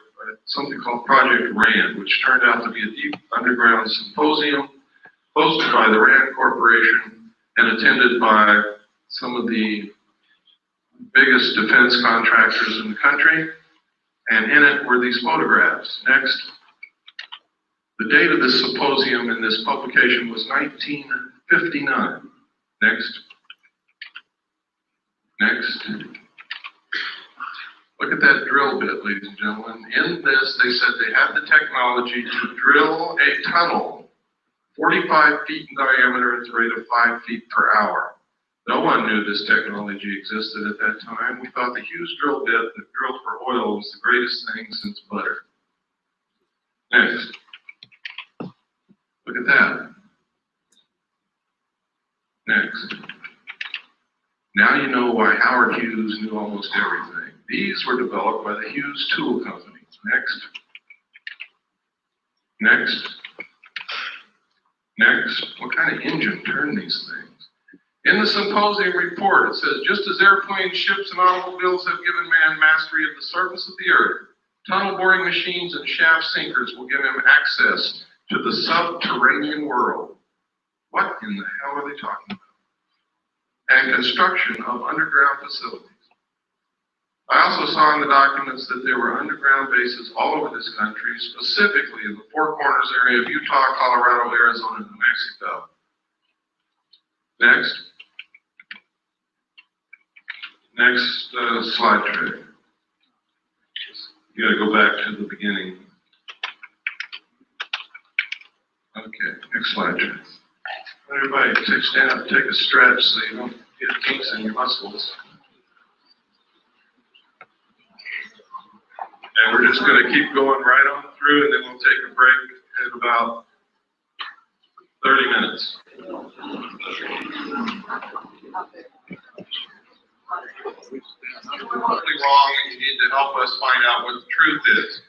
something called Project RAND, which turned out to be a deep underground symposium hosted by the RAND Corporation and attended by some of the biggest defense contractors in the country. And in it were these photographs. Next. The date of this symposium in this publication was 1959. Next. Next. Look at that drill bit, ladies and gentlemen. In this, they said they had the technology to drill a tunnel 45 feet in diameter at the rate of 5 feet per hour. No one knew this technology existed at that time. We thought the Hughes drill bit that drilled for oil was the greatest thing since butter. Next. Look at that. Next. Now you know why Howard Hughes knew almost everything. These were developed by the Hughes Tool Company. Next. Next. Next. What kind of engine turned these things? In the symposium report, it says, just as airplanes, ships, and automobiles have given man mastery of the surface of the earth, tunnel boring machines and shaft sinkers will give him access to the subterranean world. What in the hell are they talking about? And construction of underground facilities. I also saw in the documents that there were underground bases all over this country, specifically in the Four Corners area of Utah, Colorado, Arizona, and New Mexico. Next. Next slide tray. You gotta go back to the beginning. Okay, next slide tray. Everybody stand up, take a stretch so you don't get kinks in your muscles. And we're just gonna keep going right on through, and then we'll take a break in about 30 minutes. You're totally wrong, and you need to help us find out what the truth is.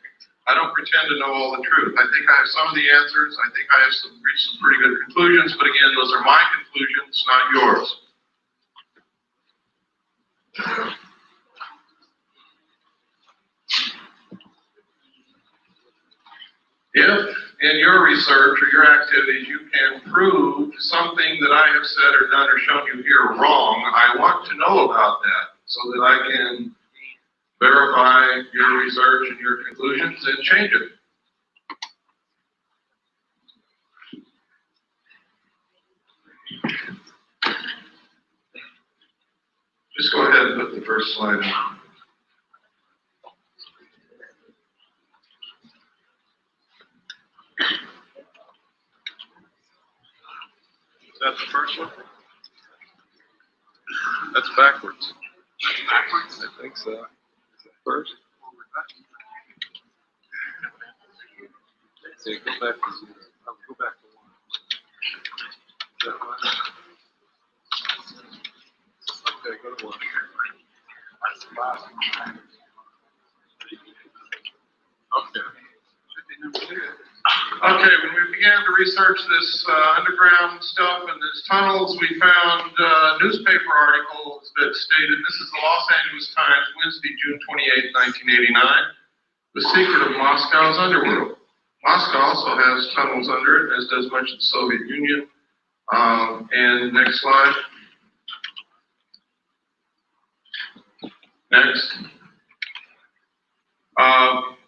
I don't pretend to know all the truth. I think I have some of the answers. I think I have reached some pretty good conclusions, but again, those are my conclusions, not yours. If in your research or your activities you can prove something that I have said or done or shown you here wrong, I want to know about that so that I can verify your research and your conclusions and change it. Just go ahead and put the first slide in. Is that the first one? That's backwards. Backwards? I think so. Is that first? Okay, go back to 0. Go back to 1. Is that one? Okay, go to 1. That's the last one. Okay. Should be number 2. Okay, when we began to research this underground stuff and these tunnels, we found newspaper articles that stated, this is the Los Angeles Times, Wednesday, June 28, 1989, the secret of Moscow's underworld. Moscow also has tunnels under it, as does much of the Soviet Union. And next slide. Next.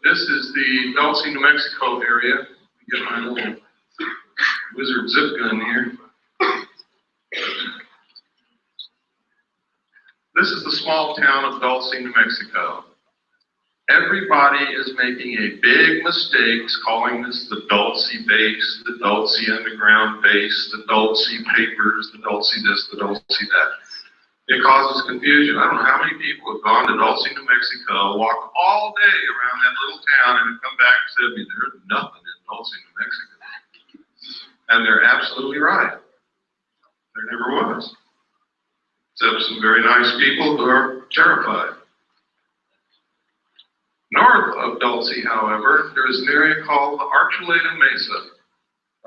This is the Dulce, New Mexico area. Get my little wizard zip gun here. This is the small town of Dulce, New Mexico. Everybody is making a big mistake calling this the Dulce base, the Dulce underground base, the Dulce papers, the Dulce this, the Dulce that. It causes confusion. I don't know how many people have gone to Dulce, New Mexico, walked all day around that little town, and have come back and said to me, there's nothing in Dulce, New Mexico. And they're absolutely right. There never was. Except some very nice people who are terrified. North of Dulce, however, there is an area called the Archuleta Mesa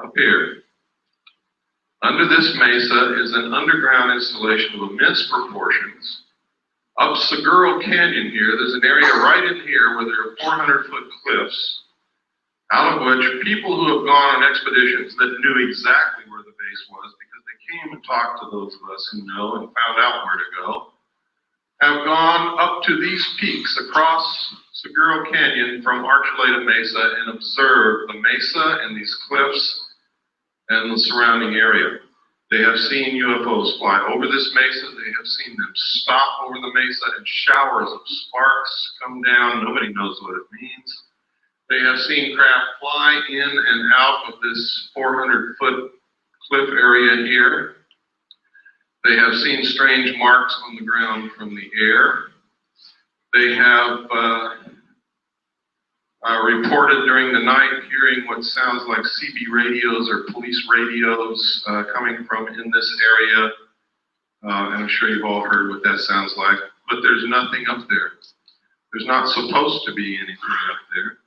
up here. Under this mesa is an underground installation of immense proportions. Up Seguro Canyon here, there's an area right in here where there are 400-foot cliffs, out of which people who have gone on expeditions that knew exactly where the base was, because they came and talked to those of us who know and found out where to go, have gone up to these peaks across Seguro Canyon from Archuleta Mesa and observed the mesa and these cliffs and the surrounding area. They have seen UFOs fly over this mesa. They have seen them stop over the mesa and showers of sparks come down. Nobody knows what it means. They have seen craft fly in and out of this 400-foot cliff area here. They have seen strange marks on the ground from the air. They have reported during the night hearing what sounds like CB radios or police radios coming from in this area. And I'm sure you've all heard what that sounds like, but there's nothing up there. There's not supposed to be anything up there.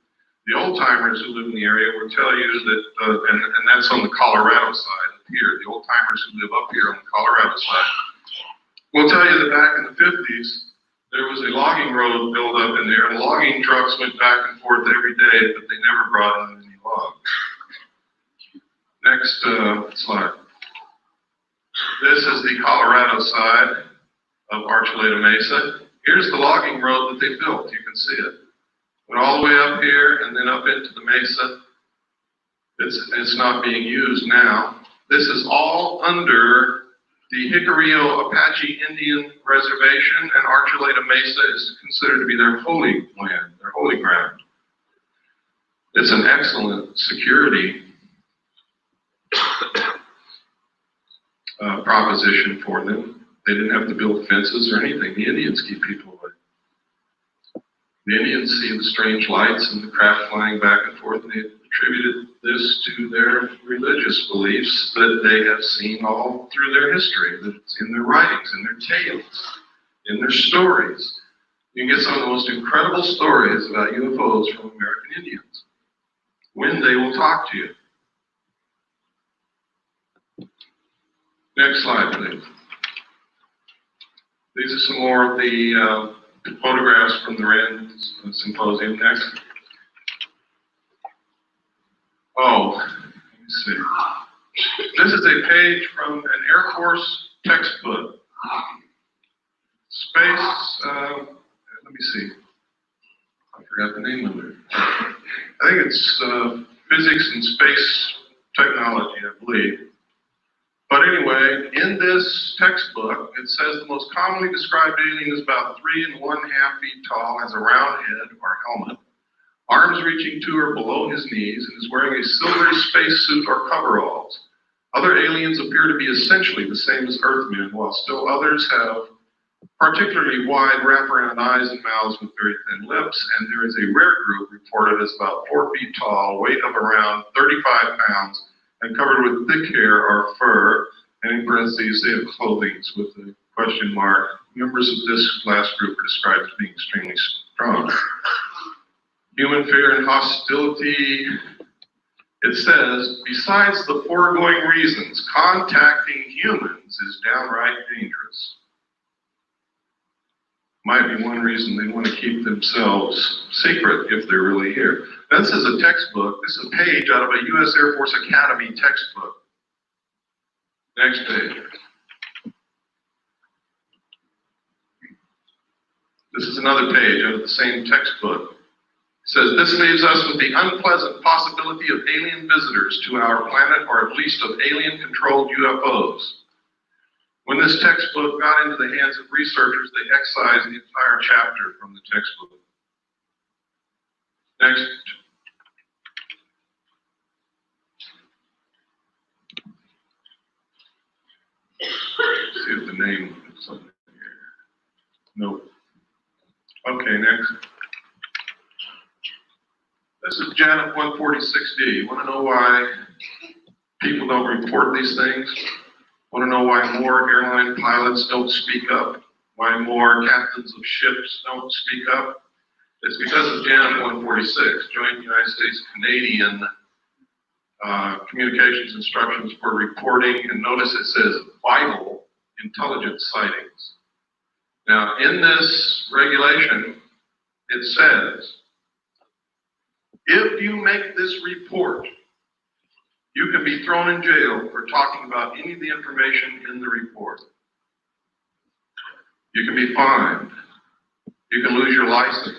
The old timers who live in the area will tell you that, and that's on the Colorado side up here, the old timers who live up here on the Colorado side will tell you that back in the 50s, there was a logging road built up in there, and logging trucks went back and forth every day, but they never brought in any logs. Next slide. This is the Colorado side of Archuleta Mesa. Here's the logging road that they built. You can see it. Went all the way up here and then up into the mesa. It's not being used now. This is all under the Jicarilla Apache Indian Reservation, and Archuleta Mesa is considered to be their holy land, their holy ground. It's an excellent security proposition for them. They didn't have to build fences or anything. The Indians keep people away. The Indians see the strange lights and the craft flying back and forth, and they attributed this to their religious beliefs that they have seen all through their history, that it's in their writings, in their tales, in their stories. You can get some of the most incredible stories about UFOs from American Indians when they will talk to you. Next slide, please. These are some more of the photographs from the RAND Symposium. Next. Oh, let me see. This is a page from an Air Force textbook. Space, let me see. I forgot the name of it. I think it's Physics and Space Technology, I believe. But anyway, in this textbook, it says the most commonly described alien is about 3 1/2 feet tall, has a round head or helmet, arms reaching to or below his knees, and is wearing a silvery spacesuit or coveralls. Other aliens appear to be essentially the same as Earthmen, while still others have particularly wide wraparound eyes and mouths with very thin lips, and there is a rare group reported as about 4 feet tall, weight of around 35 pounds, and covered with thick hair or fur, and in parentheses they have clothing with a question mark. Members of this last group are described as being extremely strong. Human fear and hostility, it says, besides the foregoing reasons, contacting humans is downright dangerous. Might be one reason they want to keep themselves secret if they're really here. This is a textbook. This is a page out of a U.S. Air Force Academy textbook. Next page. This is another page out of the same textbook. It says, this leaves us with the unpleasant possibility of alien visitors to our planet, or at least of alien-controlled UFOs. When this textbook got into the hands of researchers, they excised the entire chapter from the textbook. Next. See if the name is something here. Nope. Okay, next. This is JANF 146D. You want to know why people don't report these things? Want to know why more airline pilots don't speak up? Why more captains of ships don't speak up? It's because of JANF 146, Joint United States-Canadian Communications Instructions for Reporting, and notice it says vital intelligence sightings. Now, in this regulation, it says, if you make this report, you can be thrown in jail for talking about any of the information in the report. You can be fined. You can lose your license.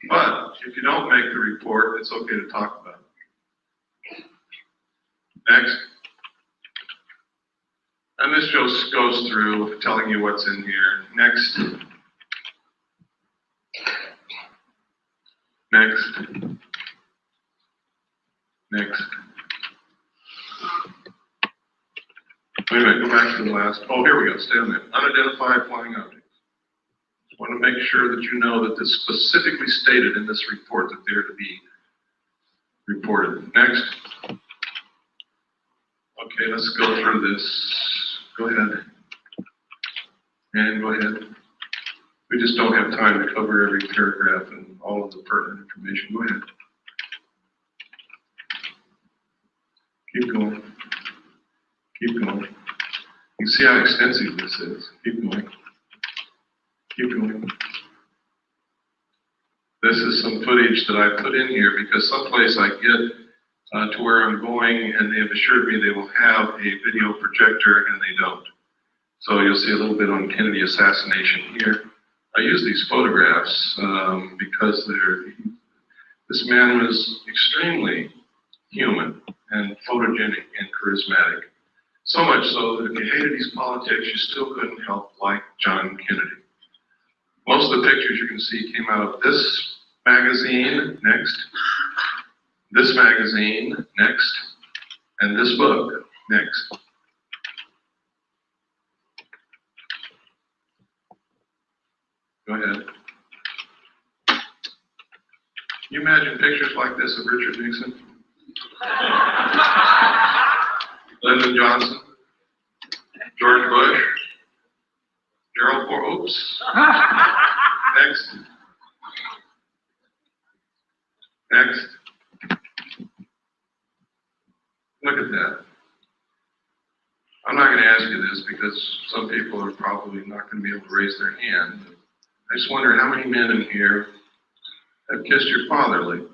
But if you don't make the report, it's okay to talk about it. Next. And this just goes through telling you what's in here. Next. Next. Next. Wait a minute, go back to the last. Oh, here we go. Stay on that. Unidentified flying objects. Just want to make sure that you know that this specifically stated in this report that they're to be reported. Next. Okay, let's go through this. Go ahead. And go ahead. We just don't have time to cover every paragraph and all of the pertinent information. Go ahead. Keep going. Keep going. You see how extensive this is. Keep going. Keep going. This is some footage that I put in here because someplace I get to where I'm going and they have assured me they will have a video projector and they don't. So you'll see a little bit on Kennedy assassination here. I use these photographs because this man was extremely human and photogenic and charismatic. So much so that if you hated his politics, you still couldn't help like John Kennedy. Most of the pictures you can see came out of this magazine, next, this magazine, next, and this book, next. Go ahead. Can you imagine pictures like this of Richard Nixon? Lyndon Johnson? George Bush? Gerald Ford? Oops. Next. Next. Look at that. I'm not going to ask you this because some people are probably not going to be able to raise their hand. I just wonder how many men in here have kissed your father lately.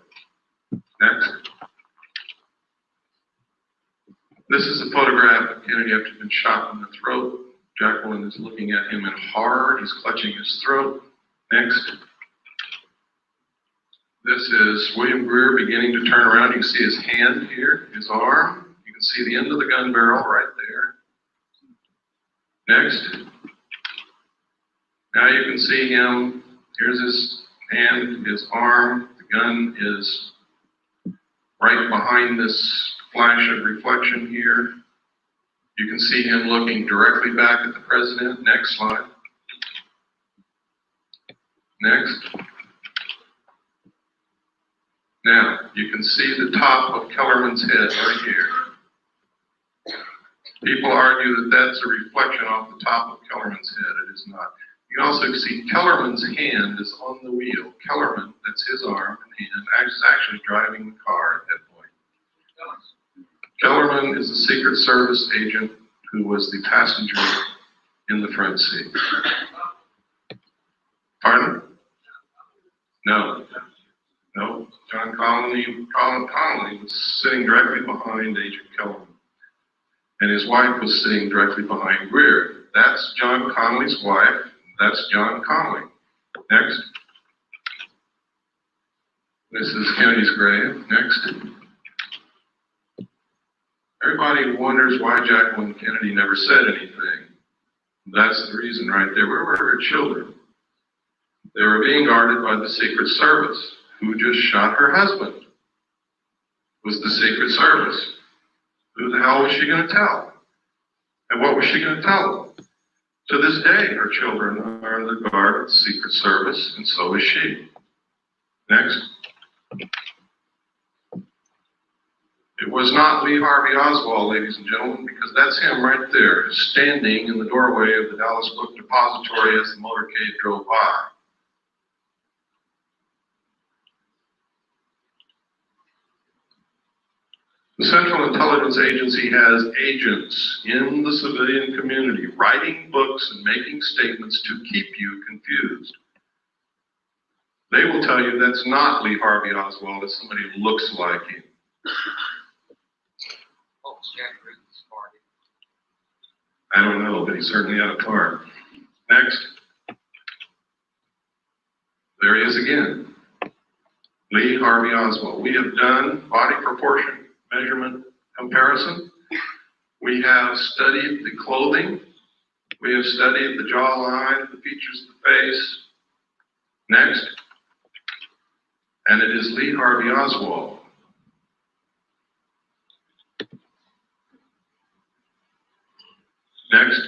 Next. This is a photograph of Kennedy after he's been shot in the throat. Jacqueline is looking at him in horror. He's clutching his throat. Next. This is William Greer beginning to turn around. You can see his hand here, his arm. You can see the end of the gun barrel right there. Next. Now you can see him. Here's his hand, his arm. The gun is right behind this flash of reflection here. You can see him looking directly back at the president. Next slide. Next. Now, you can see the top of Kellerman's head right here. People argue that that's a reflection off the top of Kellerman's head. It is not. You can also see Kellerman's hand is on the wheel. Kellerman, that's his arm and hand, is actually driving the car at that point. Kellerman is a Secret Service agent who was the passenger in the front seat. Pardon? No. No. John Connolly was sitting directly behind Agent Kellerman. And his wife was sitting directly behind Greer. That's John Connolly's wife. That's John Connolly. Next. This is Kennedy's grave. Next. Everybody wonders why Jacqueline Kennedy never said anything. That's the reason right there. Where were her children? They were being guarded by the Secret Service, who just shot her husband. It was the Secret Service. Who the hell was she going to tell? And what was she going to tell them? To this day, her children are in the guard of the Secret Service, and so is she. Next. It was not Lee Harvey Oswald, ladies and gentlemen, because that's him right there, standing in the doorway of the Dallas Book Depository as the motorcade drove by. The Central Intelligence Agency has agents in the civilian community writing books and making statements to keep you confused. They will tell you that's not Lee Harvey Oswald, it's somebody who looks like him. I don't know, but he certainly had a part. Next. There he is again. Lee Harvey Oswald. We have done body proportion measurement comparison. We have studied the clothing. We have studied the jawline, the features of the face. Next. And it is Lee Harvey Oswald. Next.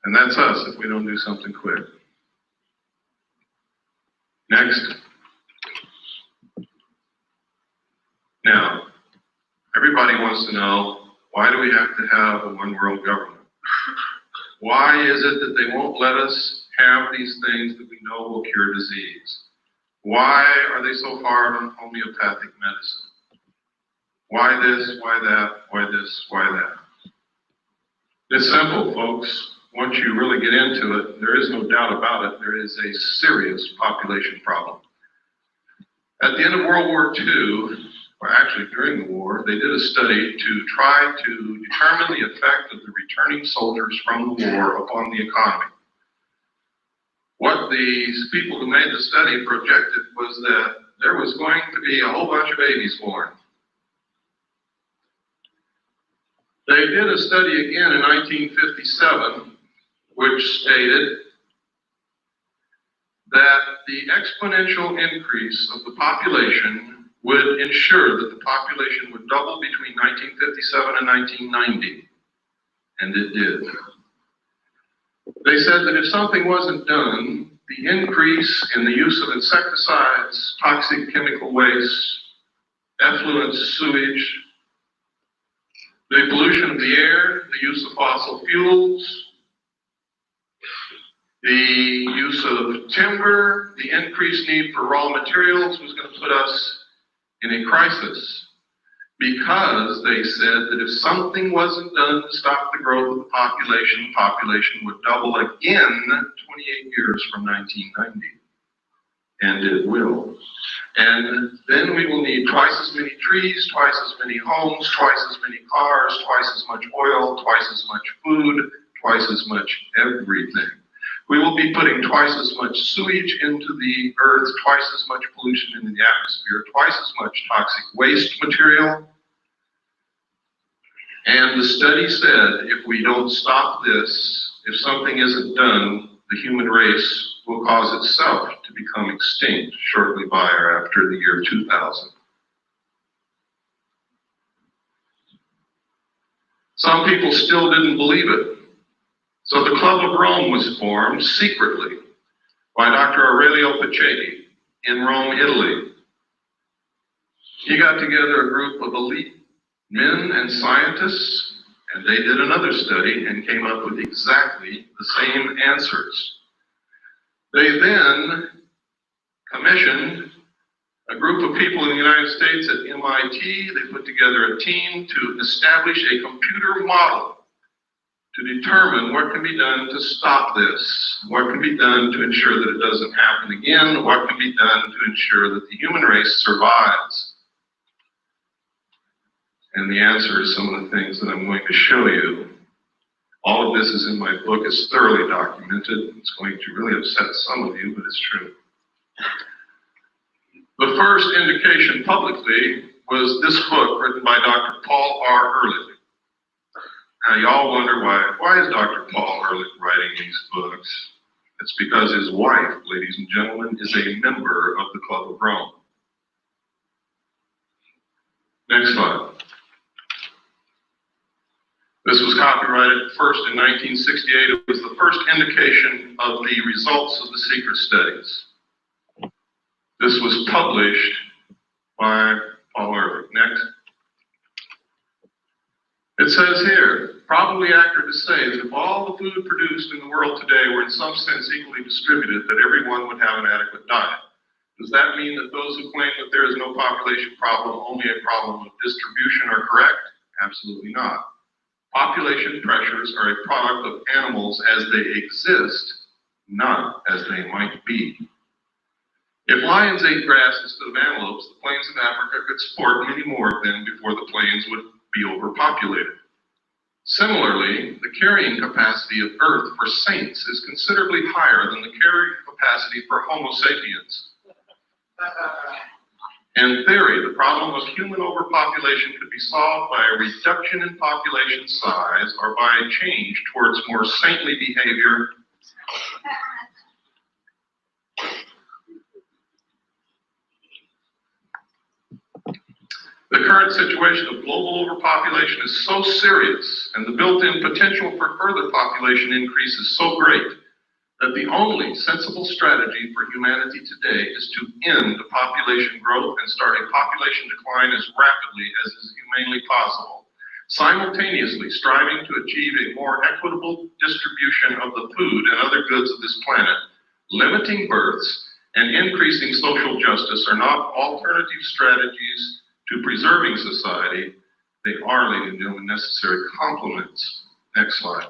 And that's us if we don't do something quick. Next. Now, everybody wants to know, why do we have to have a one world government? Why is it that they won't let us have these things that we know will cure disease? Why are they so hard on homeopathic medicine? Why this, why that, why this, why that? It's simple, folks. Once you really get into it, there is no doubt about it, there is a serious population problem. At the end of World War II, or actually during the war, they did a study to try to determine the effect of the returning soldiers from the war upon the economy. What these people who made the study projected was that there was going to be a whole bunch of babies born. They did a study again in 1957, which stated that the exponential increase of the population would ensure that the population would double between 1957 and 1990, and it did. They said that if something wasn't done, the increase in the use of insecticides, toxic chemical waste, effluent sewage, the pollution of the air, the use of fossil fuels, the use of timber, the increased need for raw materials was going to put us in a crisis, because they said that if something wasn't done to stop the growth of the population would double again 28 years from 1990. And it will. And then we will need twice as many trees, twice as many homes, twice as many cars, twice as much oil, twice as much food, twice as much everything. We will be putting twice as much sewage into the earth, twice as much pollution into the atmosphere, twice as much toxic waste material. And the study said if we don't stop this, if something isn't done, the human race will cause itself to become extinct shortly by or after the year 2000. Some people still didn't believe it. So the Club of Rome was formed secretly by Dr. Aurelio Pachetti in Rome, Italy. He got together a group of elite men and scientists, and they did another study and came up with exactly the same answers. They then commissioned a group of people in the United States at MIT. They put together a team to establish a computer model to determine what can be done to stop this, what can be done to ensure that it doesn't happen again, what can be done to ensure that the human race survives. And the answer is some of the things that I'm going to show you. All of this is in my book. It's thoroughly documented. It's going to really upset some of you, but it's true. The first indication publicly was this book written by Dr. Paul R. Ehrlich. Now, y'all wonder why is Dr. Paul Ehrlich writing these books? It's because his wife, ladies and gentlemen, is a member of the Club of Rome. Next slide. This was copyrighted first in 1968. It was the first indication of the results of the secret studies. This was published by Paul Ehrlich. Next. It says here, probably accurate to say that if all the food produced in the world today were in some sense equally distributed, that everyone would have an adequate diet. Does that mean that those who claim that there is no population problem, only a problem of distribution, are correct? Absolutely not. Population pressures are a product of animals as they exist, not as they might be. If lions ate grass instead of antelopes, the plains of Africa could support many more of them before the plains would be overpopulated. Similarly, the carrying capacity of Earth for saints is considerably higher than the carrying capacity for Homo sapiens. In theory, the problem of human overpopulation could be solved by a reduction in population size or by a change towards more saintly behavior. The current situation of global overpopulation is so serious, and the built-in potential for further population increase is so great, that the only sensible strategy for humanity today is to end the population growth and start a population decline as rapidly as is humanly possible, simultaneously striving to achieve a more equitable distribution of the food and other goods of this planet. Limiting births and increasing social justice are not alternative strategies to preserving society. They are, ladies and gentlemen, necessary complements. Next slide.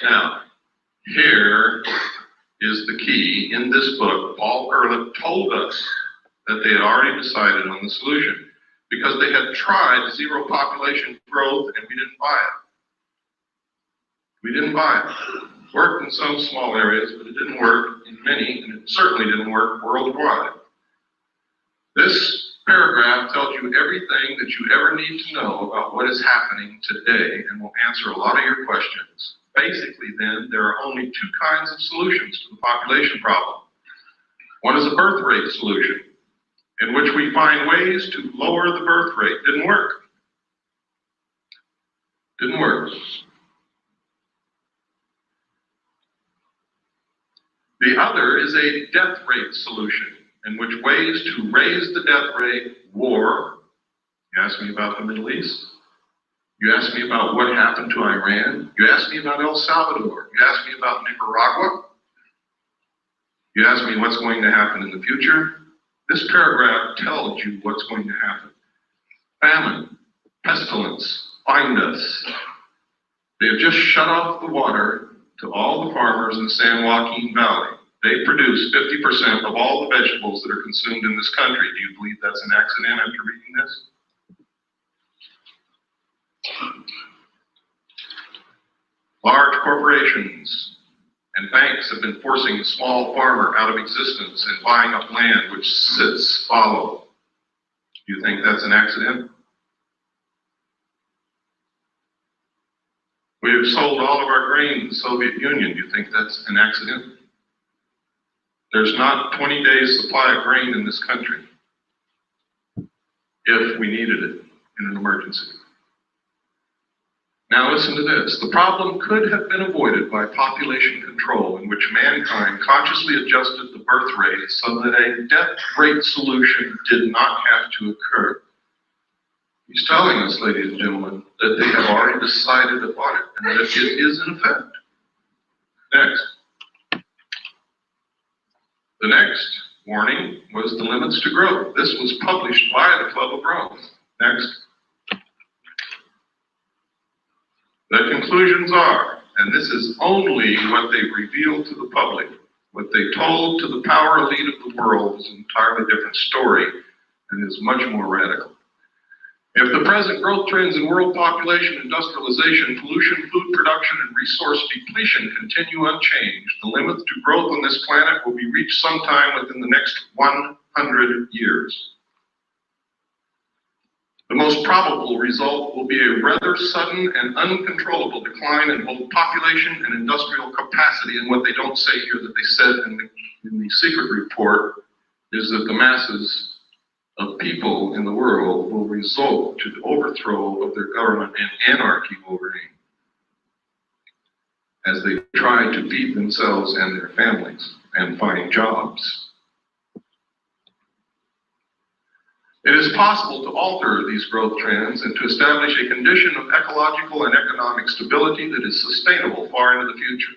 Now, here is the key. In this book, Paul Ehrlich told us that they had already decided on the solution because they had tried zero population growth and we didn't buy it. We didn't buy it. Worked in some small areas, but it didn't work in many, and it certainly didn't work worldwide. This paragraph tells you everything that you ever need to know about what is happening today and will answer a lot of your questions. Basically, then, there are only two kinds of solutions to the population problem. One is a birth rate solution, in which we find ways to lower the birth rate. Didn't work. Didn't work. The other is a death rate solution, in which ways to raise the death rate, war. You asked me about the Middle East. You asked me about what happened to Iran. You asked me about El Salvador. You asked me about Nicaragua. You asked me what's going to happen in the future. This paragraph tells you what's going to happen. Famine, pestilence, find us. They have just shut off the water to all the farmers in the San Joaquin Valley. They produce 50% of all the vegetables that are consumed in this country. Do you believe that's an accident after reading this? Large corporations and banks have been forcing the small farmer out of existence and buying up land which sits fallow. Do you think that's an accident? We have sold all of our grain to the Soviet Union. Do you think that's an accident? There's not 20 days supply of grain in this country if we needed it in an emergency. Now listen to this. The problem could have been avoided by population control, in which mankind consciously adjusted the birth rate so that a death rate solution did not have to occur. He's telling us, ladies and gentlemen, that they have already decided upon it and that it is in effect. Next. The next warning was the limits to growth. This was published by the Club of Rome. Next. The conclusions are, and this is only what they revealed to the public, what they told to the power elite of the world is an entirely different story and is much more radical. If the present growth trends in world population, industrialization, pollution, food production, and resource depletion continue unchanged, the limit to growth on this planet will be reached sometime within the next 100 years. The most probable result will be a rather sudden and uncontrollable decline in both population and industrial capacity. And what they don't say here that they said in the secret report is that the masses of people in the world will result to the overthrow of their government and anarchy will reign as they try to feed themselves and their families and find jobs. It is possible to alter these growth trends and to establish a condition of ecological and economic stability that is sustainable far into the future.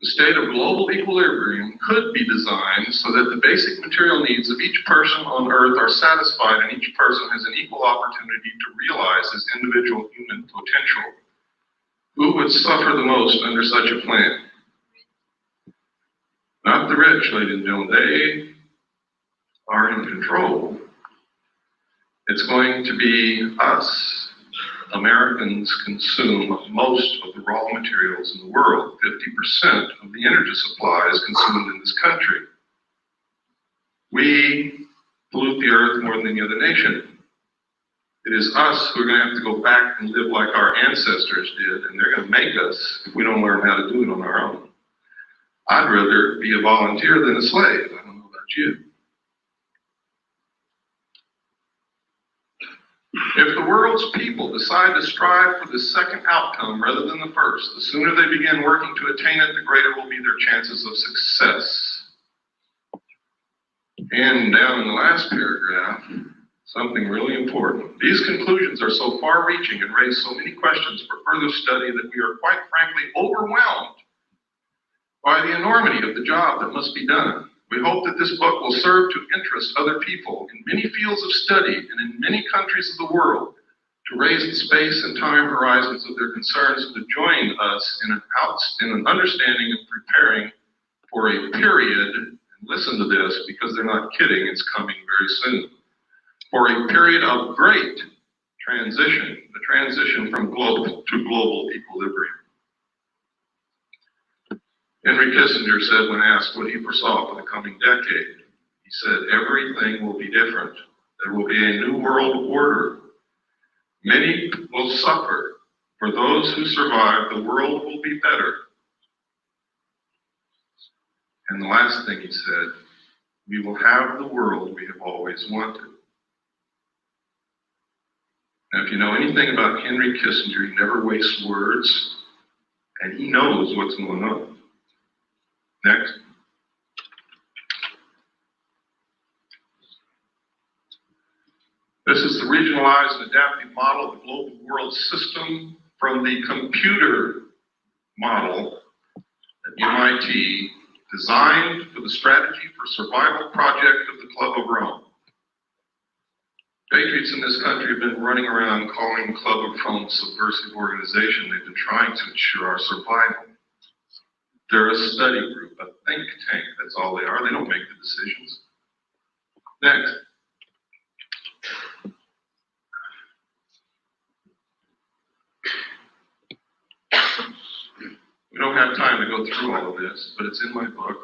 The state of global equilibrium could be designed so that the basic material needs of each person on Earth are satisfied and each person has an equal opportunity to realize his individual human potential. Who would suffer the most under such a plan? Not the rich, ladies and gentlemen. They are in control. It's going to be us. Americans consume most of the raw materials in the world. 50% of the energy supply is consumed in this country. We pollute the earth more than any other nation. It is us who are going to have to go back and live like our ancestors did, and they're going to make us if we don't learn how to do it on our own. I'd rather be a volunteer than a slave. I don't know about you. If the world's people decide to strive for the second outcome rather than the first, the sooner they begin working to attain it, the greater will be their chances of success. And down in the last paragraph, something really important. These conclusions are so far-reaching and raise so many questions for further study that we are quite frankly overwhelmed by the enormity of the job that must be done. We hope that this book will serve to interest other people in many fields of study and in many countries of the world to raise the space and time horizons of their concerns and to join us in an understanding and preparing for a period, and listen to this because they're not kidding, it's coming very soon, for a period of great transition, the transition from global to global equilibrium. Henry Kissinger said when asked what he foresaw for the coming decade, he said, everything will be different. There will be a new world order. Many will suffer. For those who survive, the world will be better. And the last thing he said, we will have the world we have always wanted. Now, if you know anything about Henry Kissinger, he never wastes words, and he knows what's going on. Next. This is the regionalized and adaptive model of the global world system from the computer model at MIT, designed for the strategy for survival project of the Club of Rome. Patriots in this country have been running around calling Club of Rome subversive organization. They've been trying to ensure our survival. They're a study group, a think tank. That's all they are. They don't make the decisions. Next. We don't have time to go through all of this, but it's in my book.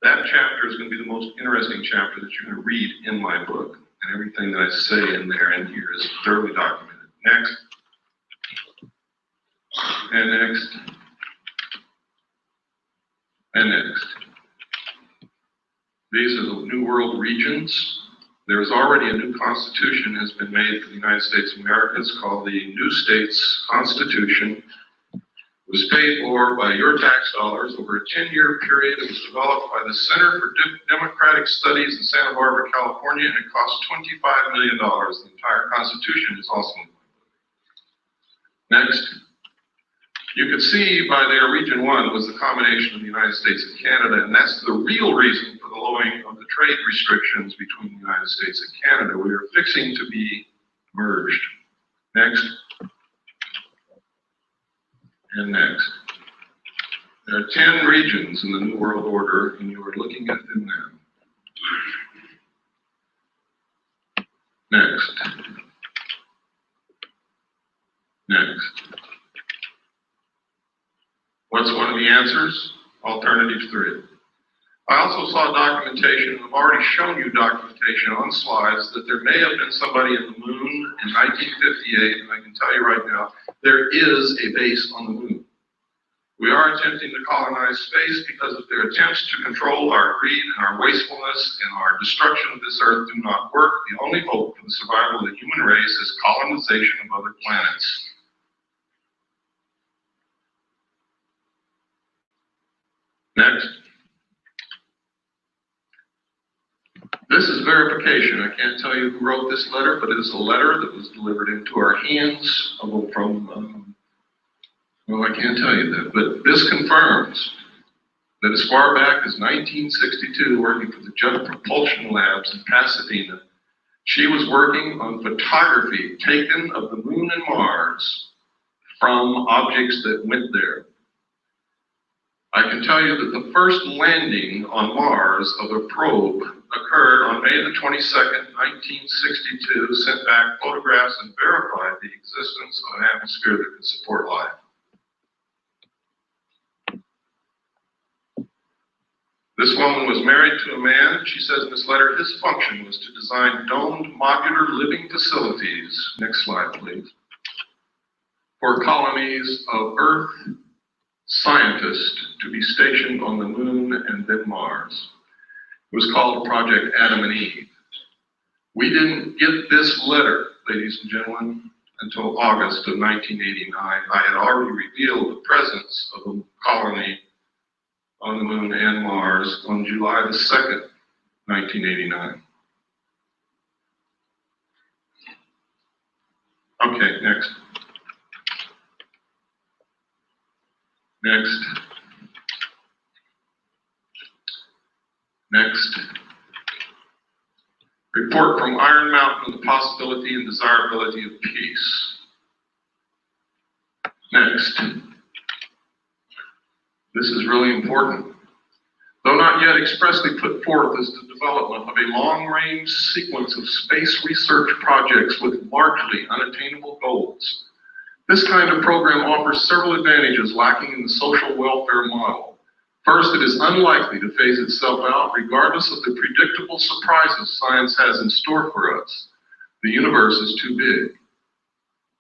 That chapter is going to be the most interesting chapter that you're going to read in my book. And everything that I say in there and here is thoroughly documented. Next. And next. And next. These are the New World regions. There is already a new constitution has been made for the United States of America. It's called the New States Constitution. It was paid for by your tax dollars over a 10-year period. It was developed by the Center for Democratic Studies in Santa Barbara, California, and it cost $25 million. The entire Constitution is also in my book. Next. You could see by their Region 1 was the combination of the United States and Canada, and that's the real reason for the lowering of the trade restrictions between the United States and Canada. We are fixing to be merged. Next. And next. There are 10 regions in the New World Order, and you are looking at them now. Next. Next. What's one of the answers? Alternative 3. I also saw documentation, I've already shown you documentation on slides, that there may have been somebody in the moon in 1958, and I can tell you right now, there is a base on the moon. We are attempting to colonize space because if their attempts to control our greed and our wastefulness and our destruction of this earth do not work, the only hope for the survival of the human race is colonization of other planets. Next. This is verification. I can't tell you who wrote this letter, but it is a letter that was delivered into our hands from, well, I can't tell you that, but this confirms that as far back as 1962, working for the Jet Propulsion Labs in Pasadena, she was working on photography taken of the moon and Mars from objects that went there. I can tell you that the first landing on Mars of a probe occurred on May the 22nd, 1962, sent back photographs and verified the existence of an atmosphere that could support life. This woman was married to a man. She says in this letter, his function was to design domed modular living facilities. Next slide, please. For colonies of Earth scientists to be stationed on the moon and then Mars. It was called Project Adam and Eve. We didn't get this letter ladies and gentlemen, until August of 1989. I had already revealed the presence of a colony on the moon and Mars on July the 2nd, 1989. Okay, next. Next. Next. Report from Iron Mountain on the possibility and desirability of peace. Next. This is really important. Though not yet expressly put forth as the development of a long-range sequence of space research projects with largely unattainable goals, this kind of program offers several advantages lacking in the social welfare model. First, it is unlikely to phase itself out regardless of the predictable surprises science has in store for us. The universe is too big.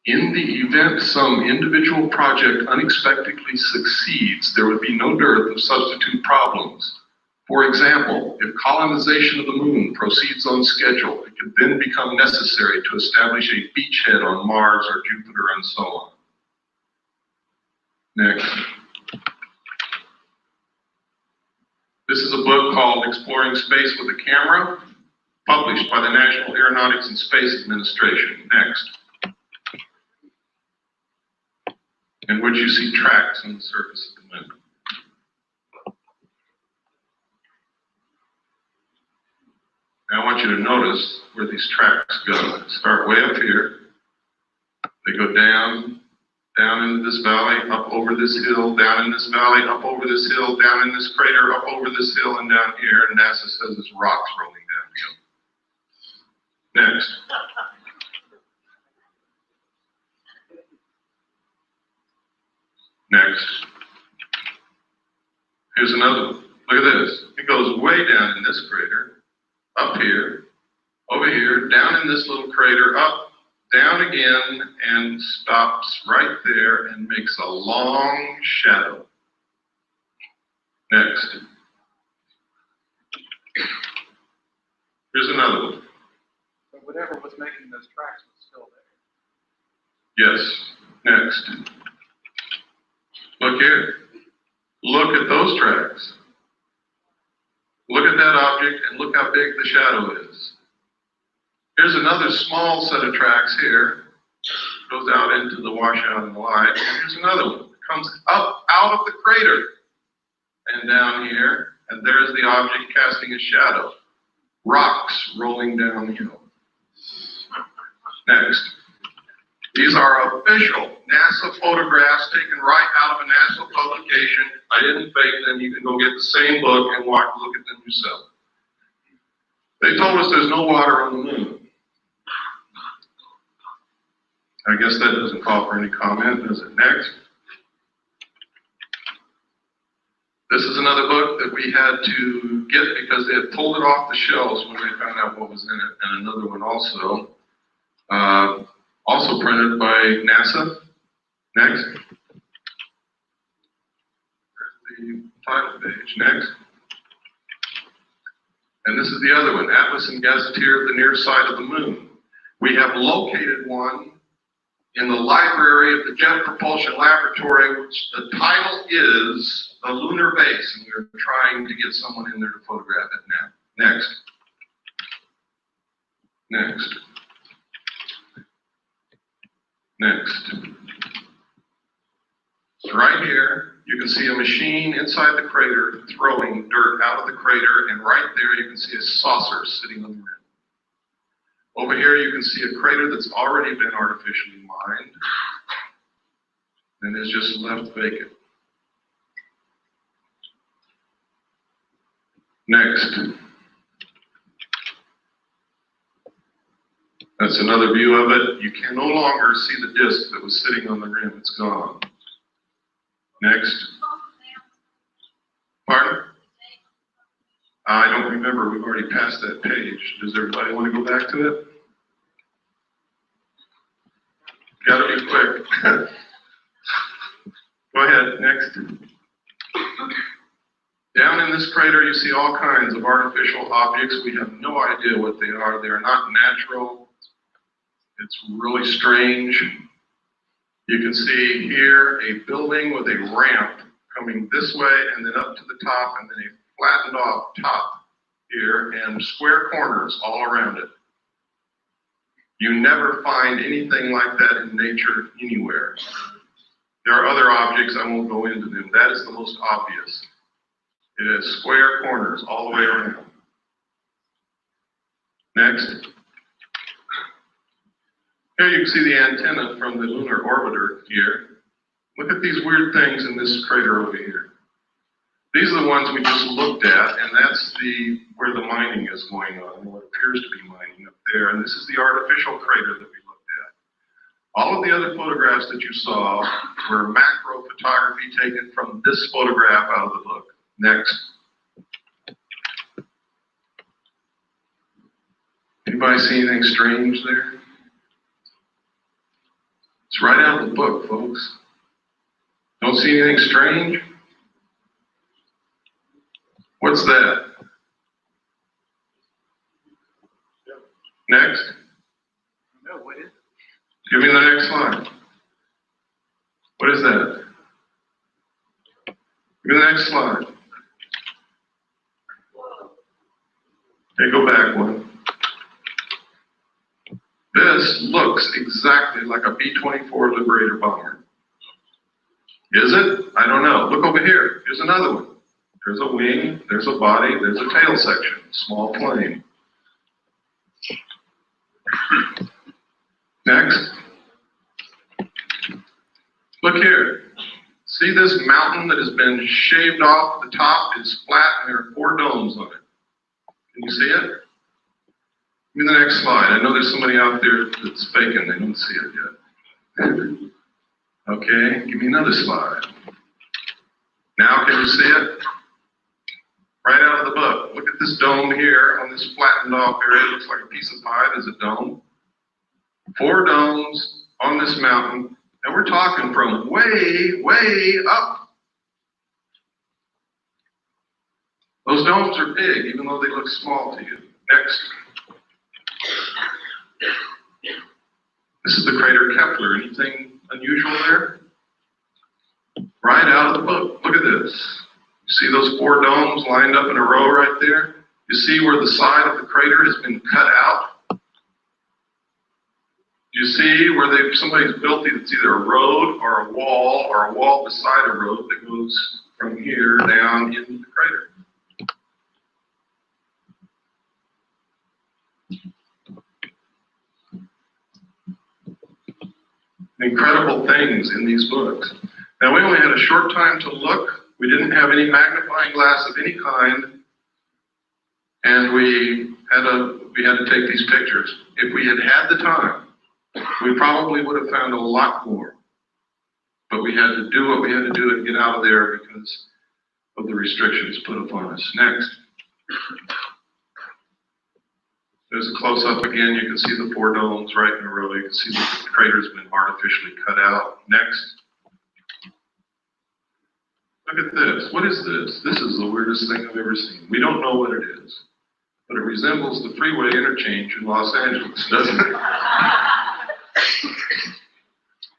In the event some individual project unexpectedly succeeds, there would be no dearth of substitute problems. For example, if colonization of the moon proceeds on schedule, it could then become necessary to establish a beachhead on Mars or Jupiter and so on. Next. This is a book called Exploring Space with a Camera, published by the National Aeronautics and Space Administration. Next. In which you see tracks on the surface of the moon. Now I want you to notice where these tracks go. They start way up here. They go down into this valley, up over this hill, down in this valley, up over this hill, down in this crater, up over this hill, and down here. And NASA says it's rocks rolling downhill. Next. Next. Here's another one. Look at this. It goes way down in this crater, up here, over here, down in this little crater, up, down again, and stops right there and makes a long shadow. Next. Here's another one. So whatever was making those tracks was still Yes. there. Next. Look here. Look at those tracks. Look at that object and look how big the shadow is. Here's another small set of tracks here. Goes out into the washout and the light. And here's another one. It comes up out of the crater and down here. And there's the object casting a shadow. Rocks rolling down the hill. Next. These are official NASA photographs taken right out of a NASA publication. I didn't fake them. You can go get the same book and look at them yourself. They told us there's no water on the moon. I guess that doesn't call for any comment, does it? Next. This is another book that we had to get because they had pulled it off the shelves when they found out what was in it, and another one also. Also printed by NASA. Next. There's the title page. Next. And this is the other one, Atlas and Gazetteer of the Near Side of the Moon. We have located one in the library of the Jet Propulsion Laboratory, which the title is The Lunar Base, and we're trying to get someone in there to photograph it now. Next. Next. Next. So right here, you can see a machine inside the crater throwing dirt out of the crater, and right there you can see a saucer sitting on the rim. Over here you can see a crater that's already been artificially mined and is just left vacant. Next. That's another view of it. You can no longer see the disc that was sitting on the rim. It's gone. Next. Pardon? I don't remember. We've already passed that page. Does everybody want to go back to it? Gotta be quick. Go ahead. Next. Down in this crater, you see all kinds of artificial objects. We have no idea what they are. They are not natural. It's really strange. You can see here a building with a ramp coming this way and then up to the top, and then a flattened off top here and square corners all around it. You never find anything like that in nature anywhere. There are other objects, I won't go into them. That is the most obvious. It has square corners all the way around. Next. Here you can see the antenna from the lunar orbiter here. Look at these weird things in this crater over here. These are the ones we just looked at, and that's where the mining is going on, what appears to be mining up there. And this is the artificial crater that we looked at. All of the other photographs that you saw were macro photography taken from this photograph out of the book. Next. Anybody see anything strange there? It's right out of the book, folks. Don't see anything strange? What's that? Next. No, what is it? Give me the next slide. What is that? Give me the next slide. Okay, go back one. This looks exactly like a B-24 Liberator bomber. Is it? I don't know. Look over here. Here's another one. There's a wing, there's a body, there's a tail section, small plane. Next. Look here. See this mountain that has been shaved off? The top is flat and there are 4 domes on it. Can you see it? Give me the next slide. I know there's somebody out there that's faking. They don't see it yet. Okay, give me another slide. Now can you see it? Right out of the book. Look at this dome here on this flattened off area. It looks like a piece of pie. There's a dome. 4 domes on this mountain. And we're talking from way, way up. Those domes are big, even though they look small to you. Next. This is the crater Kepler. Anything unusual there? Right out of the book. Look at this. You see those 4 domes lined up in a row right there? You see where the side of the crater has been cut out? You see where somebody's built it's either a road or a wall beside a road that goes from here down into the crater. Incredible things in these books. Now we only had a short time to look. We didn't have any magnifying glass of any kind, and we had to take these pictures. If we had had the time, we probably would have found a lot more. But we had to do what we had to do and get out of there because of the restrictions put upon us. Next. There's a close-up again. You can see the 4 domes right in a row. You can see the crater's been artificially cut out. Next. Look at this. What is this? This is the weirdest thing I've ever seen. We don't know what it is, but it resembles the freeway interchange in Los Angeles, doesn't it?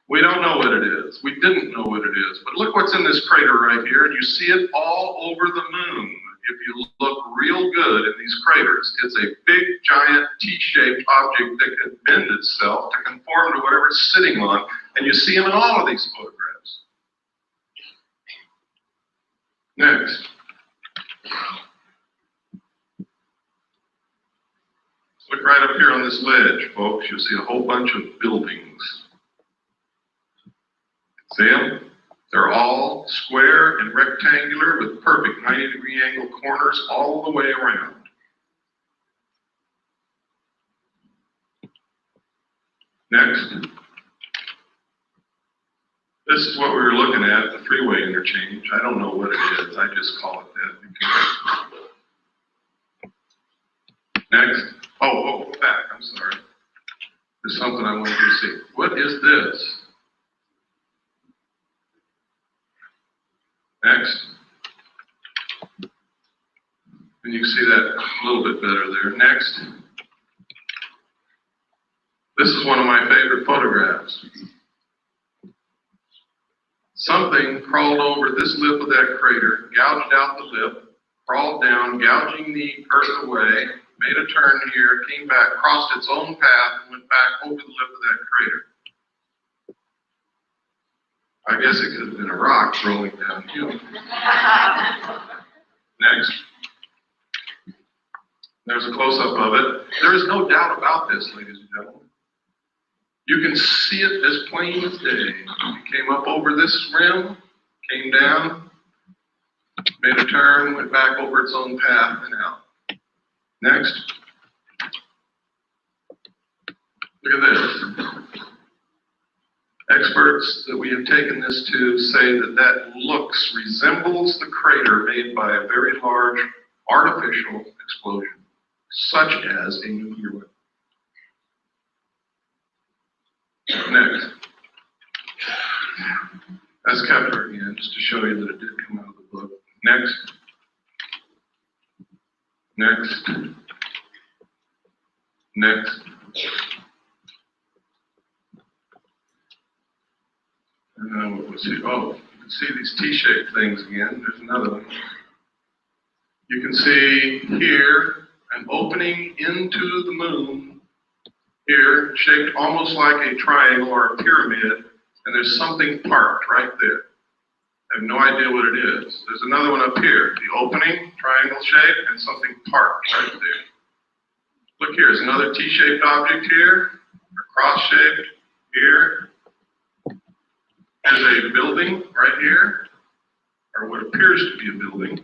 We don't know what it is. We didn't know what it is, but look what's in this crater right here, and you see it all over the moon. If you look real good in these craters, it's a big, giant, T-shaped object that can bend itself to conform to whatever it's sitting on, and you see them in all of these photographs. Next. Look right up here on this ledge, folks. You'll see a whole bunch of buildings. See them? They're all square and rectangular with perfect 90-degree angle corners all the way around. Next. This is what we were looking at, the freeway interchange. I don't know what it is. I just call it that. Next. Oh, go back. I'm sorry. There's something I wanted you to see. What is this? Next. And you can see that a little bit better there. Next. This is one of my favorite photographs. Something crawled over this lip of that crater, gouged out the lip, crawled down, gouging the earth away, made a turn here, came back, crossed its own path, and went back over the lip of that crater. I guess it could have been a rock rolling downhill. Next. There's a close-up of it. There is no doubt about this, ladies and gentlemen. You can see it as plain as day. It came up over this rim, came down, made a turn, went back over its own path and out. Next. Look at this. Experts that we have taken this to say that that resembles the crater made by a very large artificial explosion, such as a nuclear weapon. Next. That's Kepler again, just to show you that it did come out of the book. Next. Next. Next. What was it? Oh, you can see these T-shaped things again. There's another one. You can see here an opening into the moon here, shaped almost like a triangle or a pyramid, and there's something parked right there. I have no idea what it is. There's another one up here, the opening, triangle shape, and something parked right there. Look here, there's another T-shaped object here, or cross-shaped here. There's a building right here, or what appears to be a building.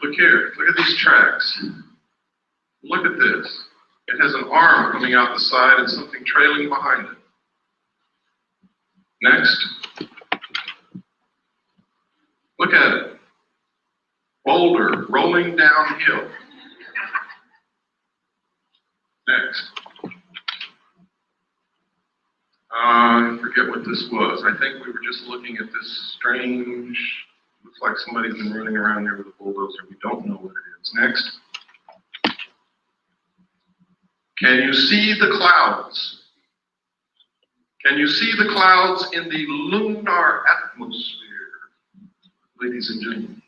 Look here, look at these tracks. Look at this. It has an arm coming out the side and something trailing behind it. Next. Look at it. Boulder rolling downhill. Next. I forget what this was. I think we were just looking at this strange, looks like somebody's been running around here with a bulldozer. We don't know what it is. Next. Can you see the clouds? Can you see the clouds in the lunar atmosphere, ladies and gentlemen?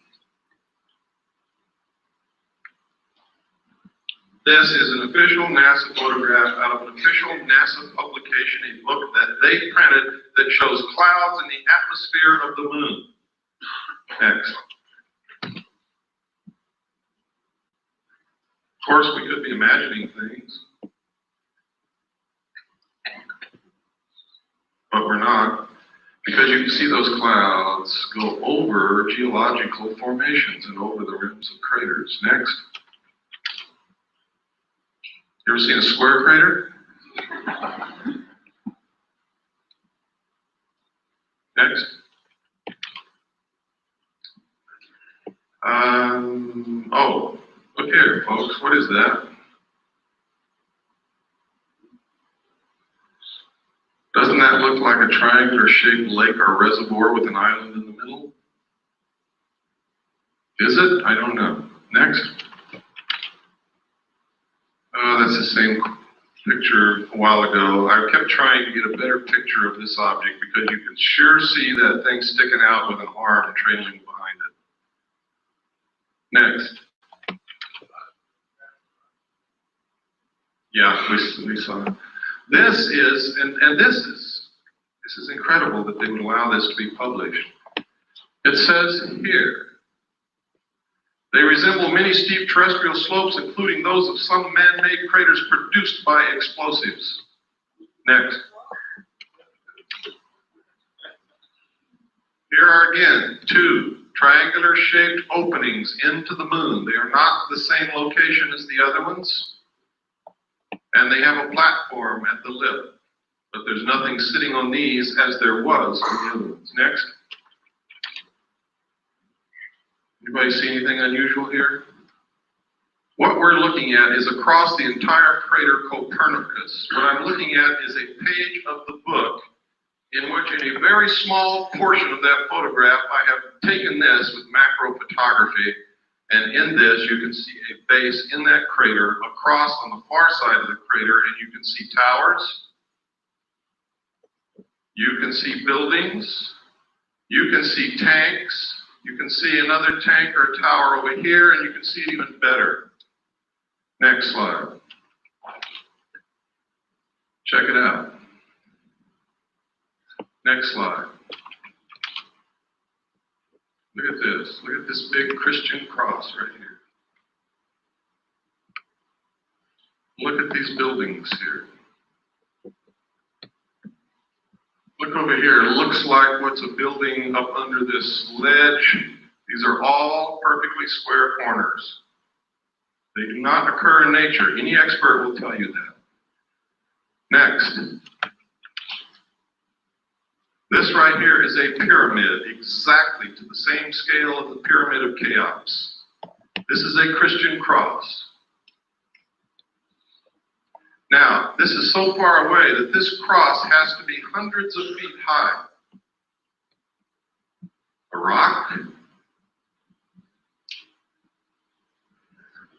This is an official NASA photograph out of an official NASA publication, a book that they printed that shows clouds in the atmosphere of the moon. Next. Of course, we could be imagining things, but we're not, because you can see those clouds go over geological formations and over the rims of craters. Next. You ever seen a square crater? Next. Oh, look here, folks. What is that? Doesn't that look like a triangular-shaped lake or reservoir with an island in the middle? Is it? I don't know. Next. That's the same picture a while ago. I kept trying to get a better picture of this object because you can sure see that thing sticking out with an arm and trailing behind it. Next. Yeah, we saw it. This is, and this is incredible that they would allow this to be published. It says here, they resemble many steep terrestrial slopes, including those of some man-made craters produced by explosives. Next. Here are again 2 triangular-shaped openings into the moon. They are not the same location as the other ones, and they have a platform at the lip, but there's nothing sitting on these as there was on the other ones. Next. Anybody see anything unusual here? What we're looking at is across the entire crater Copernicus. What I'm looking at is a page of the book in which in a very small portion of that photograph I have taken this with macro photography And in this, you can see a base in that crater across on the far side of the crater, and you can see towers. You can see buildings. You can see tanks. You can see another tank or tower over here, and you can see it even better. Next slide. Check it out. Next slide. Look at this. Look at this big Christian cross right here. Look at these buildings here. Look over here. It looks like what's a building up under this ledge. These are all perfectly square corners. They do not occur in nature. Any expert will tell you that. Next. This right here is a pyramid, exactly to the same scale of the Pyramid of Cheops. This is a Christian cross. Now, this is so far away that this cross has to be hundreds of feet high. A rock.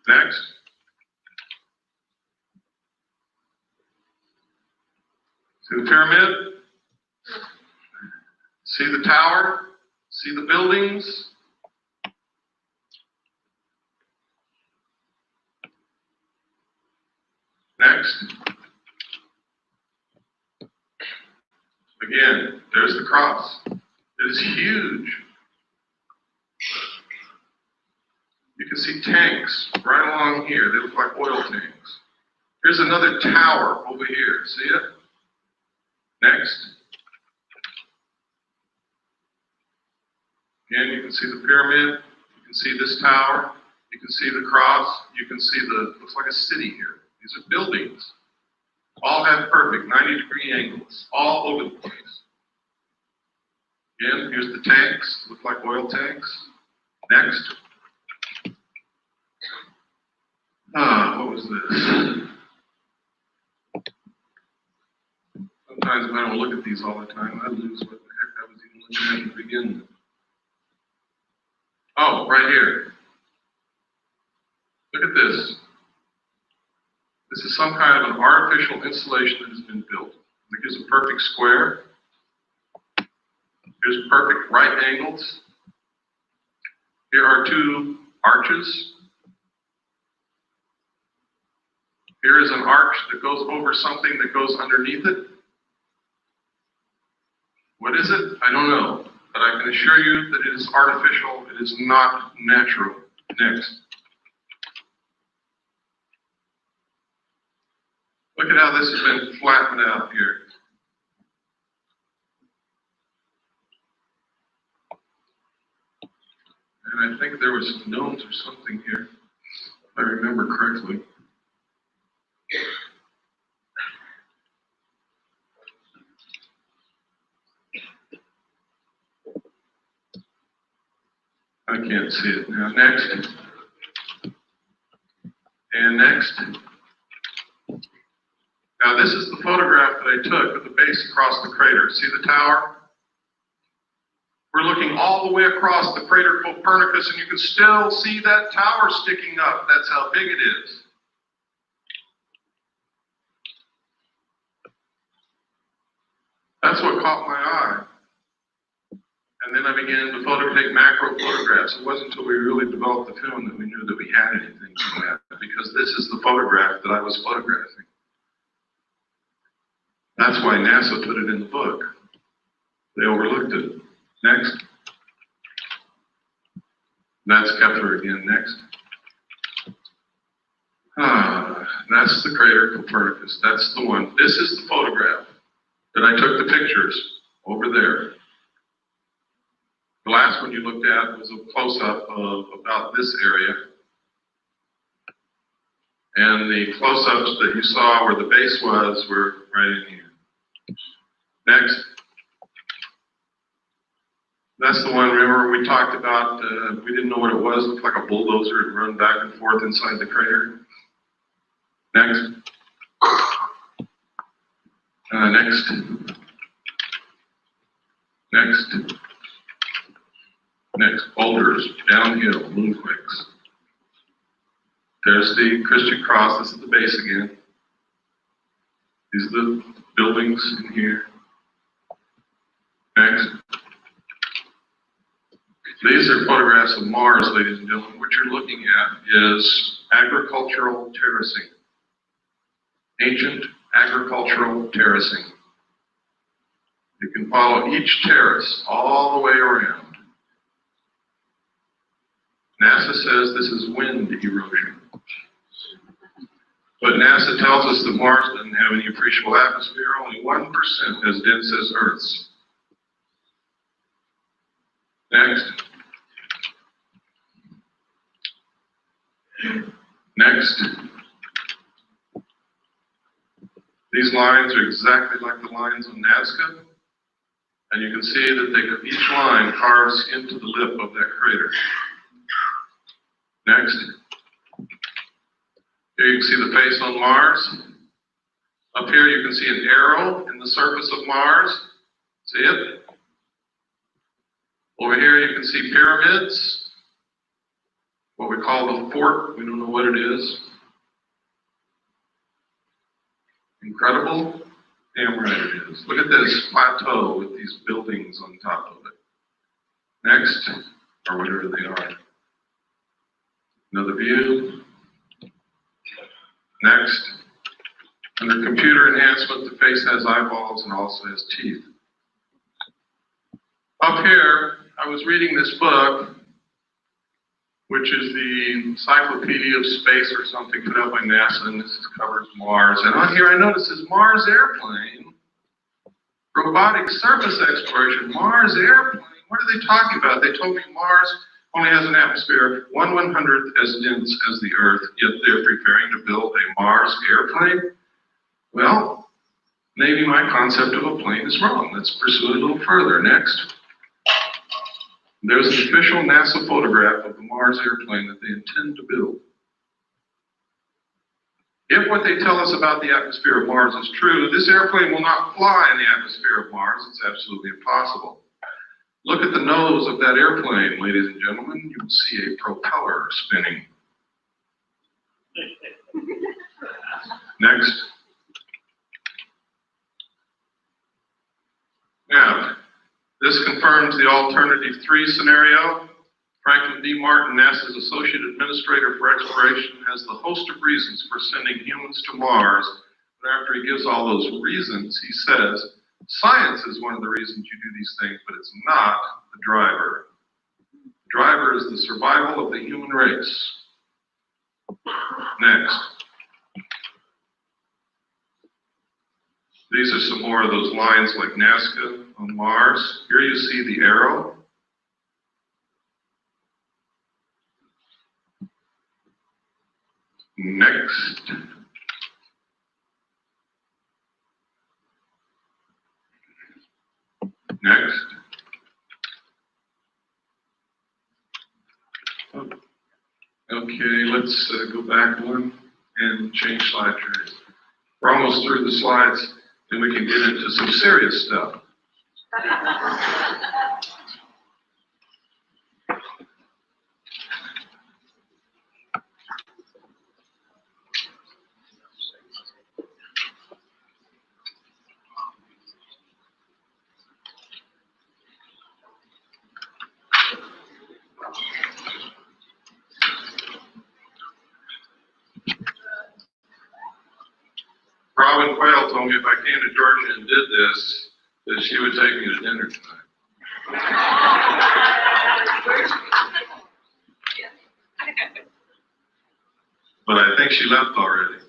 Next. See the pyramid? See the tower? See the buildings? Next. Again, there's the cross. It is huge. You can see tanks right along here. They look like oil tanks. Here's another tower over here. See it? Next. Again, you can see the pyramid. You can see this tower. You can see the cross. You can see looks like a city here. These are buildings. All have perfect 90-degree angles, all over the place. Again, here's the tanks, look like oil tanks. Next. What was this? Sometimes when I don't look at these all the time, I lose what the heck I was even looking at to begin with. Oh, right here. Look at this. This is some kind of an artificial installation that has been built. Here's a perfect square. Here's perfect right angles. Here are two arches. Here is an arch that goes over something that goes underneath it. What is it? I don't know. But I can assure you that it is artificial. It is not natural. Next. Look at how this has been flattened out here. And I think there was some gnomes or something here, if I remember correctly. I can't see it now. Next. And next. Now this is the photograph that I took of the base across the crater. See the tower? We're looking all the way across the crater Copernicus, and you can still see that tower sticking up. That's how big it is. That's what caught my eye. And then I began to take macro photographs. It wasn't until we really developed the film that we knew that we had anything from that, because this is the photograph that I was photographing. That's why NASA put it in the book. They overlooked it. Next. That's Kepler again. Next. That's the crater Copernicus. That's the one. This is the photograph that I took the pictures over there. The last one you looked at was a close-up of about this area. And the close-ups that you saw where the base was were right in here. Next. That's the one, remember, we talked about, we didn't know what it was. It looked like a bulldozer had run back and forth inside the crater. Next. Next. Next. Next. Boulders, downhill, moonquakes. There's the Christian cross. This is the base again. These are the buildings in here. Next. These are photographs of Mars, ladies and gentlemen. What you're looking at is agricultural terracing. Ancient agricultural terracing. You can follow each terrace all the way around. NASA says this is wind erosion. But NASA tells us that Mars doesn't have any appreciable atmosphere, only 1% as dense as Earth's. Next. Next. These lines are exactly like the lines of Nazca, and you can see that each line carves into the lip of that crater. Next. Here you can see the face on Mars. Up here you can see an arrow in the surface of Mars. See it? Over here you can see pyramids. What we call the fort. We don't know what it is. Incredible? Damn right it is. Look at this plateau with these buildings on top of it. Next, or whatever they are. Another view. Next. Under computer enhancement, the face has eyeballs and also has teeth. Up here, I was reading this book, which is the Encyclopedia of Space or something put out by NASA, and this covers Mars. And on here I notice this Mars airplane, robotic surface exploration, Mars airplane. What are they talking about? They told me Mars only has an atmosphere 1/100th as dense as the Earth, yet they're preparing to build a Mars airplane? Well, maybe my concept of a plane is wrong. Let's pursue it a little further. Next. There's an official NASA photograph of the Mars airplane that they intend to build. If what they tell us about the atmosphere of Mars is true, this airplane will not fly in the atmosphere of Mars. It's absolutely impossible. Look at the nose of that airplane, ladies and gentlemen. You will see a propeller spinning. Next. Now, this confirms the alternative 3 scenario. Franklin D. Martin, NASA's Associate Administrator for Exploration, has the host of reasons for sending humans to Mars. But after he gives all those reasons, he says, science is one of the reasons you do these things, but it's not the driver. The driver is the survival of the human race. Next. These are some more of those lines like Nazca on Mars. Here you see the arrow. Next. Next. Okay, let's go back one and change slide trays. We're almost through the slides, and we can get into some serious stuff. Robin Quayle told me if I came to Georgia and did this, that she would take me to dinner tonight. But I think she left already.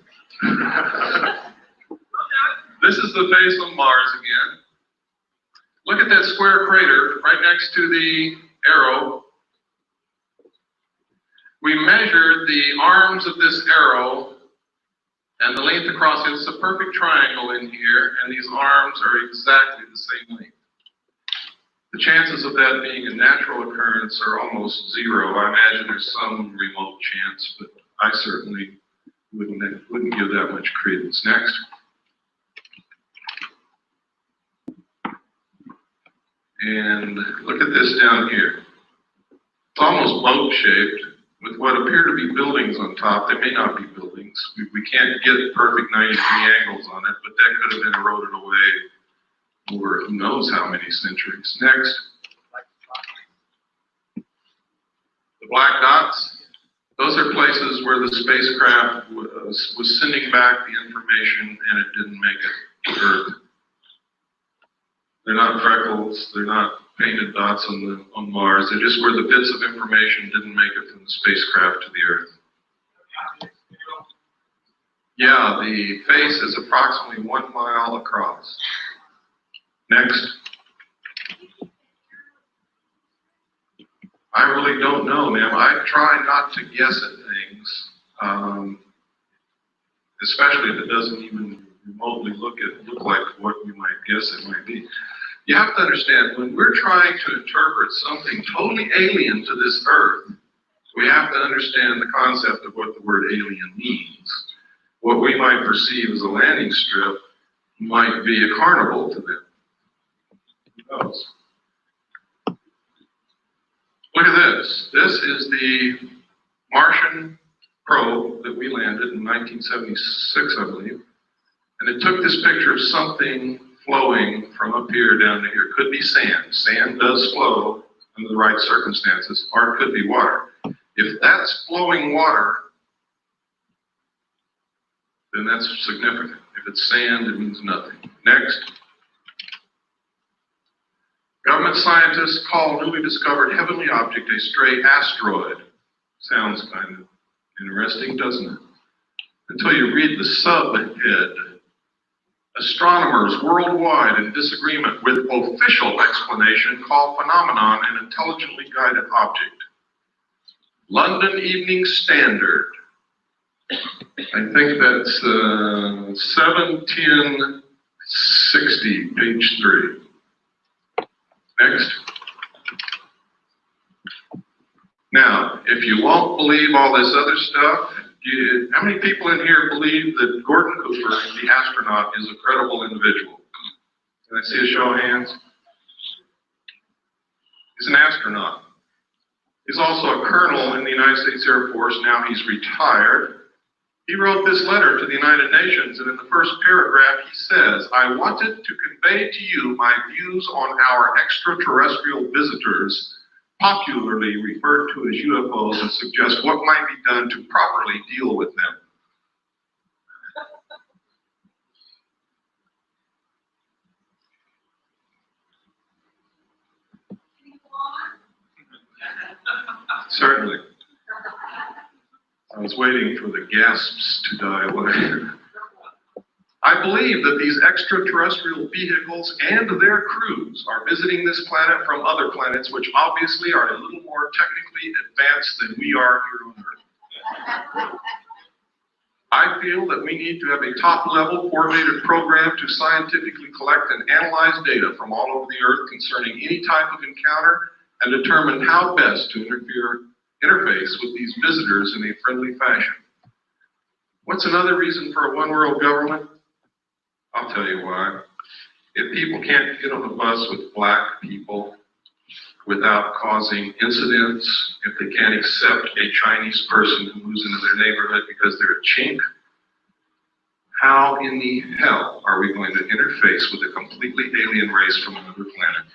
This is the face of Mars again. Look at that square crater right next to the arrow. We measured the arms of this arrow and the length across it. It's a perfect triangle in here, and these arms are exactly the same length. The chances of that being a natural occurrence are almost zero. I imagine there's some remote chance, but I certainly wouldn't give that much credence. Next. And look at this down here. It's almost boat-shaped. with what appear to be buildings on top. They may not be buildings. We can't get perfect 90-degree angles on it, but that could have been eroded away over who knows how many centuries. Next. The black dots, those are places where the spacecraft was sending back the information and it didn't make it to Earth. They're not freckles, they're not painted dots on Mars, they're just where the bits of information didn't make it from the spacecraft to the Earth. Yeah, the face is approximately 1 mile across. Next. I really don't know, ma'am. I try not to guess at things, especially if it doesn't even remotely look like what you might guess it might be. You have to understand, when we're trying to interpret something totally alien to this Earth, we have to understand the concept of what the word alien means. What we might perceive as a landing strip might be a carnival to them. Who knows? Look at this. This is the Martian probe that we landed in 1976, I believe. And it took this picture of something flowing from up here down to here. Could be sand. Sand does flow under the right circumstances, or it could be water. If that's flowing water, then that's significant. If it's sand, it means nothing. Next. Government scientists call newly discovered heavenly object a stray asteroid. Sounds kind of interesting, doesn't it? Until you read the subhead. Astronomers worldwide in disagreement with official explanation call phenomenon an intelligently guided object. London Evening Standard. I think that's 7/10/60, page 3. Next. Now, if you won't believe all this other stuff, how many people in here believe that Gordon Cooper, the astronaut, is a credible individual? Can I see a show of hands? He's an astronaut. He's also a colonel in the United States Air Force. Now he's retired. He wrote this letter to the United Nations, and in the first paragraph he says, I wanted to convey to you my views on our extraterrestrial visitors, popularly referred to as UFOs, and suggest what might be done to properly deal with them. Certainly. I was waiting for the gasps to die away. I believe that these extraterrestrial vehicles and their crews are visiting this planet from other planets, which obviously are a little more technically advanced than we are here on Earth. I feel that we need to have a top-level coordinated program to scientifically collect and analyze data from all over the Earth concerning any type of encounter and determine how best to interface with these visitors in a friendly fashion. What's another reason for a one-world government? I'll tell you why. If people can't get on the bus with black people without causing incidents, if they can't accept a Chinese person who moves into their neighborhood because they're a chink, how in the hell are we going to interface with a completely alien race from another planet?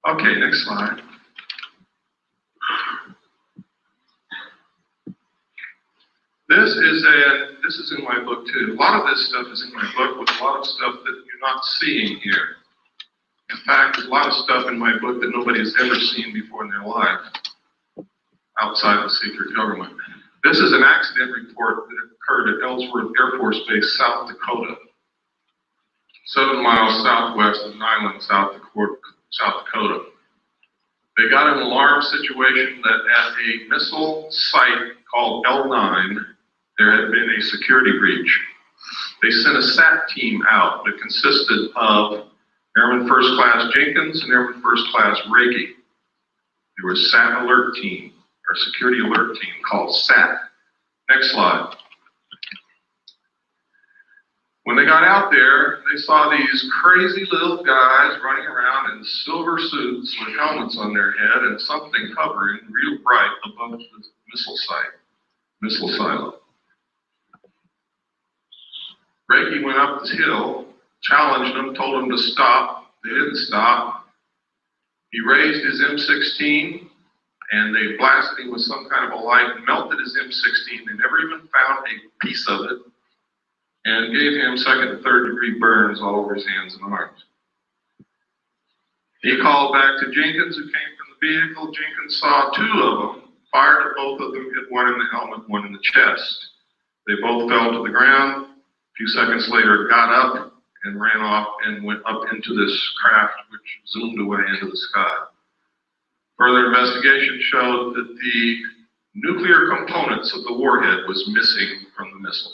Okay, next slide. This is in my book too. A lot of this stuff is in my book with a lot of stuff that you're not seeing here. In fact, there's a lot of stuff in my book that nobody has ever seen before in their life outside the secret government. This is an accident report that occurred at Ellsworth Air Force Base, South Dakota, 7 miles southwest of Niland, South Dakota. They got an alarm situation that at a missile site called L9, there had been a security breach. They sent a SAT team out that consisted of Airman First Class Jenkins and Airman First Class Reiki. There was a SAT alert team, or security alert team called SAT. Next slide. When they got out there, they saw these crazy little guys running around in silver suits with helmets on their head and something hovering real bright above the missile silo. Reiki went up the hill, challenged them, told them to stop. They didn't stop. He raised his M16, and they blasted him with some kind of a light, melted his M16. They never even found a piece of it, and gave him second and third degree burns all over his hands and arms. He called back to Jenkins, who came from the vehicle. Jenkins saw two of them, fired at both of them, hit one in the helmet, one in the chest. They both fell to the ground. A few seconds later, got up and ran off and went up into this craft, which zoomed away into the sky. Further investigation showed that the nuclear components of the warhead was missing from the missile.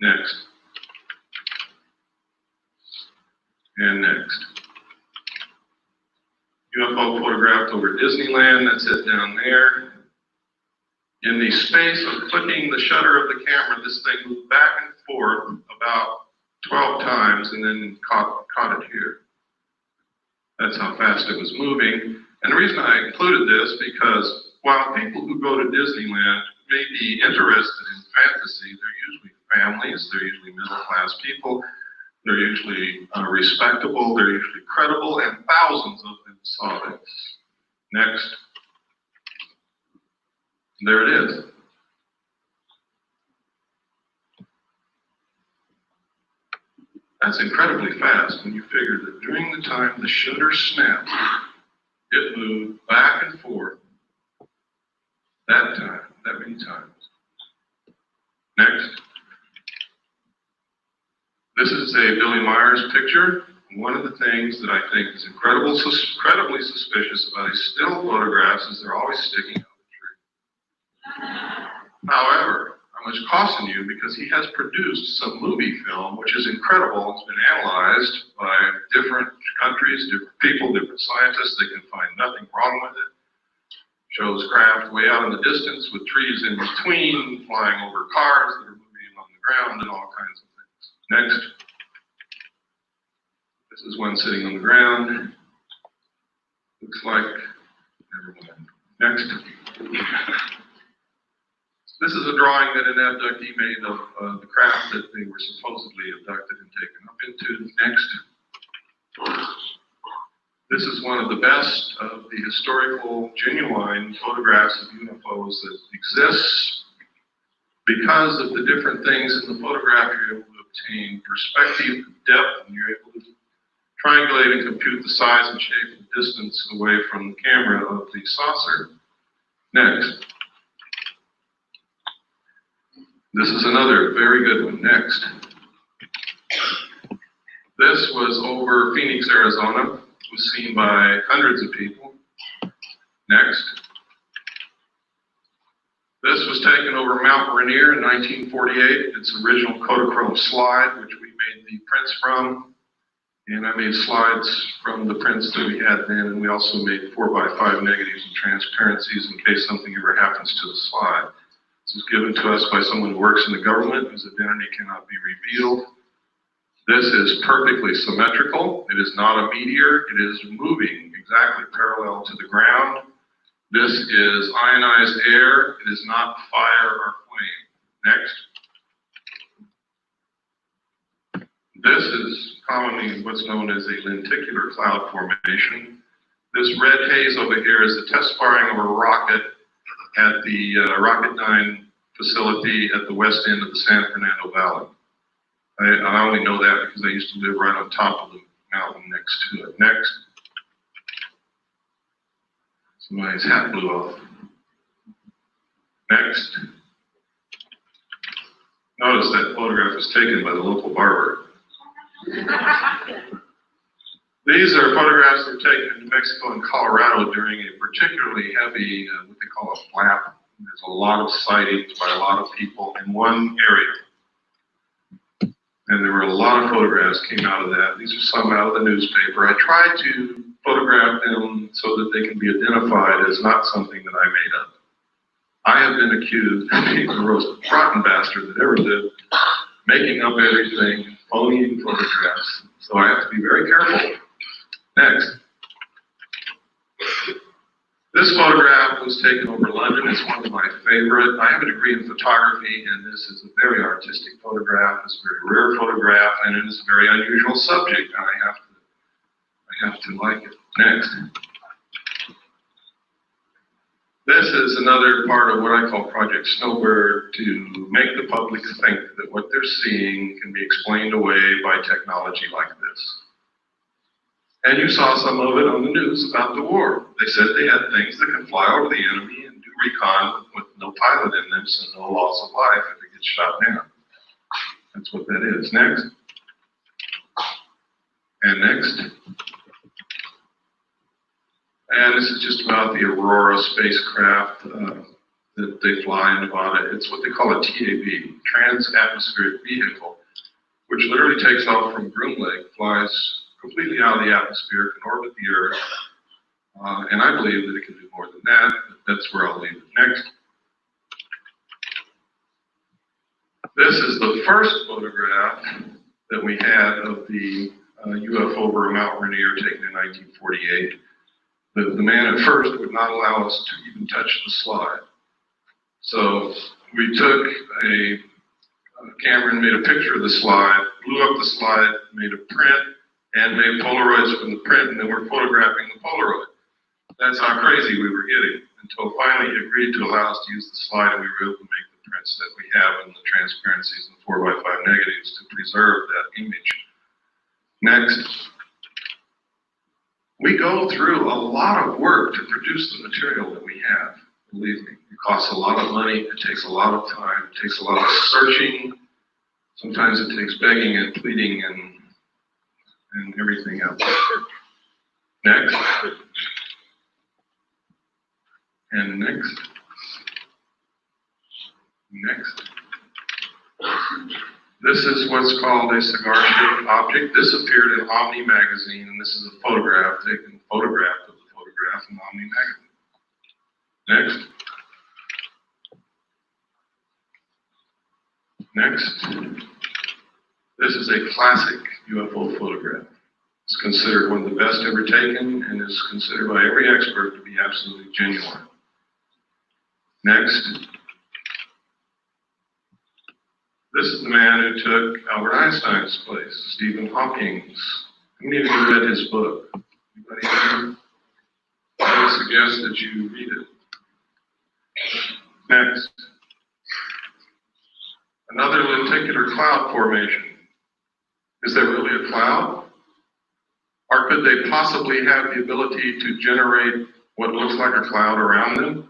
Next. And next. UFO photographed over Disneyland, that's it down there. In the space of clicking the shutter of the camera, this thing moved back and forth about 12 times and then caught it here. That's how fast it was moving. And the reason I included this, because while people who go to Disneyland may be interested in fantasy, they're usually families, they're usually middle-class people, they're usually respectable, they're usually credible, and thousands of them saw this. Next. There it is. That's incredibly fast when you figure that during the time the shutter snapped, it moved back and forth that many times. Next. This is a Billy Myers picture. One of the things that I think is incredibly suspicious about his still photographs is they're always sticking out of the tree. However, I must caution you because he has produced some movie film, which is incredible. It's been analyzed by different countries, different people, different scientists. They can find nothing wrong with it. Shows craft way out in the distance with trees in between, flying over cars that are moving on the ground and all kinds of things. Next. This is one sitting on the ground. Looks like, never mind. Next. This is a drawing that an abductee made of the craft that they were supposedly abducted and taken up into. Next. This is one of the best of the historical, genuine photographs of UFOs that exists. Because of the different things in the photograph, you're able to obtain perspective, depth, and you're able to triangulate and compute the size and shape and distance away from the camera of the saucer. Next. This is another very good one. Next. This was over Phoenix, Arizona. It was seen by hundreds of people. Next. This was taken over Mount Rainier in 1948. It's original Kodachrome slide, which we made the prints from. And I made slides from the prints that we had then, and we also made 4x5 negatives and transparencies in case something ever happens to the slide. This is given to us by someone who works in the government whose identity cannot be revealed. This is perfectly symmetrical. It is not a meteor. It is moving exactly parallel to the ground. This is ionized air. It is not fire or flame. Next. This is commonly what's known as a lenticular cloud formation. This red haze over here is the test firing of a rocket at the Rocket 9 facility at the west end of the San Fernando Valley. I only know that because I used to live right on top of the mountain next to it. Next. Somebody's hat blew off. Next. Notice that photograph was taken by the local barber. These are photographs that were taken in New Mexico and Colorado during a particularly heavy, what they call a flap. There's a lot of sightings by a lot of people in one area. And there were a lot of photographs came out of that. These are some out of the newspaper. I tried to photograph them so that they can be identified as not something that I made up. I have been accused of being the most rotten bastard that ever lived, making up everything, phoning photographs. So I have to be very careful. Next. This photograph was taken over London. It's one of my favorite. I have a degree in photography, and this is a very artistic photograph. It's a very rare photograph, and it is a very unusual subject, and I have to like it. Next. This is another part of what I call Project Snowbird, to make the public think that what they're seeing can be explained away by technology like this. And you saw some of it on the news about the war. They said they had things that can fly over the enemy and do recon with no pilot in them, so no loss of life if it gets shot down. That's what that is. Next. And next. And this is just about the Aurora spacecraft that they fly in Nevada. It's what they call a TAV, Trans-Atmospheric Vehicle, which literally takes off from Groom Lake, flies completely out of the atmosphere, can orbit the Earth, and I believe that it can do more than that, but that's where I'll leave it. Next. This is the first photograph that we had of the UFO over Mount Rainier taken in 1948. The man at first would not allow us to even touch the slide. So we took a camera and made a picture of the slide, blew up the slide, made a print, and made Polaroids from the print, and then we're photographing the Polaroid. That's how crazy we were getting, until finally he agreed to allow us to use the slide, and we were able to make the prints that we have and the transparencies and 4x5 negatives to preserve that image. Next. We go through a lot of work to produce the material that we have. Believe me, it costs a lot of money, it takes a lot of time, it takes a lot of searching. Sometimes it takes begging and pleading and everything else. Next. And next. Next. This is what's called a cigar-shaped object. This appeared in Omni magazine, and this is a photograph, taken a photograph of the photograph in Omni magazine. Next. Next. This is a classic UFO photograph. It's considered one of the best ever taken, and is considered by every expert to be absolutely genuine. Next. This is the man who took Albert Einstein's place, Stephen Hawking's. How many of you read his book? Anybody here? I would suggest that you read it. Next. Another lenticular cloud formation. Is there really a cloud? Or could they possibly have the ability to generate what looks like a cloud around them?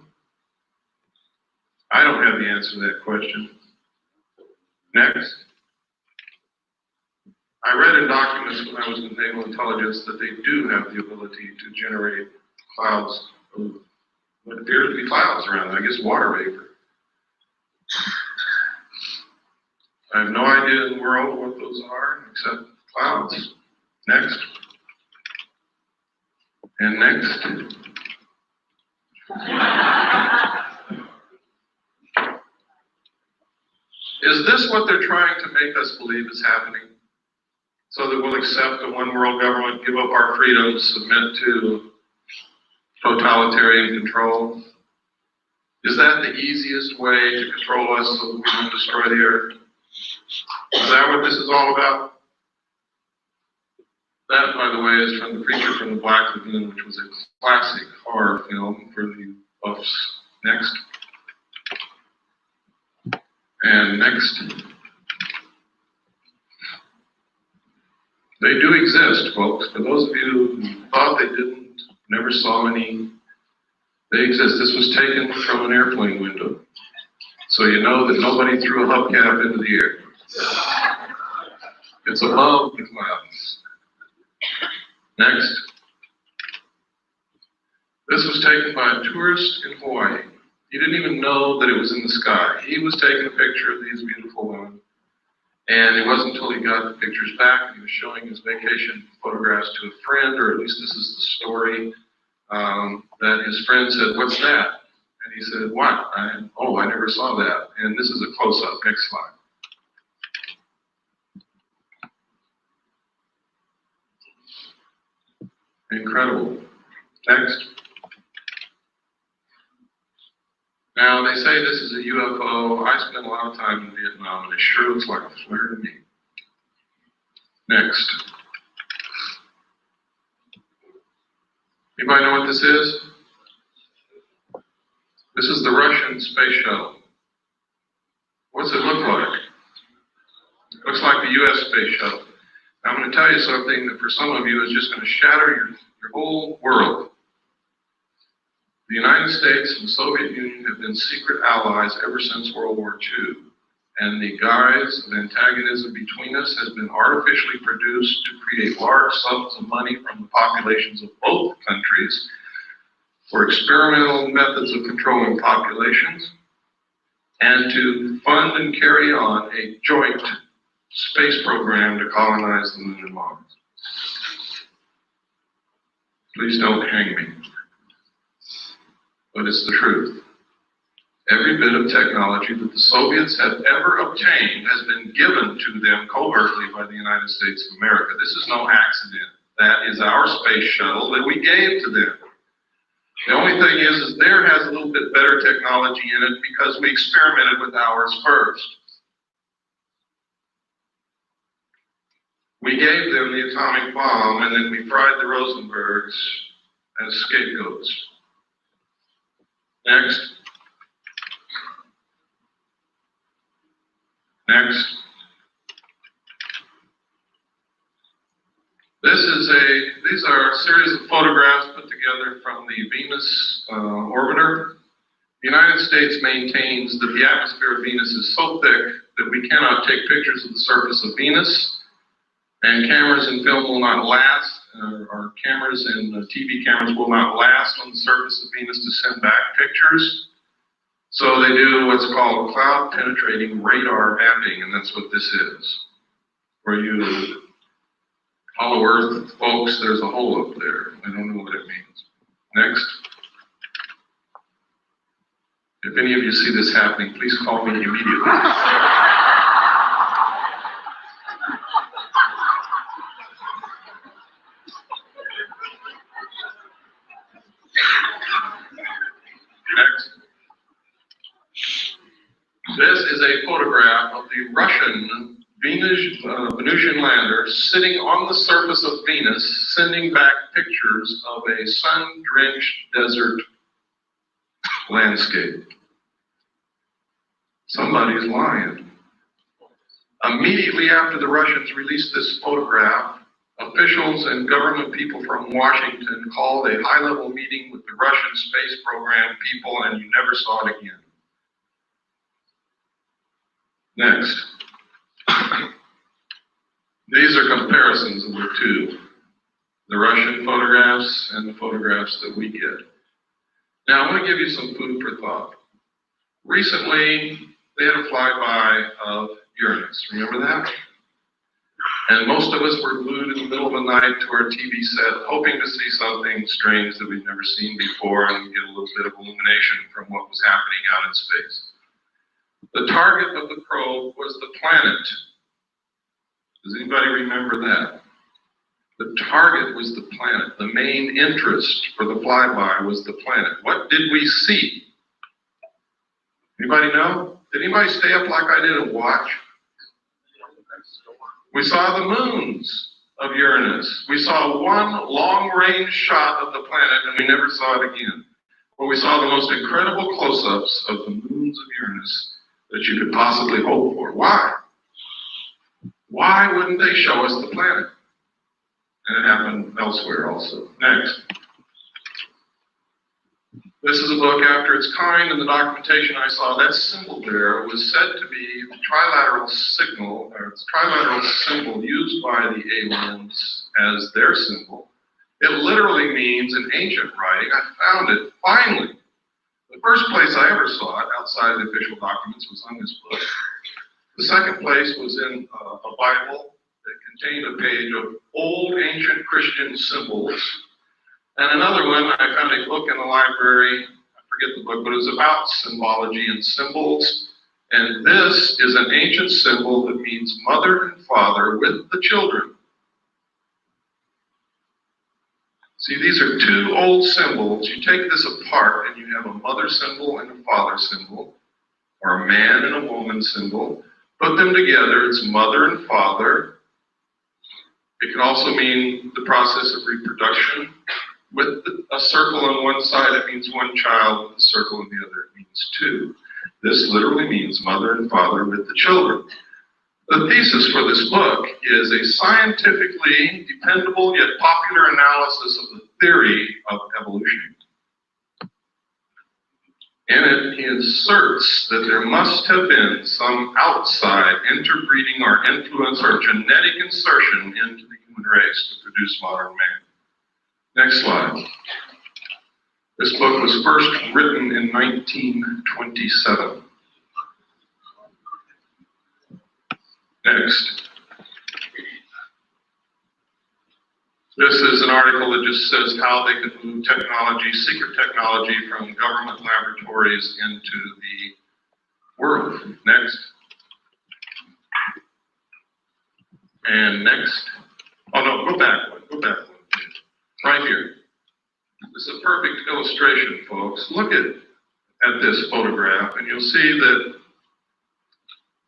I don't have the answer to that question. Next. I read in documents when I was in naval intelligence that they do have the ability to generate clouds of what appear to be clouds around them. I guess water vapor. I have no idea in the world what those are except clouds. Next. And next. Is this what they're trying to make us believe is happening? So that we'll accept a one world government, give up our freedoms, submit to totalitarian control? Is that the easiest way to control us so that we don't destroy the earth? Is that what this is all about? That, by the way, is from The Creature from the Black Lagoon, which was a classic horror film for the buffs. Next. And next. They do exist, folks. For those of you who thought they didn't, never saw any, they exist. This was taken from an airplane window. So you know that nobody threw a hubcap into the air. It's above the clouds. Next. This was taken by a tourist in Hawaii. He didn't even know that it was in the sky. He was taking a picture of these beautiful women. And it wasn't until he got the pictures back and he was showing his vacation photographs to a friend, or at least this is the story, that his friend said, "What's that?" And he said, what? I never saw that. And this is a close-up. Next slide. Incredible. Next. Now, they say this is a UFO. I spent a lot of time in Vietnam, and it sure looks like a flare to me. Next. Anybody know what this is? This is the Russian space shuttle. What's it look like? It looks like the U.S. space shuttle. I'm going to tell you something that for some of you is just going to shatter your whole world. The United States and the Soviet Union have been secret allies ever since World War II. And the guise of antagonism between us has been artificially produced to create large sums of money from the populations of both countries for experimental methods of controlling populations and to fund and carry on a joint space program to colonize the moon and Mars. Please don't hang me, but it's the truth. Every bit of technology that the Soviets have ever obtained has been given to them covertly by the United States of America. This is no accident. That is our space shuttle that we gave to them. The only thing is theirs has a little bit better technology in it because we experimented with ours first. We gave them the atomic bomb, and then we fried the Rosenbergs as scapegoats. Next. Next. These are a series of photographs put together from the Venus orbiter. The United States maintains that the atmosphere of Venus is so thick that we cannot take pictures of the surface of Venus, and cameras and film will not last, or cameras and TV cameras will not last on the surface of Venus to send back pictures. So they do what's called cloud-penetrating radar mapping, and that's what this is. Where you hollow Earth folks, there's a hole up there. I don't know what it means. Next. If any of you see this happening, please call me immediately. Next. This is a photograph of the Russian Venusian lander sitting on the surface of Venus, sending back pictures of a sun-drenched desert landscape. Somebody's lying. Immediately after the Russians released this photograph, officials and government people from Washington called a high-level meeting with the Russian space program people, and you never saw it again. Next. These are comparisons of the two, the Russian photographs and the photographs that we get. Now, I want to give you some food for thought. Recently, they had a flyby of Uranus. Remember that? And most of us were glued in the middle of the night to our TV set, hoping to see something strange that we've never seen before and get a little bit of illumination from what was happening out in space. The target of the probe was the planet. Does anybody remember that? The target was the planet. The main interest for the flyby was the planet. What did we see? Anybody know? Did anybody stay up like I did and watch? We saw the moons of Uranus. We saw one long-range shot of the planet, and we never saw it again. But we saw the most incredible close-ups of the moons of Uranus that you could possibly hope for. Why? Why wouldn't they show us the planet? And it happened elsewhere also. Next. This is a book after its kind, and the documentation I saw, that symbol there was said to be the trilateral signal, or trilateral symbol used by the aliens as their symbol. It literally means in ancient writing, I found it finally. The first place I ever saw it outside of the official documents was on this book. The second place was in a Bible that contained a page of old ancient Christian symbols. And another one, I found a book in the library, I forget the book, but it was about symbology and symbols. And this is an ancient symbol that means mother and father with the children. See, these are two old symbols. You take this apart and you have a mother symbol and a father symbol, or a man and a woman symbol. Put them together, it's mother and father. It can also mean the process of reproduction. With a circle on one side, it means one child. With a circle on the other, it means two. This literally means mother and father with the children. The thesis for this book is a scientifically dependable yet popular analysis of the theory of evolution. In it, he asserts that there must have been some outside interbreeding or influence or genetic insertion into the human race to produce modern man. Next slide. This book was first written in 1927. Next. This is an article that just says how they could move technology, secret technology, from government laboratories into the world. Next. And next. Oh no, go back one. Right here. This is a perfect illustration, folks. Look at this photograph, and you'll see that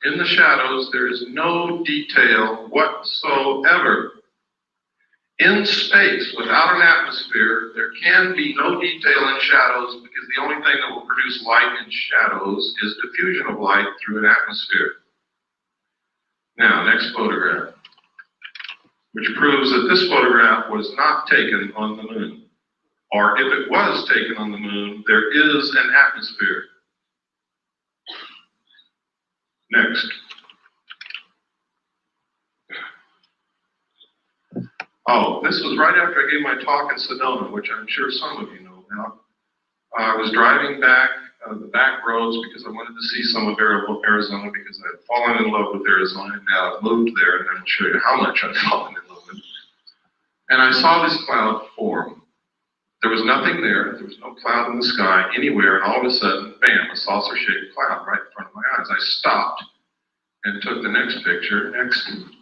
in the shadows, there is no detail whatsoever. In space, without an atmosphere, there can be no detail in shadows because the only thing that will produce light in shadows is diffusion of light through an atmosphere. Now, next photograph, which proves that this photograph was not taken on the moon. Or if it was taken on the moon, there is an atmosphere. Next. Oh, this was right after I gave my talk in Sedona, which I'm sure some of you know about. I was driving back the back roads because I wanted to see some of Arizona because I had fallen in love with Arizona and now I've moved there, and I'll show you how much I've fallen in love with it. And I saw this cloud form. There was nothing there. There was no cloud in the sky anywhere, and all of a sudden, bam, a saucer-shaped cloud right in front of my eyes. I stopped and took the next picture next to it,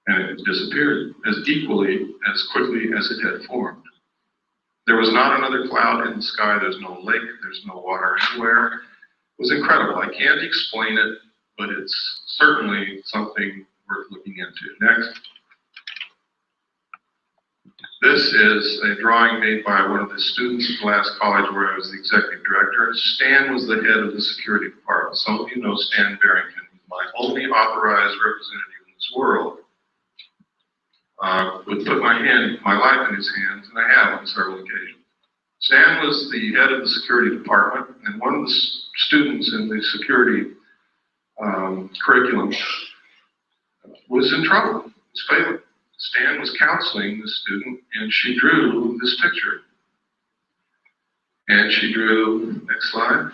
and it disappeared as equally, as quickly as it had formed. There was not another cloud in the sky. There's no lake. There's no water anywhere. It was incredible. I can't explain it, but it's certainly something worth looking into. Next. This is a drawing made by one of the students at Glass College where I was the executive director. Stan was the head of the security department. Some of you know Stan Barrington. He's my only authorized representative in this world. Would put my life in his hands, and I have on several occasions. Stan was the head of the security department, and one of the students in the security curriculum was in trouble, was failing. Stan was counseling the student, and she drew this picture. And she drew, next slide,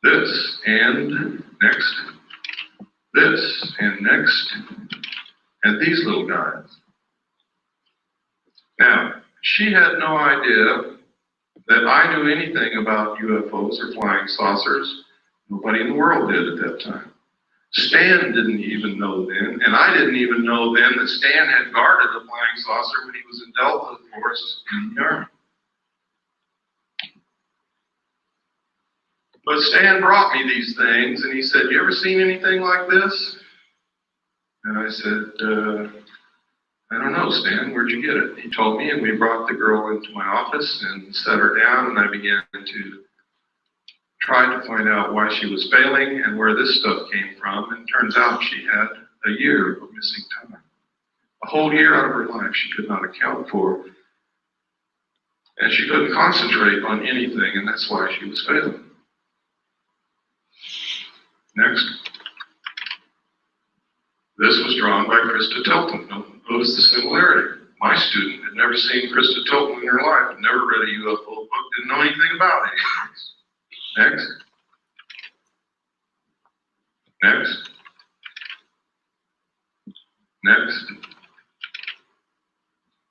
this, and next, this, and next, and these little guys. Now, she had no idea that I knew anything about UFOs or flying saucers. Nobody in the world did at that time. Stan didn't even know then, and I didn't even know then that Stan had guarded a flying saucer when he was in Delta Force in the Army. But Stan brought me these things, and he said, "You ever seen anything like this?" And I said, "I don't know, Stan, where'd you get it?" He told me, and we brought the girl into my office and set her down, and I began to try to find out why she was failing and where this stuff came from. And it turns out she had a year of missing time. A whole year out of her life she could not account for. And she couldn't concentrate on anything, and that's why she was failing. Next. This was drawn by Krista Tilton. Notice the similarity. My student had never seen Krista Tilton in her life, never read a UFO book, didn't know anything about it. Next. Next. Next.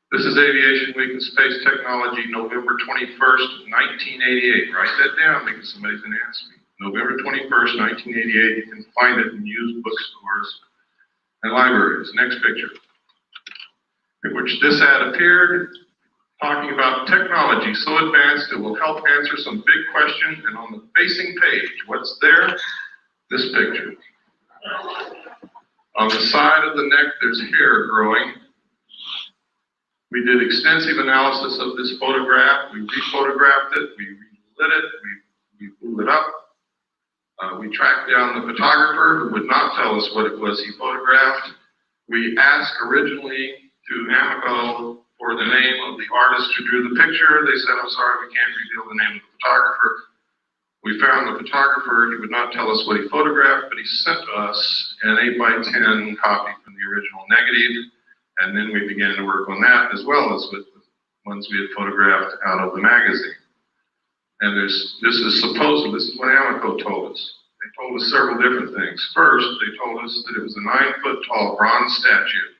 This is Aviation Week in Space Technology, November 21st, 1988. Write that down because somebody's going to ask me. November 21st, 1988. You can find it in used bookstores and libraries. Next picture. In which this ad appeared, talking about technology so advanced it will help answer some big questions. And on the facing page, what's there? This picture. On the side of the neck, there's hair growing. We did extensive analysis of this photograph. We rephotographed it, we relit it, we blew it up. We tracked down the photographer who would not tell us what it was he photographed. We asked originally to Amoco for the name of the artist who drew the picture. They said, I'm sorry, we can't reveal the name of the photographer. We found the photographer. He would not tell us what he photographed, but he sent us an 8x10 copy from the original negative. And then we began to work on that as well as with the ones we had photographed out of the magazine. And this is what Amoco told us. They told us several different things. First, they told us that it was a 9-foot tall bronze statue.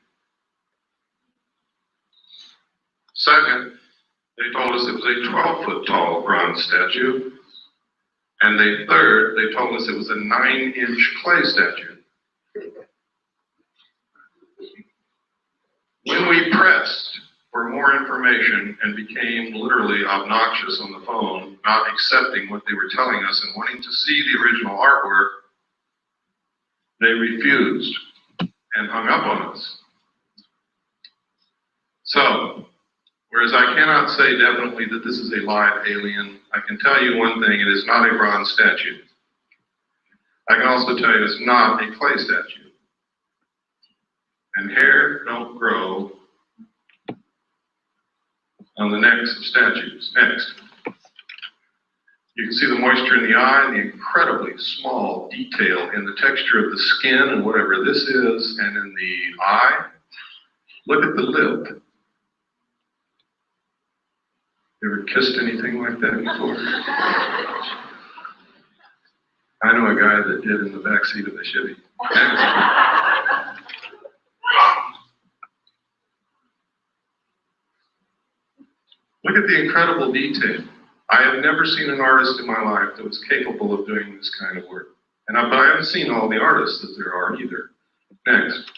Second, they told us it was a 12-foot tall bronze statue. And third, they told us it was a 9-inch clay statue. When we pressed for more information and became literally obnoxious on the phone, not accepting what they were telling us and wanting to see the original artwork, they refused and hung up on us. So, whereas I cannot say definitely that this is a live alien, I can tell you one thing, it is not a bronze statue. I can also tell you it's not a clay statue. And hair don't grow on the necks of statues. Next. You can see the moisture in the eye and the incredibly small detail in the texture of the skin and whatever this is, and in the eye. Look at the lip. You ever kissed anything like that before? I know a guy that did in the back seat of the Chevy. Next. Look at the incredible detail. I have never seen an artist in my life that was capable of doing this kind of work. But I haven't seen all the artists that there are either. Next.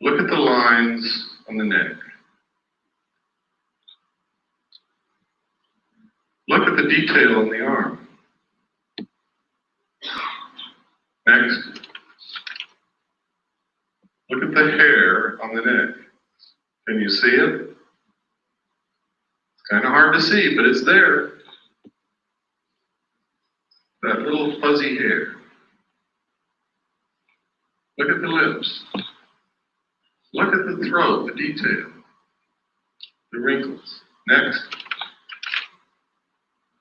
Look at the lines on the neck. Look at the detail in the arm. Next. Look at the hair on the neck. Can you see it? It's kind of hard to see, but it's there. That little fuzzy hair. Look at the lips. Look at the throat, the detail. The wrinkles. Next.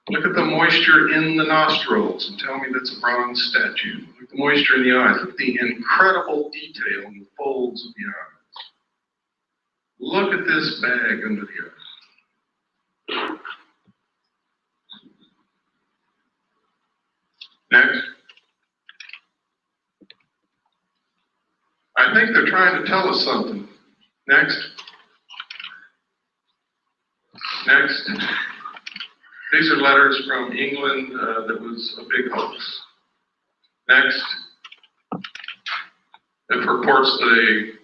Look at the moisture in the nostrils and tell me that's a bronze statue. Look at the moisture in the eyes. Look at the incredible detail in the folds of the eyes. Look at this bag under the eye. Next. I think they're trying to tell us something. Next. Next. These are letters from England that was a big hoax. Next. It purports that a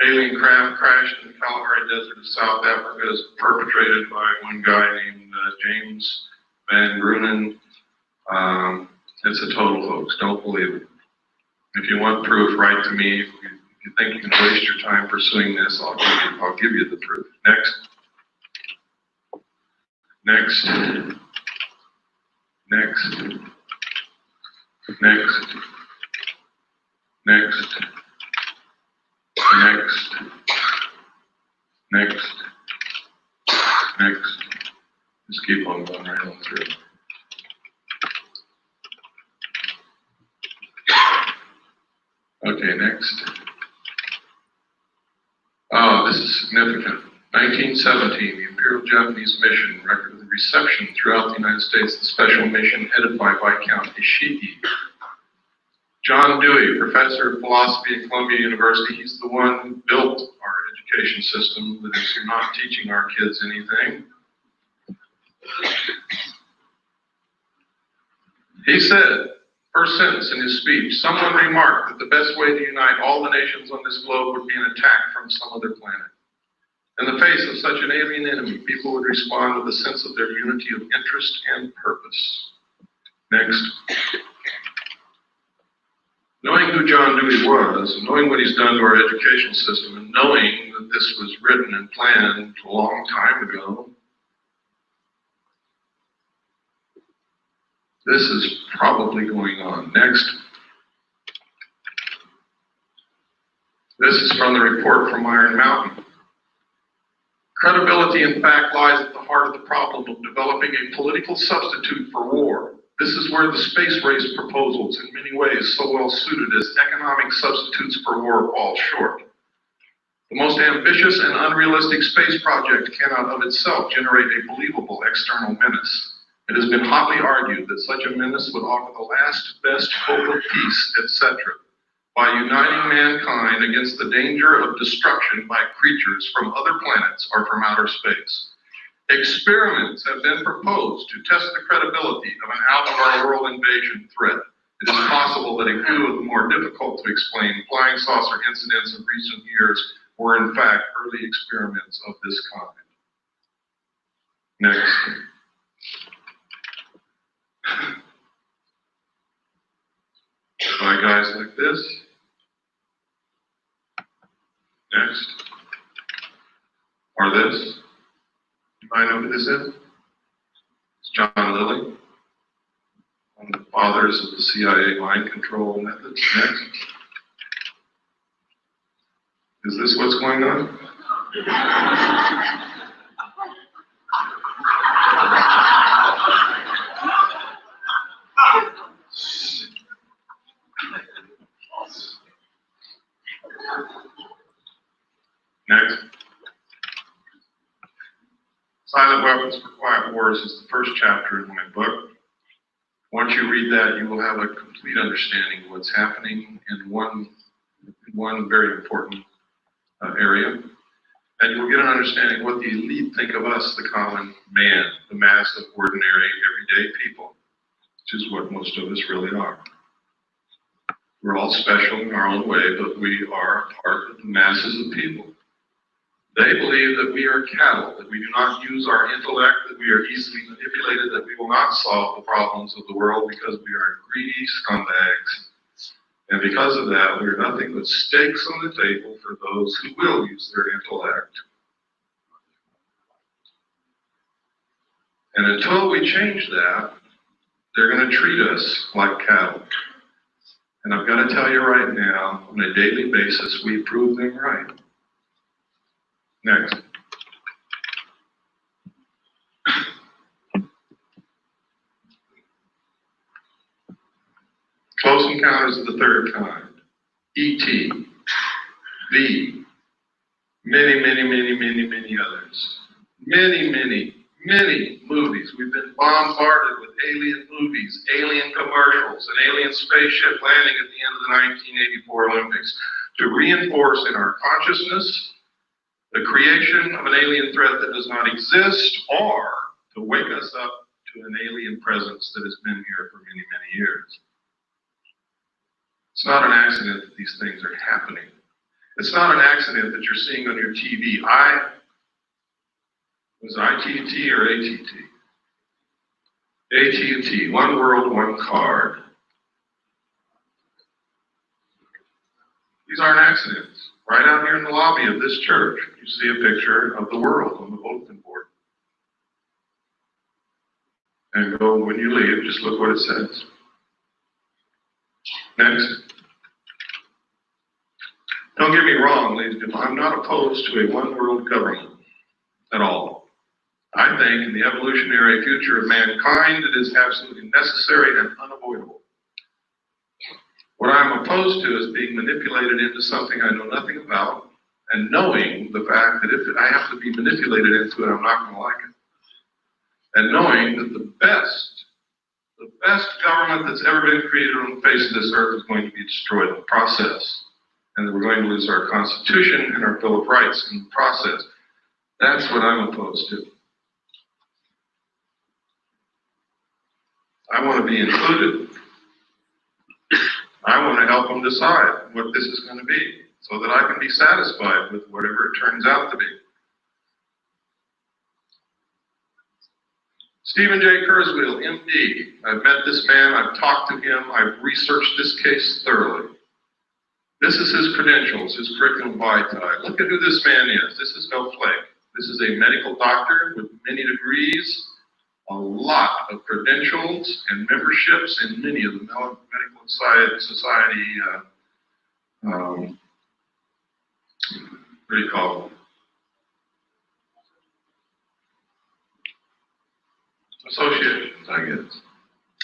alien craft crashed in the Kalahari Desert of South Africa is perpetrated by one guy named James Van Grunen. It's a total hoax. Don't believe it. If you want proof, write to me. If you think you can waste your time pursuing this, I'll give you the proof. Next. Next. Next. Next. Next. Next. Next. Next. Just keep on going right on through. Okay, next. Oh, this is significant. 1917, the Imperial Japanese Mission recorded the reception throughout the United States, the special mission headed by Viscount Ishiki. John Dewey, professor of philosophy at Columbia University, he's the one who built our education system that is not teaching our kids anything. He said, first sentence in his speech, someone remarked that the best way to unite all the nations on this globe would be an attack from some other planet. In the face of such an alien enemy, people would respond with a sense of their unity of interest and purpose. Next. Knowing who John Dewey was, knowing what he's done to our educational system, and knowing that this was written and planned a long time ago, this is probably going on. Next. This is from the report from Iron Mountain. Credibility, in fact, lies at the heart of the problem of developing a political substitute for war. This is where the space race proposals, in many ways so well suited as economic substitutes for war, fall short. The most ambitious and unrealistic space project cannot of itself generate a believable external menace. It has been hotly argued that such a menace would offer the last best hope of peace, etc., by uniting mankind against the danger of destruction by creatures from other planets or from outer space. Experiments have been proposed to test the credibility of an out-of-our-world invasion threat. It is possible that a few of the more difficult to explain flying saucer incidents of recent years were in fact early experiments of this kind. Next. By guys like this. Next. Or this. You might know who this is? It's John Lilly, one of the fathers of the CIA mind control methods. Next. Is this what's going on? Next. Silent Weapons for Quiet Wars is the first chapter in my book. Once you read that, you will have a complete understanding of what's happening in one very important area. And you will get an understanding of what the elite think of us, the common man, the mass of ordinary, everyday people, which is what most of us really are. We're all special in our own way, but we are part of the masses of people. They believe that we are cattle, that we do not use our intellect, that we are easily manipulated, that we will not solve the problems of the world because we are greedy scumbags. And because of that, we are nothing but stakes on the table for those who will use their intellect. And until we change that, they're going to treat us like cattle. And I've got to tell you right now, on a daily basis, we prove them right. Next. Close Encounters of the Third Kind, E.T., V, many others. Many movies. We've been bombarded with alien movies, alien commercials, an alien spaceship landing at the end of the 1984 Olympics to reinforce in our consciousness the creation of an alien threat that does not exist, or to wake us up to an alien presence that has been here for many years. It's not an accident that these things are happening. It's not an accident that you're seeing on your TV. Was it ITT or ATT? AT&T, one world, one card. These aren't accidents. Right out here in the lobby of this church, you see a picture of the world on the bulletin board. And go, when you leave, just look what it says. Next. Don't get me wrong, ladies and gentlemen, I'm not opposed to a one-world government at all. I think in the evolutionary future of mankind, it is absolutely necessary and unavoidable. What I'm opposed to is being manipulated into something I know nothing about, and knowing the fact that if I have to be manipulated into it, I'm not going to like it. And knowing that the best The best government that's ever been created on the face of this earth is going to be destroyed in the process. And that we're going to lose our Constitution and our Bill of Rights in the process. That's what I'm opposed to. I want to be included. I want to help them decide what this is going to be so that I can be satisfied with whatever it turns out to be. Stephen J. Kurzweil, MD. I've met this man, I've talked to him, I've researched this case thoroughly. This is his credentials, his curriculum vitae. Look at who this man is. This is no flake. This is a medical doctor with many degrees, a lot of credentials and memberships in many of the medical society, what do you call them? Associations, I guess.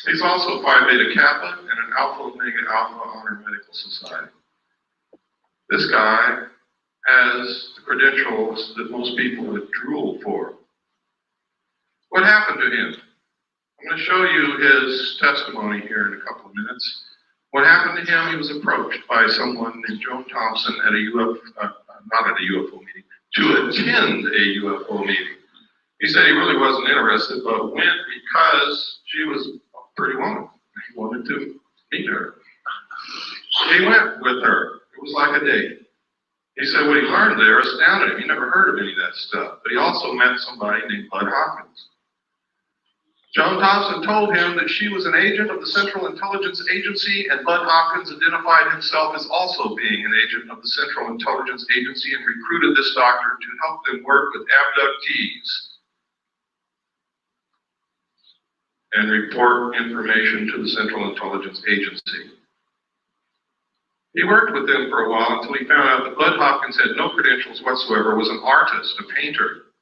He's also Phi Beta Kappa and an Alpha Omega Alpha Honor Medical Society. This guy has the credentials that most people would drool for. What happened to him? I'm going to show you his testimony here in a couple of minutes. What happened to him? He was approached by someone named Joan Thompson at a UFO, not at a UFO meeting, to attend a UFO meeting. He said he really wasn't interested, but went because she was a pretty woman. He wanted to meet her. He went with her. It was like a date. He said what he learned there astounded him. He never heard of any of that stuff. But he also met somebody named Bud Hopkins. Joan Thompson told him that she was an agent of the Central Intelligence Agency, and Bud Hopkins identified himself as also being an agent of the Central Intelligence Agency and recruited this doctor to help them work with abductees and report information to the Central Intelligence Agency. He worked with them for a while until he found out that Bud Hopkins had no credentials whatsoever, was an artist, a painter,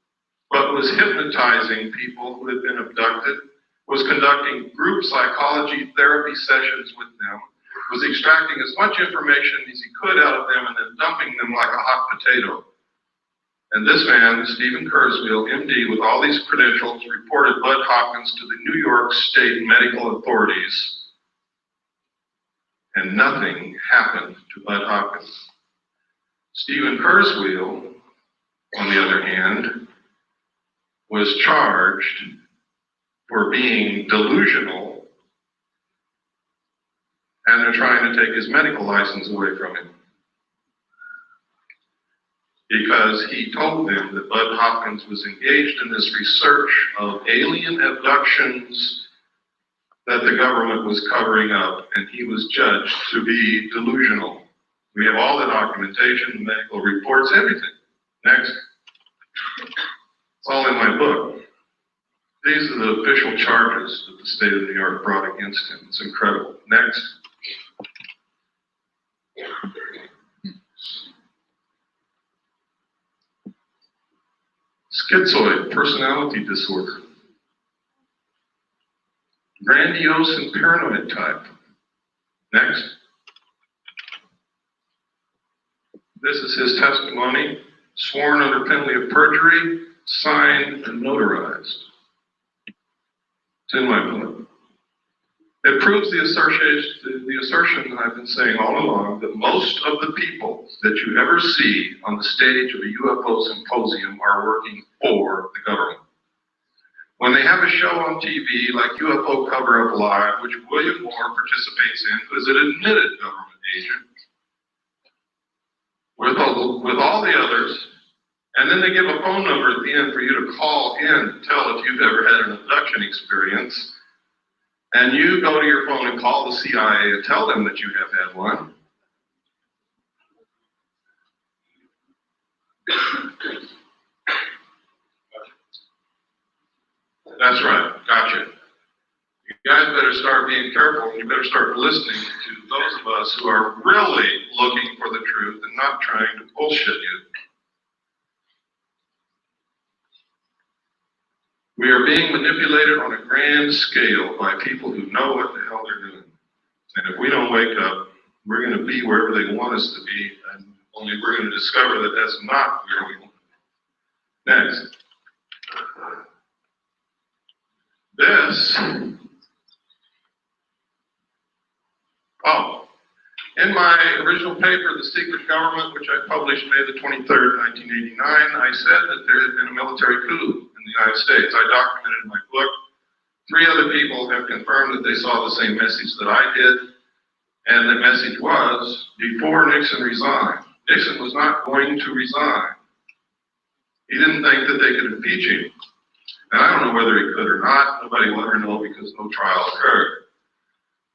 but was hypnotizing people who had been abducted, was conducting group psychology therapy sessions with them, was extracting as much information as he could out of them and then dumping them like a hot potato. And this man, Stephen Kurzweil, MD, with all these credentials, reported Bud Hopkins to the New York State medical authorities, and nothing happened to Bud Hopkins. Stephen Kurzweil, on the other hand, was charged for being delusional, and they're trying to take his medical license away from him, because he told them that Bud Hopkins was engaged in this research of alien abductions that the government was covering up, and he was judged to be delusional. We have all the documentation, the medical reports, everything. Next. It's all in my book. These are the official charges that the state of New York brought against him. It's incredible. Next. Schizoid personality disorder. Grandiose and paranoid type. Next. This is his testimony, sworn under penalty of perjury, signed and notarized. It's in my book. It proves the assertion that I've been saying all along, that most of the people that you ever see on the stage of a UFO symposium are working for the government. When they have a show on TV like UFO Cover-Up Live, which William Moore participates in, who is an admitted government agent, with all the others, and then they give a phone number at the end for you to call in to tell if you've ever had an abduction experience, and you go to your phone and call the CIA and tell them that you have had one. That's right, gotcha. You guys better start being careful, and you better start listening to those of us who are really looking for the truth and not trying to bullshit you. We are being manipulated on a grand scale by people who know what the hell they're doing. And if we don't wake up, we're going to be wherever they want us to be, and only we're going to discover that that's not where we want to be. Next. This Oh, in my original paper, The Secret Government, which I published May the 23rd, 1989, I said that there had been a military coup in the United States. I documented in my book. 3 other people have confirmed that they saw the same message that I did, and the message was, before Nixon resigned. Nixon was not going to resign. He didn't think that they could impeach him. And I don't know whether he could or not. Nobody will ever know because no trial occurred.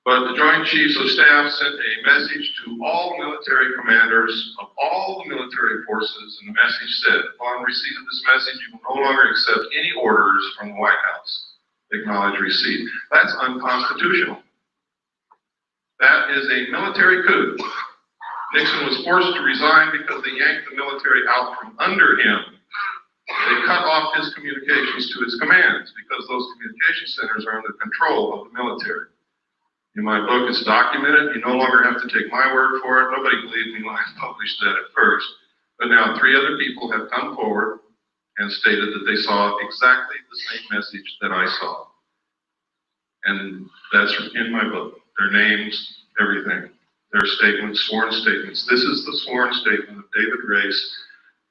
But the Joint Chiefs of Staff sent a message to all military commanders of all the military forces, and the message said, upon receipt of this message, you will no longer accept any orders from the White House. Acknowledge receipt. That's unconstitutional. That is a military coup. Nixon was forced to resign because they yanked the military out from under him. They cut off his communications to his commands because those communication centers are under control of the military. In my book, it's documented. You no longer have to take my word for it. Nobody believed me when I published that at first. But now 3 other people have come forward and stated that they saw exactly the same message that I saw. And that's in my book. Their names, everything. Their statements, sworn statements. This is the sworn statement of David Race.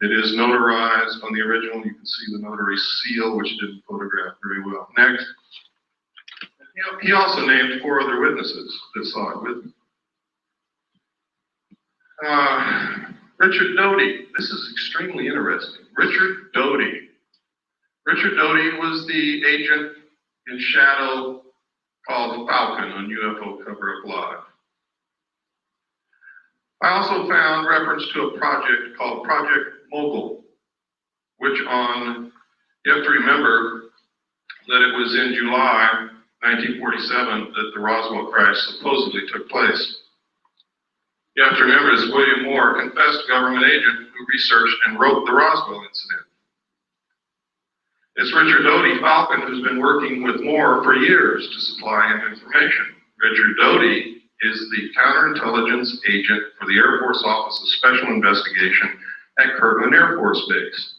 It is notarized on the original. You can see the notary seal, which didn't photograph very well. Next. He also named 4 other witnesses that saw it with me. Richard Doty. This is extremely interesting. Richard Doty. Richard Doty was the agent in shadow called Falcon on UFO Cover-Up Live. I also found reference to a project called Project Mogul, which you have to remember that it was in July 1947 that the Roswell crash supposedly took place. You have to remember this William Moore, confessed government agent who researched and wrote the Roswell incident. It's Richard Doty, Falcon, who's been working with Moore for years to supply him information. Richard Doty is the counterintelligence agent for the Air Force Office of Special Investigation at Kirtland Air Force Base.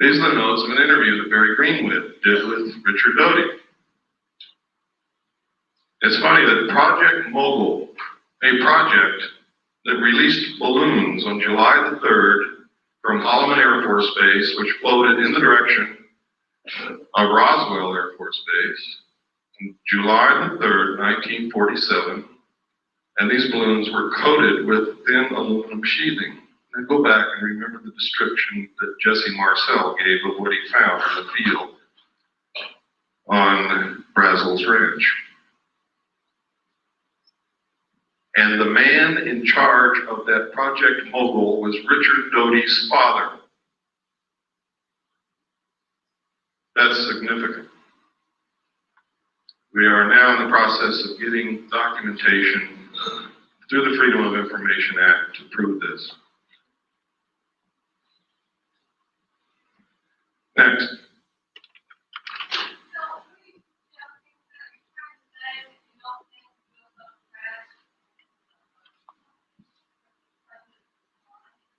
These are the notes of an interview that Barry Greenwood did with Richard Doty. It's funny that Project Mogul, a project that released balloons on July the 3rd from Holloman Air Force Base, which floated in the direction of Roswell Air Force Base, on July the 3rd, 1947, and these balloons were coated with thin aluminum sheathing. And go back and remember the description that Jesse Marcel gave of what he found in the field on Brazel's Ranch. And the man in charge of that Project Mogul was Richard Doty's father. That's significant. We are now in the process of getting documentation through the Freedom of Information Act to prove this. Next.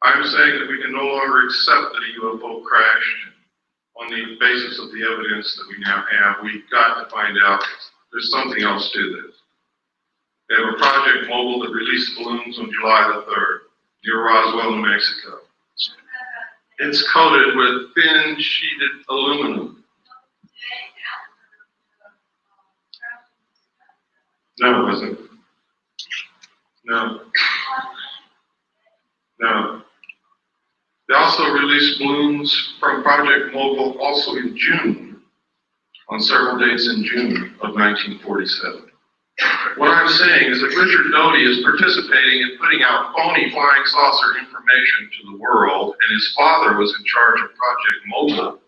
I'm saying that we can no longer accept that a UFO crashed on the basis of the evidence that we now have. We've got to find out there's something else to this. We have a Project Mogul that released balloons on July the 3rd near Roswell, New Mexico. It's coated with thin sheeted aluminum. No, it wasn't. No. No. They also released balloons from Project Mogul also in June, on several dates in June of 1947. What I'm saying is that Richard Doty is participating in putting out phony flying saucer information to the world, and his father was in charge of Project Mogul,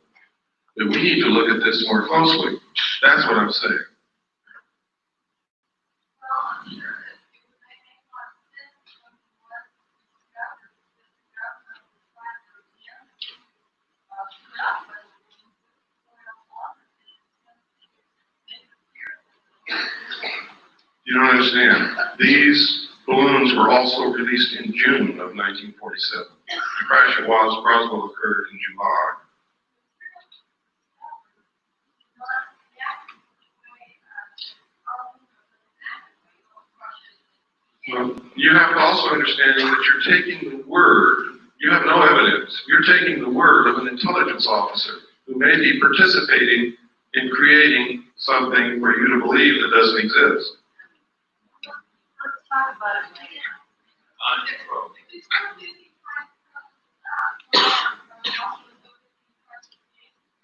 that we need to look at this more closely. That's what I'm saying. You don't understand. These balloons were also released in June of 1947. The crash of Roswell occurred in July. Well, you have to also understand that you're taking the word, you have no evidence, you're taking the word of an intelligence officer who may be participating in creating something for you to believe that doesn't exist.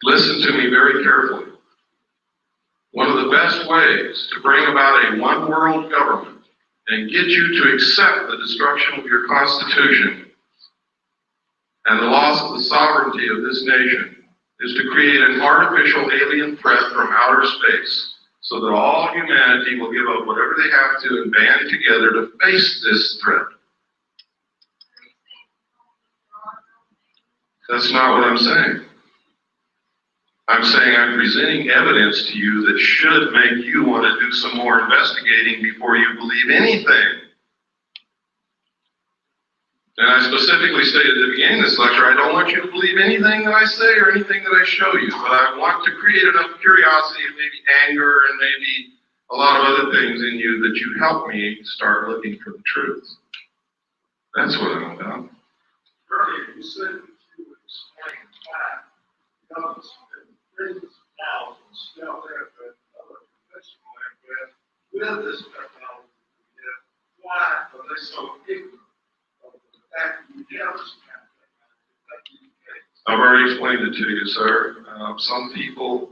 Listen to me very carefully. One of the best ways to bring about a one world government and get you to accept the destruction of your Constitution and the loss of the sovereignty of this nation is to create an artificial alien threat from outer space so that all humanity will give up whatever they have to and band together to face this threat. That's not what I'm saying. I'm saying I'm presenting evidence to you that should make you want to do some more investigating before you believe anything. And I specifically stated at the beginning of this lecture, I don't want you to believe anything that I say or anything that I show you, but I want to create enough curiosity and maybe anger and maybe a lot of other things in you that you help me start looking for the truth. That's what I'm about. Earlier, you said that you would explain why governments have been now still there, but other conventional aircraft with this technology, why are they so ignorant of the fact that we have this kind of technology? I've already explained it to you, sir. Some people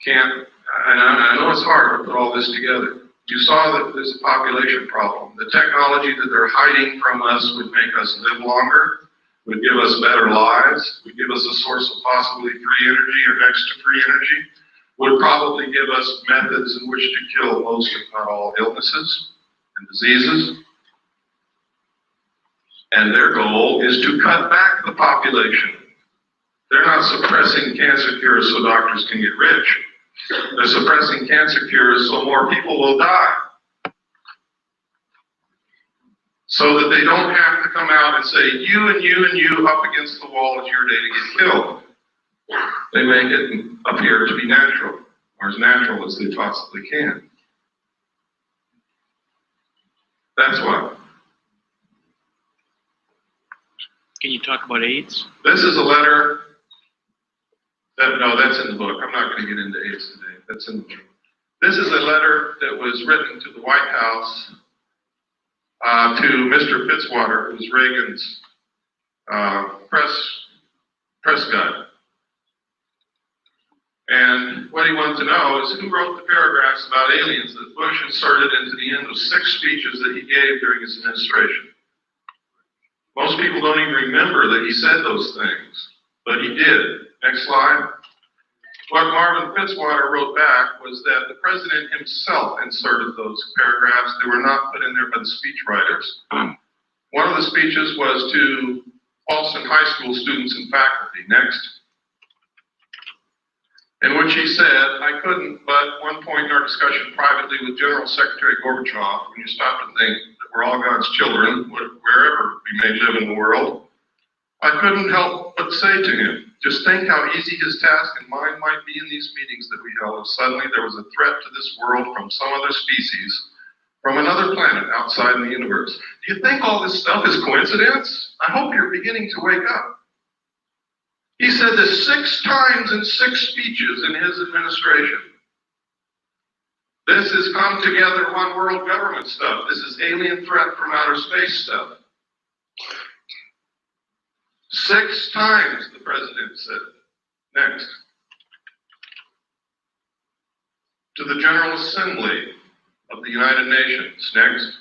can't, and I know it's hard to put all this together. You saw that there's a population problem. The technology that they're hiding from us would make us live longer, would give us better lives, would give us a source of possibly free energy or next to free energy, would probably give us methods in which to kill most, if not all, illnesses and diseases. And their goal is to cut back the population. They're not suppressing cancer cures so doctors can get rich. They're suppressing cancer cures so more people will die. So that they don't have to come out and say, you and you and you up against the wall, it's your day to get killed. They make it appear to be natural, or as natural as they possibly can. That's why. Can you talk about AIDS? This is a letter no, that's in the book. I'm not going to get into AIDS today. That's in the book. This is a letter that was written to the White House to Mr. Fitzwater, who's Reagan's press guy. And what he wanted to know is who wrote the paragraphs about aliens that Bush inserted into the end of 6 speeches that he gave during his administration. Most people don't even remember that he said those things, but he did. Next slide. What Marvin Fitzwater wrote back was that the president himself inserted those paragraphs. They were not put in there by the speechwriters. One of the speeches was to Boston High School students and faculty. Next. In which he said, I couldn't but one point in our discussion privately with General Secretary Gorbachev, when you stop and think that we're all God's children, wherever we may live in the world, I couldn't help but say to him, just think how easy his task and mine might be in these meetings that we held if suddenly there was a threat to this world from some other species, from another planet outside in the universe. Do you think all this stuff is coincidence? I hope you're beginning to wake up. He said this 6 times in 6 speeches in his administration. This is come together one world government stuff. This is alien threat from outer space stuff. 6 times the president said it. Next. To the General Assembly of the United Nations. Next.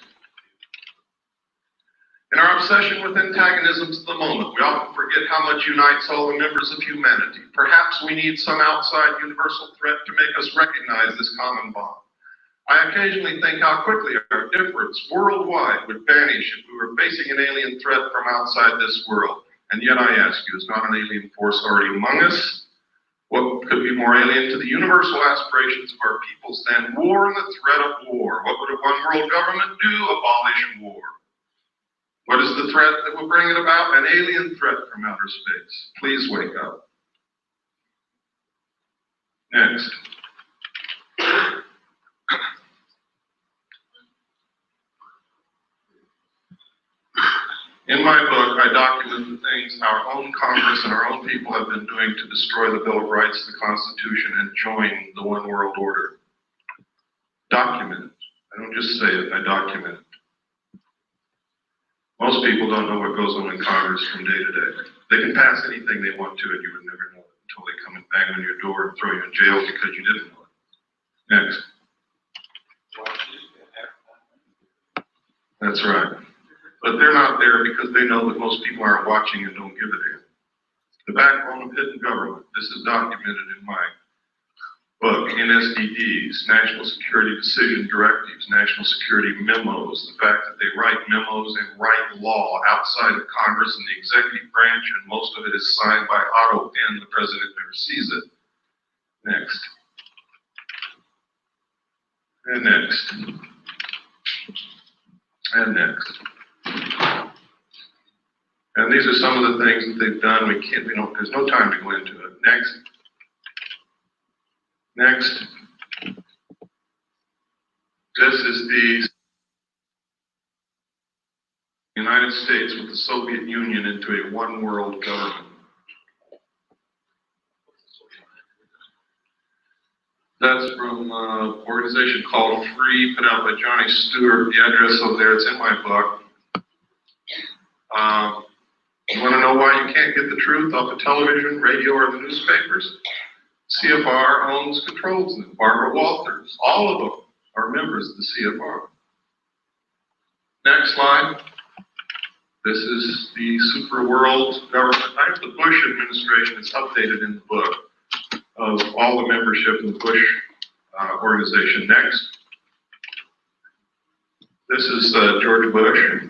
In our obsession with antagonisms of the moment, we often forget how much unites all the members of humanity. Perhaps we need some outside universal threat to make us recognize this common bond. I occasionally think how quickly our difference worldwide would vanish if we were facing an alien threat from outside this world. And yet I ask you, is not an alien force already among us? What could be more alien to the universal aspirations of our peoples than war and the threat of war? What would a one world government do? Abolish war. What is the threat that will bring it about? An alien threat from outer space. Please wake up. Next. In my book, I document the things our own Congress and our own people have been doing to destroy the Bill of Rights, the Constitution, and join the one world order. Document it. I don't just say it, I document it. Most people don't know what goes on in Congress from day to day. They can pass anything they want to and you would never know it until they come and bang on your door and throw you in jail because you didn't know it. Next. That's right. But they're not there because they know that most people aren't watching and don't give a damn. The backbone of hidden government. This is documented in my book, NSDDs, National Security Decision Directives, National Security Memos, the fact that they write memos and write law outside of Congress and the executive branch, and most of it is signed by auto pen. The president never sees it. Next. And next. And next. And these are some of the things that they've done. There's no time to go into it. Next. Next. This is the United States with the Soviet Union into a one world government. That's from an organization called Free, put out by Johnny Stewart. The address over there, it's in my book. You want to know why you can't get the truth off the television, radio, or the newspapers? CFR owns, controls them. Barbara Walters, all of them are members of the CFR. Next slide. This is the super world government. I have the Bush administration. It's updated in the book of all the membership in the Bush organization. Next. This is George Bush.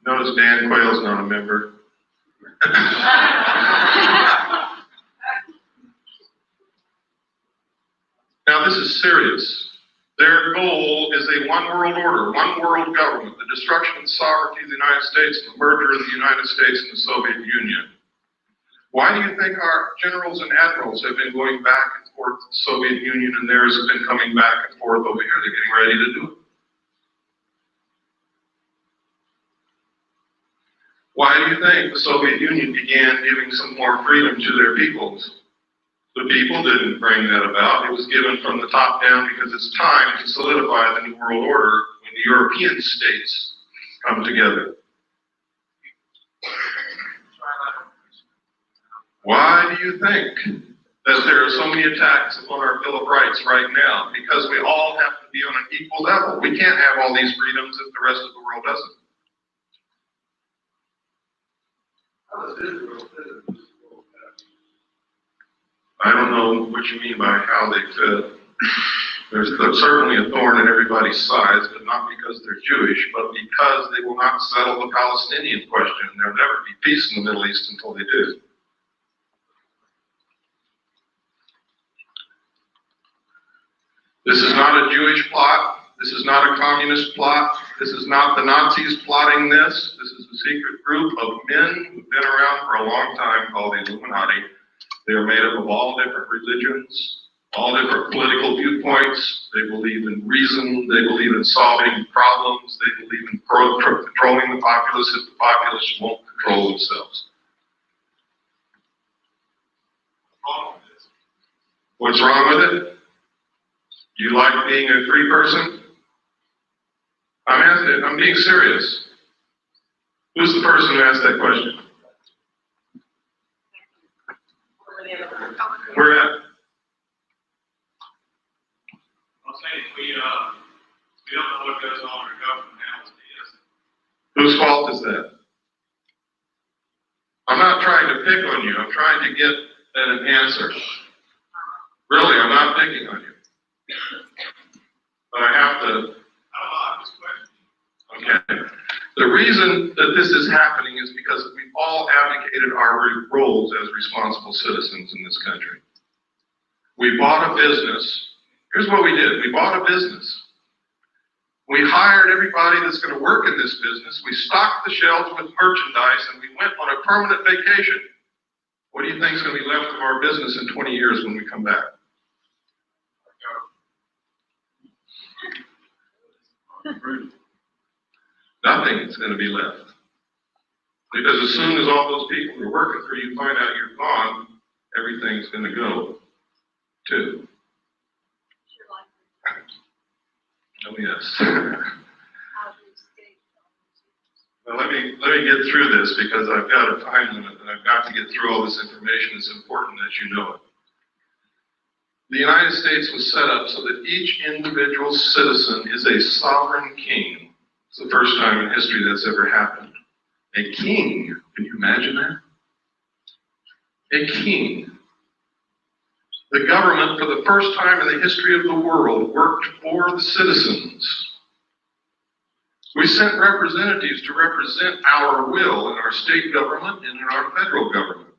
Notice Dan Quayle's not a member. Now this is serious. Their goal is a one world order, one world government, the destruction of the sovereignty of the United States, the merger of the United States and the Soviet Union. Why do you think our generals and admirals have been going back and forth to the Soviet Union and theirs have been coming back and forth over here? They're getting ready to do it. Why do you think the Soviet Union began giving some more freedom to their peoples? The people didn't bring that about. It was given from the top down because it's time to solidify the New World Order when the European states come together. Why do you think that there are so many attacks upon our Bill of Rights right now? Because we all have to be on an equal level. We can't have all these freedoms if the rest of the world doesn't. I don't know what you mean by how they fit. There's certainly a thorn in everybody's sides, but not because they're Jewish, but because they will not settle the Palestinian question. There'll never be peace in the Middle East until they do. This is not a Jewish plot. This is not a communist plot. This is not the Nazis plotting this. This is a secret group of men who've been around for a long time called the Illuminati. They are made up of all different religions, all different political viewpoints. They believe in reason. They believe in solving problems. They believe in controlling the populace if the populace won't control themselves. What's wrong with it? You like being a free person? I'm being serious. Who's the person who asked that question? Where at? I'm saying we don't know what goes on in our government now. Whose fault is that? I'm not trying to pick on you. I'm trying to get at an answer. Really, I'm not picking on you. But I have to. Okay. The reason that this is happening is because we've all abdicated our roles as responsible citizens in this country. We bought a business. Here's what we did. We bought a business. We hired everybody that's going to work in this business. We stocked the shelves with merchandise and we went on a permanent vacation. What do you think is going to be left of our business in 20 years when we come back? Nothing is going to be left. Because as soon as all those people who are working for you find out you're gone, everything's gonna go too. Oh, yes. Well, let me get through this because I've got a time limit and I've got to get through all this information. It's important that you know it. The United States was set up so that each individual citizen is a sovereign king. It's the first time in history that's ever happened. A king, can you imagine that? A king. The government, for the first time in the history of the world, worked for the citizens. We sent representatives to represent our will in our state government and in our federal government.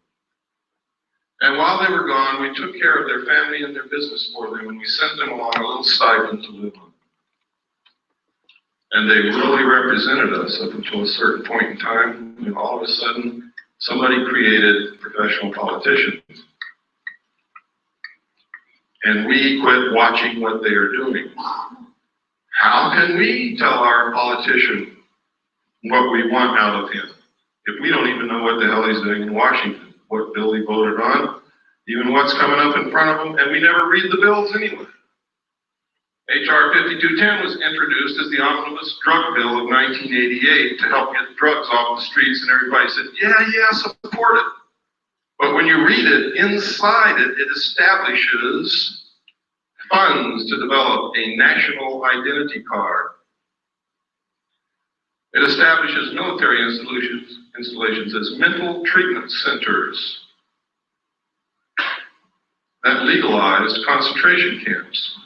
And while they were gone, we took care of their family and their business for them, and we sent them along a little stipend to live on. And they really represented us up until a certain point in time, when all of a sudden, somebody created professional politicians. And we quit watching what they are doing. How can we tell our politician what we want out of him if we don't even know what the hell he's doing in Washington, what bill he voted on, even what's coming up in front of him, and we never read the bills anyway. H.R. 5210 was introduced as the omnibus drug bill of 1988 to help get drugs off the streets, and everybody said, yeah, support it. But when you read it, inside it, it establishes funds to develop a national identity card. It establishes military installations as mental treatment centers that legalized concentration camps.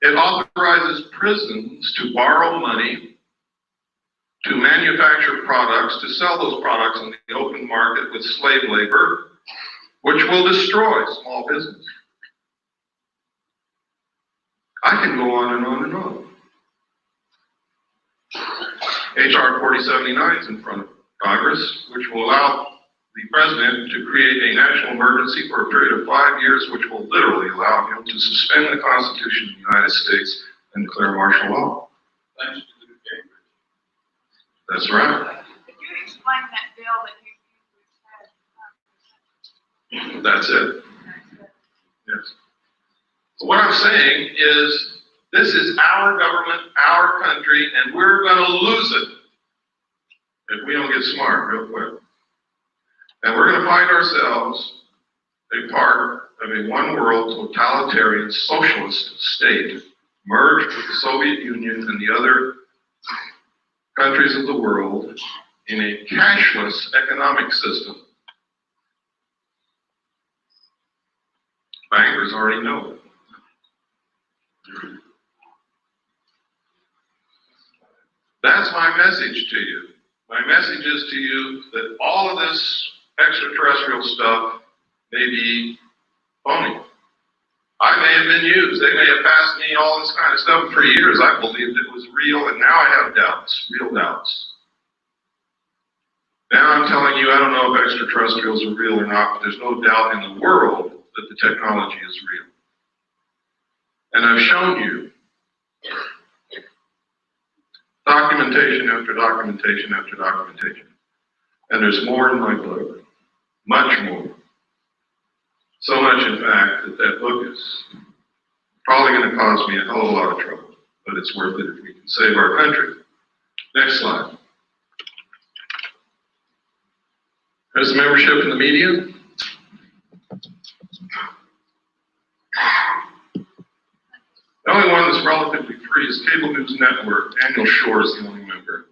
It authorizes prisons to borrow money, to manufacture products, to sell those products in the open market with slave labor, which will destroy small business. I can go on and on and on. H.R. 4079 is in front of Congress, which will allow the president to create a national emergency for a period of 5 years, which will literally allow him to suspend the Constitution of the United States and declare martial law. That's right. Could you explain that bill that you That's it. Yes. So what I'm saying is, this is our government, our country, and we're going to lose it if we don't get smart real quick. And we're going to find ourselves a part of a one-world totalitarian socialist state, merged with the Soviet Union and the other countries of the world in a cashless economic system. Bankers already know it. That's my message to you. My message is to you that all of this extraterrestrial stuff may be phony. I may have been used. They may have passed me all this kind of stuff. For years I believed it was real, and now I have doubts, real doubts. Now I'm telling you, I don't know if extraterrestrials are real or not, but there's no doubt in the world that the technology is real. And I've shown you documentation after documentation after documentation. And there's more in my book, much more. So much, in fact, that that book is probably going to cause me a hell of a lot of trouble, but it's worth it if we can save our country. Next slide. There's the membership in the media. The only one that's relatively free is Cable News Network. Daniel Shore is the only member.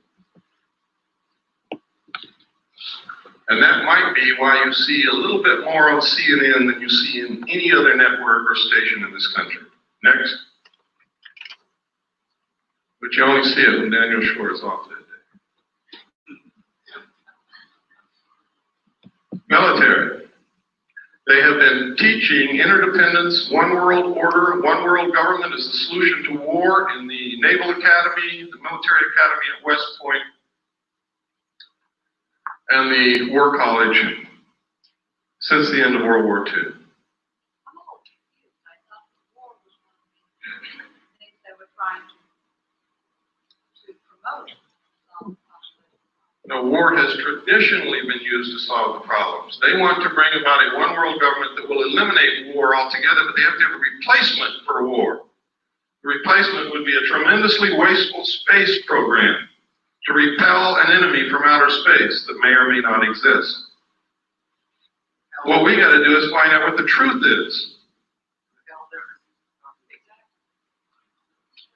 And that might be why you see a little bit more on CNN than you see in any other network or station in this country. Next. But you only see it when Daniel Shore is off that day. Military. They have been teaching interdependence, one world order, one world government is the solution to war in the Naval Academy, the Military Academy at West Point, and the War College since the end of World War II. War has traditionally been used to solve the problems. They want to bring about a one world government that will eliminate war altogether, but they have to have a replacement for war. The replacement would be a tremendously wasteful space program to repel an enemy from outer space that may or may not exist. What we got to do is find out what the truth is.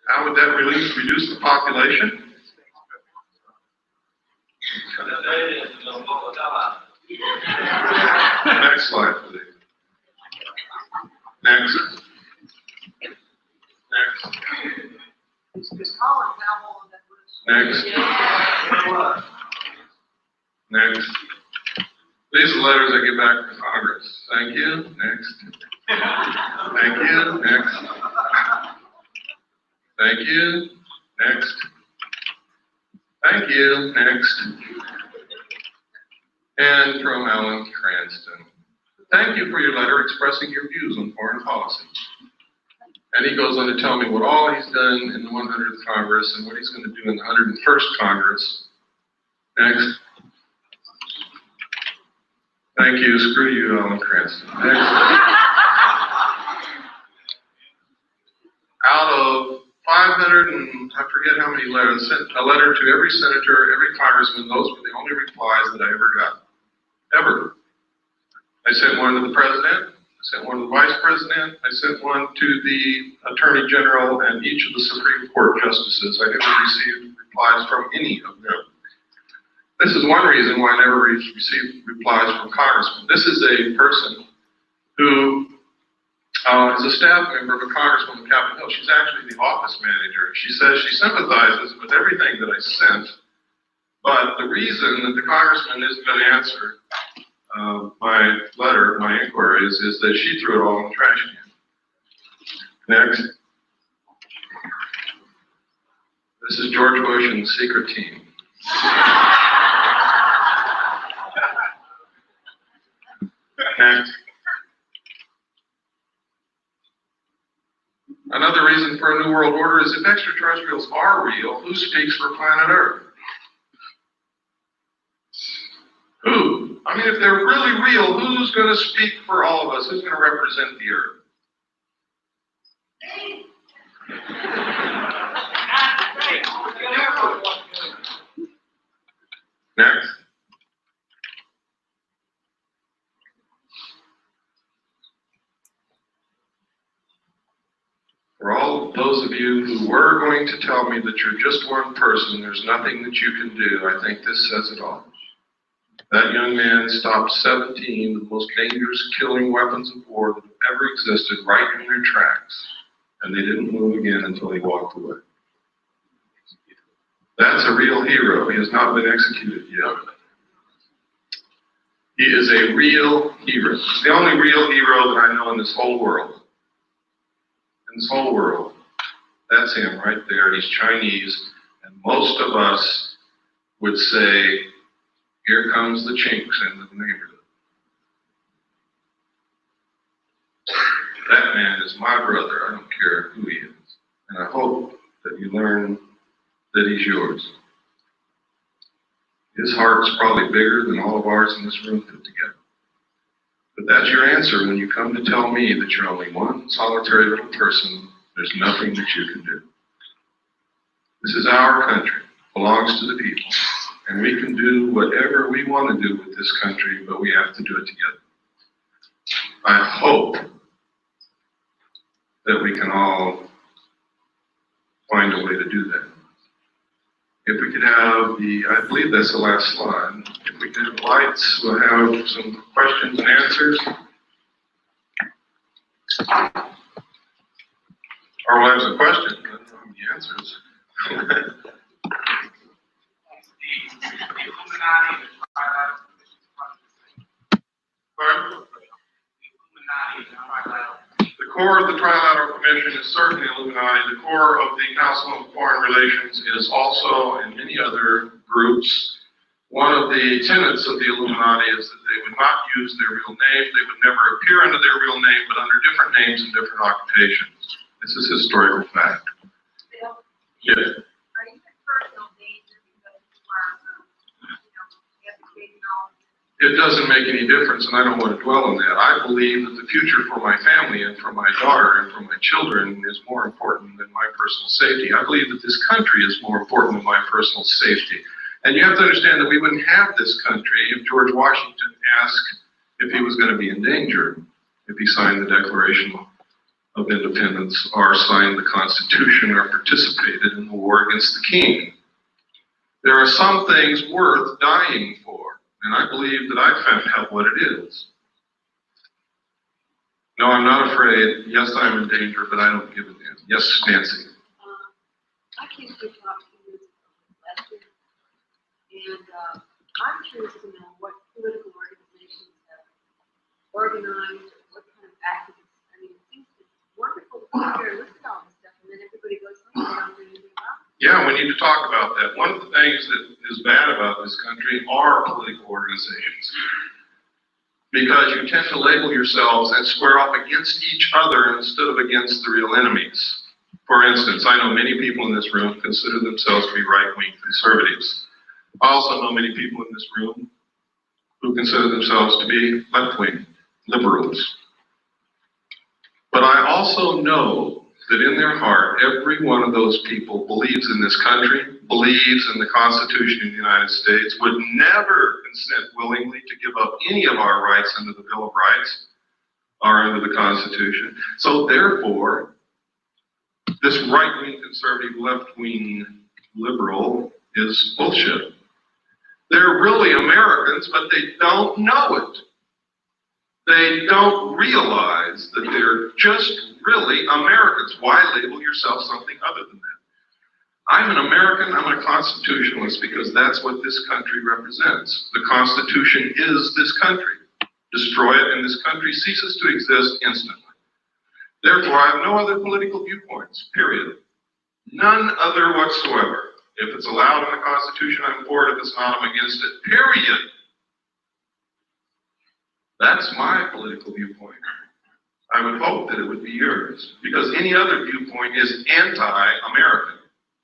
How would that reduce the population? Next slide, please. Next. Next. Next. Next. These are letters I get back from Congress. Thank you. Next. Thank you. Next. Thank you. Next. Thank you. Next. And from Alan Cranston. Thank you for your letter expressing your views on foreign policy. And he goes on to tell me what all he's done in the 100th Congress and what he's going to do in the 101st Congress. Next. Thank you. Screw you, Alan Cranston. Next. Out of 500 and I forget how many letters, sent a letter to every senator, every congressman. Those were the only replies that I ever got. Ever. I sent one to the president. I sent one to the vice president. I sent one to the attorney general and each of the Supreme Court justices. I never received replies from any of them. This is one reason why I never received replies from congressmen. This is a person who is a staff member of a congresswoman on Capitol Hill. She's actually the office manager. She says she sympathizes with everything that I sent, but the reason that the congressman isn't going to answer my letter, my inquiries, is that she threw it all in the trash can. Next. This is George Bush and the secret team. Next. Another reason for a new world order is if extraterrestrials are real, who speaks for planet Earth? Who? I mean, if they're really real, who's going to speak for all of us? Who's going to represent the Earth? Next. For all those of you who were going to tell me that you're just one person, there's nothing that you can do, I think this says it all. That young man stopped 17 of the most dangerous killing weapons of war that have ever existed right in their tracks, and they didn't move again until he walked away. That's a real hero. He has not been executed yet. He is a real hero. He's the only real hero that I know in this whole world. In this whole world. That's him right there. He's Chinese. And most of us would say, here comes the chinks in the neighborhood. That man is my brother. I don't care who he is. And I hope that you learn that he's yours. His heart's probably bigger than all of ours in this room put together. But that's your answer when you come to tell me that you're only one solitary little person. There's nothing that you can do. This is our country. It belongs to the people. And we can do whatever we want to do with this country, but we have to do it together. I hope that we can all find a way to do that. If we could have I believe that's the last slide. If we could have lights, we'll have some questions and answers. Or we'll have some questions, but not the answers. The core of the Trilateral Commission is certainly Illuminati. The core of the Council of Foreign Relations is also, and many other groups, one of the tenets of the Illuminati is that they would not use their real name. They would never appear under their real name, but under different names and different occupations. This is historical fact. Yes. it doesn't make any difference, and I don't want to dwell on that. I believe that the future for my family and for my daughter and for my children is more important than my personal safety. I believe that this country is more important than my personal safety. And you have to understand that we wouldn't have this country if George Washington asked if he was going to be in danger, if he signed the Declaration of Independence or signed the Constitution or participated in the war against the king. There are some things worth dying for. And I believe that I found out what it is. No, I'm not afraid. Yes, I'm in danger, but I don't give a damn. Yes, Nancy. I came to talk to you last year, and I'm curious to know what political organizations have organized, or what kind of activists. I mean, it seems it's wonderful to sit here and listen to all this stuff, and then everybody goes home and they don't do anything about it. Yeah, we need to talk about that. One of the things that is bad about this country are political organizations. Because you tend to label yourselves and square off against each other instead of against the real enemies. For instance, I know many people in this room consider themselves to be right-wing conservatives. I also know many people in this room who consider themselves to be left-wing liberals. But I also know that in their heart, every one of those people believes in this country, believes in the Constitution of the United States, would never consent willingly to give up any of our rights under the Bill of Rights or under the Constitution. So therefore, this right-wing conservative, left-wing liberal is bullshit. They're really Americans, but they don't know it. They don't realize that they're just really Americans. Why label yourself something other than that? I'm an American, I'm a constitutionalist because that's what this country represents. The Constitution is this country. Destroy it and this country ceases to exist instantly. Therefore, I have no other political viewpoints, period. None other whatsoever. If it's allowed in the Constitution, I'm for it. If it's not, I'm against it, period. That's my political viewpoint. I would hope that it would be yours, because any other viewpoint is anti-American,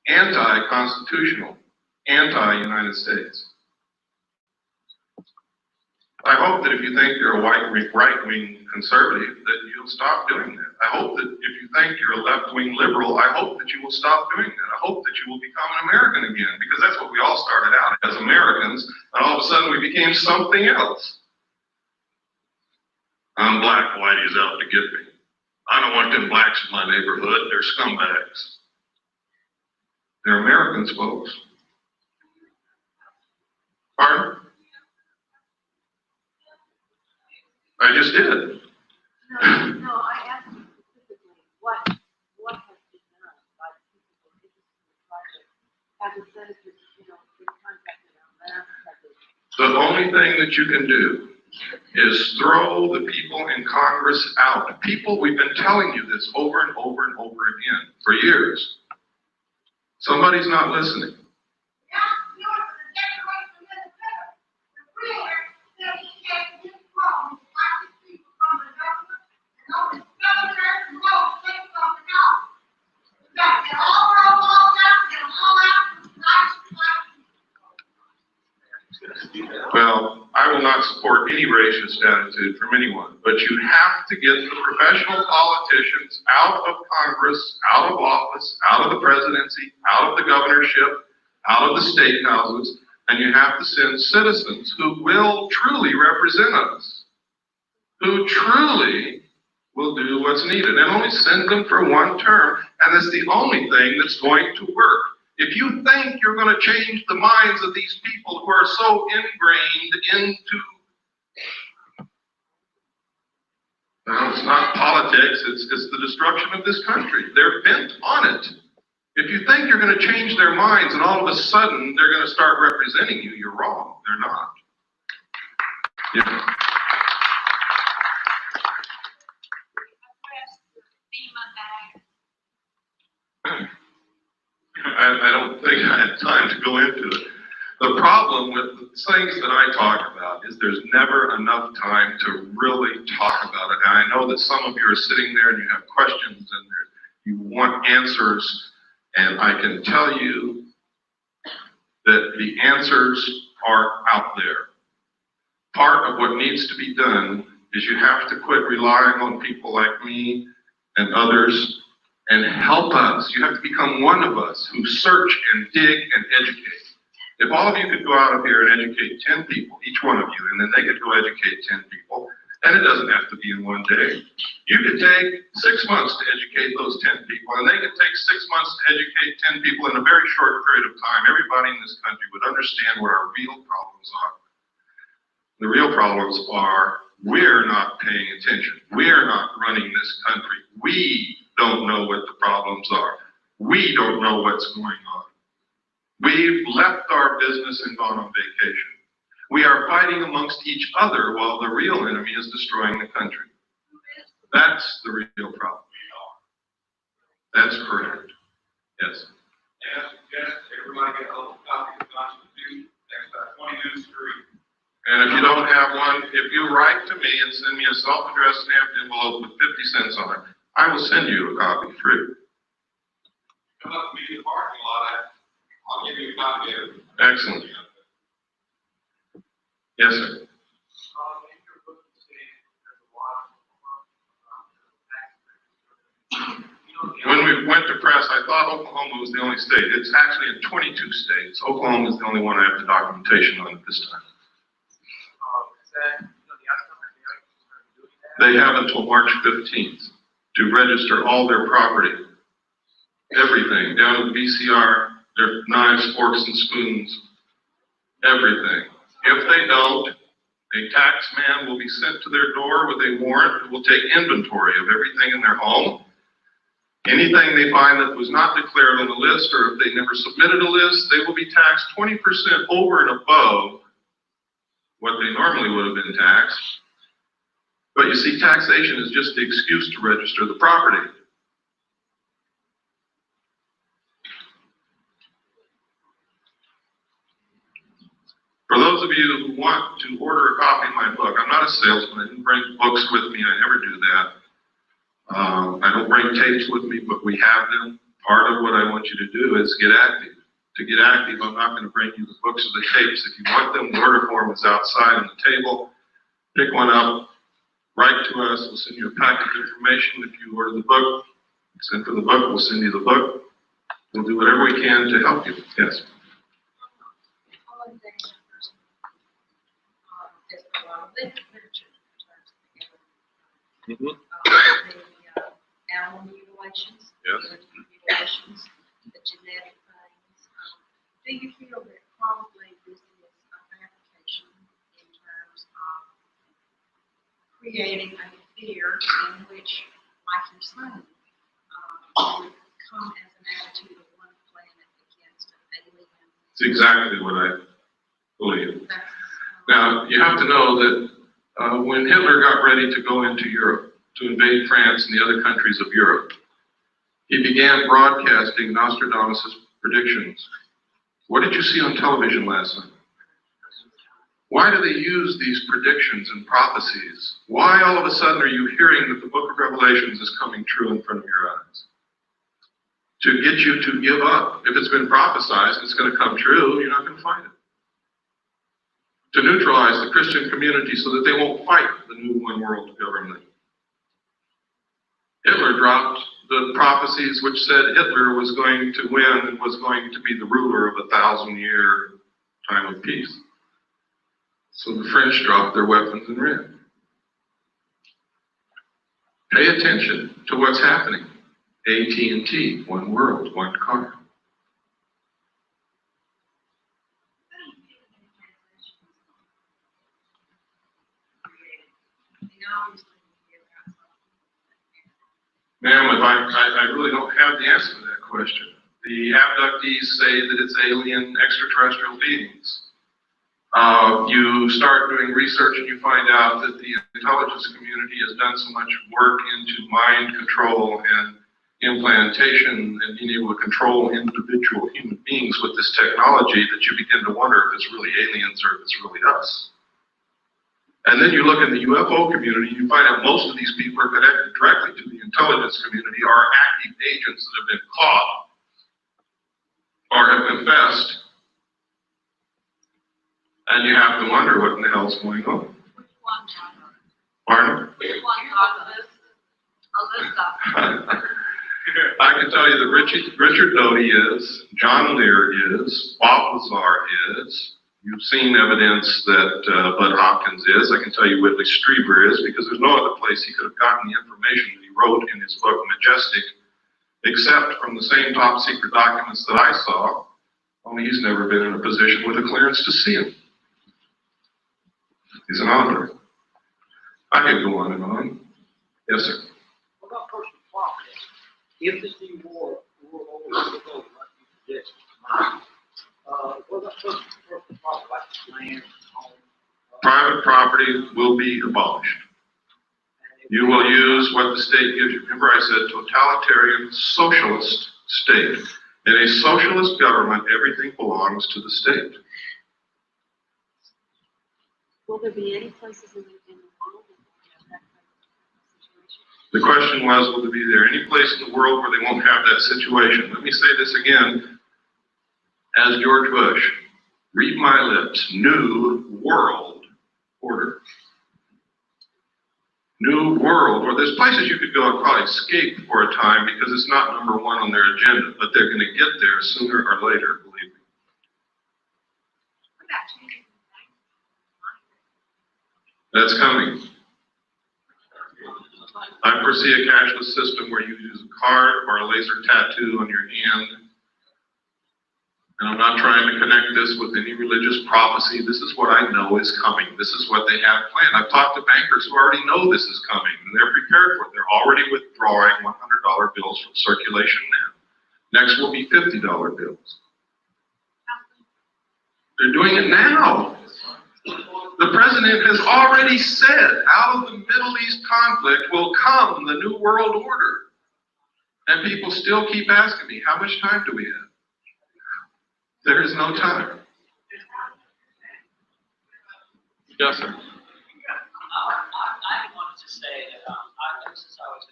anti-constitutional, anti-United States. I hope that if you think you're a right-wing conservative, that you'll stop doing that. I hope that if you think you're a left-wing liberal, I hope that you will stop doing that. I hope that you will become an American again, because that's what we all started out as, Americans, and all of a sudden we became something else. I'm black, whitey's out to get me. I don't want them blacks in my neighborhood. They're scumbags. They're Americans, folks. Pardon? I just did. No, I asked you specifically what has been done by the people who are interested in the project. Have the senators, been contacted on that? The only thing that you can do is throw the people in Congress out. People, we've been telling you this over and over and over again for years. Somebody's not listening. Well, I will not support any racist attitude from anyone, but you have to get the professional politicians out of Congress, out of office, out of the presidency, out of the governorship, out of the state houses, and you have to send citizens who will truly represent us, who truly will do what's needed, and only send them for one term, and it's the only thing that's going to work. If you think you're going to change the minds of these people who are so ingrained into, well, it's not politics, it's the destruction of this country. They're bent on it. If you think you're going to change their minds and all of a sudden they're going to start representing you, you're wrong. They're not. Yeah. I don't think I had time to go into it. The problem with the things that I talk about is there's never enough time to really talk about it. And I know that some of you are sitting there and you have questions and you want answers, and I can tell you that the answers are out there. part of what needs to be done is you have to quit relying on people like me and others and help us. You have to become one of us who search and dig and educate. If all of you could go out of here and educate 10 people, each one of you, and then they could go educate 10 people, and it doesn't have to be in one day. You could take 6 months to educate those 10 people, and they could take 6 months to educate 10 people in a very short period of time. Everybody in this country would understand what our real problems are. The real problems are we're not paying attention. We're not running this country. We don't know what the problems are. We don't know what's going on. We've left our business and gone on vacation. We are fighting amongst each other while the real enemy is destroying the country. That's the real problem. That's correct. Yes. And I suggest everybody get a little copy of the Constitution, next about 20 minutes to read. And if you don't have one, if you write to me and send me a self-addressed stamped envelope with 50 cents on it, I will send you a copy free. Come up to me in the parking lot, I'll give you a copy of it. Excellent. Yes, sir. When we went to press, I thought Oklahoma was the only state. It's actually in 22 states. Oklahoma is the only one I have the documentation on at this time. They have until March 15th to register all their property. Everything, down to the VCR, their knives, forks, and spoons, everything. If they don't, a tax man will be sent to their door with a warrant who will take inventory of everything in their home. Anything they find that was not declared on the list, or if they never submitted a list, they will be taxed 20% over and above what they normally would have been taxed. But you see, taxation is just the excuse to register the property. For those of you who want to order a copy of my book, I'm not a salesman. I didn't bring books with me. I never do that. I don't bring tapes with me, but we have them. Part of what I want you to do is get active. To get active, I'm not going to bring you the books or the tapes. If you want them, the order form is outside on the table. Pick one up, write to us. We'll send you a packet of information. If you order the book, send for the book, we'll send you the book. We'll do whatever we can to help you. Yes. Animal mutilations, Yes. mutilations, the genetic things. Do you feel that probably this is a application in terms of creating a fear in which, like your son, would come as an attitude of one planet against an alien? It's exactly what I believe. Now, you have to know that when Hitler got ready to go into Europe, to invade France and the other countries of Europe, he began broadcasting Nostradamus' predictions. What did you see on television last night? Why do they use these predictions and prophecies? Why all of a sudden are you hearing that the book of Revelations is coming true in front of your eyes? To get you to give up. If it's been prophesied, it's going to come true, you're not going to find it. To neutralize the Christian community so that they won't fight the new one world government. Hitler dropped the prophecies which said Hitler was going to win and was going to be the ruler of 1,000-year time of peace. So the French dropped their weapons and ran. Pay attention to what's happening. AT&T, one world, one car. Ma'am, if I really don't have the answer to that question. The abductees say that it's alien extraterrestrial beings. You start doing research and you find out that the intelligence community has done so much work into mind control and implantation and being able to control individual human beings with this technology that you begin to wonder if it's really aliens or if it's really us. And then you look in the UFO community, you find out most of these people are connected directly to the intelligence community, are active agents that have been caught or have confessed. And you have to wonder what in the hell's going on. Pardon? I can tell you that Richard Doty is, John Lear is, Bob Lazar is. You've seen evidence that Bud Hopkins is. I can tell you Whitley Strieber is, because there's no other place he could have gotten the information that he wrote in his book, Majestic, except from the same top secret documents that I saw, only he's never been in a position with a clearance to see him. He's an author. I could go on and on. Yes, sir. What about personal property? If this new war always took over, like you predict, what about personal property, like land, home? Private property will be abolished. You will use what the state gives you. Remember I said totalitarian socialist state. In a socialist government, everything belongs to the state. Will there be any places in the world that have that kind of situation? The question was, will there be any place in the world where they won't have that situation? Let me say this again, as George Bush, read my lips, new world order. New world, or there's places you could go and probably escape for a time because it's not number one on their agenda, but they're going to get there sooner or later, believe me. That's coming. I foresee a cashless system where you use a card or a laser tattoo on your hand. And I'm not trying to connect this with any religious prophecy. This is what I know is coming. This is what they have planned. I've talked to bankers who already know this is coming, and they're prepared for it. They're already withdrawing $100 bills from circulation now. Next will be $50 bills. They're doing it now. The president has already said, out of the Middle East conflict will come the New World Order. And people still keep asking me, how much time do we have? There is no time. Yes, sir. I wanted to say that since I was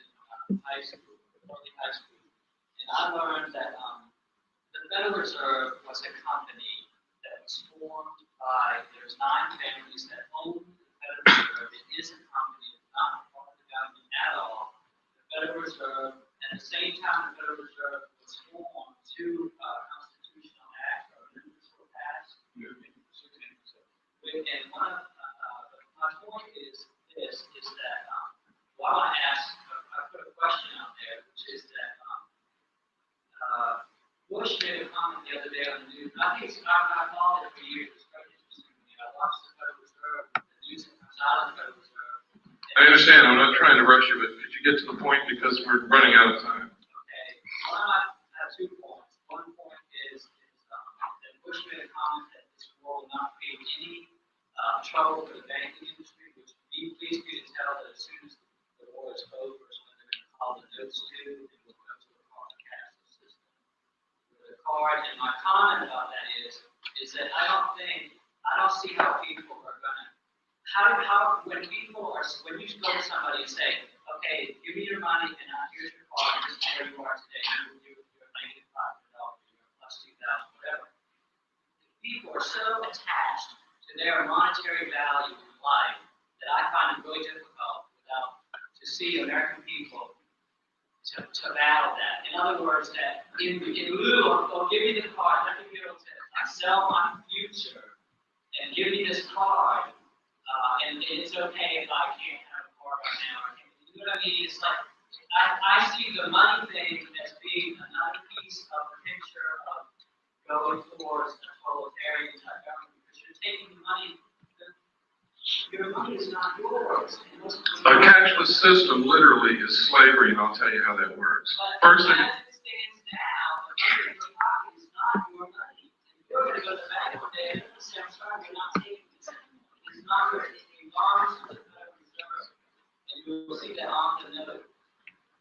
in high school, early high school, and I learned that the Federal Reserve was a company that was formed by, there's 9 families that own the Federal Reserve. It is a company, it's not a part of the government at all. The Federal Reserve, at the same time, the Federal Reserve was formed to constitutional act or amendments were passed. And one of my point is this, is that well, I want to ask, I put a question out there, which is that Bush made a comment the other day on the news. I think I've followed it for years. It's very interesting to me. I watched the Federal Reserve, the news that comes out of the Federal Reserve. I understand. I'm not trying to rush you, but could you get to the point because we're running out of time? Okay. Well, I have 2 points. One point is that Bush made a comment that this war will not create any trouble for the banking industry, which please be to tell that as soon as the war is over, is when they're going to call the notes due and we'll go to a cashless system with a card. And my comment about that is that I don't see how people are going to, when you go to somebody and say, okay, give me your money and here's your card, this is where you are today, you're making $500, you're plus 2,000, whatever. People are so attached to their monetary value in life that I find it really difficult to see American people to battle that. In other words, that in lieu of, oh, give me the card, let me be able to sell my future and give me this card, and it's okay if I can't have a card right now. You know what I mean? It's like, I see the money thing as being another piece of the picture of going towards a totalitarian type government. Taking money, your money is not yours. A cashless system literally is slavery, and I'll tell you how that works. First thing, As it stands now, the money in your pocket is not your money. You're going to go to the bank one day and say, I'm sorry, we're not taking this anymore. It's not yours. It belongs to the Federal Reserve. And you will see that on the note.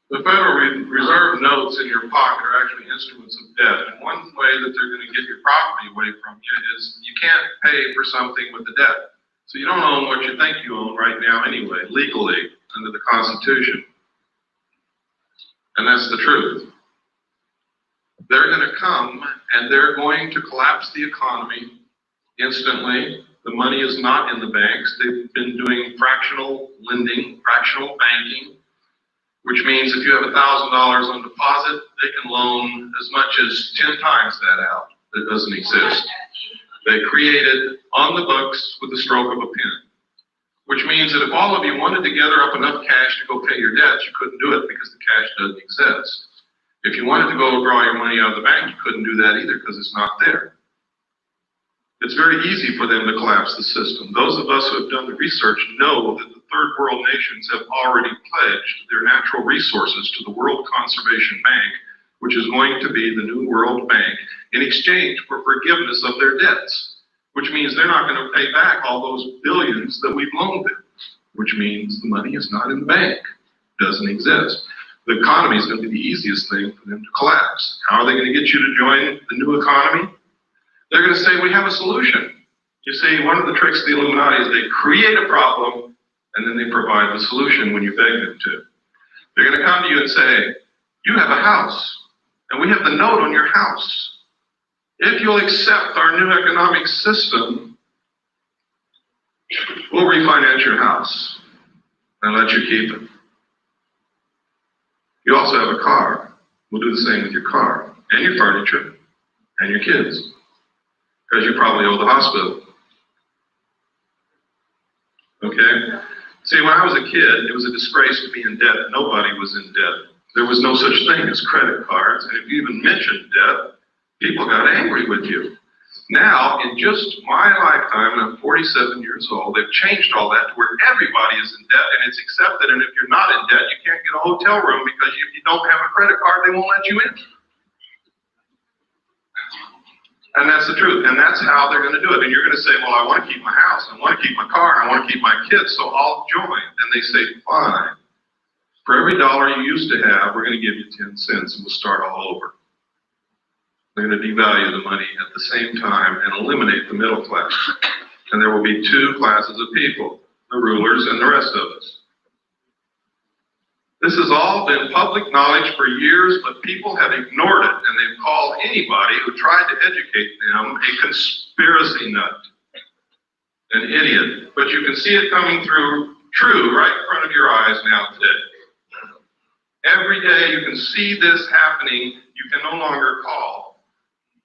the Federal Reserve notes in your pocket are actually instruments of debt. And one way that they're going to get your property away from you is you can't pay for something with the debt. So you don't own what you think you own right now anyway, legally, under the Constitution. And that's the truth. They're going to come and they're going to collapse the economy instantly. The money is not in the banks. They've been doing fractional lending, fractional banking, which means if you have $1,000 on deposit, they can loan as much as 10 times that out. That doesn't exist. They created on the books with the stroke of a pen, which means that if all of you wanted to gather up enough cash to go pay your debts, you couldn't do it because the cash doesn't exist. If you wanted to go draw your money out of the bank, you couldn't do that either because it's not there. It's very easy for them to collapse the system. Those of us who have done the research know that the third world nations have already pledged their natural resources to the World Conservation Bank, which is going to be the new World Bank, in exchange for forgiveness of their debts, which means they're not going to pay back all those billions that we've loaned them, which means the money is not in the bank, doesn't exist. The economy is going to be the easiest thing for them to collapse. How are they going to get you to join the new economy? They're going to say, we have a solution. You see, one of the tricks of the Illuminati is they create a problem and then they provide the solution when you beg them to. They're going to come to you and say, you have a house and we have the note on your house. If you'll accept our new economic system, we'll refinance your house and let you keep it. You also have a car. We'll do the same with your car and your furniture and your kids, because you probably owe the hospital. Okay? See, when I was a kid, it was a disgrace to be in debt. Nobody was in debt. There was no such thing as credit cards. And if you even mentioned debt, people got angry with you. Now, in just my lifetime, and I'm 47 years old, they've changed all that to where everybody is in debt and it's accepted. And if you're not in debt, you can't get a hotel room because if you don't have a credit card, they won't let you in. And that's the truth. And that's how they're going to do it. And you're going to say, well, I want to keep my house. I want to keep my car. I want to keep my kids. So I'll join. And they say, fine. For every dollar you used to have, we're going to give you 10 cents and we'll start all over. They're going to devalue the money at the same time and eliminate the middle class. And there will be two classes of people, the rulers and the rest of us. This has all been public knowledge for years, but people have ignored it, and they've called anybody who tried to educate them a conspiracy nut, an idiot. But you can see it coming through true right in front of your eyes now today. Every day you can see this happening. You can no longer call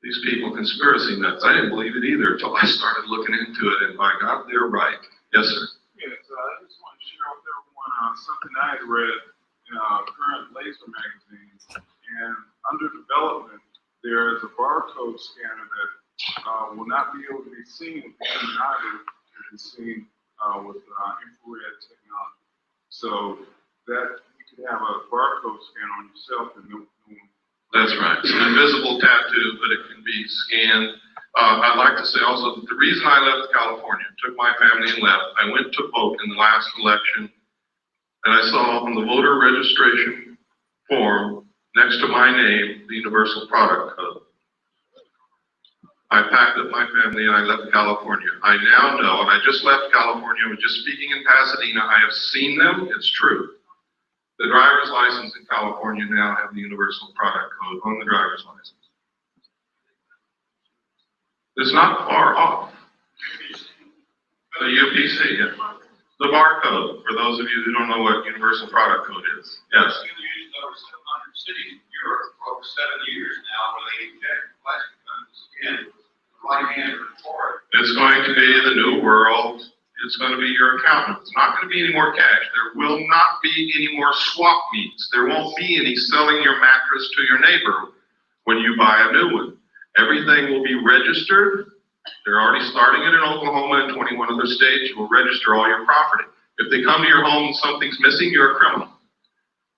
these people conspiracy nuts. I didn't believe it either until I started looking into it, and by God, they're right. Yes, sir. Yes, I just want to share with everyone something I had read in current laser magazine, and under development, there is a barcode scanner that will not be able to be seen with the human eye, it can be seen with infrared technology. So that you could have a barcode scanner on yourself and no one. That's right. It's an invisible tattoo, but it can be scanned. I'd like to say also that the reason I left California, took my family and left, I went to vote in the last election, and I saw on the voter registration form next to my name the Universal Product Code. I packed up my family and I left California. I now know, and I just left California, I was just speaking in Pasadena, I have seen them, it's true. The driver's license in California now have the Universal Product Code on the driver's license. It's not far off. The UPC, yeah. The barcode, for those of you who don't know what Universal Product Code is. Yes. We've used over 700 cities in Europe for over 7 years now where they inject plastic guns in the right hand or the forehead. It's going to be the new world. It's going to be your accountant. It's not going to be any more cash. There will not be any more swap meets. There won't be any selling your mattress to your neighbor when you buy a new one. Everything will be registered. They're already starting it in Oklahoma and 21 other states. You will register all your property. If they come to your home and something's missing, you're a criminal.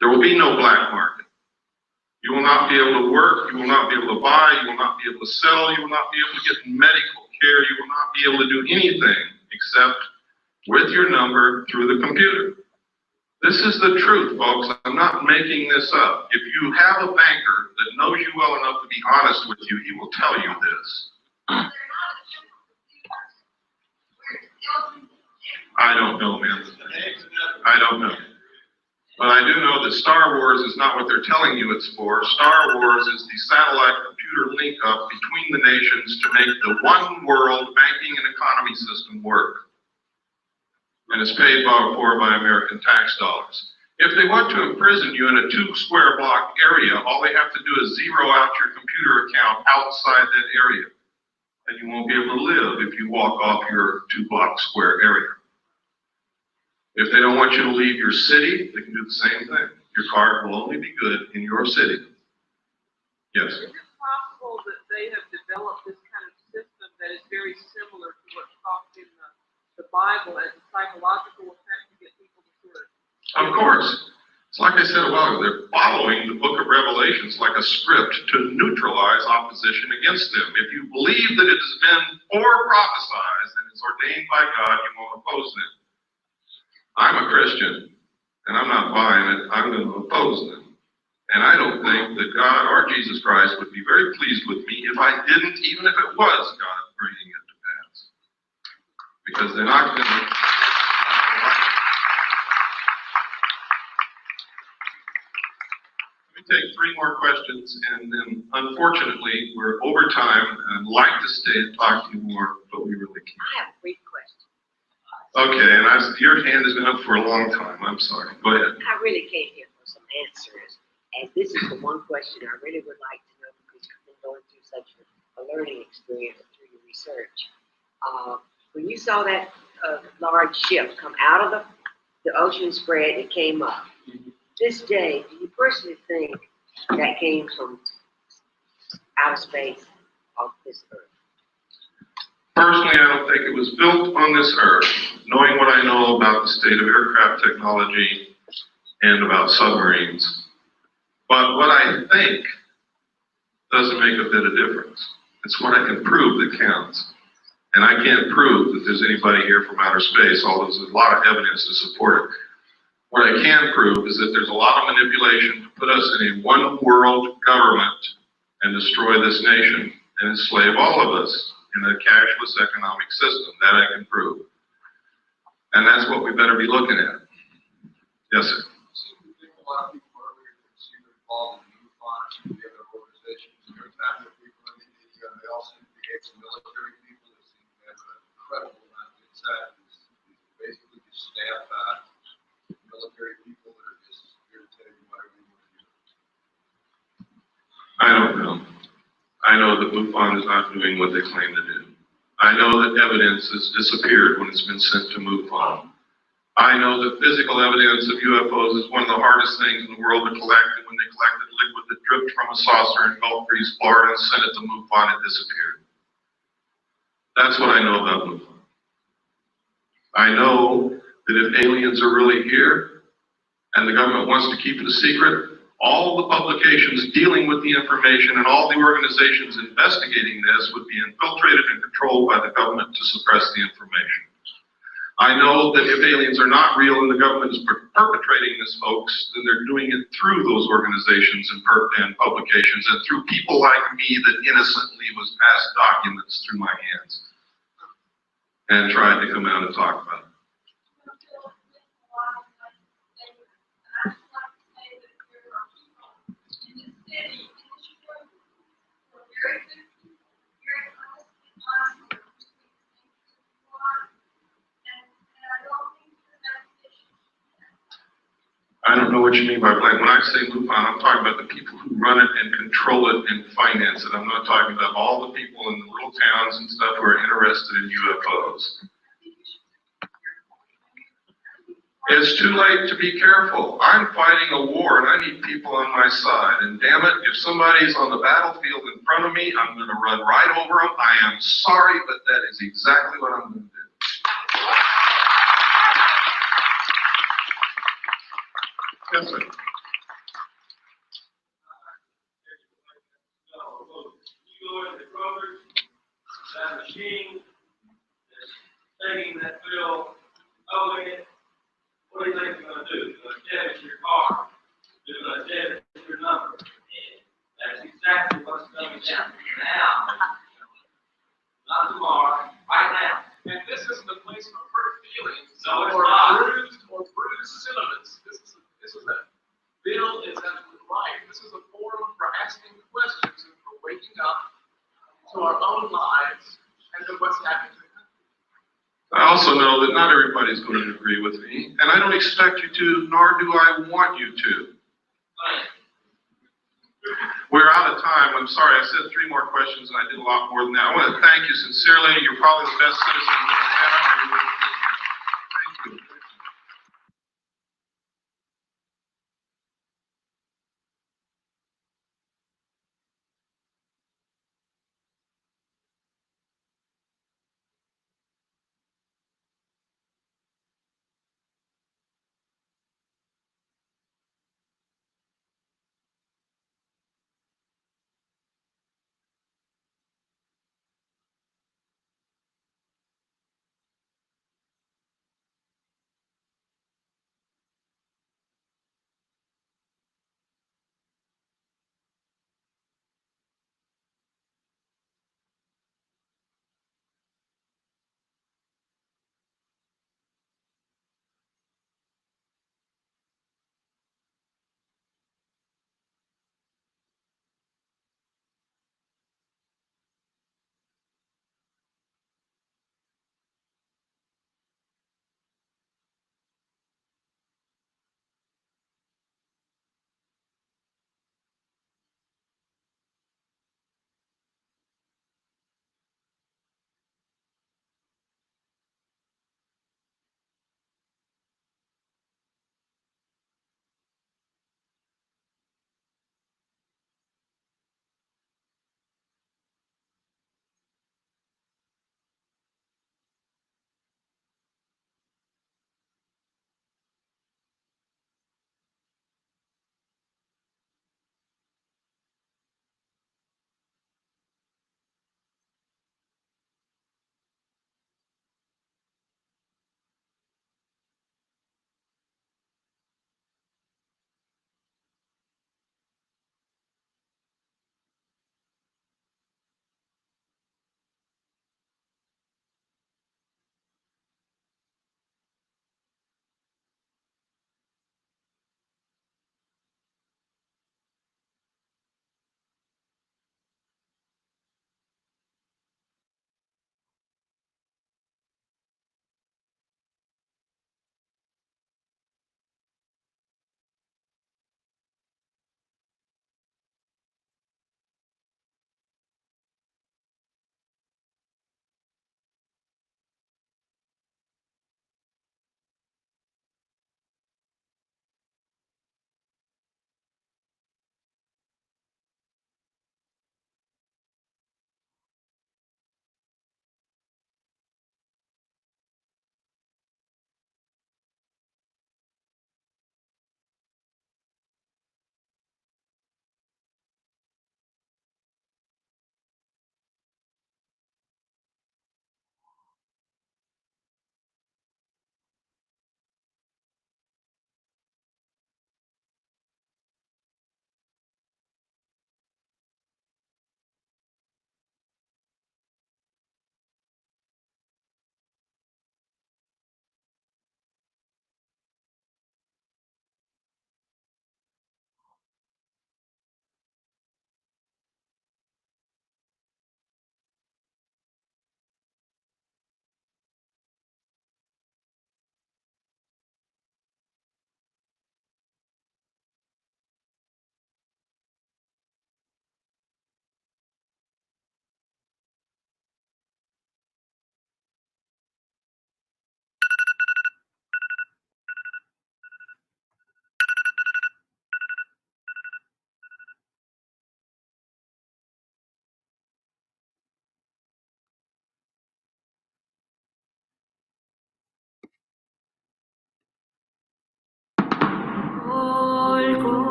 There will be no black market. You will not be able to work. You will not be able to buy. You will not be able to sell. You will not be able to get medical care. You will not be able to do anything except with your number through the computer. This is the truth, folks. I'm not making this up. If you have a banker that knows you well enough to be honest with you, he will tell you this. I don't know, man. I don't know. But I do know that Star Wars is not what they're telling you it's for. Star Wars is the satellite computer computer link up between the nations to make the one world banking and economy system work. And it's paid for by American tax dollars. If they want to imprison you in a 2 square block area, all they have to do is zero out your computer account outside that area. And you won't be able to live if you walk off your 2 block square area. If they don't want you to leave your city, they can do the same thing. Your card will only be good in your city. Yes? Is it possible that they have developed this kind of system that is very similar to what's talked in the Bible as a psychological effect to get people to sort of... Of course. It's like I said a while ago, they're following the book of Revelations like a script to neutralize opposition against them. If you believe that it has been prophesied and is ordained by God, you won't oppose them. I'm a Christian, and I'm not buying it. I'm going to oppose them. And I don't think that God or Jesus Christ would be very pleased with me if I didn't, even if it was God bringing it to pass. Because they're not going to... Take 3 more questions, and then unfortunately we're over time, and I'd like to stay and talk to you more, but we really can't. I have a brief question. Okay, and your hand has been up for a long time. I'm sorry. Go ahead. I really came here for some answers, and this is the one question I really would like to know because you've been going through such a learning experience through your research. When you saw that large ship come out of the ocean spread, it came up. This day, do you personally think that came from outer space off this earth? Personally, I don't think it was built on this earth, knowing what I know about the state of aircraft technology and about submarines. But what I think doesn't make a bit of difference. It's what I can prove that counts. And I can't prove that there's anybody here from outer space, although there's a lot of evidence to support it. What I can prove is that there's a lot of manipulation to put us in a one world government and destroy this nation and enslave all of us in a cashless economic system. That I can prove. And that's what we better be looking at. Yes, sir. A lot of people earlier seem involved in MUFON and the other organizations. Every time there are people in India, they all seem to be ex-military people that seem to have an incredible amount of insight. Basically just staff military people that are just here to tell you whatever you want to do. I don't know. I know that MUFON is not doing what they claim to do. I know that evidence has disappeared when it's been sent to MUFON. I know that physical evidence of UFOs is one of the hardest things in the world to collect, and when they collected liquid that dripped from a saucer in Gulf Breeze, Florida, and sent it to MUFON, it disappeared. That's what I know about MUFON. I know that if aliens are really here, and the government wants to keep it a secret, all the publications dealing with the information and all the organizations investigating this would be infiltrated and controlled by the government to suppress the information. I know that if aliens are not real and the government is perpetrating this hoax, then they're doing it through those organizations and publications and through people like me that innocently was passed documents through my hands and tried to come out and talk about it. I don't know what you mean by black. When I say MUFON, I'm talking about the people who run it and control it and finance it. I'm not talking about all the people in the little towns and stuff who are interested in UFOs. It's too late to be careful. I'm fighting a war and I need people on my side. And damn it, if somebody's on the battlefield in front of me, I'm going to run right over them. I am sorry, but that is exactly what I'm going to do. Yes, sir. You go into Kroger, that machine is taking that bill, opening it. What do you think it's going to do? It's going to debit your car. It's going to debit your number. That's exactly what's coming down now. Not tomorrow, right now. And this isn't a place for hurt feelings. No, it's not. Bruised sentiments. This is a bill is absolutely right. This is a forum for asking questions and for waking up everybody's going to agree with me, and I don't expect you to, nor do I want you to. We're out of time. I'm sorry, I said 3 more questions, and I did a lot more than that. I want to thank you sincerely. You're probably the best citizen in Atlanta. Thank you.